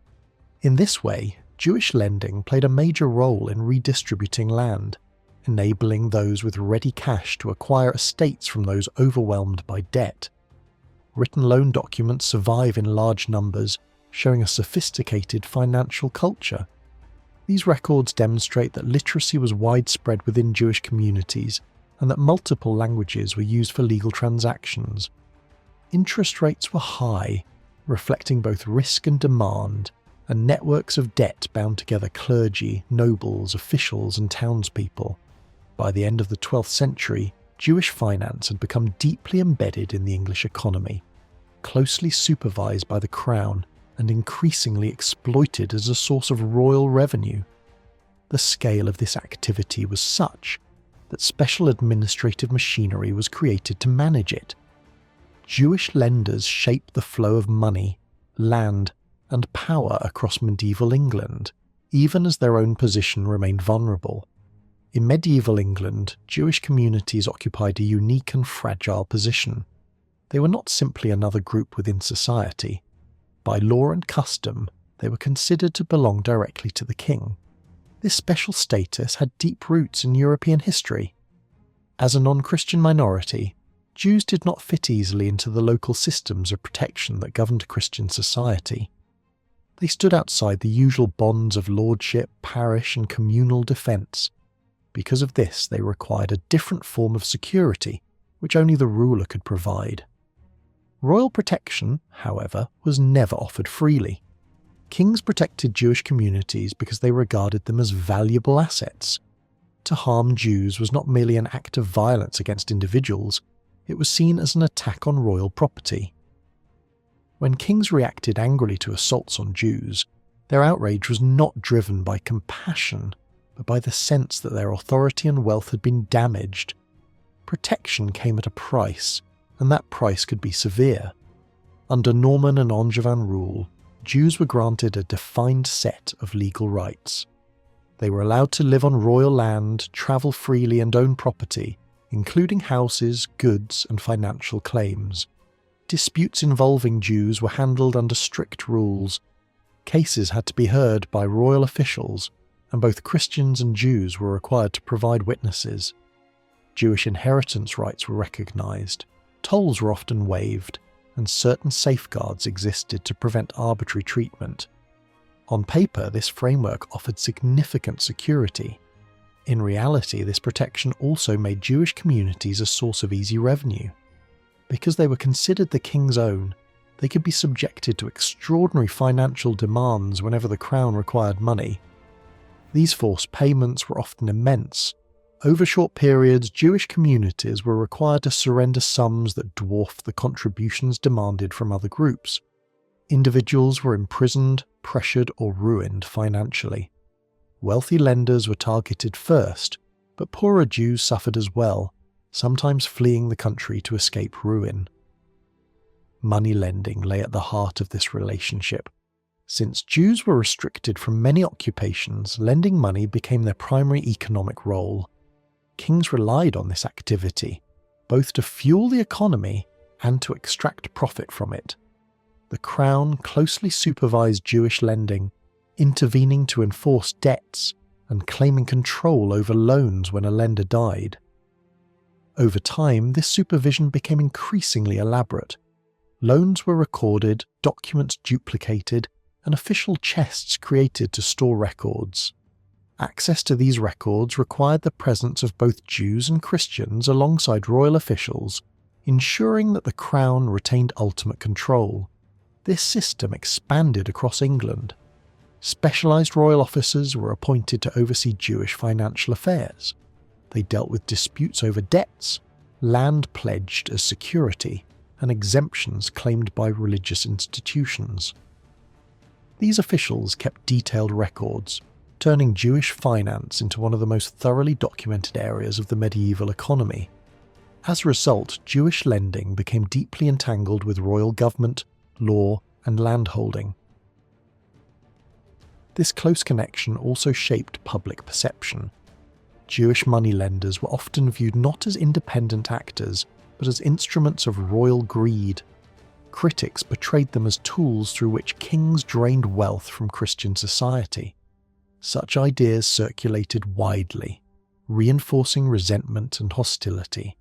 In this way, Jewish lending played a major role in redistributing land, enabling those with ready cash to acquire estates from those overwhelmed by debt. Written loan documents survive in large numbers, showing a sophisticated financial culture. These records demonstrate that literacy was widespread within Jewish communities and that multiple languages were used for legal transactions. Interest rates were high, reflecting both risk and demand, and networks of debt bound together clergy, nobles, officials and townspeople. By the end of the 12th century, Jewish finance had become deeply embedded in the English economy, closely supervised by the crown and increasingly exploited as a source of royal revenue. The scale of this activity was such that special administrative machinery was created to manage it. Jewish lenders shaped the flow of money, land, and power across medieval England, even as their own position remained vulnerable. In medieval England, Jewish communities occupied a unique and fragile position. They were not simply another group within society. By law and custom, they were considered to belong directly to the king. This special status had deep roots in European history. As a non-Christian minority, Jews did not fit easily into the local systems of protection that governed Christian society. They stood outside the usual bonds of lordship, parish, and communal defence. Because of this, they required a different form of security, which only the ruler could provide. Royal protection, however, was never offered freely. Kings protected Jewish communities because they regarded them as valuable assets. To harm Jews was not merely an act of violence against individuals, it was seen as an attack on royal property. When kings reacted angrily to assaults on Jews, their outrage was not driven by compassion, but by the sense that their authority and wealth had been damaged. Protection came at a price, and that price could be severe. Under Norman and Angevin rule, Jews were granted a defined set of legal rights. They were allowed to live on royal land, travel freely and own property, including houses, goods and financial claims. Disputes involving Jews were handled under strict rules. Cases had to be heard by royal officials, and both Christians and Jews were required to provide witnesses. Jewish inheritance rights were recognised, tolls were often waived, and certain safeguards existed to prevent arbitrary treatment. On paper, this framework offered significant security. In reality, this protection also made Jewish communities a source of easy revenue. Because they were considered the king's own, they could be subjected to extraordinary financial demands whenever the crown required money. These forced payments were often immense. Over short periods, Jewish communities were required to surrender sums that dwarfed the contributions demanded from other groups. Individuals were imprisoned, pressured, or ruined financially. Wealthy lenders were targeted first, but poorer Jews suffered as well, sometimes fleeing the country to escape ruin. Money lending lay at the heart of this relationship. Since Jews were restricted from many occupations, lending money became their primary economic role. Kings relied on this activity, both to fuel the economy and to extract profit from it. The crown closely supervised Jewish lending, intervening to enforce debts and claiming control over loans when a lender died. Over time, this supervision became increasingly elaborate. Loans were recorded, documents duplicated, and official chests created to store records. Access to these records required the presence of both Jews and Christians alongside royal officials, ensuring that the crown retained ultimate control. This system expanded across England. Specialised royal officers were appointed to oversee Jewish financial affairs. They dealt with disputes over debts, land pledged as security, and exemptions claimed by religious institutions. These officials kept detailed records, turning Jewish finance into one of the most thoroughly documented areas of the medieval economy. As a result, Jewish lending became deeply entangled with royal government, law, and landholding. This close connection also shaped public perception. Jewish moneylenders were often viewed not as independent actors, but as instruments of royal greed. Critics portrayed them as tools through which kings drained wealth from Christian society. Such ideas circulated widely, reinforcing resentment and hostility.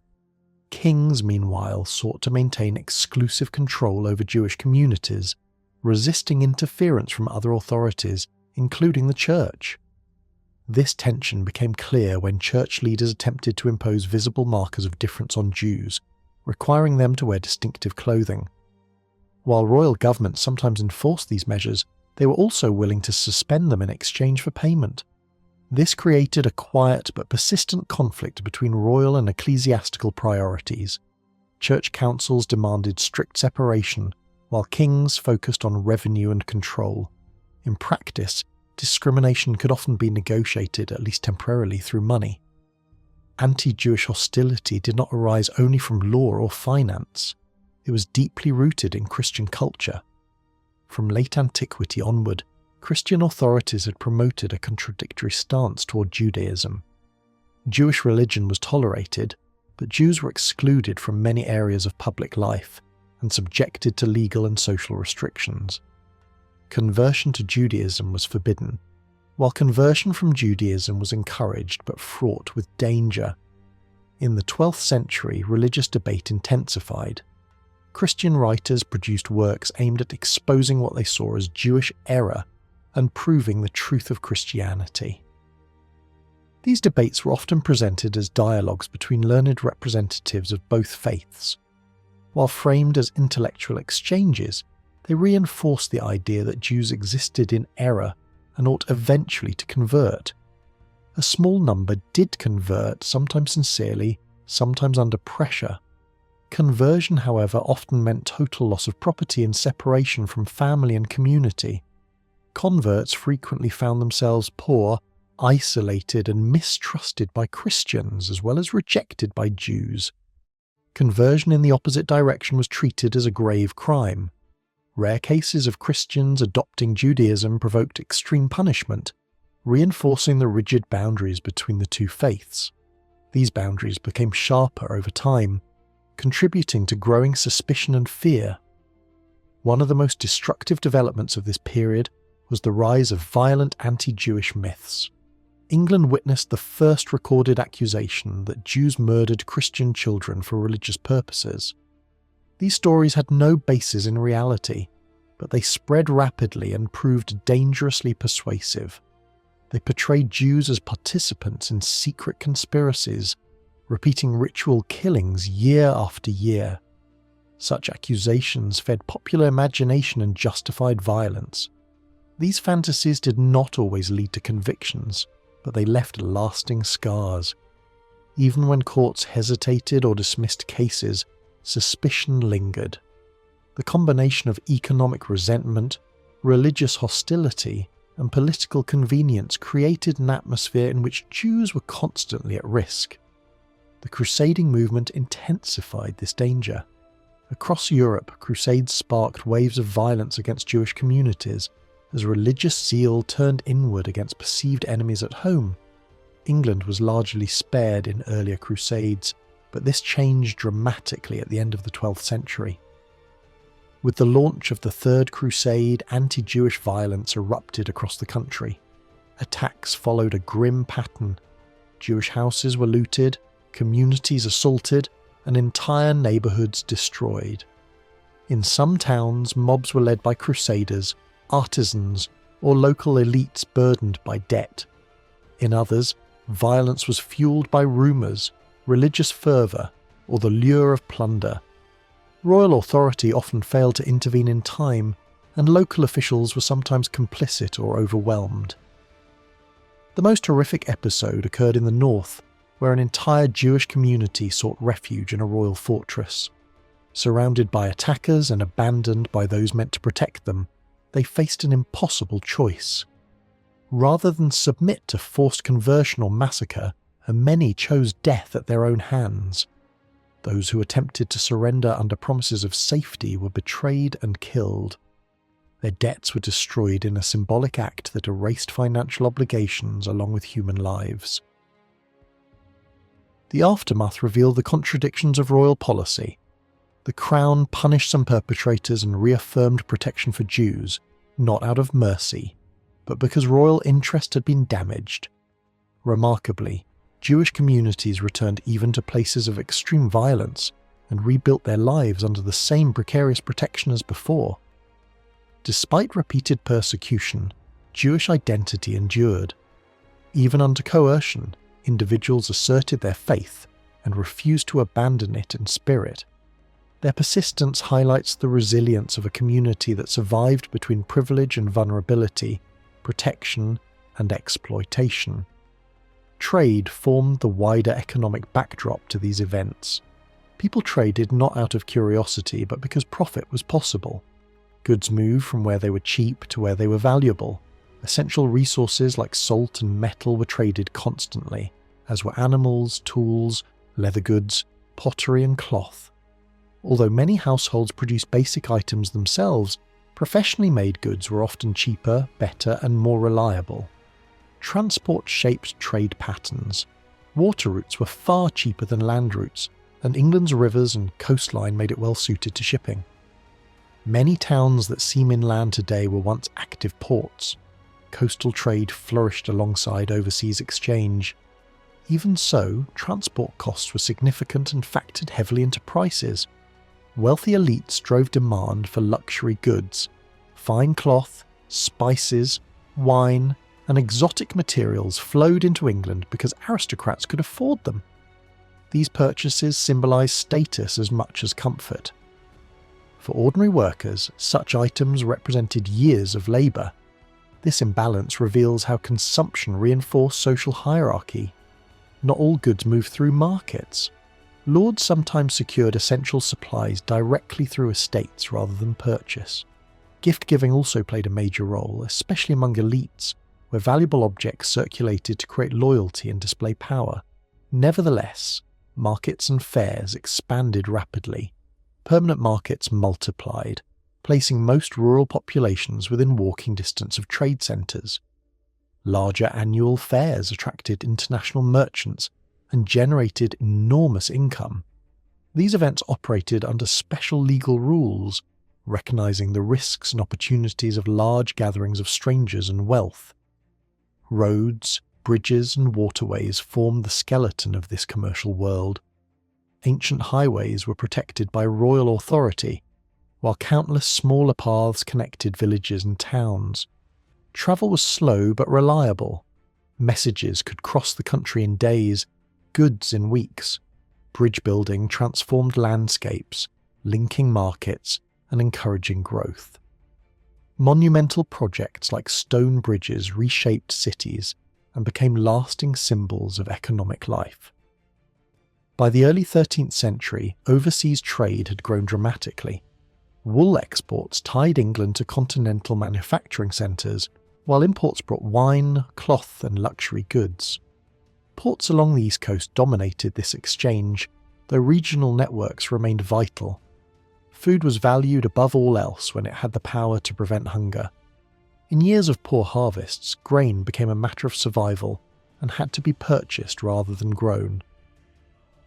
Kings, meanwhile, sought to maintain exclusive control over Jewish communities, resisting interference from other authorities, including the church. This tension became clear when church leaders attempted to impose visible markers of difference on Jews, requiring them to wear distinctive clothing. While royal governments sometimes enforced these measures, they were also willing to suspend them in exchange for payment. This created a quiet but persistent conflict between royal and ecclesiastical priorities. Church councils demanded strict separation, while kings focused on revenue and control. In practice, discrimination could often be negotiated, at least temporarily, through money. Anti-Jewish hostility did not arise only from law or finance. It was deeply rooted in Christian culture. From late antiquity onward, Christian authorities had promoted a contradictory stance toward Judaism. Jewish religion was tolerated, but Jews were excluded from many areas of public life and subjected to legal and social restrictions. Conversion to Judaism was forbidden, while conversion from Judaism was encouraged but fraught with danger. In the 12th century, religious debate intensified. Christian writers produced works aimed at exposing what they saw as Jewish error and proving the truth of Christianity. These debates were often presented as dialogues between learned representatives of both faiths. While framed as intellectual exchanges, they reinforced the idea that Jews existed in error and ought eventually to convert. A small number did convert, sometimes sincerely, sometimes under pressure. Conversion, however, often meant total loss of property and separation from family and community. Converts frequently found themselves poor, isolated and mistrusted by Christians as well as rejected by Jews. Conversion in the opposite direction was treated as a grave crime. Rare cases of Christians adopting Judaism provoked extreme punishment, reinforcing the rigid boundaries between the two faiths. These boundaries became sharper over time, contributing to growing suspicion and fear. One of the most destructive developments of this period was the rise of violent anti-Jewish myths. England witnessed the first recorded accusation that Jews murdered Christian children for religious purposes. These stories had no basis in reality, but they spread rapidly and proved dangerously persuasive. They portrayed Jews as participants in secret conspiracies, repeating ritual killings year after year. Such accusations fed popular imagination and justified violence. These fantasies did not always lead to convictions, but they left lasting scars. Even when courts hesitated or dismissed cases, suspicion lingered. The combination of economic resentment, religious hostility, and political convenience created an atmosphere in which Jews were constantly at risk. The Crusading movement intensified this danger. Across Europe, crusades sparked waves of violence against Jewish communities, as religious zeal turned inward against perceived enemies at home. England was largely spared in earlier crusades, but this changed dramatically at the end of the 12th century. With the launch of the Third Crusade, anti-Jewish violence erupted across the country. Attacks followed a grim pattern. Jewish houses were looted, communities assaulted, and entire neighbourhoods destroyed. In some towns, mobs were led by crusaders, artisans, or local elites burdened by debt. In others, violence was fueled by rumours, religious fervour, or the lure of plunder. Royal authority often failed to intervene in time, and local officials were sometimes complicit or overwhelmed. The most horrific episode occurred in the north, where an entire Jewish community sought refuge in a royal fortress. Surrounded by attackers and abandoned by those meant to protect them, they faced an impossible choice. Rather than submit to forced conversion or massacre, many chose death at their own hands. Those who attempted to surrender under promises of safety were betrayed and killed. Their debts were destroyed in a symbolic act that erased financial obligations along with human lives. The aftermath revealed the contradictions of royal policy. The Crown punished some perpetrators and reaffirmed protection for Jews, not out of mercy, but because royal interest had been damaged. Remarkably, Jewish communities returned even to places of extreme violence and rebuilt their lives under the same precarious protection as before. Despite repeated persecution, Jewish identity endured. Even under coercion, individuals asserted their faith and refused to abandon it in spirit. Their persistence highlights the resilience of a community that survived between privilege and vulnerability, protection and exploitation. Trade formed the wider economic backdrop to these events. People traded not out of curiosity but because profit was possible. Goods moved from where they were cheap to where they were valuable. Essential resources like salt and metal were traded constantly, as were animals, tools, leather goods, pottery and cloth. Although many households produced basic items themselves, professionally made goods were often cheaper, better and more reliable. Transport shaped trade patterns. Water routes were far cheaper than land routes, and England's rivers and coastline made it well suited to shipping. Many towns that seem inland today were once active ports. Coastal trade flourished alongside overseas exchange. Even so, transport costs were significant and factored heavily into prices. Wealthy elites drove demand for luxury goods. Fine cloth, spices, wine, and exotic materials flowed into England because aristocrats could afford them. These purchases symbolised status as much as comfort. For ordinary workers, such items represented years of labour. This imbalance reveals how consumption reinforced social hierarchy. Not all goods moved through markets. Lords sometimes secured essential supplies directly through estates rather than purchase. Gift-giving also played a major role, especially among elites, where valuable objects circulated to create loyalty and display power. Nevertheless, markets and fairs expanded rapidly. Permanent markets multiplied, placing most rural populations within walking distance of trade centres. Larger annual fairs attracted international merchants and generated enormous income. These events operated under special legal rules, recognising the risks and opportunities of large gatherings of strangers and wealth. Roads, bridges and waterways formed the skeleton of this commercial world. Ancient highways were protected by royal authority, while countless smaller paths connected villages and towns. Travel was slow but reliable. Messages could cross the country in days, goods in weeks. Bridge building transformed landscapes, linking markets and encouraging growth. Monumental projects like stone bridges reshaped cities and became lasting symbols of economic life. By the early 13th century, overseas trade had grown dramatically. Wool exports tied England to continental manufacturing centres, while imports brought wine, cloth and luxury goods. Ports along the east coast dominated this exchange, though regional networks remained vital. Food was valued above all else when it had the power to prevent hunger. In years of poor harvests, grain became a matter of survival and had to be purchased rather than grown.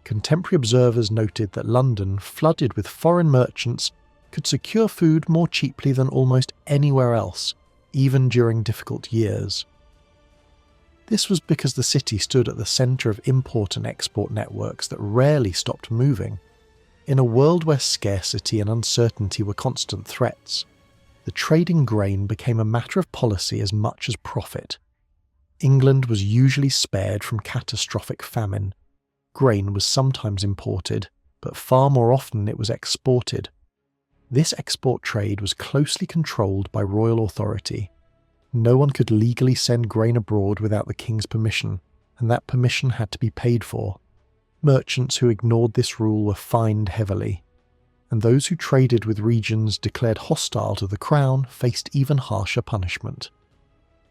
Contemporary observers noted that London, flooded with foreign merchants, could secure food more cheaply than almost anywhere else, even during difficult years. This was because the city stood at the centre of import and export networks that rarely stopped moving. In a world where scarcity and uncertainty were constant threats, the trade in grain became a matter of policy as much as profit. England was usually spared from catastrophic famine. Grain was sometimes imported, but far more often it was exported. This export trade was closely controlled by royal authority. No one could legally send grain abroad without the king's permission, and that permission had to be paid for. Merchants who ignored this rule were fined heavily, and those who traded with regions declared hostile to the crown faced even harsher punishment.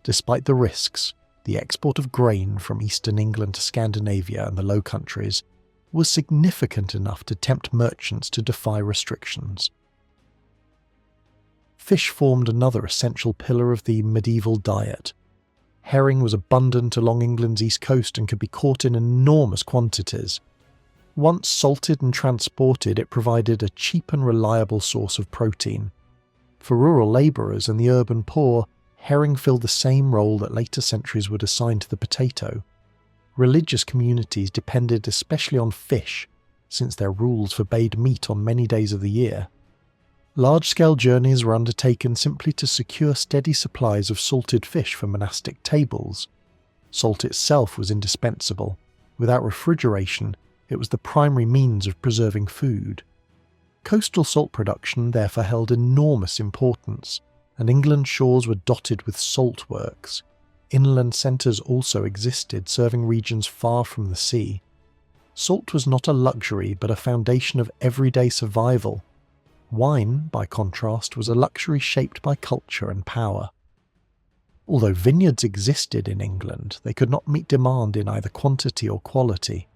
Despite the risks, the export of grain from eastern England to Scandinavia and the Low Countries was significant enough to tempt merchants to defy restrictions. Fish formed another essential pillar of the medieval diet. Herring was abundant along England's east coast and could be caught in enormous quantities. Once salted and transported, it provided a cheap and reliable source of protein. For rural labourers and the urban poor, herring filled the same role that later centuries would assign to the potato. Religious communities depended especially on fish, since their rules forbade meat on many days of the year. Large-scale journeys were undertaken simply to secure steady supplies of salted fish for monastic tables. Salt itself was indispensable. Without refrigeration, it was the primary means of preserving food. Coastal salt production therefore held enormous importance, and England's shores were dotted with salt works. Inland centres also existed, serving regions far from the sea. Salt was not a luxury, but a foundation of everyday survival. Wine, by contrast, was a luxury shaped by culture and power. Although vineyards existed in England, they could not meet demand in either quantity or quality.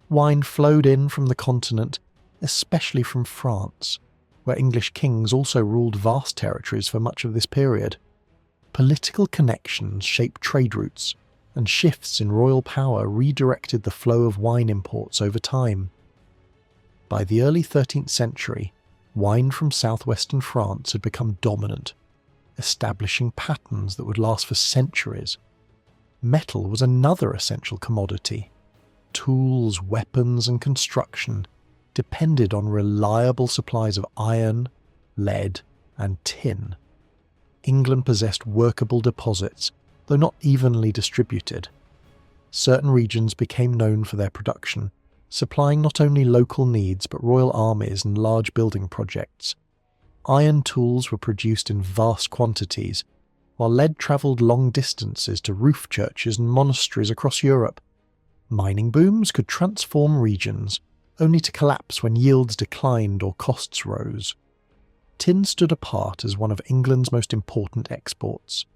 Wine flowed in from the continent, especially from France, where English kings also ruled vast territories for much of this period. Political connections shaped trade routes, and shifts in royal power redirected the flow of wine imports over time. By the early 13th century, wine from southwestern France had become dominant, establishing patterns that would last for centuries. Metal was another essential commodity. Tools, weapons, and construction depended on reliable supplies of iron, lead, and tin. England possessed workable deposits, though not evenly distributed. Certain regions became known for their production, supplying not only local needs but royal armies and large building projects. Iron tools were produced in vast quantities, while lead travelled long distances to roof churches and monasteries across Europe. Mining booms could transform regions, only to collapse when yields declined or costs rose. Tin stood apart as one of England's most important exports.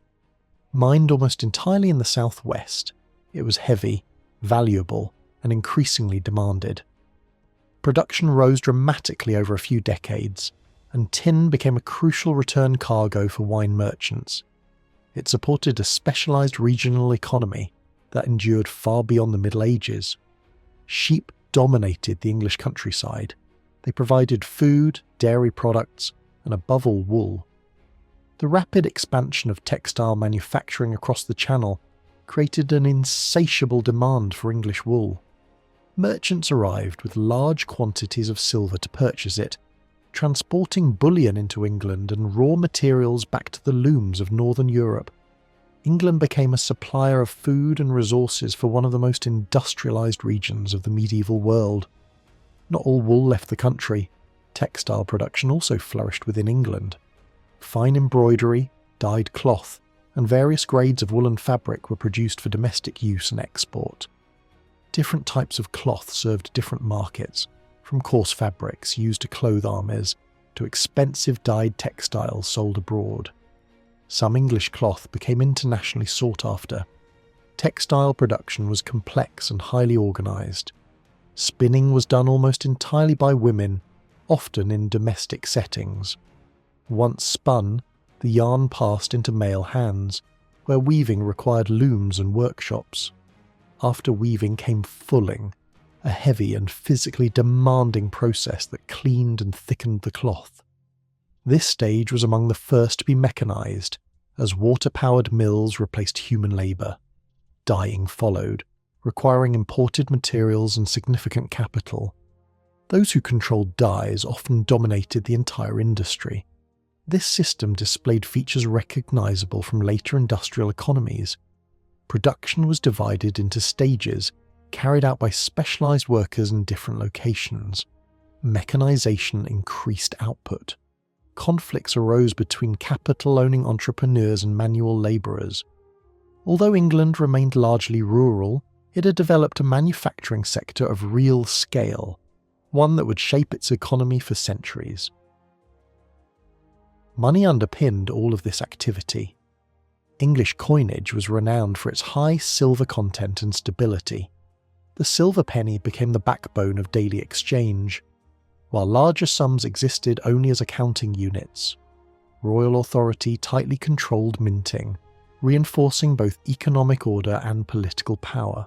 Mined almost entirely in the southwest, it was heavy, valuable, and increasingly demanded. Production rose dramatically over a few decades, and tin became a crucial return cargo for wine merchants. It supported a specialised regional economy that endured far beyond the Middle Ages. Sheep dominated the English countryside. They provided food, dairy products, and above all wool. The rapid expansion of textile manufacturing across the Channel created an insatiable demand for English wool. Merchants arrived with large quantities of silver to purchase it, transporting bullion into England and raw materials back to the looms of northern Europe. England became a supplier of food and resources for one of the most industrialised regions of the medieval world. Not all wool left the country. Textile production also flourished within England. Fine embroidery, dyed cloth, and various grades of woolen fabric were produced for domestic use and export. Different types of cloth served different markets, from coarse fabrics used to clothe armies to expensive dyed textiles sold abroad. Some English cloth became internationally sought after. Textile production was complex and highly organised. Spinning was done almost entirely by women, often in domestic settings. Once spun, the yarn passed into male hands, where weaving required looms and workshops. After weaving came fulling, a heavy and physically demanding process that cleaned and thickened the cloth. This stage was among the first to be mechanised, as water-powered mills replaced human labour. Dyeing followed, requiring imported materials and significant capital. Those who controlled dyes often dominated the entire industry. This system displayed features recognisable from later industrial economies. Production was divided into stages, carried out by specialised workers in different locations. Mechanisation increased output. Conflicts arose between capital-owning entrepreneurs and manual labourers. Although England remained largely rural, it had developed a manufacturing sector of real scale, one that would shape its economy for centuries. Money underpinned all of this activity. English coinage was renowned for its high silver content and stability. The silver penny became the backbone of daily exchange, while larger sums existed only as accounting units. Royal authority tightly controlled minting, reinforcing both economic order and political power.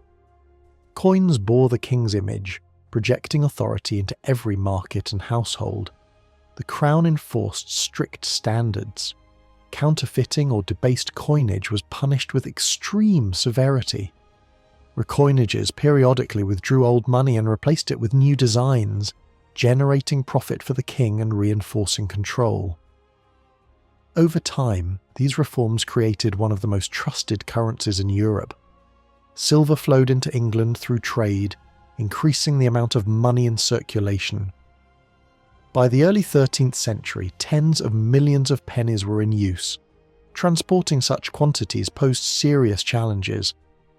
Coins bore the king's image, projecting authority into every market and household. The crown enforced strict standards. Counterfeiting or debased coinage was punished with extreme severity. Recoinages periodically withdrew old money and replaced it with new designs, generating profit for the king and reinforcing control. Over time, these reforms created one of the most trusted currencies in Europe. Silver flowed into England through trade, increasing the amount of money in circulation. By the early 13th century, tens of millions of pennies were in use. Transporting such quantities posed serious challenges.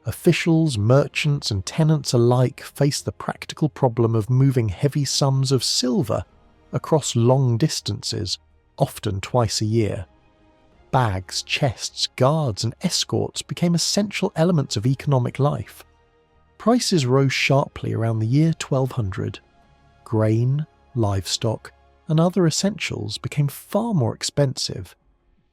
Officials, merchants, and tenants alike faced the practical problem of moving heavy sums of silver across long distances, often twice a year. Bags, chests, guards, and escorts became essential elements of economic life. Prices rose sharply around the year 1200. Grain, livestock, and other essentials became far more expensive.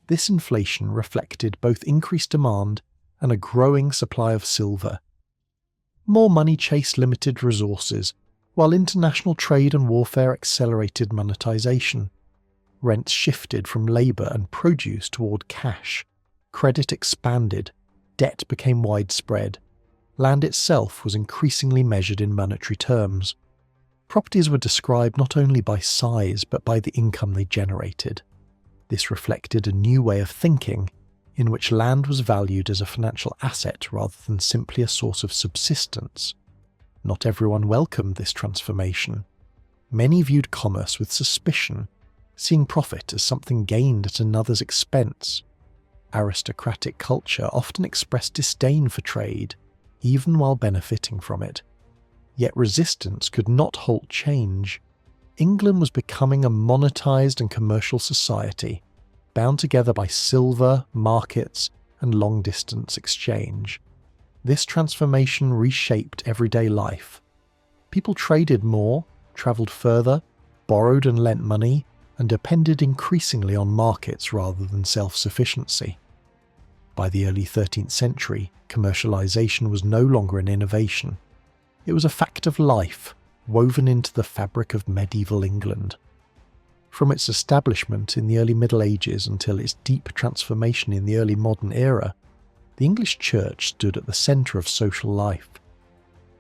This inflation reflected both increased demand and a growing supply of silver. More money chased limited resources, while international trade and warfare accelerated monetization. Rents shifted from labour and produce toward cash. Credit expanded. Debt became widespread. Land itself was increasingly measured in monetary terms. Properties were described not only by size but by the income they generated. This reflected a new way of thinking, in which land was valued as a financial asset rather than simply a source of subsistence. Not everyone welcomed this transformation. Many viewed commerce with suspicion. seeing profit as something gained at another's expense. Aristocratic culture often expressed disdain for trade, even while benefiting from it. Yet resistance could not halt change. England was becoming a monetized and commercial society, bound together by silver, markets, and long-distance exchange. This transformation reshaped everyday life. People traded more, travelled further, borrowed and lent money, and depended increasingly on markets rather than self-sufficiency. By the early 13th century, commercialization was no longer an innovation. It was a fact of life, woven into the fabric of medieval England. From its establishment in the early Middle Ages until its deep transformation in the early modern era, the English Church stood at the centre of social life.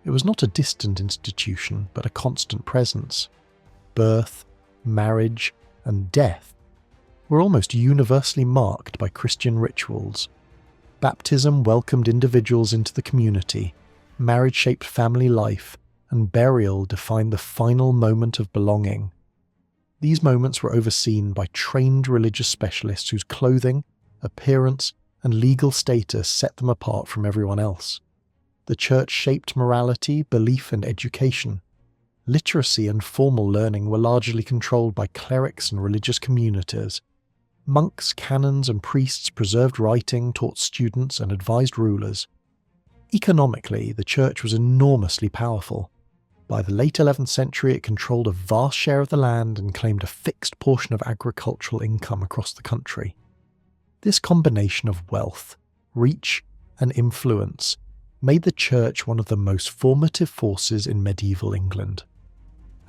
It was not a distant institution, but a constant presence. Birth, marriage, and death were almost universally marked by Christian rituals. Baptism welcomed individuals into the community, marriage shaped family life, and burial defined the final moment of belonging. These moments were overseen by trained religious specialists whose clothing, appearance, and legal status set them apart from everyone else. The church shaped morality, belief, and education. Literacy and formal learning were largely controlled by clerics and religious communities. Monks, canons, and priests preserved writing, taught students, and advised rulers. Economically, the church was enormously powerful. By the late 11th century, it controlled a vast share of the land and claimed a fixed portion of agricultural income across the country. This combination of wealth, reach, and influence made the church one of the most formative forces in medieval England.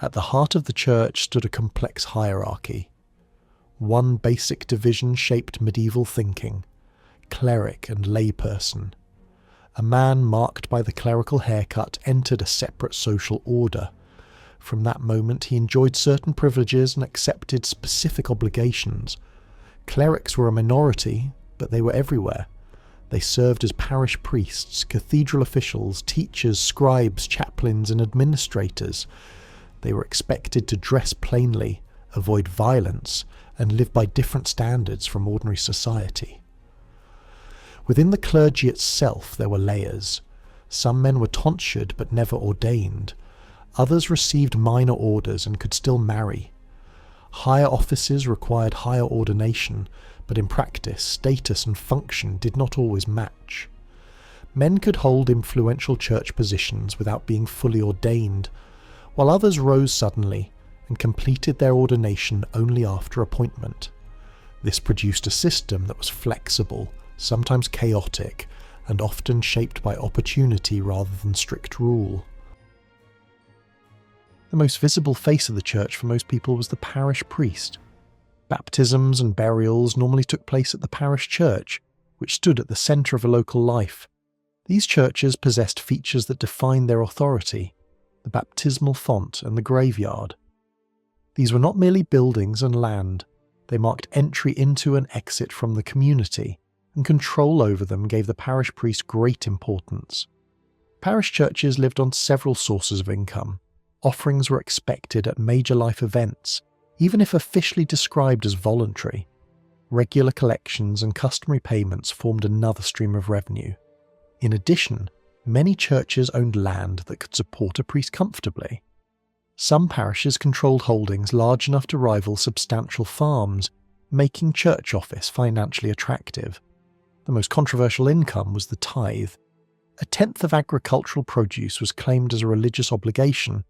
At the heart of the church stood a complex hierarchy. One basic division shaped medieval thinking: cleric and layperson. A man marked by the clerical haircut entered a separate social order. From that moment he enjoyed certain privileges and accepted specific obligations. Clerics were a minority, but they were everywhere. They served as parish priests, cathedral officials, teachers, scribes, chaplains, and administrators. They were expected to dress plainly, avoid violence, and live by different standards from ordinary society. Within the clergy itself there were layers. Some men were tonsured but never ordained. Others received minor orders and could still marry. Higher offices required higher ordination, but in practice, status and function did not always match. Men could hold influential church positions without being fully ordained, while others rose suddenly and completed their ordination only after appointment. This produced a system that was flexible, sometimes chaotic, and often shaped by opportunity rather than strict rule. The most visible face of the church for most people was the parish priest. Baptisms and burials normally took place at the parish church, which stood at the centre of a local life. These churches possessed features that defined their authority: the baptismal font and the graveyard. These were not merely buildings and land, they marked entry into and exit from the community, and control over them gave the parish priest great importance. Parish churches lived on several sources of income. Offerings were expected at major life events, even if officially described as voluntary. Regular collections and customary payments formed another stream of revenue. In addition, many churches owned land that could support a priest comfortably. Some parishes controlled holdings large enough to rival substantial farms, making church office financially attractive. The most controversial income was the tithe. A tenth of agricultural produce was claimed as a religious obligation.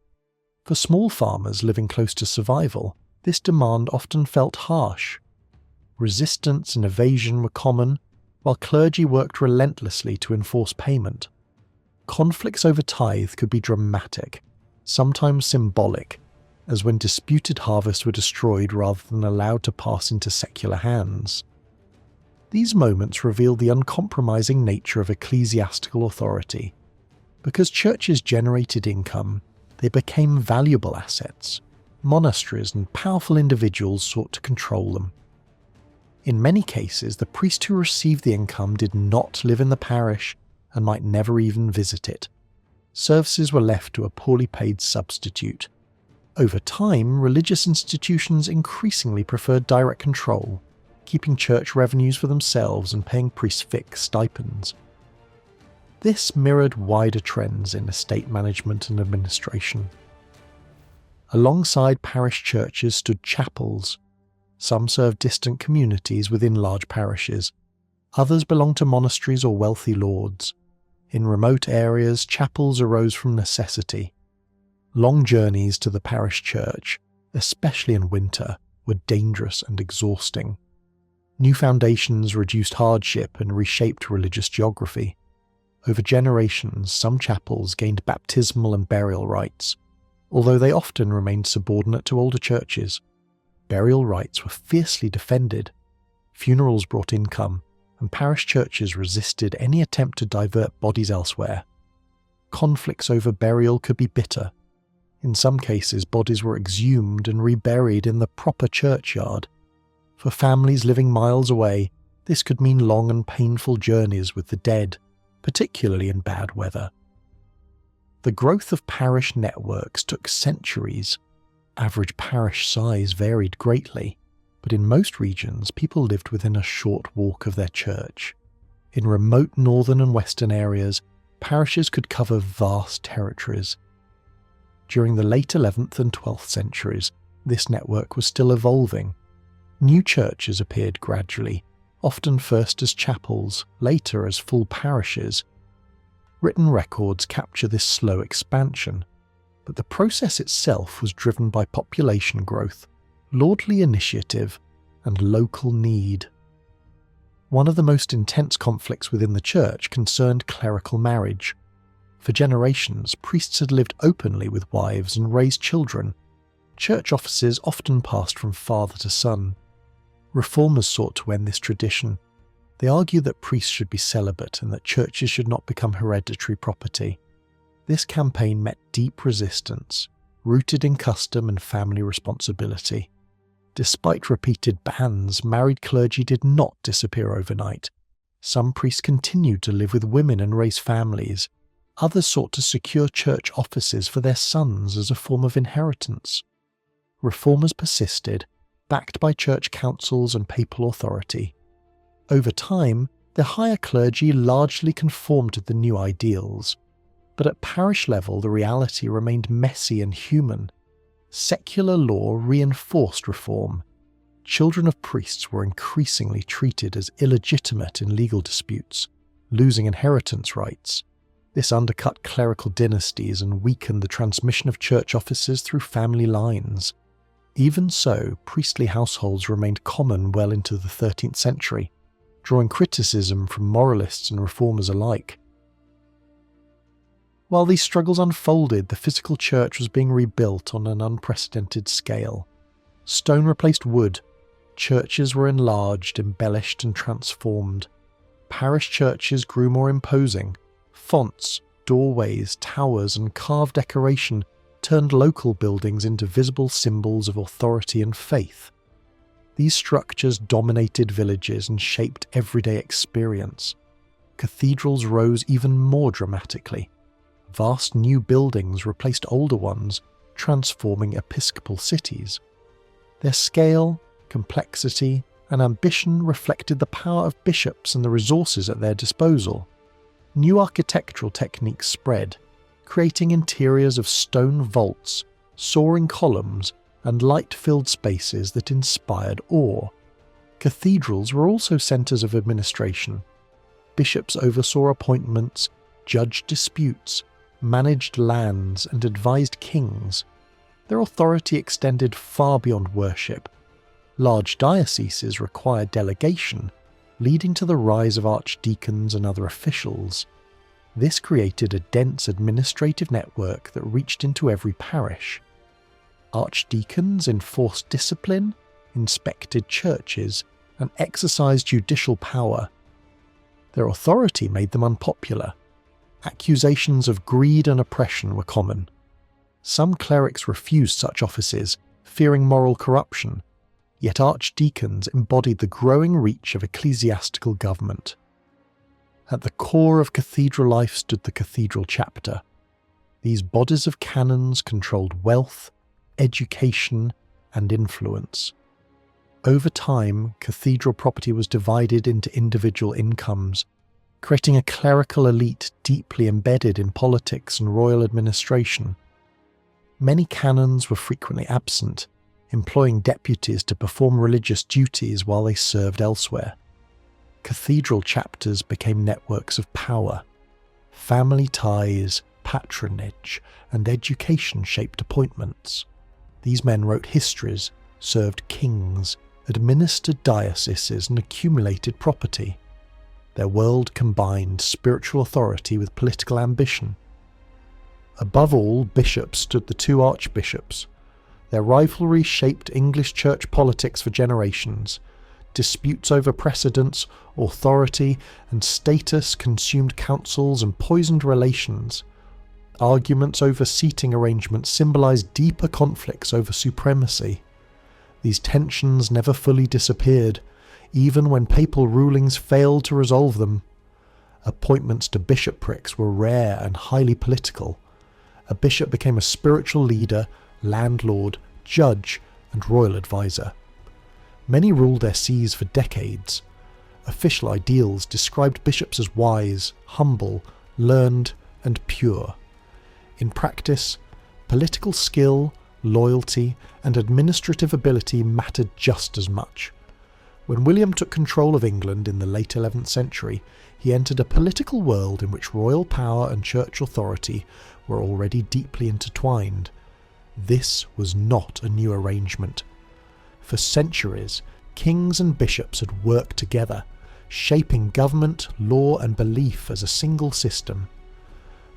For small farmers living close to survival, this demand often felt harsh. Resistance and evasion were common, while clergy worked relentlessly to enforce payment. Conflicts over tithe could be dramatic, sometimes symbolic, as when disputed harvests were destroyed rather than allowed to pass into secular hands. These moments revealed the uncompromising nature of ecclesiastical authority. Because churches generated income, they became valuable assets. Monasteries and powerful individuals sought to control them. In many cases, the priest who received the income did not live in the parish and might never even visit it. Services were left to a poorly paid substitute. Over time, religious institutions increasingly preferred direct control, keeping church revenues for themselves and paying priests fixed stipends. This mirrored wider trends in estate management and administration. Alongside parish churches stood chapels. Some served distant communities within large parishes. Others belonged to monasteries or wealthy lords. In remote areas, chapels arose from necessity. Long journeys to the parish church, especially in winter, were dangerous and exhausting. New foundations reduced hardship and reshaped religious geography. Over generations, some chapels gained baptismal and burial rites, although they often remained subordinate to older churches. Burial rites were fiercely defended. Funerals brought income, and parish churches resisted any attempt to divert bodies elsewhere. Conflicts over burial could be bitter. In some cases, bodies were exhumed and reburied in the proper churchyard. For families living miles away, this could mean long and painful journeys with the dead, particularly in bad weather. The growth of parish networks took centuries. Average parish size varied greatly, but in most regions people lived within a short walk of their church. In remote northern and western areas, parishes could cover vast territories. During the late 11th and 12th centuries, this network was still evolving. New churches appeared gradually, often first as chapels, later as full parishes. Written records capture this slow expansion, but the process itself was driven by population growth, lordly initiative, and local need. One of the most intense conflicts within the church concerned clerical marriage. For generations, priests had lived openly with wives and raised children. Church offices often passed from father to son. Reformers sought to end this tradition. They argued that priests should be celibate and that churches should not become hereditary property. This campaign met deep resistance, rooted in custom and family responsibility. Despite repeated bans, married clergy did not disappear overnight. Some priests continued to live with women and raise families. Others sought to secure church offices for their sons as a form of inheritance. Reformers persisted, backed by church councils and papal authority. Over time, the higher clergy largely conformed to the new ideals, but at parish level the reality remained messy and human. Secular law reinforced reform. Children of priests were increasingly treated as illegitimate in legal disputes, losing inheritance rights. This undercut clerical dynasties and weakened the transmission of church offices through family lines. Even so, priestly households remained common well into the 13th century, drawing criticism from moralists and reformers alike. While these struggles unfolded, the physical church was being rebuilt on an unprecedented scale. Stone replaced wood. Churches were enlarged, embellished, and transformed. Parish churches grew more imposing. Fonts, doorways, towers, and carved decoration turned local buildings into visible symbols of authority and faith. These structures dominated villages and shaped everyday experience. Cathedrals rose even more dramatically. Vast new buildings replaced older ones, transforming episcopal cities. Their scale, complexity, and ambition reflected the power of bishops and the resources at their disposal. New architectural techniques spread, creating interiors of stone vaults, soaring columns, and light-filled spaces that inspired awe. Cathedrals were also centres of administration. Bishops oversaw appointments, judged disputes, managed lands, and advised kings. Their authority extended far beyond worship. Large dioceses required delegation, leading to the rise of archdeacons and other officials. This created a dense administrative network that reached into every parish. Archdeacons enforced discipline, inspected churches, and exercised judicial power. Their authority made them unpopular. Accusations of greed and oppression were common. Some clerics refused such offices, fearing moral corruption, yet archdeacons embodied the growing reach of ecclesiastical government. At the core of cathedral life stood the cathedral chapter. These bodies of canons controlled wealth, education, and influence. Over time, cathedral property was divided into individual incomes, creating a clerical elite deeply embedded in politics and royal administration. Many canons were frequently absent, employing deputies to perform religious duties while they served elsewhere. Cathedral chapters became networks of power. Family ties, patronage, and education shaped appointments. These men wrote histories, served kings, administered dioceses, and accumulated property. Their world combined spiritual authority with political ambition. Above all, bishops stood the two archbishops. Their rivalry shaped English church politics for generations. Disputes over precedence, authority, and status consumed councils and poisoned relations. Arguments over seating arrangements symbolised deeper conflicts over supremacy. These tensions never fully disappeared, even when papal rulings failed to resolve them. Appointments to bishoprics were rare and highly political. A bishop became a spiritual leader, landlord, judge, and royal advisor. Many ruled their sees for decades. Official ideals described bishops as wise, humble, learned, and pure. In practice, political skill, loyalty, and administrative ability mattered just as much. When William took control of England in the late 11th century, he entered a political world in which royal power and church authority were already deeply intertwined. This was not a new arrangement. For centuries, kings and bishops had worked together, shaping government, law, and belief as a single system.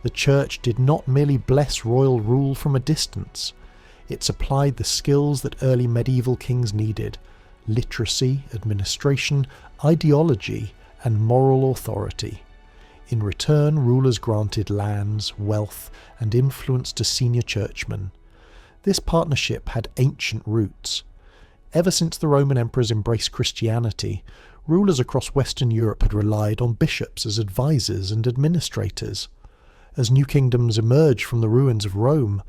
The Church did not merely bless royal rule from a distance. It supplied the skills that early medieval kings needed: literacy, administration, ideology, and moral authority. In return, rulers granted lands, wealth, and influence to senior churchmen. This partnership had ancient roots. Ever since the Roman emperors embraced Christianity, rulers across Western Europe had relied on bishops as advisors and administrators. As new kingdoms emerged from the ruins of Rome,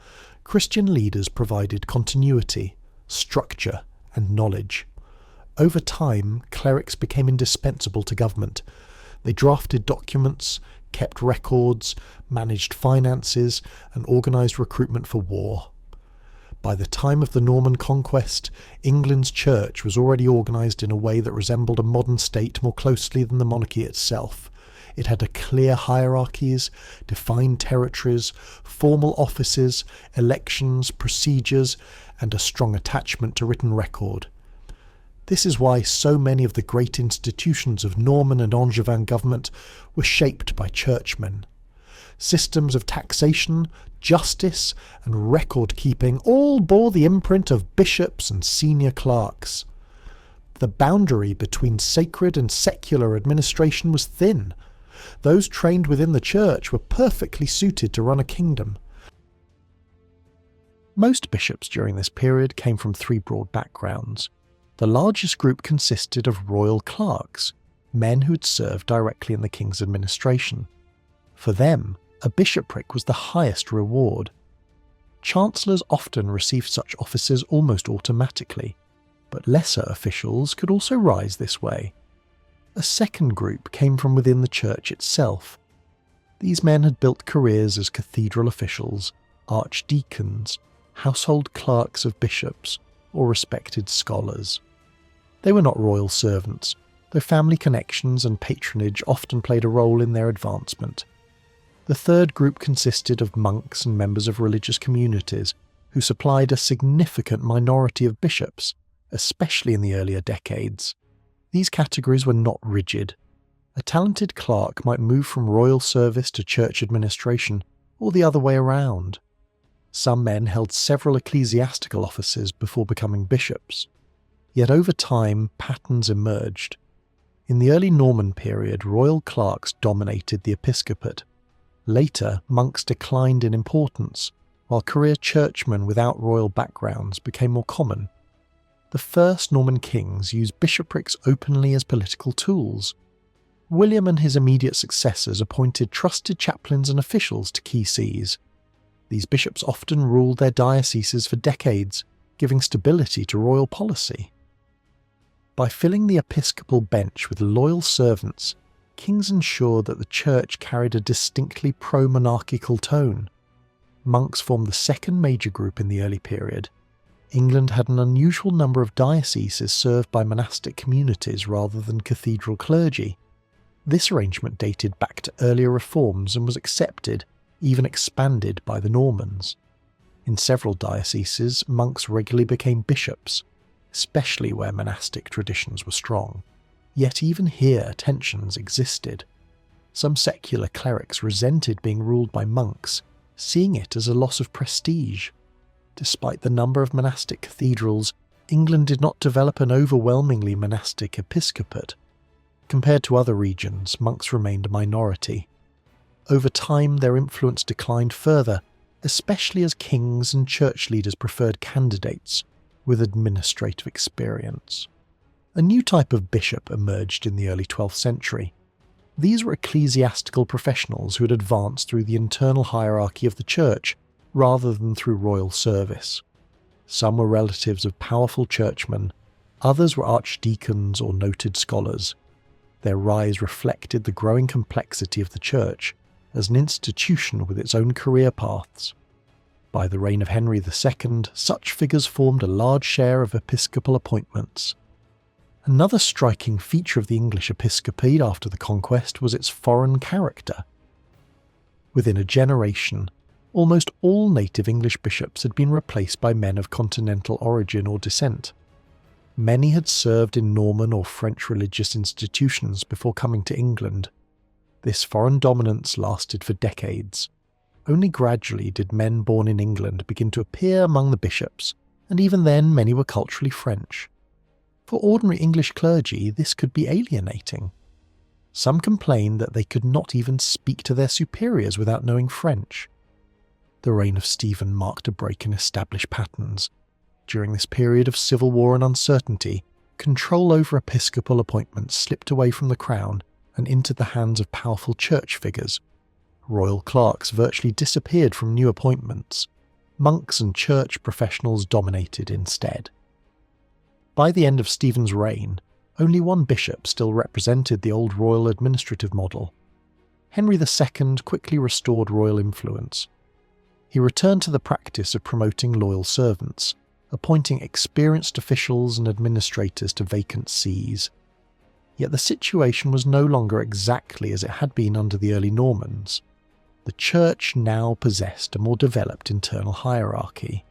Christian leaders provided continuity, structure, and knowledge. Over time, clerics became indispensable to government. They drafted documents, kept records, managed finances, and organised recruitment for war. By the time of the Norman Conquest, England's church was already organised in a way that resembled a modern state more closely than the monarchy itself. It had a clear hierarchies, defined territories, formal offices, elections, procedures, and a strong attachment to written record. This is why so many of the great institutions of Norman and Angevin government were shaped by churchmen. Systems of taxation, justice, and record-keeping all bore the imprint of bishops and senior clerks. The boundary between sacred and secular administration was thin. Those trained within the church were perfectly suited to run a kingdom. Most bishops during this period came from three broad backgrounds. The largest group consisted of royal clerks, men who had served directly in the king's administration. For them, a bishopric was the highest reward. Chancellors often received such offices almost automatically, but lesser officials could also rise this way. A second group came from within the church itself. These men had built careers as cathedral officials, archdeacons, household clerks of bishops, or respected scholars. They were not royal servants, though family connections and patronage often played a role in their advancement. The third group consisted of monks and members of religious communities, who supplied a significant minority of bishops, especially in the earlier decades. These categories were not rigid. A talented clerk might move from royal service to church administration, or the other way around. Some men held several ecclesiastical offices before becoming bishops. Yet over time, patterns emerged. In the early Norman period, royal clerks dominated the episcopate. Later, monks declined in importance, while career churchmen without royal backgrounds became more common. The first Norman kings used bishoprics openly as political tools. William and his immediate successors appointed trusted chaplains and officials to key sees. These bishops often ruled their dioceses for decades, giving stability to royal policy. By filling the episcopal bench with loyal servants, kings ensured that the church carried a distinctly pro-monarchical tone. Monks formed the second major group in the early period. England had an unusual number of dioceses served by monastic communities rather than cathedral clergy. This arrangement dated back to earlier reforms and was accepted, even expanded by the Normans. In several dioceses, monks regularly became bishops, especially where monastic traditions were strong. Yet even here tensions existed. Some secular clerics resented being ruled by monks, seeing it as a loss of prestige. Despite the number of monastic cathedrals, England did not develop an overwhelmingly monastic episcopate. Compared to other regions, monks remained a minority. Over time, their influence declined further, especially as kings and church leaders preferred candidates with administrative experience. A new type of bishop emerged in the early 12th century. These were ecclesiastical professionals who had advanced through the internal hierarchy of the church rather than through royal service. Some were relatives of powerful churchmen, others were archdeacons or noted scholars. Their rise reflected the growing complexity of the church as an institution with its own career paths. By the reign of Henry II, such figures formed a large share of episcopal appointments. Another striking feature of the English episcopate after the conquest was its foreign character. Within a generation, almost all native English bishops had been replaced by men of continental origin or descent. Many had served in Norman or French religious institutions before coming to England. This foreign dominance lasted for decades. Only gradually did men born in England begin to appear among the bishops, and even then many were culturally French. For ordinary English clergy, this could be alienating. Some complained that they could not even speak to their superiors without knowing French. The reign of Stephen marked a break in established patterns. During this period of civil war and uncertainty, control over episcopal appointments slipped away from the crown and into the hands of powerful church figures. Royal clerks virtually disappeared from new appointments. Monks and church professionals dominated instead. By the end of Stephen's reign, only one bishop still represented the old royal administrative model. Henry II quickly restored royal influence. He returned to the practice of promoting loyal servants, appointing experienced officials and administrators to vacant sees. Yet the situation was no longer exactly as it had been under the early Normans. The church now possessed a more developed internal hierarchy.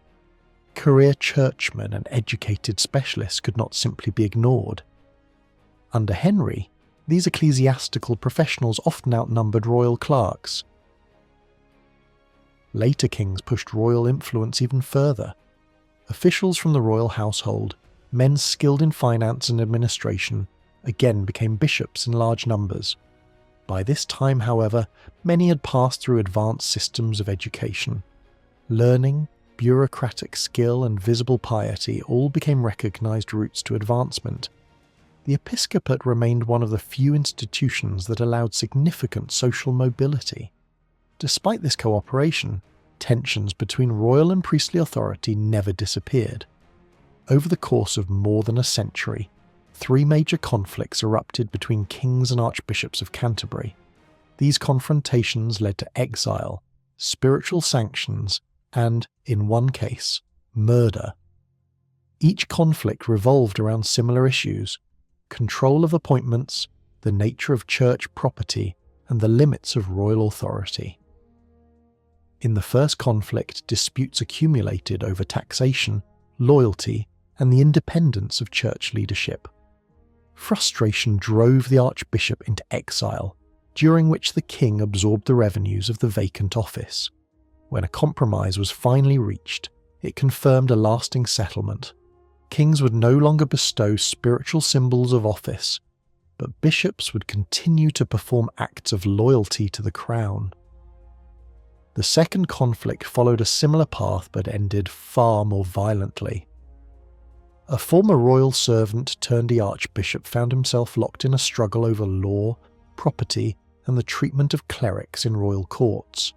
Career churchmen and educated specialists could not simply be ignored. Under Henry, these ecclesiastical professionals often outnumbered royal clerks. Later kings pushed royal influence even further. Officials from the royal household, men skilled in finance and administration, again became bishops in large numbers. By this time, however, many had passed through advanced systems of education. Learning, bureaucratic skill and visible piety all became recognised routes to advancement. The episcopate remained one of the few institutions that allowed significant social mobility. Despite this cooperation, tensions between royal and priestly authority never disappeared. Over the course of more than a century, 3 major conflicts erupted between kings and archbishops of Canterbury. These confrontations led to exile, spiritual sanctions, and, in one case, murder. Each conflict revolved around similar issues: control of appointments, the nature of church property, and the limits of royal authority. In the first conflict, disputes accumulated over taxation, loyalty, and the independence of church leadership. Frustration drove the archbishop into exile, during which the king absorbed the revenues of the vacant office. When a compromise was finally reached, it confirmed a lasting settlement. Kings would no longer bestow spiritual symbols of office, but bishops would continue to perform acts of loyalty to the crown. The second conflict followed a similar path but ended far more violently. A former royal servant turned archbishop found himself locked in a struggle over law, property, and the treatment of clerics in royal courts.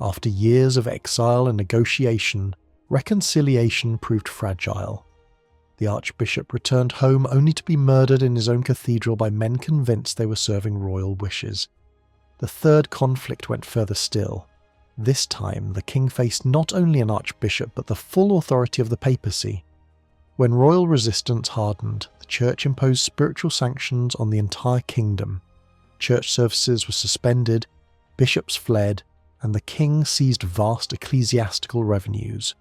After years of exile and negotiation, reconciliation proved fragile. The archbishop returned home only to be murdered in his own cathedral by men convinced they were serving royal wishes. The third conflict went further still. This time, the king faced not only an archbishop but the full authority of the papacy. When royal resistance hardened, the church imposed spiritual sanctions on the entire kingdom. Church services were suspended, bishops fled, and the king seized vast ecclesiastical revenues.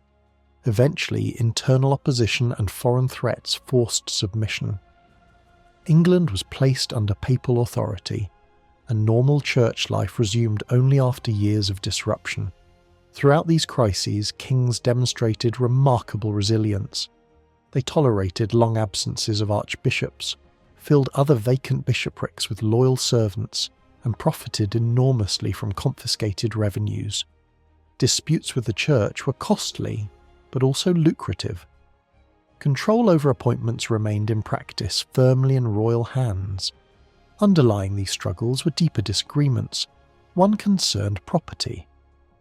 Eventually, internal opposition and foreign threats forced submission. England was placed under papal authority, and normal church life resumed only after years of disruption. Throughout these crises, kings demonstrated remarkable resilience. They tolerated long absences of archbishops, filled other vacant bishoprics with loyal servants, and profited enormously from confiscated revenues. Disputes with the church were costly, but also lucrative. Control over appointments remained in practice firmly in royal hands. Underlying these struggles were deeper disagreements. One concerned property.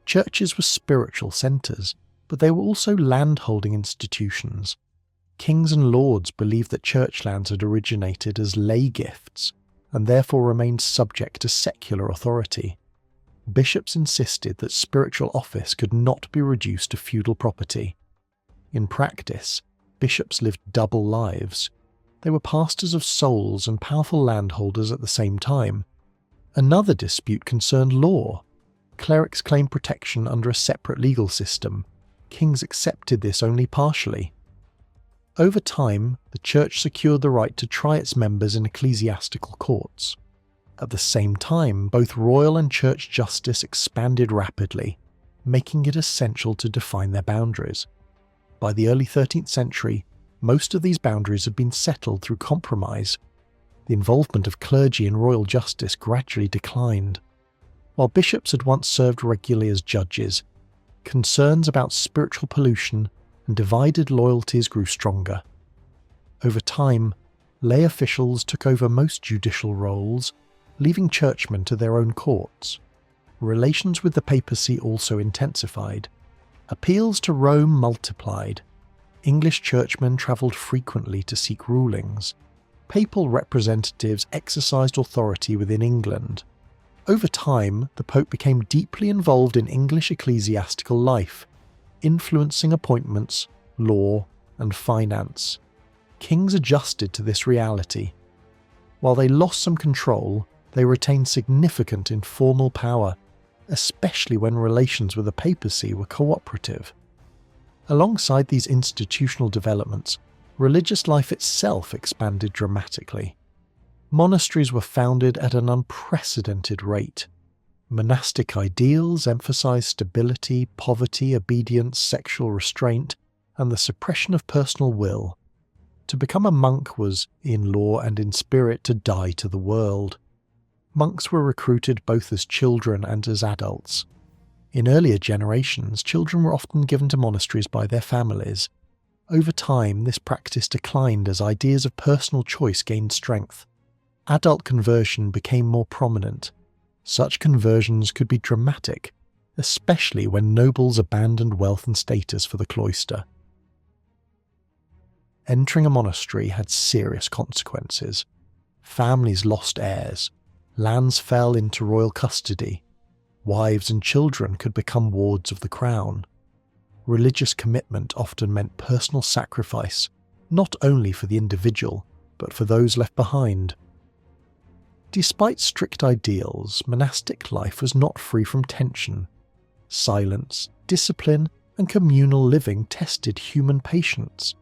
Churches were spiritual centres, but they were also land-holding institutions. Kings and lords believed that church lands had originated as lay gifts, and therefore remained subject to secular authority. Bishops insisted that spiritual office could not be reduced to feudal property. In practice, bishops lived double lives. They were pastors of souls and powerful landholders at the same time. Another dispute concerned law. Clerics claimed protection under a separate legal system. Kings accepted this only partially. Over time, the church secured the right to try its members in ecclesiastical courts. At the same time, both royal and church justice expanded rapidly, making it essential to define their boundaries. By the early 13th century, most of these boundaries had been settled through compromise. The involvement of clergy in royal justice gradually declined. While bishops had once served regularly as judges, concerns about spiritual pollution and divided loyalties grew stronger. Over time, lay officials took over most judicial roles, leaving churchmen to their own courts. Relations with the papacy also intensified. Appeals to Rome multiplied. English churchmen travelled frequently to seek rulings. Papal representatives exercised authority within England. Over time, the Pope became deeply involved in English ecclesiastical life, influencing appointments, law, and finance. Kings adjusted to this reality. While they lost some control, they retained significant informal power, especially when relations with the papacy were cooperative. Alongside these institutional developments, religious life itself expanded dramatically. Monasteries were founded at an unprecedented rate. Monastic ideals emphasized stability, poverty, obedience, sexual restraint, and the suppression of personal will. To become a monk was, in law and in spirit, to die to the world. Monks were recruited both as children and as adults. In earlier generations, children were often given to monasteries by their families. Over time, this practice declined as ideas of personal choice gained strength. Adult conversion became more prominent. Such conversions could be dramatic, especially when nobles abandoned wealth and status for the cloister. Entering a monastery had serious consequences. Families lost heirs, lands fell into royal custody, wives and children could become wards of the crown. Religious commitment often meant personal sacrifice, not only for the individual, but for those left behind. Despite strict ideals, monastic life was not free from tension. Silence, discipline, and communal living tested human patience.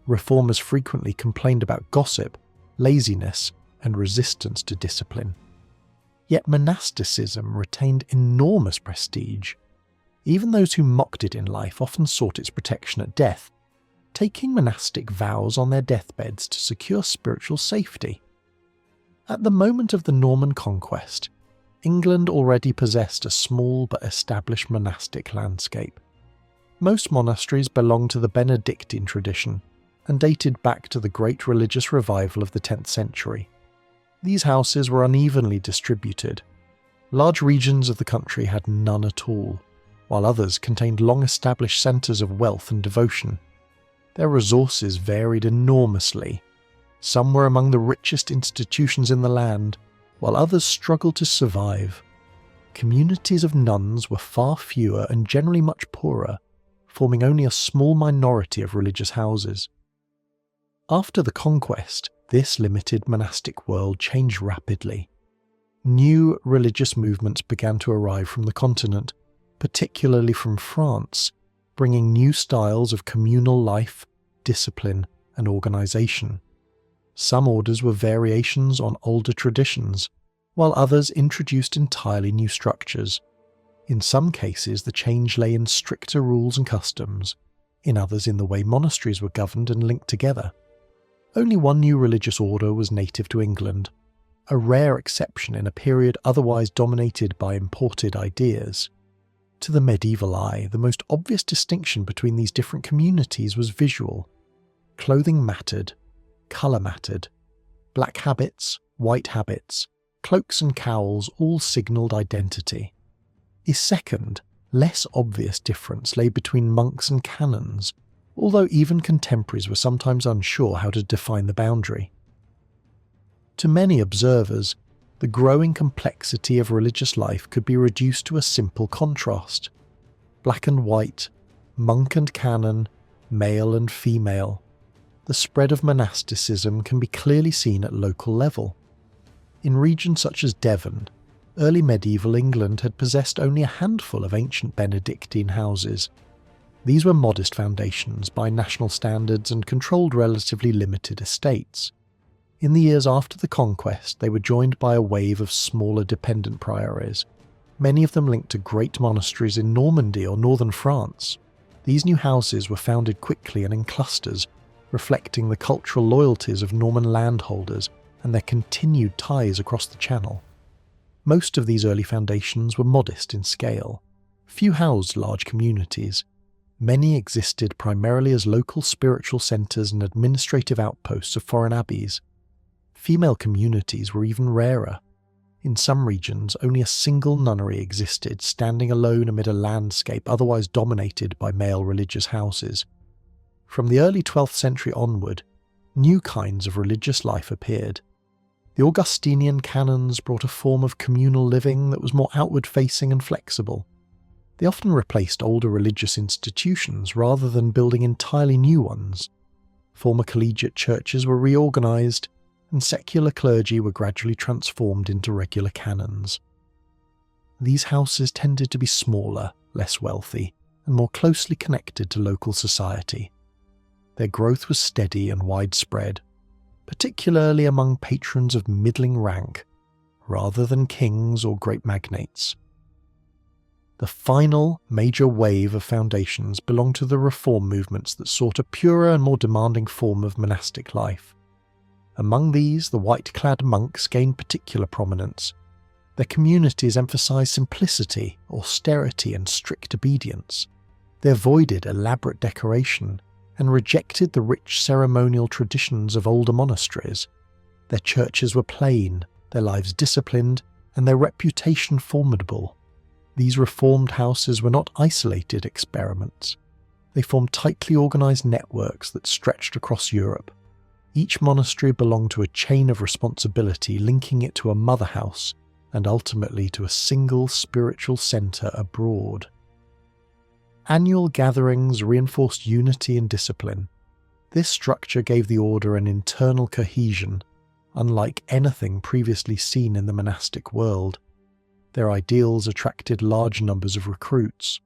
Reformers frequently complained about gossip, laziness, and resistance to discipline. Yet monasticism retained enormous prestige. Even those who mocked it in life often sought its protection at death, taking monastic vows on their deathbeds to secure spiritual safety. At the moment of the Norman Conquest, England already possessed a small but established monastic landscape. Most monasteries belonged to the Benedictine tradition and dated back to the great religious revival of the 10th century. These houses were unevenly distributed. Large regions of the country had none at all, while others contained long-established centres of wealth and devotion. Their resources varied enormously. Some were among the richest institutions in the land, while others struggled to survive. Communities of nuns were far fewer and generally much poorer, forming only a small minority of religious houses. After the conquest, this limited monastic world changed rapidly. New religious movements began to arrive from the continent, particularly from France, bringing new styles of communal life, discipline, and organisation. Some orders were variations on older traditions, while others introduced entirely new structures. In some cases, the change lay in stricter rules and customs, in others in the way monasteries were governed and linked together. Only one new religious order was native to England, a rare exception in a period otherwise dominated by imported ideas. To the medieval eye, the most obvious distinction between these different communities was visual. Clothing mattered, colour mattered. Black habits, white habits, cloaks and cowls all signalled identity. A second, less obvious difference lay between monks and canons, although even contemporaries were sometimes unsure how to define the boundary. To many observers, the growing complexity of religious life could be reduced to a simple contrast. Black and white, monk and canon, male and female. The spread of monasticism can be clearly seen at local level. In regions such as Devon, early medieval England had possessed only a handful of ancient Benedictine houses. These were modest foundations by national standards and controlled relatively limited estates. In the years after the conquest, they were joined by a wave of smaller dependent priories, many of them linked to great monasteries in Normandy or northern France. These new houses were founded quickly and in clusters, reflecting the cultural loyalties of Norman landholders and their continued ties across the Channel. Most of these early foundations were modest in scale. Few housed large communities. Many existed primarily as local spiritual centres and administrative outposts of foreign abbeys. Female communities were even rarer. In some regions, only a single nunnery existed, standing alone amid a landscape otherwise dominated by male religious houses. From the early 12th century onward, new kinds of religious life appeared. The Augustinian canons brought a form of communal living that was more outward-facing and flexible. They often replaced older religious institutions rather than building entirely new ones. Former collegiate churches were reorganised, and secular clergy were gradually transformed into regular canons. These houses tended to be smaller, less wealthy, and more closely connected to local society. Their growth was steady and widespread, particularly among patrons of middling rank, rather than kings or great magnates. The final major wave of foundations belonged to the reform movements that sought a purer and more demanding form of monastic life. Among these, the white-clad monks gained particular prominence. Their communities emphasized simplicity, austerity, and strict obedience. They avoided elaborate decoration and rejected the rich ceremonial traditions of older monasteries. Their churches were plain, their lives disciplined, and their reputation formidable. These reformed houses were not isolated experiments. They formed tightly organised networks that stretched across Europe. Each monastery belonged to a chain of responsibility linking it to a mother house and ultimately to a single spiritual centre abroad. Annual gatherings reinforced unity and discipline. This structure gave the order an internal cohesion, unlike anything previously seen in the monastic world. Their ideals attracted large numbers of recruits.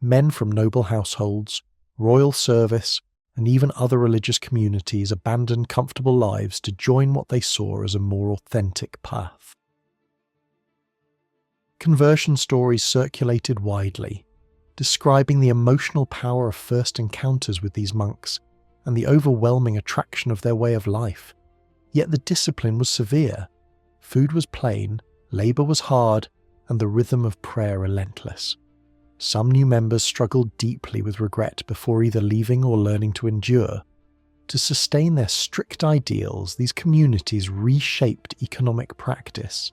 Men from noble households, royal service, and even other religious communities abandoned comfortable lives to join what they saw as a more authentic path. Conversion stories circulated widely, describing the emotional power of first encounters with these monks and the overwhelming attraction of their way of life. Yet the discipline was severe. Food was plain, labour was hard, and the rhythm of prayer relentless. Some new members struggled deeply with regret before either leaving or learning to endure. To sustain their strict ideals, these communities reshaped economic practice.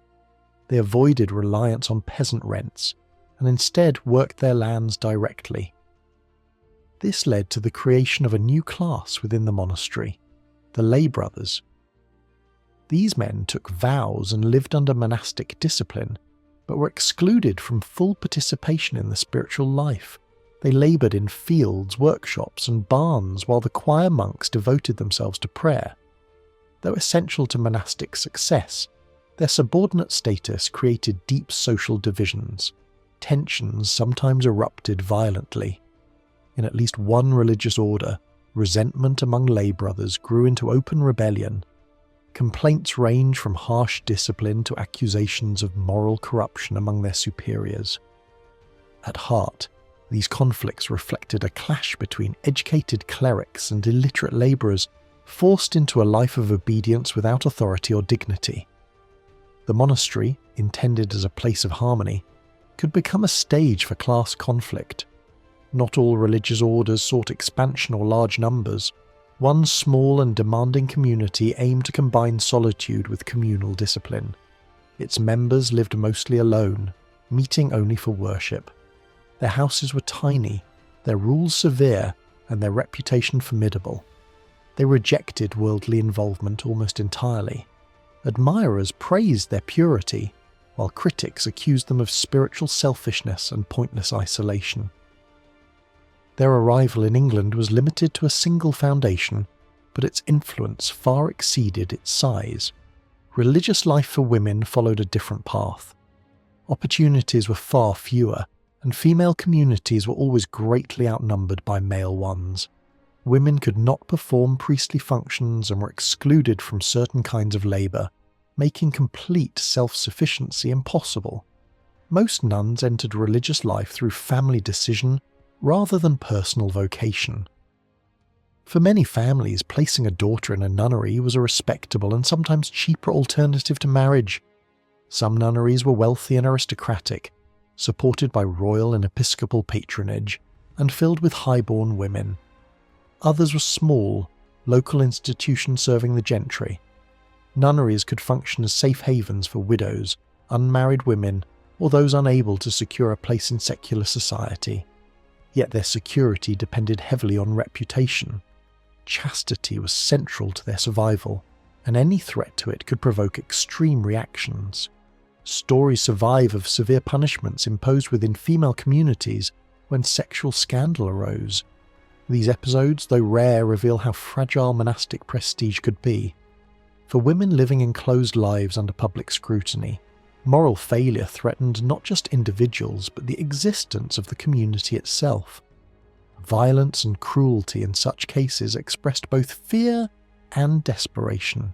They avoided reliance on peasant rents and instead worked their lands directly. This led to the creation of a new class within the monastery, the lay brothers. These men took vows and lived under monastic discipline, but were excluded from full participation in the spiritual life. They laboured in fields, workshops and barns while the choir monks devoted themselves to prayer. Though essential to monastic success, their subordinate status created deep social divisions. Tensions sometimes erupted violently. In at least one religious order, resentment among lay brothers grew into open rebellion. Complaints range from harsh discipline to accusations of moral corruption among their superiors. At heart, these conflicts reflected a clash between educated clerics and illiterate labourers forced into a life of obedience without authority or dignity. The monastery, intended as a place of harmony, could become a stage for class conflict. Not all religious orders sought expansion or large numbers. One small and demanding community aimed to combine solitude with communal discipline. Its members lived mostly alone, meeting only for worship. Their houses were tiny, their rules severe, and their reputation formidable. They rejected worldly involvement almost entirely. Admirers praised their purity, while critics accused them of spiritual selfishness and pointless isolation. Their arrival in England was limited to a single foundation, but its influence far exceeded its size. Religious life for women followed a different path. Opportunities were far fewer, and female communities were always greatly outnumbered by male ones. Women could not perform priestly functions and were excluded from certain kinds of labour, making complete self-sufficiency impossible. Most nuns entered religious life through family decision rather than personal vocation. For many families, placing a daughter in a nunnery was a respectable and sometimes cheaper alternative to marriage. Some nunneries were wealthy and aristocratic, supported by royal and episcopal patronage, and filled with high-born women. Others were small, local institutions serving the gentry. Nunneries could function as safe havens for widows, unmarried women, or those unable to secure a place in secular society. Yet their security depended heavily on reputation. Chastity was central to their survival, and any threat to it could provoke extreme reactions. Stories survive of severe punishments imposed within female communities when sexual scandal arose. These episodes, though rare, reveal how fragile monastic prestige could be. For women living enclosed lives under public scrutiny, moral failure threatened not just individuals but the existence of the community itself. Violence and cruelty in such cases expressed both fear and desperation.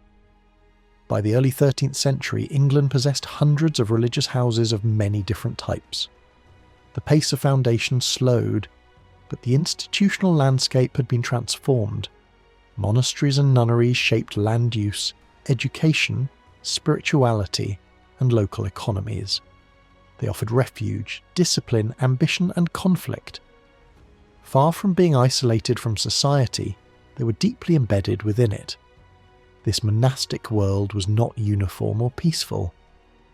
By the early 13th century, England possessed hundreds of religious houses of many different types. The pace of foundation slowed, but the institutional landscape had been transformed. Monasteries and nunneries shaped land use, education, spirituality, and local economies. They offered refuge, discipline, ambition, and conflict. Far from being isolated from society, they were deeply embedded within it. This monastic world was not uniform or peaceful.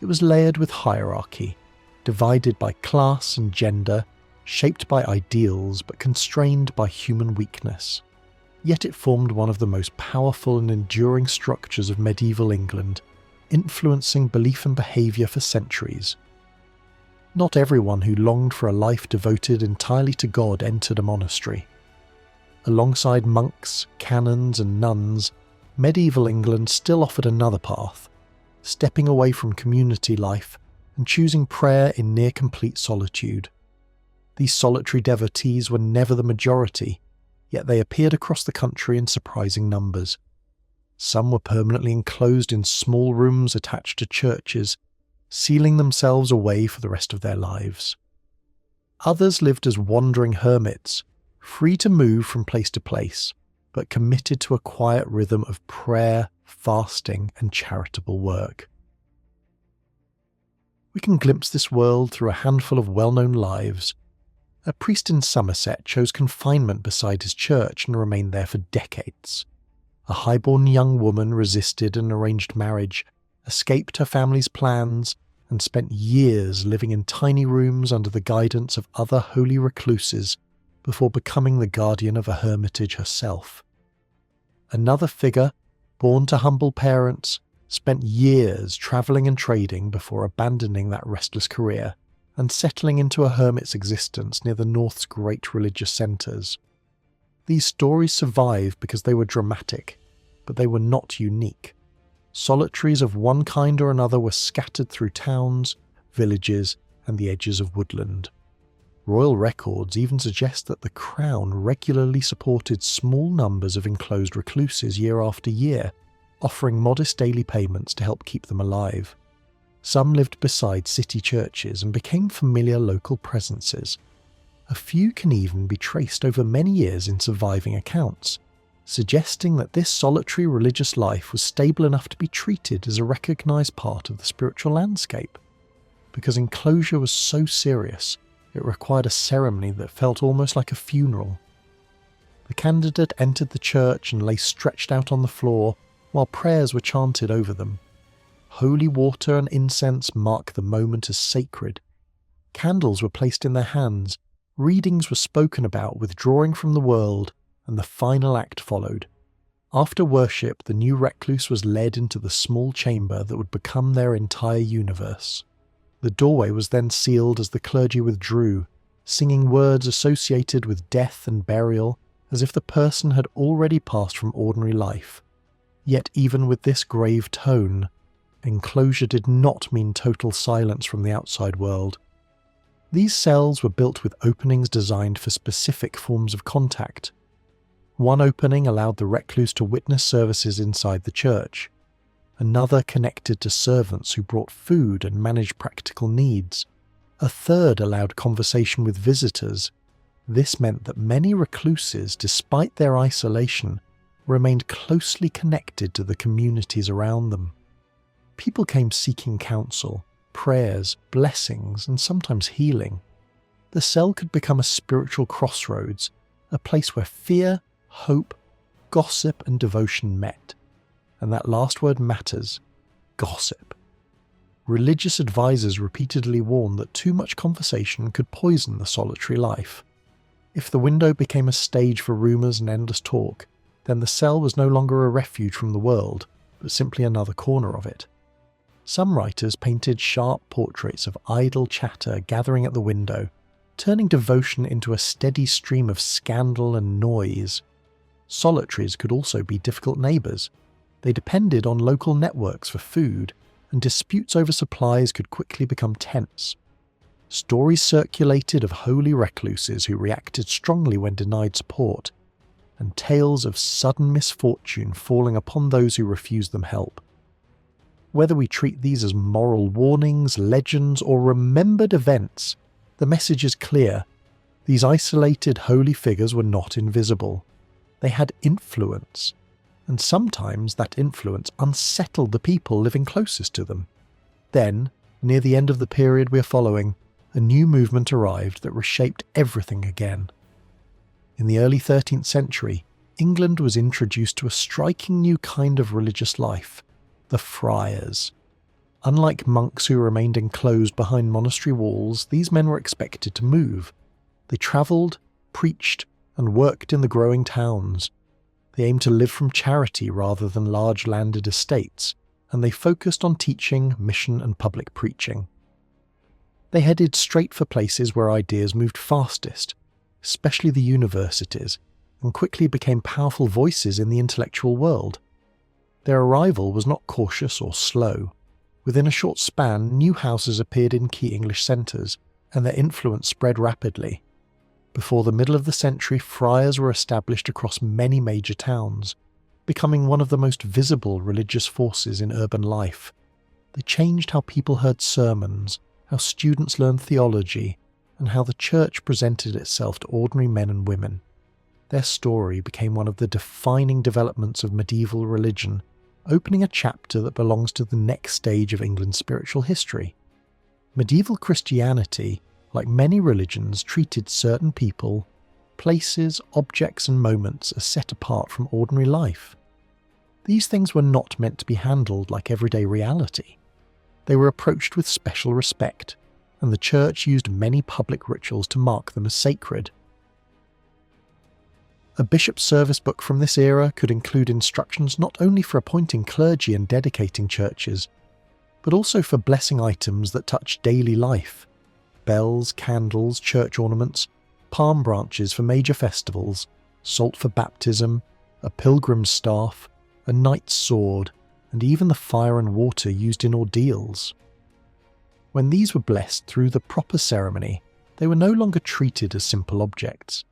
It was layered with hierarchy, divided by class and gender, shaped by ideals but constrained by human weakness. Yet it formed one of the most powerful and enduring structures of medieval England, influencing belief and behaviour for centuries. Not everyone who longed for a life devoted entirely to God entered a monastery. Alongside monks, canons and nuns, medieval England still offered another path, stepping away from community life and choosing prayer in near-complete solitude. These solitary devotees were never the majority, yet they appeared across the country in surprising numbers. Some were permanently enclosed in small rooms attached to churches, sealing themselves away for the rest of their lives. Others lived as wandering hermits, free to move from place to place, but committed to a quiet rhythm of prayer, fasting, and charitable work. We can glimpse this world through a handful of well-known lives. A priest in Somerset chose confinement beside his church and remained there for decades. A highborn young woman resisted an arranged marriage, escaped her family's plans, and spent years living in tiny rooms under the guidance of other holy recluses before becoming the guardian of a hermitage herself. Another figure, born to humble parents, spent years travelling and trading before abandoning that restless career and settling into a hermit's existence near the North's great religious centres. These stories survive because they were dramatic, but they were not unique. Solitaries of one kind or another were scattered through towns, villages, and the edges of woodland. Royal records even suggest that the crown regularly supported small numbers of enclosed recluses year after year, offering modest daily payments to help keep them alive. Some lived beside city churches and became familiar local presences. A few can even be traced over many years in surviving accounts, suggesting that this solitary religious life was stable enough to be treated as a recognised part of the spiritual landscape. Because enclosure was so serious, it required a ceremony that felt almost like a funeral. The candidate entered the church and lay stretched out on the floor while prayers were chanted over them. Holy water and incense mark the moment as sacred. Candles were placed in their hands, readings were spoken about, withdrawing from the world, and the final act followed. After worship, the new recluse was led into the small chamber that would become their entire universe. The doorway was then sealed as the clergy withdrew, singing words associated with death and burial as if the person had already passed from ordinary life. Yet even with this grave tone, enclosure did not mean total silence from the outside world. These cells were built with openings designed for specific forms of contact. One opening allowed the recluse to witness services inside the church. Another connected to servants who brought food and managed practical needs. A third allowed conversation with visitors. This meant that many recluses, despite their isolation, remained closely connected to the communities around them. People came seeking counsel, prayers, blessings, and sometimes healing. The cell could become a spiritual crossroads, a place where fear, hope, gossip, and devotion met. And that last word matters: gossip. Religious advisors repeatedly warned that too much conversation could poison the solitary life. If the window became a stage for rumours and endless talk, then the cell was no longer a refuge from the world, but simply another corner of it. Some writers painted sharp portraits of idle chatter gathering at the window, turning devotion into a steady stream of scandal and noise. Solitaries could also be difficult neighbours. They depended on local networks for food, and disputes over supplies could quickly become tense. Stories circulated of holy recluses who reacted strongly when denied support, and tales of sudden misfortune falling upon those who refused them help. Whether we treat these as moral warnings, legends, or remembered events, the message is clear. These isolated holy figures were not invisible. They had influence, and sometimes that influence unsettled the people living closest to them. Then, near the end of the period we are following, a new movement arrived that reshaped everything again. In the early 13th century, England was introduced to a striking new kind of religious life: the friars. Unlike monks who remained enclosed behind monastery walls, these men were expected to move. They travelled, preached, and worked in the growing towns. They aimed to live from charity rather than large landed estates, and they focused on teaching, mission, and public preaching. They headed straight for places where ideas moved fastest, especially the universities, and quickly became powerful voices in the intellectual world. Their arrival was not cautious or slow. Within a short span, new houses appeared in key English centres, and their influence spread rapidly. Before the middle of the century, friars were established across many major towns, becoming one of the most visible religious forces in urban life. They changed how people heard sermons, how students learned theology, and how the church presented itself to ordinary men and women. Their story became one of the defining developments of medieval religion, opening a chapter that belongs to the next stage of England's spiritual history. Medieval Christianity, like many religions, treated certain people, places, objects, and moments as set apart from ordinary life. These things were not meant to be handled like everyday reality. They were approached with special respect, and the church used many public rituals to mark them as sacred. A bishop's service book from this era could include instructions not only for appointing clergy and dedicating churches, but also for blessing items that touch daily life: bells, candles, church ornaments, palm branches for major festivals, salt for baptism, a pilgrim's staff, a knight's sword, and even the fire and water used in ordeals. When these were blessed through the proper ceremony, they were no longer treated as simple objects.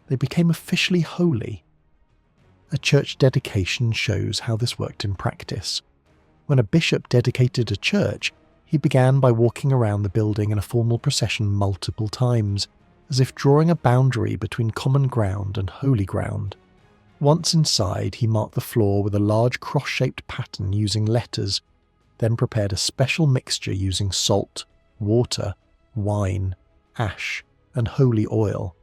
They became officially holy. A church dedication shows how this worked in practice. When a bishop dedicated a church, he began by walking around the building in a formal procession multiple times, as if drawing a boundary between common ground and holy ground. Once inside, he marked the floor with a large cross-shaped pattern using letters, then prepared a special mixture using salt, water, wine, ash, and holy oil.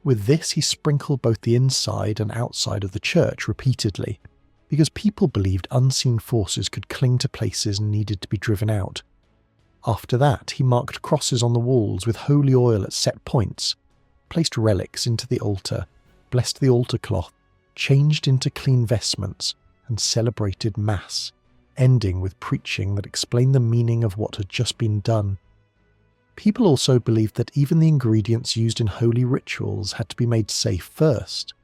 With this, he sprinkled both the inside and outside of the church repeatedly, because people believed unseen forces could cling to places and needed to be driven out. After that, he marked crosses on the walls with holy oil at set points, placed relics into the altar, blessed the altar cloth, changed into clean vestments, and celebrated Mass, ending with preaching that explained the meaning of what had just been done. People also believed that even the ingredients used in holy rituals had to be made safe first.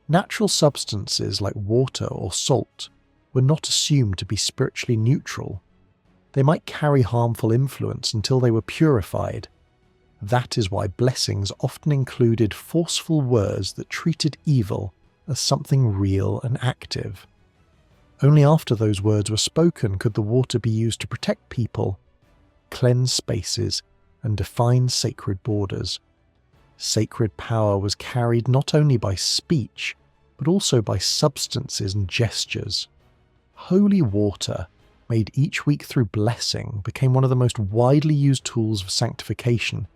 Natural substances like water or salt were not assumed to be spiritually neutral. They might carry harmful influence until they were purified. That is why blessings often included forceful words that treated evil as something real and active. Only after those words were spoken could the water be used to protect people, cleanse spaces, and define sacred borders. Sacred power was carried not only by speech, but also by substances and gestures. Holy water, made each week through blessing, became one of the most widely used tools of sanctification.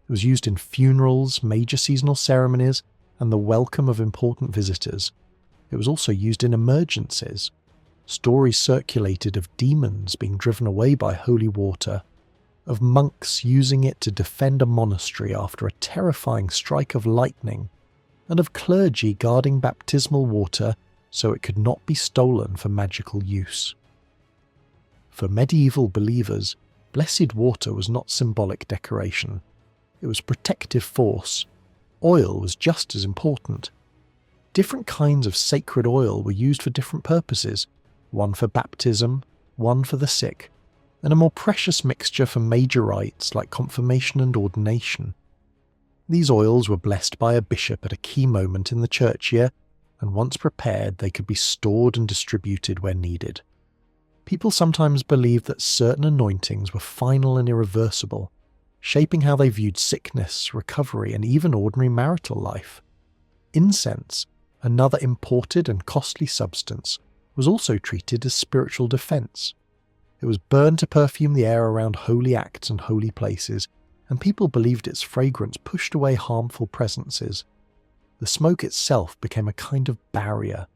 It was used in funerals, major seasonal ceremonies, and the welcome of important visitors. It was also used in emergencies. Stories circulated of demons being driven away by holy water, of monks using it to defend a monastery after a terrifying strike of lightning, and of clergy guarding baptismal water so it could not be stolen for magical use. For medieval believers, blessed water was not symbolic decoration. It was protective force. Oil was just as important. Different kinds of sacred oil were used for different purposes, one for baptism, one for the sick, and a more precious mixture for major rites like confirmation and ordination. These oils were blessed by a bishop at a key moment in the church year, and once prepared they could be stored and distributed where needed. People sometimes believed that certain anointings were final and irreversible, shaping how they viewed sickness, recovery, and even ordinary marital life. Incense, another imported and costly substance, was also treated as spiritual defense. It was burned to perfume the air around holy acts and holy places, and people believed its fragrance pushed away harmful presences. The smoke itself became a kind of barrier,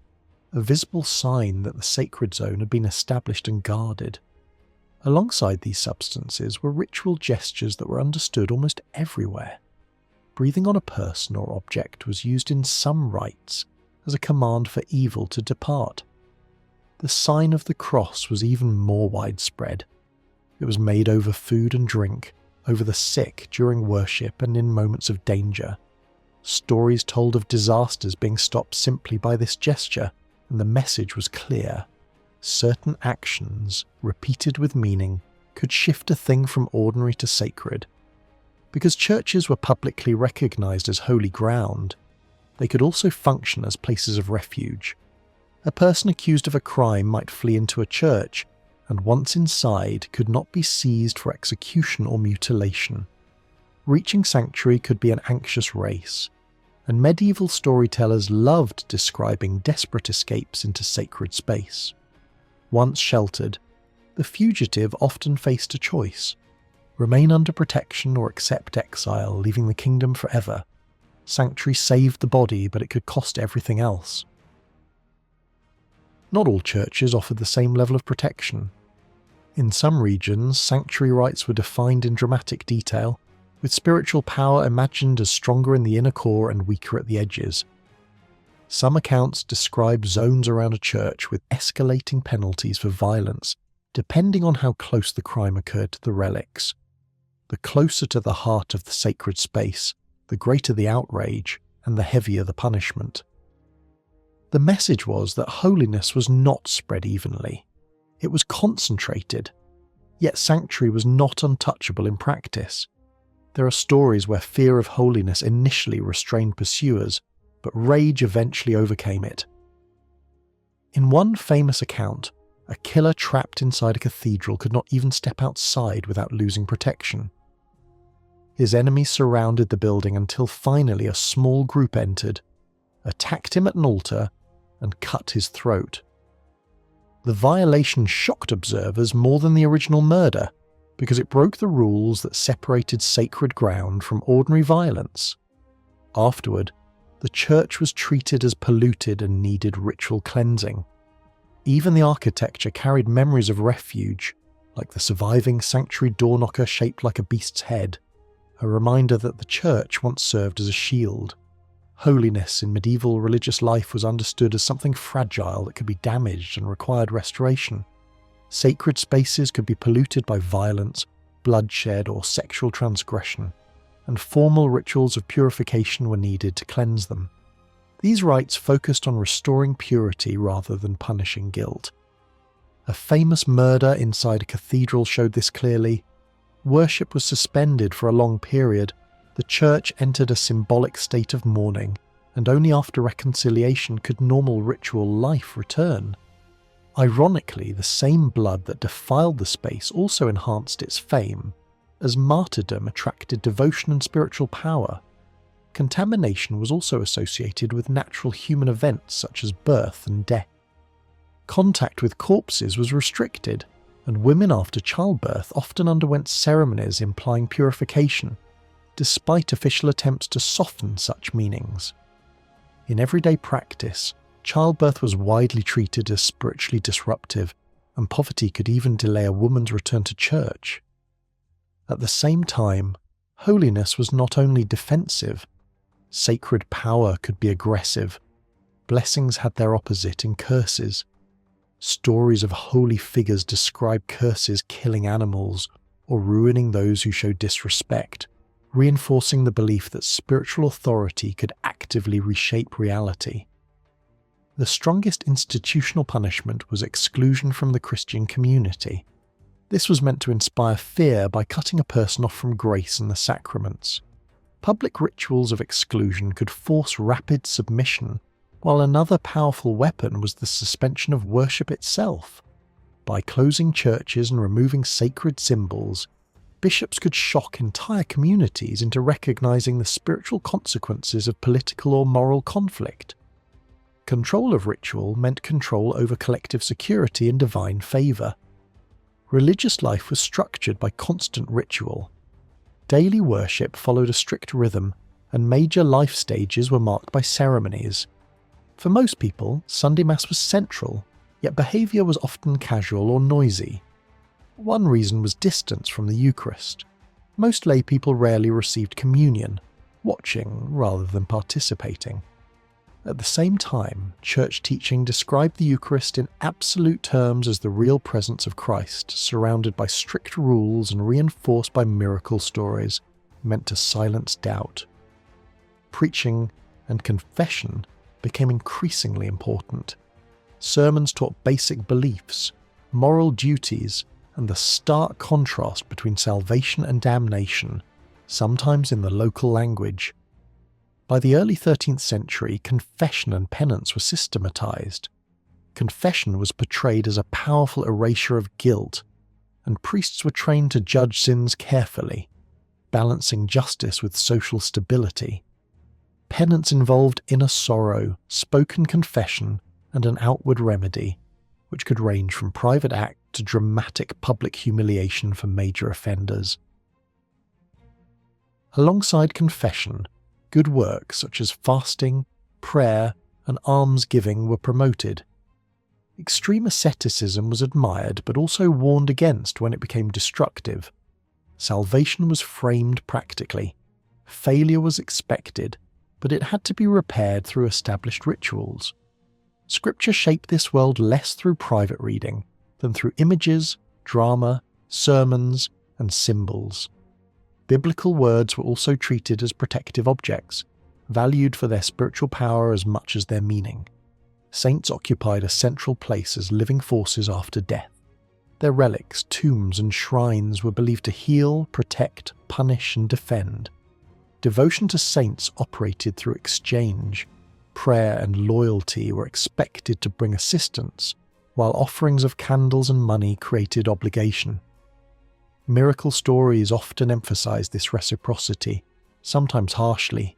a visible sign that the sacred zone had been established and guarded. Alongside these substances were ritual gestures that were understood almost everywhere. Breathing on a person or object was used in some rites as a command for evil to depart. The sign of the cross was even more widespread. It was made over food and drink, over the sick during worship and in moments of danger. Stories told of disasters being stopped simply by this gesture, and the message was clear. Certain actions, repeated with meaning, could shift a thing from ordinary to sacred. Because churches were publicly recognized as holy ground, they could also function as places of refuge. A person accused of a crime might flee into a church, and once inside could not be seized for execution or mutilation. Reaching sanctuary could be an anxious race, and medieval storytellers loved describing desperate escapes into sacred space. Once sheltered, the fugitive often faced a choice: remain under protection or accept exile, leaving the kingdom forever. Sanctuary saved the body, but it could cost everything else. Not all churches offered the same level of protection. In some regions, sanctuary rites were defined in dramatic detail, with spiritual power imagined as stronger in the inner core and weaker at the edges. Some accounts describe zones around a church with escalating penalties for violence, depending on how close the crime occurred to the relics. The closer to the heart of the sacred space, the greater the outrage and the heavier the punishment. The message was that holiness was not spread evenly. It was concentrated, yet sanctuary was not untouchable in practice. There are stories where fear of holiness initially restrained pursuers, but rage eventually overcame it. In one famous account, a killer trapped inside a cathedral could not even step outside without losing protection. His enemies surrounded the building until finally a small group entered, attacked him at an altar, and cut his throat. The violation shocked observers more than the original murder, because it broke the rules that separated sacred ground from ordinary violence. Afterward, the church was treated as polluted and needed ritual cleansing. Even the architecture carried memories of refuge, like the surviving sanctuary door knocker shaped like a beast's head, a reminder that the church once served as a shield. Holiness in medieval religious life was understood as something fragile that could be damaged and required restoration. Sacred spaces could be polluted by violence, bloodshed, or sexual transgression, and formal rituals of purification were needed to cleanse them. These rites focused on restoring purity rather than punishing guilt. A famous murder inside a cathedral showed this clearly. Worship was suspended for a long period. The church entered a symbolic state of mourning, and only after reconciliation could normal ritual life return. Ironically, the same blood that defiled the space also enhanced its fame, as martyrdom attracted devotion and spiritual power. Contamination was also associated with natural human events such as birth and death. Contact with corpses was restricted, and women after childbirth often underwent ceremonies implying purification, despite official attempts to soften such meanings. In everyday practice, childbirth was widely treated as spiritually disruptive, and poverty could even delay a woman's return to church. At the same time, holiness was not only defensive. Sacred power could be aggressive. Blessings had their opposite in curses. Stories of holy figures describe curses killing animals or ruining those who show disrespect, reinforcing the belief that spiritual authority could actively reshape reality. The strongest institutional punishment was exclusion from the Christian community. This was meant to inspire fear by cutting a person off from grace and the sacraments. Public rituals of exclusion could force rapid submission, while another powerful weapon was the suspension of worship itself. By closing churches and removing sacred symbols, bishops could shock entire communities into recognizing the spiritual consequences of political or moral conflict. Control of ritual meant control over collective security and divine favor. Religious life was structured by constant ritual. Daily worship followed a strict rhythm, and major life stages were marked by ceremonies. For most people, Sunday Mass was central, yet behaviour was often casual or noisy. One reason was distance from the Eucharist. Most lay people rarely received communion, watching rather than participating. At the same time, church teaching described the Eucharist in absolute terms as the real presence of Christ, surrounded by strict rules and reinforced by miracle stories, meant to silence doubt. Preaching and confession became increasingly important. Sermons taught basic beliefs, moral duties, and the stark contrast between salvation and damnation, sometimes in the local language. By the early 13th century, confession and penance were systematized. Confession was portrayed as a powerful erasure of guilt, and priests were trained to judge sins carefully, balancing justice with social stability. Penance involved inner sorrow, spoken confession, and an outward remedy, which could range from private act to dramatic public humiliation for major offenders. Alongside confession, good works such as fasting, prayer, and almsgiving were promoted. Extreme asceticism was admired but also warned against when it became destructive. Salvation was framed practically. Failure was expected, but it had to be repaired through established rituals. Scripture shaped this world less through private reading than through images, drama, sermons, and symbols. Biblical words were also treated as protective objects, valued for their spiritual power as much as their meaning. Saints occupied a central place as living forces after death. Their relics, tombs, and shrines were believed to heal, protect, punish, and defend. Devotion to saints operated through exchange. Prayer and loyalty were expected to bring assistance, while offerings of candles and money created obligation. Miracle stories often emphasized this reciprocity, sometimes harshly.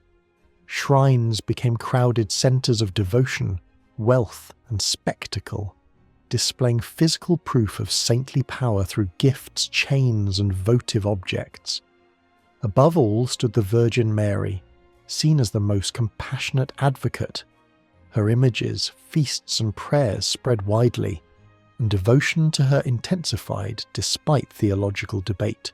Shrines became crowded centers of devotion, wealth, and spectacle, displaying physical proof of saintly power through gifts, chains, and votive objects. Above all stood the Virgin Mary, seen as the most compassionate advocate. Her images, feasts, and prayers spread widely, and devotion to her intensified despite theological debate.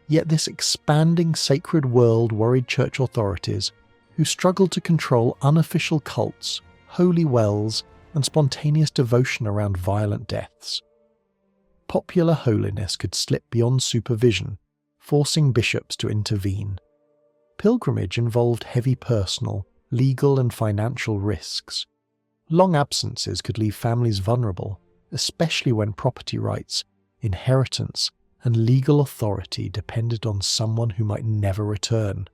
Yet this expanding sacred world worried church authorities, who struggled to control unofficial cults, holy wells, and spontaneous devotion around violent deaths. Popular holiness could slip beyond supervision, forcing bishops to intervene. Pilgrimage involved heavy personal, legal, and financial risks. Long absences could leave families vulnerable, especially when property rights, inheritance, and legal authority depended on someone who might never return.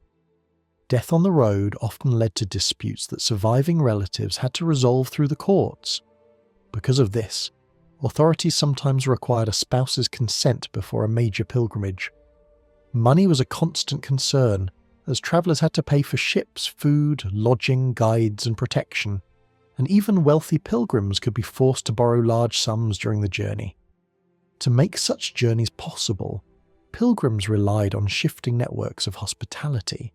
Death on the road often led to disputes that surviving relatives had to resolve through the courts. Because of this, authorities sometimes required a spouse's consent before a major pilgrimage. Money was a constant concern, as travellers had to pay for ships, food, lodging, guides, and protection, and even wealthy pilgrims could be forced to borrow large sums during the journey. To make such journeys possible, pilgrims relied on shifting networks of hospitality.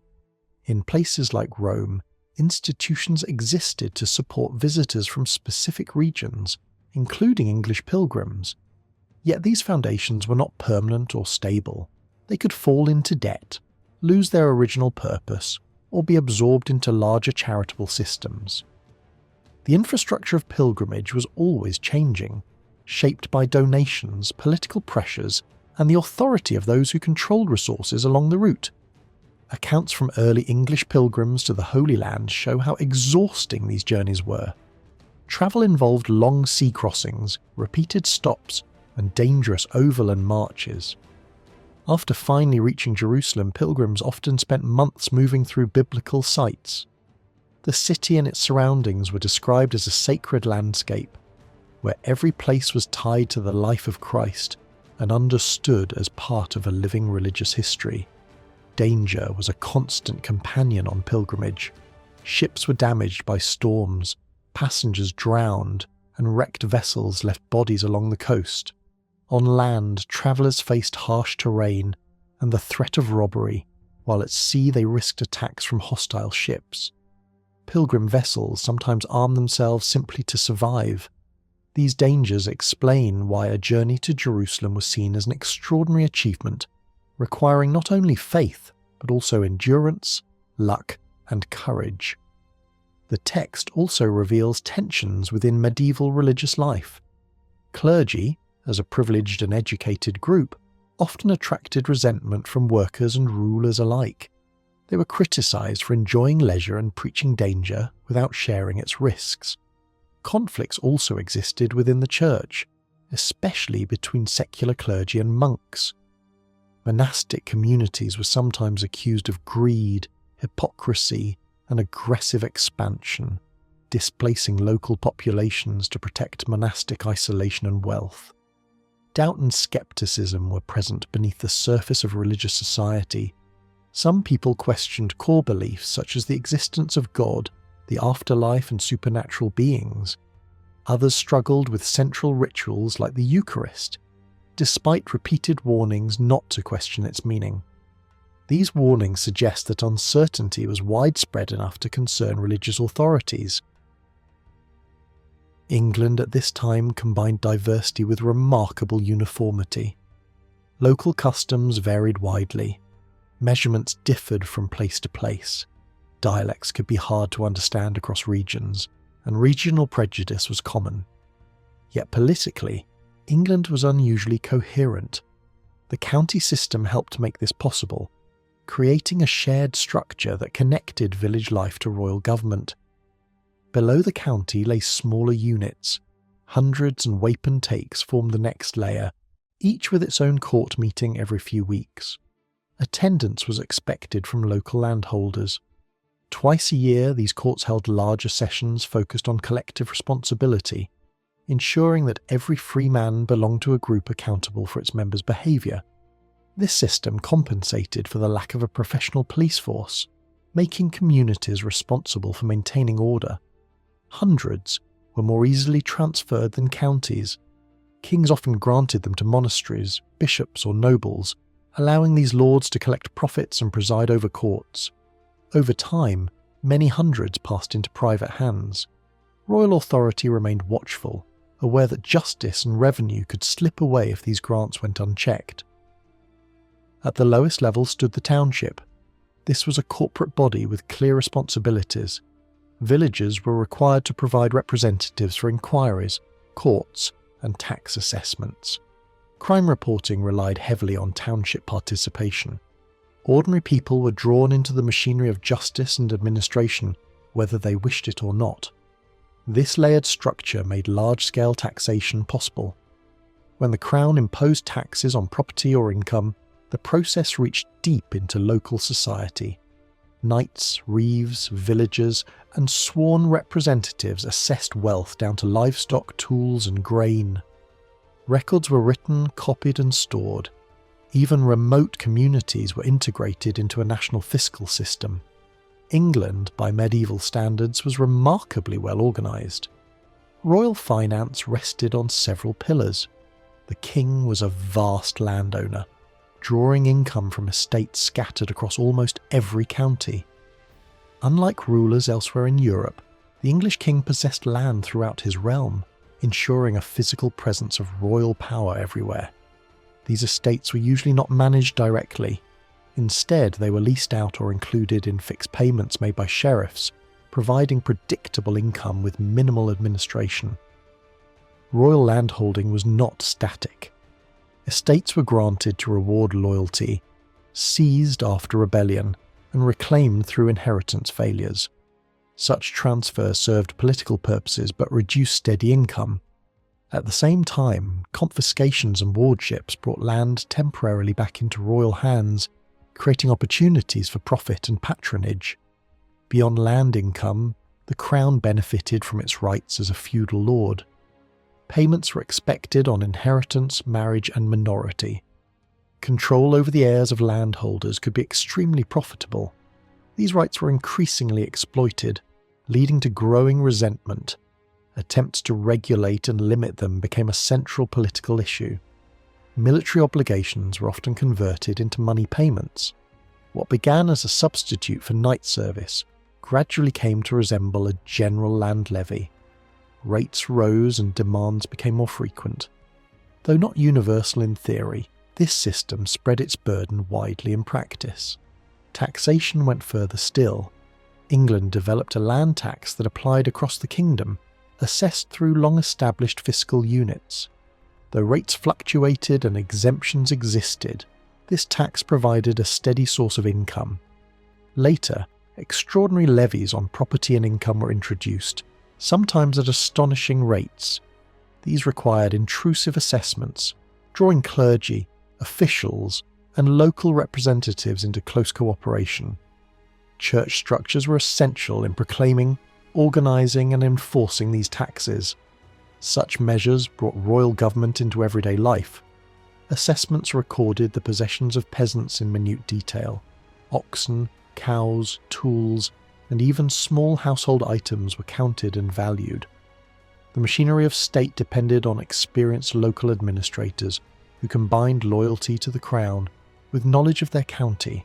In places like Rome, institutions existed to support visitors from specific regions, including English pilgrims. Yet these foundations were not permanent or stable. They could fall into debt, lose their original purpose, or be absorbed into larger charitable systems. The infrastructure of pilgrimage was always changing, shaped by donations, political pressures, and the authority of those who controlled resources along the route. Accounts from early English pilgrims to the Holy Land show how exhausting these journeys were. Travel involved long sea crossings, repeated stops, and dangerous overland marches. After finally reaching Jerusalem, pilgrims often spent months moving through biblical sites. The city and its surroundings were described as a sacred landscape, where every place was tied to the life of Christ and understood as part of a living religious history. Danger was a constant companion on pilgrimage. Ships were damaged by storms, passengers drowned, and wrecked vessels left bodies along the coast. On land, travellers faced harsh terrain and the threat of robbery, while at sea they risked attacks from hostile ships. Pilgrim vessels sometimes armed themselves simply to survive. These dangers explain why a journey to Jerusalem was seen as an extraordinary achievement, requiring not only faith, but also endurance, luck, and courage. The text also reveals tensions within medieval religious life. Clergy, as a privileged and educated group, often attracted resentment from workers and rulers alike. They were criticised for enjoying leisure and preaching danger without sharing its risks. Conflicts also existed within the church, especially between secular clergy and monks. Monastic communities were sometimes accused of greed, hypocrisy, and aggressive expansion, displacing local populations to protect monastic isolation and wealth. Doubt and skepticism were present beneath the surface of religious society. Some people questioned core beliefs such as the existence of God, the afterlife, and supernatural beings. Others struggled with central rituals like the Eucharist, despite repeated warnings not to question its meaning. These warnings suggest that uncertainty was widespread enough to concern religious authorities. England at this time combined diversity with remarkable uniformity. Local customs varied widely. Measurements differed from place to place. Dialects could be hard to understand across regions, and regional prejudice was common. Yet politically, England was unusually coherent. The county system helped make this possible, creating a shared structure that connected village life to royal government. Below the county lay smaller units. Hundreds and wapentakes formed the next layer, each with its own court meeting every few weeks. Attendance was expected from local landholders. Twice a year, these courts held larger sessions focused on collective responsibility, ensuring that every free man belonged to a group accountable for its members' behaviour. This system compensated for the lack of a professional police force, making communities responsible for maintaining order. Hundreds were more easily transferred than counties. Kings often granted them to monasteries, bishops or nobles, allowing these lords to collect profits and preside over courts. Over time, many hundreds passed into private hands. Royal authority remained watchful, aware that justice and revenue could slip away if these grants went unchecked. At the lowest level stood the township. This was a corporate body with clear responsibilities. Villagers were required to provide representatives for inquiries, courts, and tax assessments. Crime reporting relied heavily on township participation. Ordinary people were drawn into the machinery of justice and administration, whether they wished it or not. This layered structure made large-scale taxation possible. When the Crown imposed taxes on property or income, the process reached deep into local society. Knights, reeves, villagers, and sworn representatives assessed wealth down to livestock, tools, and grain. Records were written, copied, and stored. Even remote communities were integrated into a national fiscal system. England, by medieval standards, was remarkably well organised. Royal finance rested on several pillars. The king was a vast landowner, drawing income from estates scattered across almost every county. Unlike rulers elsewhere in Europe, the English king possessed land throughout his realm, ensuring a physical presence of royal power everywhere. These estates were usually not managed directly. Instead, they were leased out or included in fixed payments made by sheriffs, providing predictable income with minimal administration. Royal landholding was not static. Estates were granted to reward loyalty, seized after rebellion, and reclaimed through inheritance failures. Such transfers served political purposes but reduced steady income. At the same time, confiscations and wardships brought land temporarily back into royal hands, creating opportunities for profit and patronage. Beyond land income, the crown benefited from its rights as a feudal lord. Payments were expected on inheritance, marriage, and minority. Control over the heirs of landholders could be extremely profitable. These rights were increasingly exploited, leading to growing resentment. Attempts to regulate and limit them became a central political issue. Military obligations were often converted into money payments. What began as a substitute for knight service gradually came to resemble a general land levy. Rates rose and demands became more frequent. Though not universal in theory, this system spread its burden widely in practice. Taxation went further still. England developed a land tax that applied across the kingdom, assessed through long-established fiscal units. Though rates fluctuated and exemptions existed, this tax provided a steady source of income. Later, extraordinary levies on property and income were introduced, sometimes at astonishing rates. These required intrusive assessments, drawing clergy, officials, and local representatives into close cooperation. Church structures were essential in proclaiming, organising, and enforcing these taxes. Such measures brought royal government into everyday life. Assessments recorded the possessions of peasants in minute detail. Oxen, cows, tools, and even small household items were counted and valued. The machinery of state depended on experienced local administrators who combined loyalty to the crown with knowledge of their county.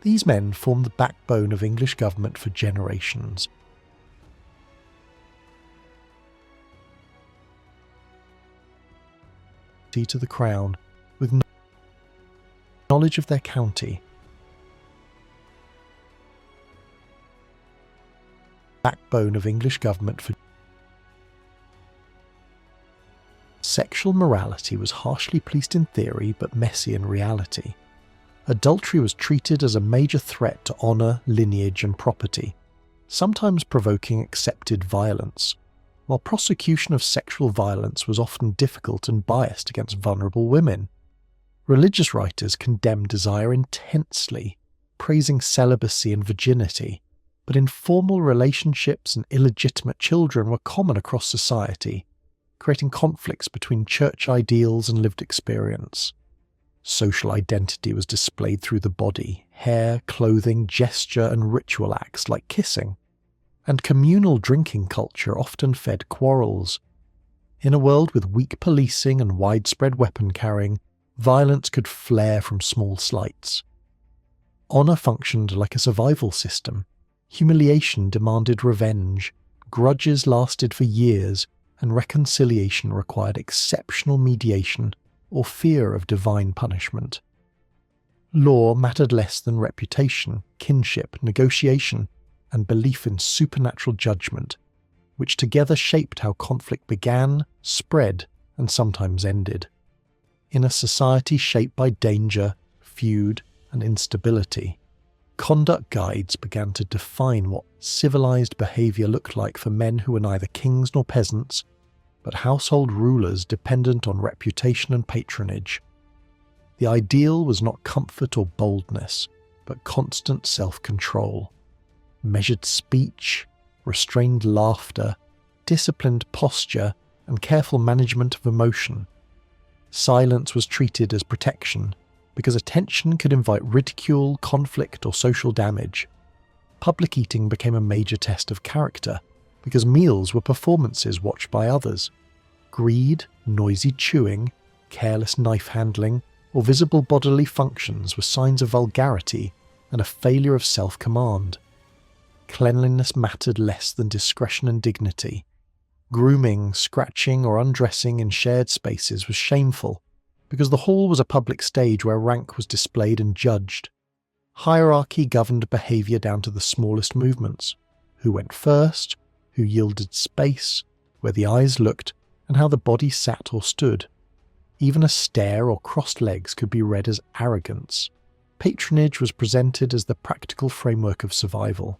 These men formed the backbone of English government for generations. to the crown with knowledge of their county. Backbone of English government for sexual morality was harshly policed in theory but messy in reality. Adultery was treated as a major threat to honour, lineage and property, sometimes provoking accepted violence, while prosecution of sexual violence was often difficult and biased against vulnerable women. Religious writers condemned desire intensely, praising celibacy and virginity, but informal relationships and illegitimate children were common across society, creating conflicts between church ideals and lived experience. Social identity was displayed through the body, hair, clothing, gesture and ritual acts like kissing, and communal drinking culture often fed quarrels. In a world with weak policing and widespread weapon carrying, violence could flare from small slights. Honour functioned like a survival system. Humiliation demanded revenge, grudges lasted for years, and reconciliation required exceptional mediation or fear of divine punishment. Law mattered less than reputation, kinship, negotiation, and belief in supernatural judgment, which together shaped how conflict began, spread, and sometimes ended. In a society shaped by danger, feud, and instability, conduct guides began to define what civilized behaviour looked like for men who were neither kings nor peasants, but household rulers dependent on reputation and patronage. The ideal was not comfort or boldness, but constant self-control. Measured speech, restrained laughter, disciplined posture, and careful management of emotion. Silence was treated as protection, because attention could invite ridicule, conflict, or social damage. Public eating became a major test of character, because meals were performances watched by others. Greed, noisy chewing, careless knife handling, or visible bodily functions were signs of vulgarity and a failure of self-command. Cleanliness mattered less than discretion and dignity. Grooming, scratching, or undressing in shared spaces was shameful, because the hall was a public stage where rank was displayed and judged. Hierarchy governed behaviour down to the smallest movements: who went first, who yielded space, where the eyes looked, and how the body sat or stood. Even a stare or crossed legs could be read as arrogance. Patronage was presented as the practical framework of survival.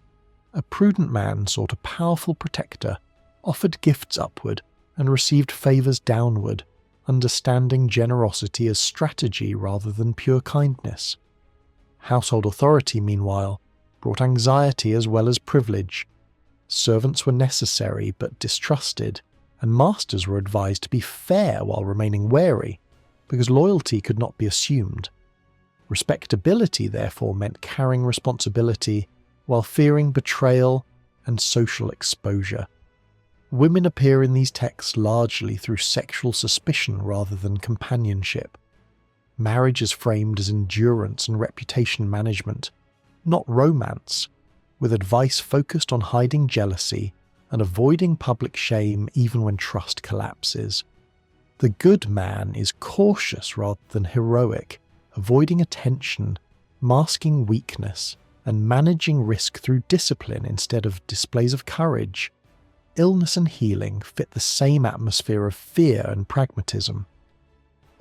A prudent man sought a powerful protector, offered gifts upward, and received favours downward, understanding generosity as strategy rather than pure kindness. Household authority, meanwhile, brought anxiety as well as privilege. Servants were necessary but distrusted, and masters were advised to be fair while remaining wary, because loyalty could not be assumed. Respectability, therefore, meant carrying responsibility while fearing betrayal and social exposure. Women appear in these texts largely through sexual suspicion rather than companionship. Marriage is framed as endurance and reputation management, not romance, with advice focused on hiding jealousy and avoiding public shame even when trust collapses. The good man is cautious rather than heroic, avoiding attention, masking weakness, and managing risk through discipline instead of displays of courage. Illness and healing fit the same atmosphere of fear and pragmatism.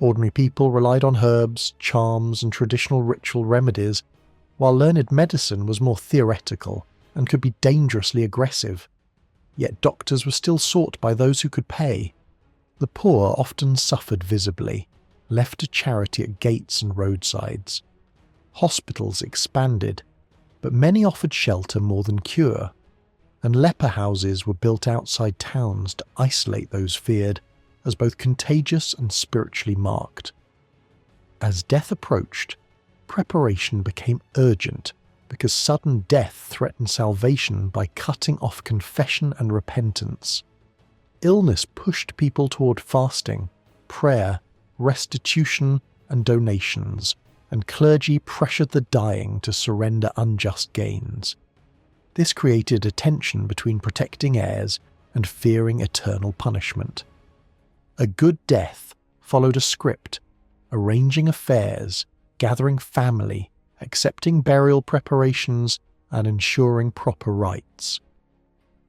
Ordinary people relied on herbs, charms, and traditional ritual remedies, while learned medicine was more theoretical and could be dangerously aggressive. Yet doctors were still sought by those who could pay. The poor often suffered visibly, left to charity at gates and roadsides. Hospitals expanded, but many offered shelter more than cure, and leper houses were built outside towns to isolate those feared as both contagious and spiritually marked. As death approached, preparation became urgent because sudden death threatened salvation by cutting off confession and repentance. Illness pushed people toward fasting, prayer, restitution, and donations, and clergy pressured the dying to surrender unjust gains. This created a tension between protecting heirs and fearing eternal punishment. A good death followed a script, arranging affairs, gathering family, accepting burial preparations, and ensuring proper rites.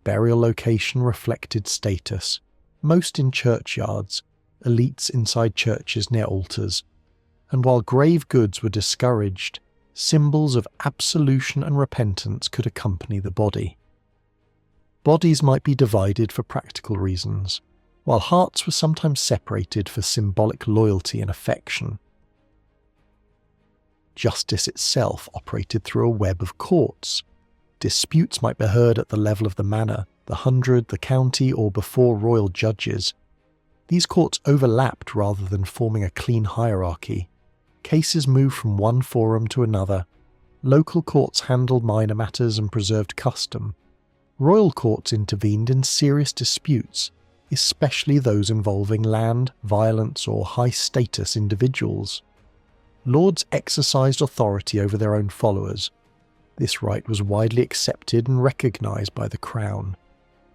Burial location reflected status, most in churchyards, elites inside churches near altars, and while grave goods were discouraged, symbols of absolution and repentance could accompany the body. Bodies might be divided for practical reasons, while hearts were sometimes separated for symbolic loyalty and affection. Justice itself operated through a web of courts. Disputes might be heard at the level of the manor, the hundred, the county, or before royal judges. These courts overlapped rather than forming a clean hierarchy. Cases moved from one forum to another. Local courts handled minor matters and preserved custom. Royal courts intervened in serious disputes, especially those involving land, violence, or high-status individuals. Lords exercised authority over their own followers. This right was widely accepted and recognised by the crown.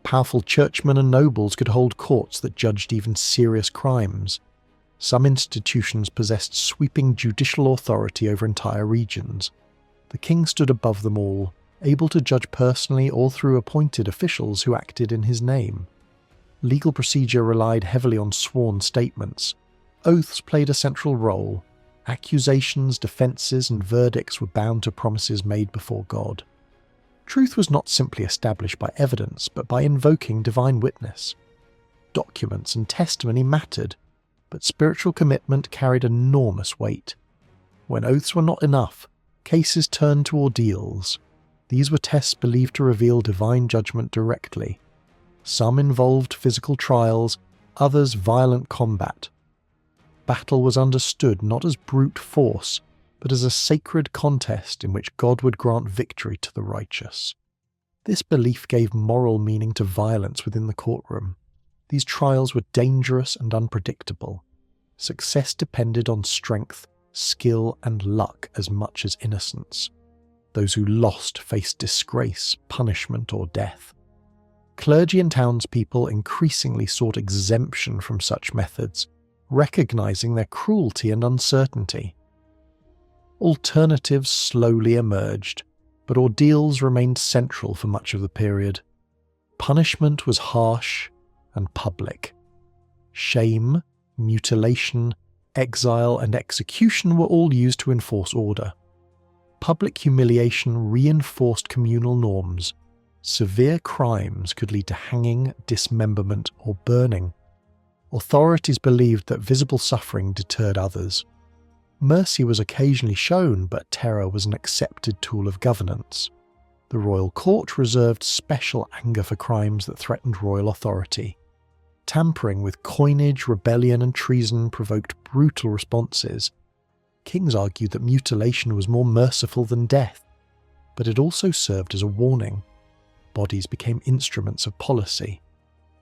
Powerful churchmen and nobles could hold courts that judged even serious crimes. Some institutions possessed sweeping judicial authority over entire regions. The king stood above them all, able to judge personally or through appointed officials who acted in his name. Legal procedure relied heavily on sworn statements. Oaths played a central role. Accusations, defences, and verdicts were bound to promises made before God. Truth was not simply established by evidence, but by invoking divine witness. Documents and testimony mattered, but spiritual commitment carried enormous weight. When oaths were not enough, cases turned to ordeals. These were tests believed to reveal divine judgment directly. Some involved physical trials, others violent combat. Battle was understood not as brute force, but as a sacred contest in which God would grant victory to the righteous. This belief gave moral meaning to violence within the courtroom. These trials were dangerous and unpredictable. Success depended on strength, skill, and luck as much as innocence. Those who lost faced disgrace, punishment, or death. Clergy and townspeople increasingly sought exemption from such methods, recognizing their cruelty and uncertainty. Alternatives slowly emerged, but ordeals remained central for much of the period. Punishment was harsh and public. Shame, mutilation, exile, and execution were all used to enforce order. Public humiliation reinforced communal norms. Severe crimes could lead to hanging, dismemberment, or burning. Authorities believed that visible suffering deterred others. Mercy was occasionally shown, but terror was an accepted tool of governance. The royal court reserved special anger for crimes that threatened royal authority. Tampering with coinage, rebellion, and treason provoked brutal responses. Kings argued that mutilation was more merciful than death, but it also served as a warning. Bodies became instruments of policy.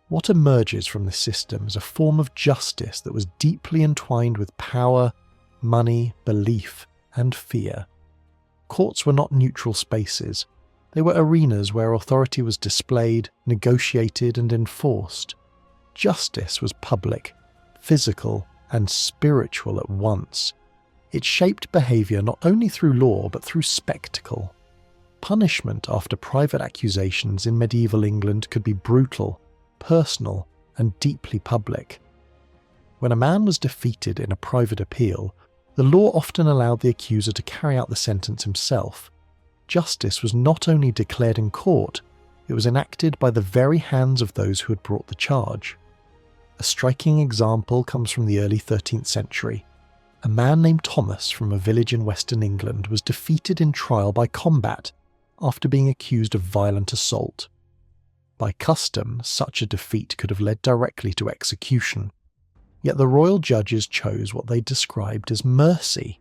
What emerges from this system is a form of justice that was deeply entwined with power, money, belief, and fear. Courts were not neutral spaces. They were arenas where authority was displayed, negotiated, and enforced. Justice was public, physical, and spiritual at once. It shaped behaviour not only through law but through spectacle. Punishment after private accusations in medieval England could be brutal, personal, and deeply public. When a man was defeated in a private appeal, the law often allowed the accuser to carry out the sentence himself. Justice was not only declared in court, it was enacted by the very hands of those who had brought the charge. A striking example comes from the early 13th century. A man named Thomas from a village in western England was defeated in trial by combat after being accused of violent assault. By custom, such a defeat could have led directly to execution. Yet the royal judges chose what they described as mercy.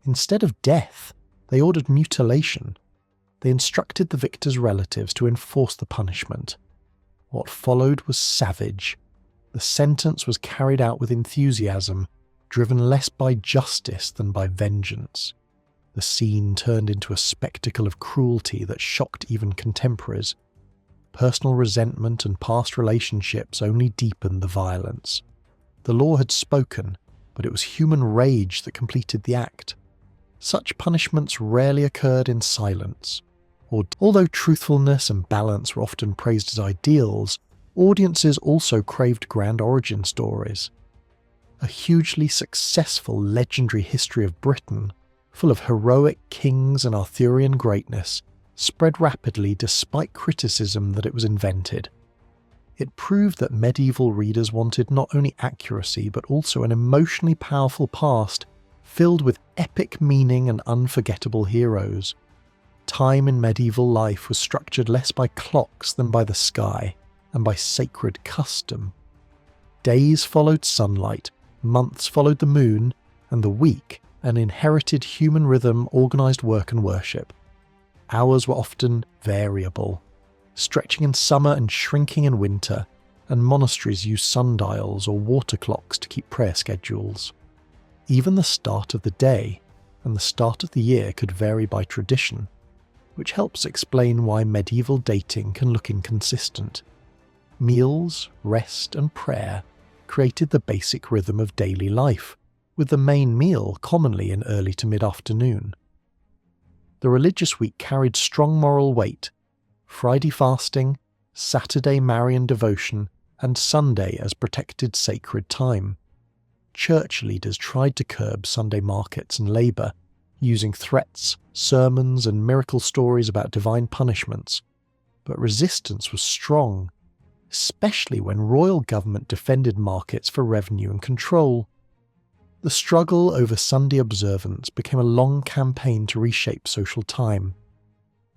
Instead of death, they ordered mutilation. They instructed the victor's relatives to enforce the punishment. What followed was savage. The sentence was carried out with enthusiasm, driven less by justice than by vengeance. The scene turned into a spectacle of cruelty that shocked even contemporaries. Personal resentment and past relationships only deepened the violence. The law had spoken, but it was human rage that completed the act. Such punishments rarely occurred in silence. Although truthfulness and balance were often praised as ideals, audiences also craved grand origin stories. A hugely successful legendary history of Britain, full of heroic kings and Arthurian greatness, spread rapidly despite criticism that it was invented. It proved that medieval readers wanted not only accuracy but also an emotionally powerful past filled with epic meaning and unforgettable heroes. Time in medieval life was structured less by clocks than by the sky, and by sacred custom. Days followed sunlight, months followed the moon, and the week an inherited human rhythm organised work and worship. Hours were often variable, stretching in summer and shrinking in winter, and monasteries used sundials or water clocks to keep prayer schedules. Even the start of the day and the start of the year could vary by tradition, which helps explain why medieval dating can look inconsistent. Meals, rest, and prayer created the basic rhythm of daily life, with the main meal commonly in early to mid-afternoon. The religious week carried strong moral weight: Friday fasting, Saturday Marian devotion, and Sunday as protected sacred time. Church leaders tried to curb Sunday markets and labour, using threats, sermons, and miracle stories about divine punishments, but resistance was strong, especially when royal government defended markets for revenue and control. The struggle over Sunday observance became a long campaign to reshape social time.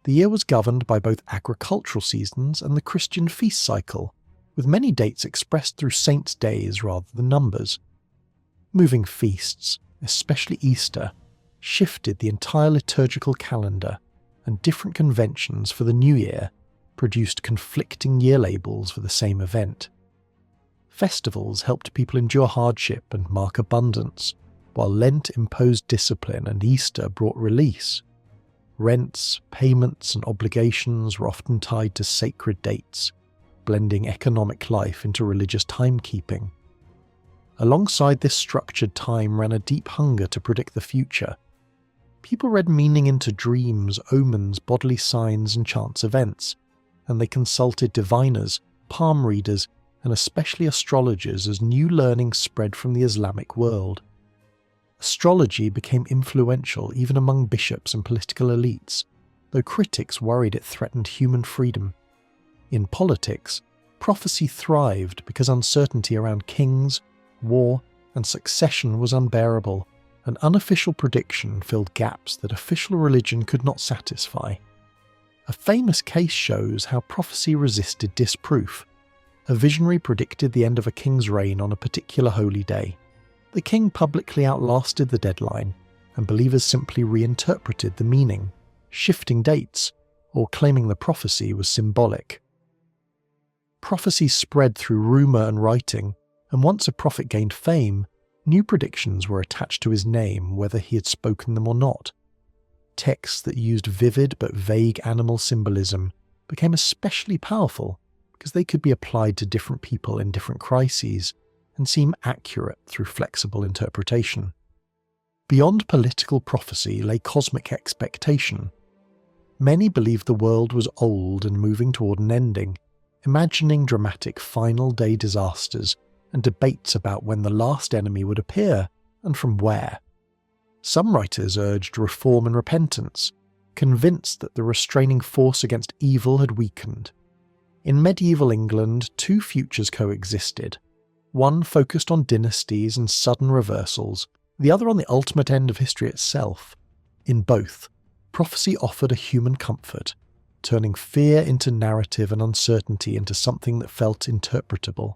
The year was governed by both agricultural seasons and the Christian feast cycle, with many dates expressed through saints' days rather than numbers. Moving feasts, especially Easter, shifted the entire liturgical calendar, and different conventions for the new year produced conflicting year labels for the same event. Festivals helped people endure hardship and mark abundance, while Lent imposed discipline and Easter brought release. Rents, payments, and obligations were often tied to sacred dates, blending economic life into religious timekeeping. Alongside this structured time ran a deep hunger to predict the future. People read meaning into dreams, omens, bodily signs, and chance events, and they consulted diviners, palm readers, and especially astrologers as new learning spread from the Islamic world. Astrology became influential even among bishops and political elites, though critics worried it threatened human freedom. In politics, prophecy thrived because uncertainty around kings, war, and succession was unbearable, and unofficial prediction filled gaps that official religion could not satisfy. A famous case shows how prophecy resisted disproof. A visionary predicted the end of a king's reign on a particular holy day. The king publicly outlasted the deadline, and believers simply reinterpreted the meaning, shifting dates, or claiming the prophecy was symbolic. Prophecy spread through rumour and writing, and once a prophet gained fame, new predictions were attached to his name whether he had spoken them or not. Texts that used vivid but vague animal symbolism became especially powerful because they could be applied to different people in different crises and seem accurate through flexible interpretation. Beyond political prophecy lay cosmic expectation. Many believed the world was old and moving toward an ending, imagining dramatic final day disasters and debates about when the last enemy would appear and from where. Some writers urged reform and repentance, convinced that the restraining force against evil had weakened. In medieval England, two futures coexisted. One focused on dynasties and sudden reversals, the other on the ultimate end of history itself. In both, prophecy offered a human comfort, turning fear into narrative and uncertainty into something that felt interpretable.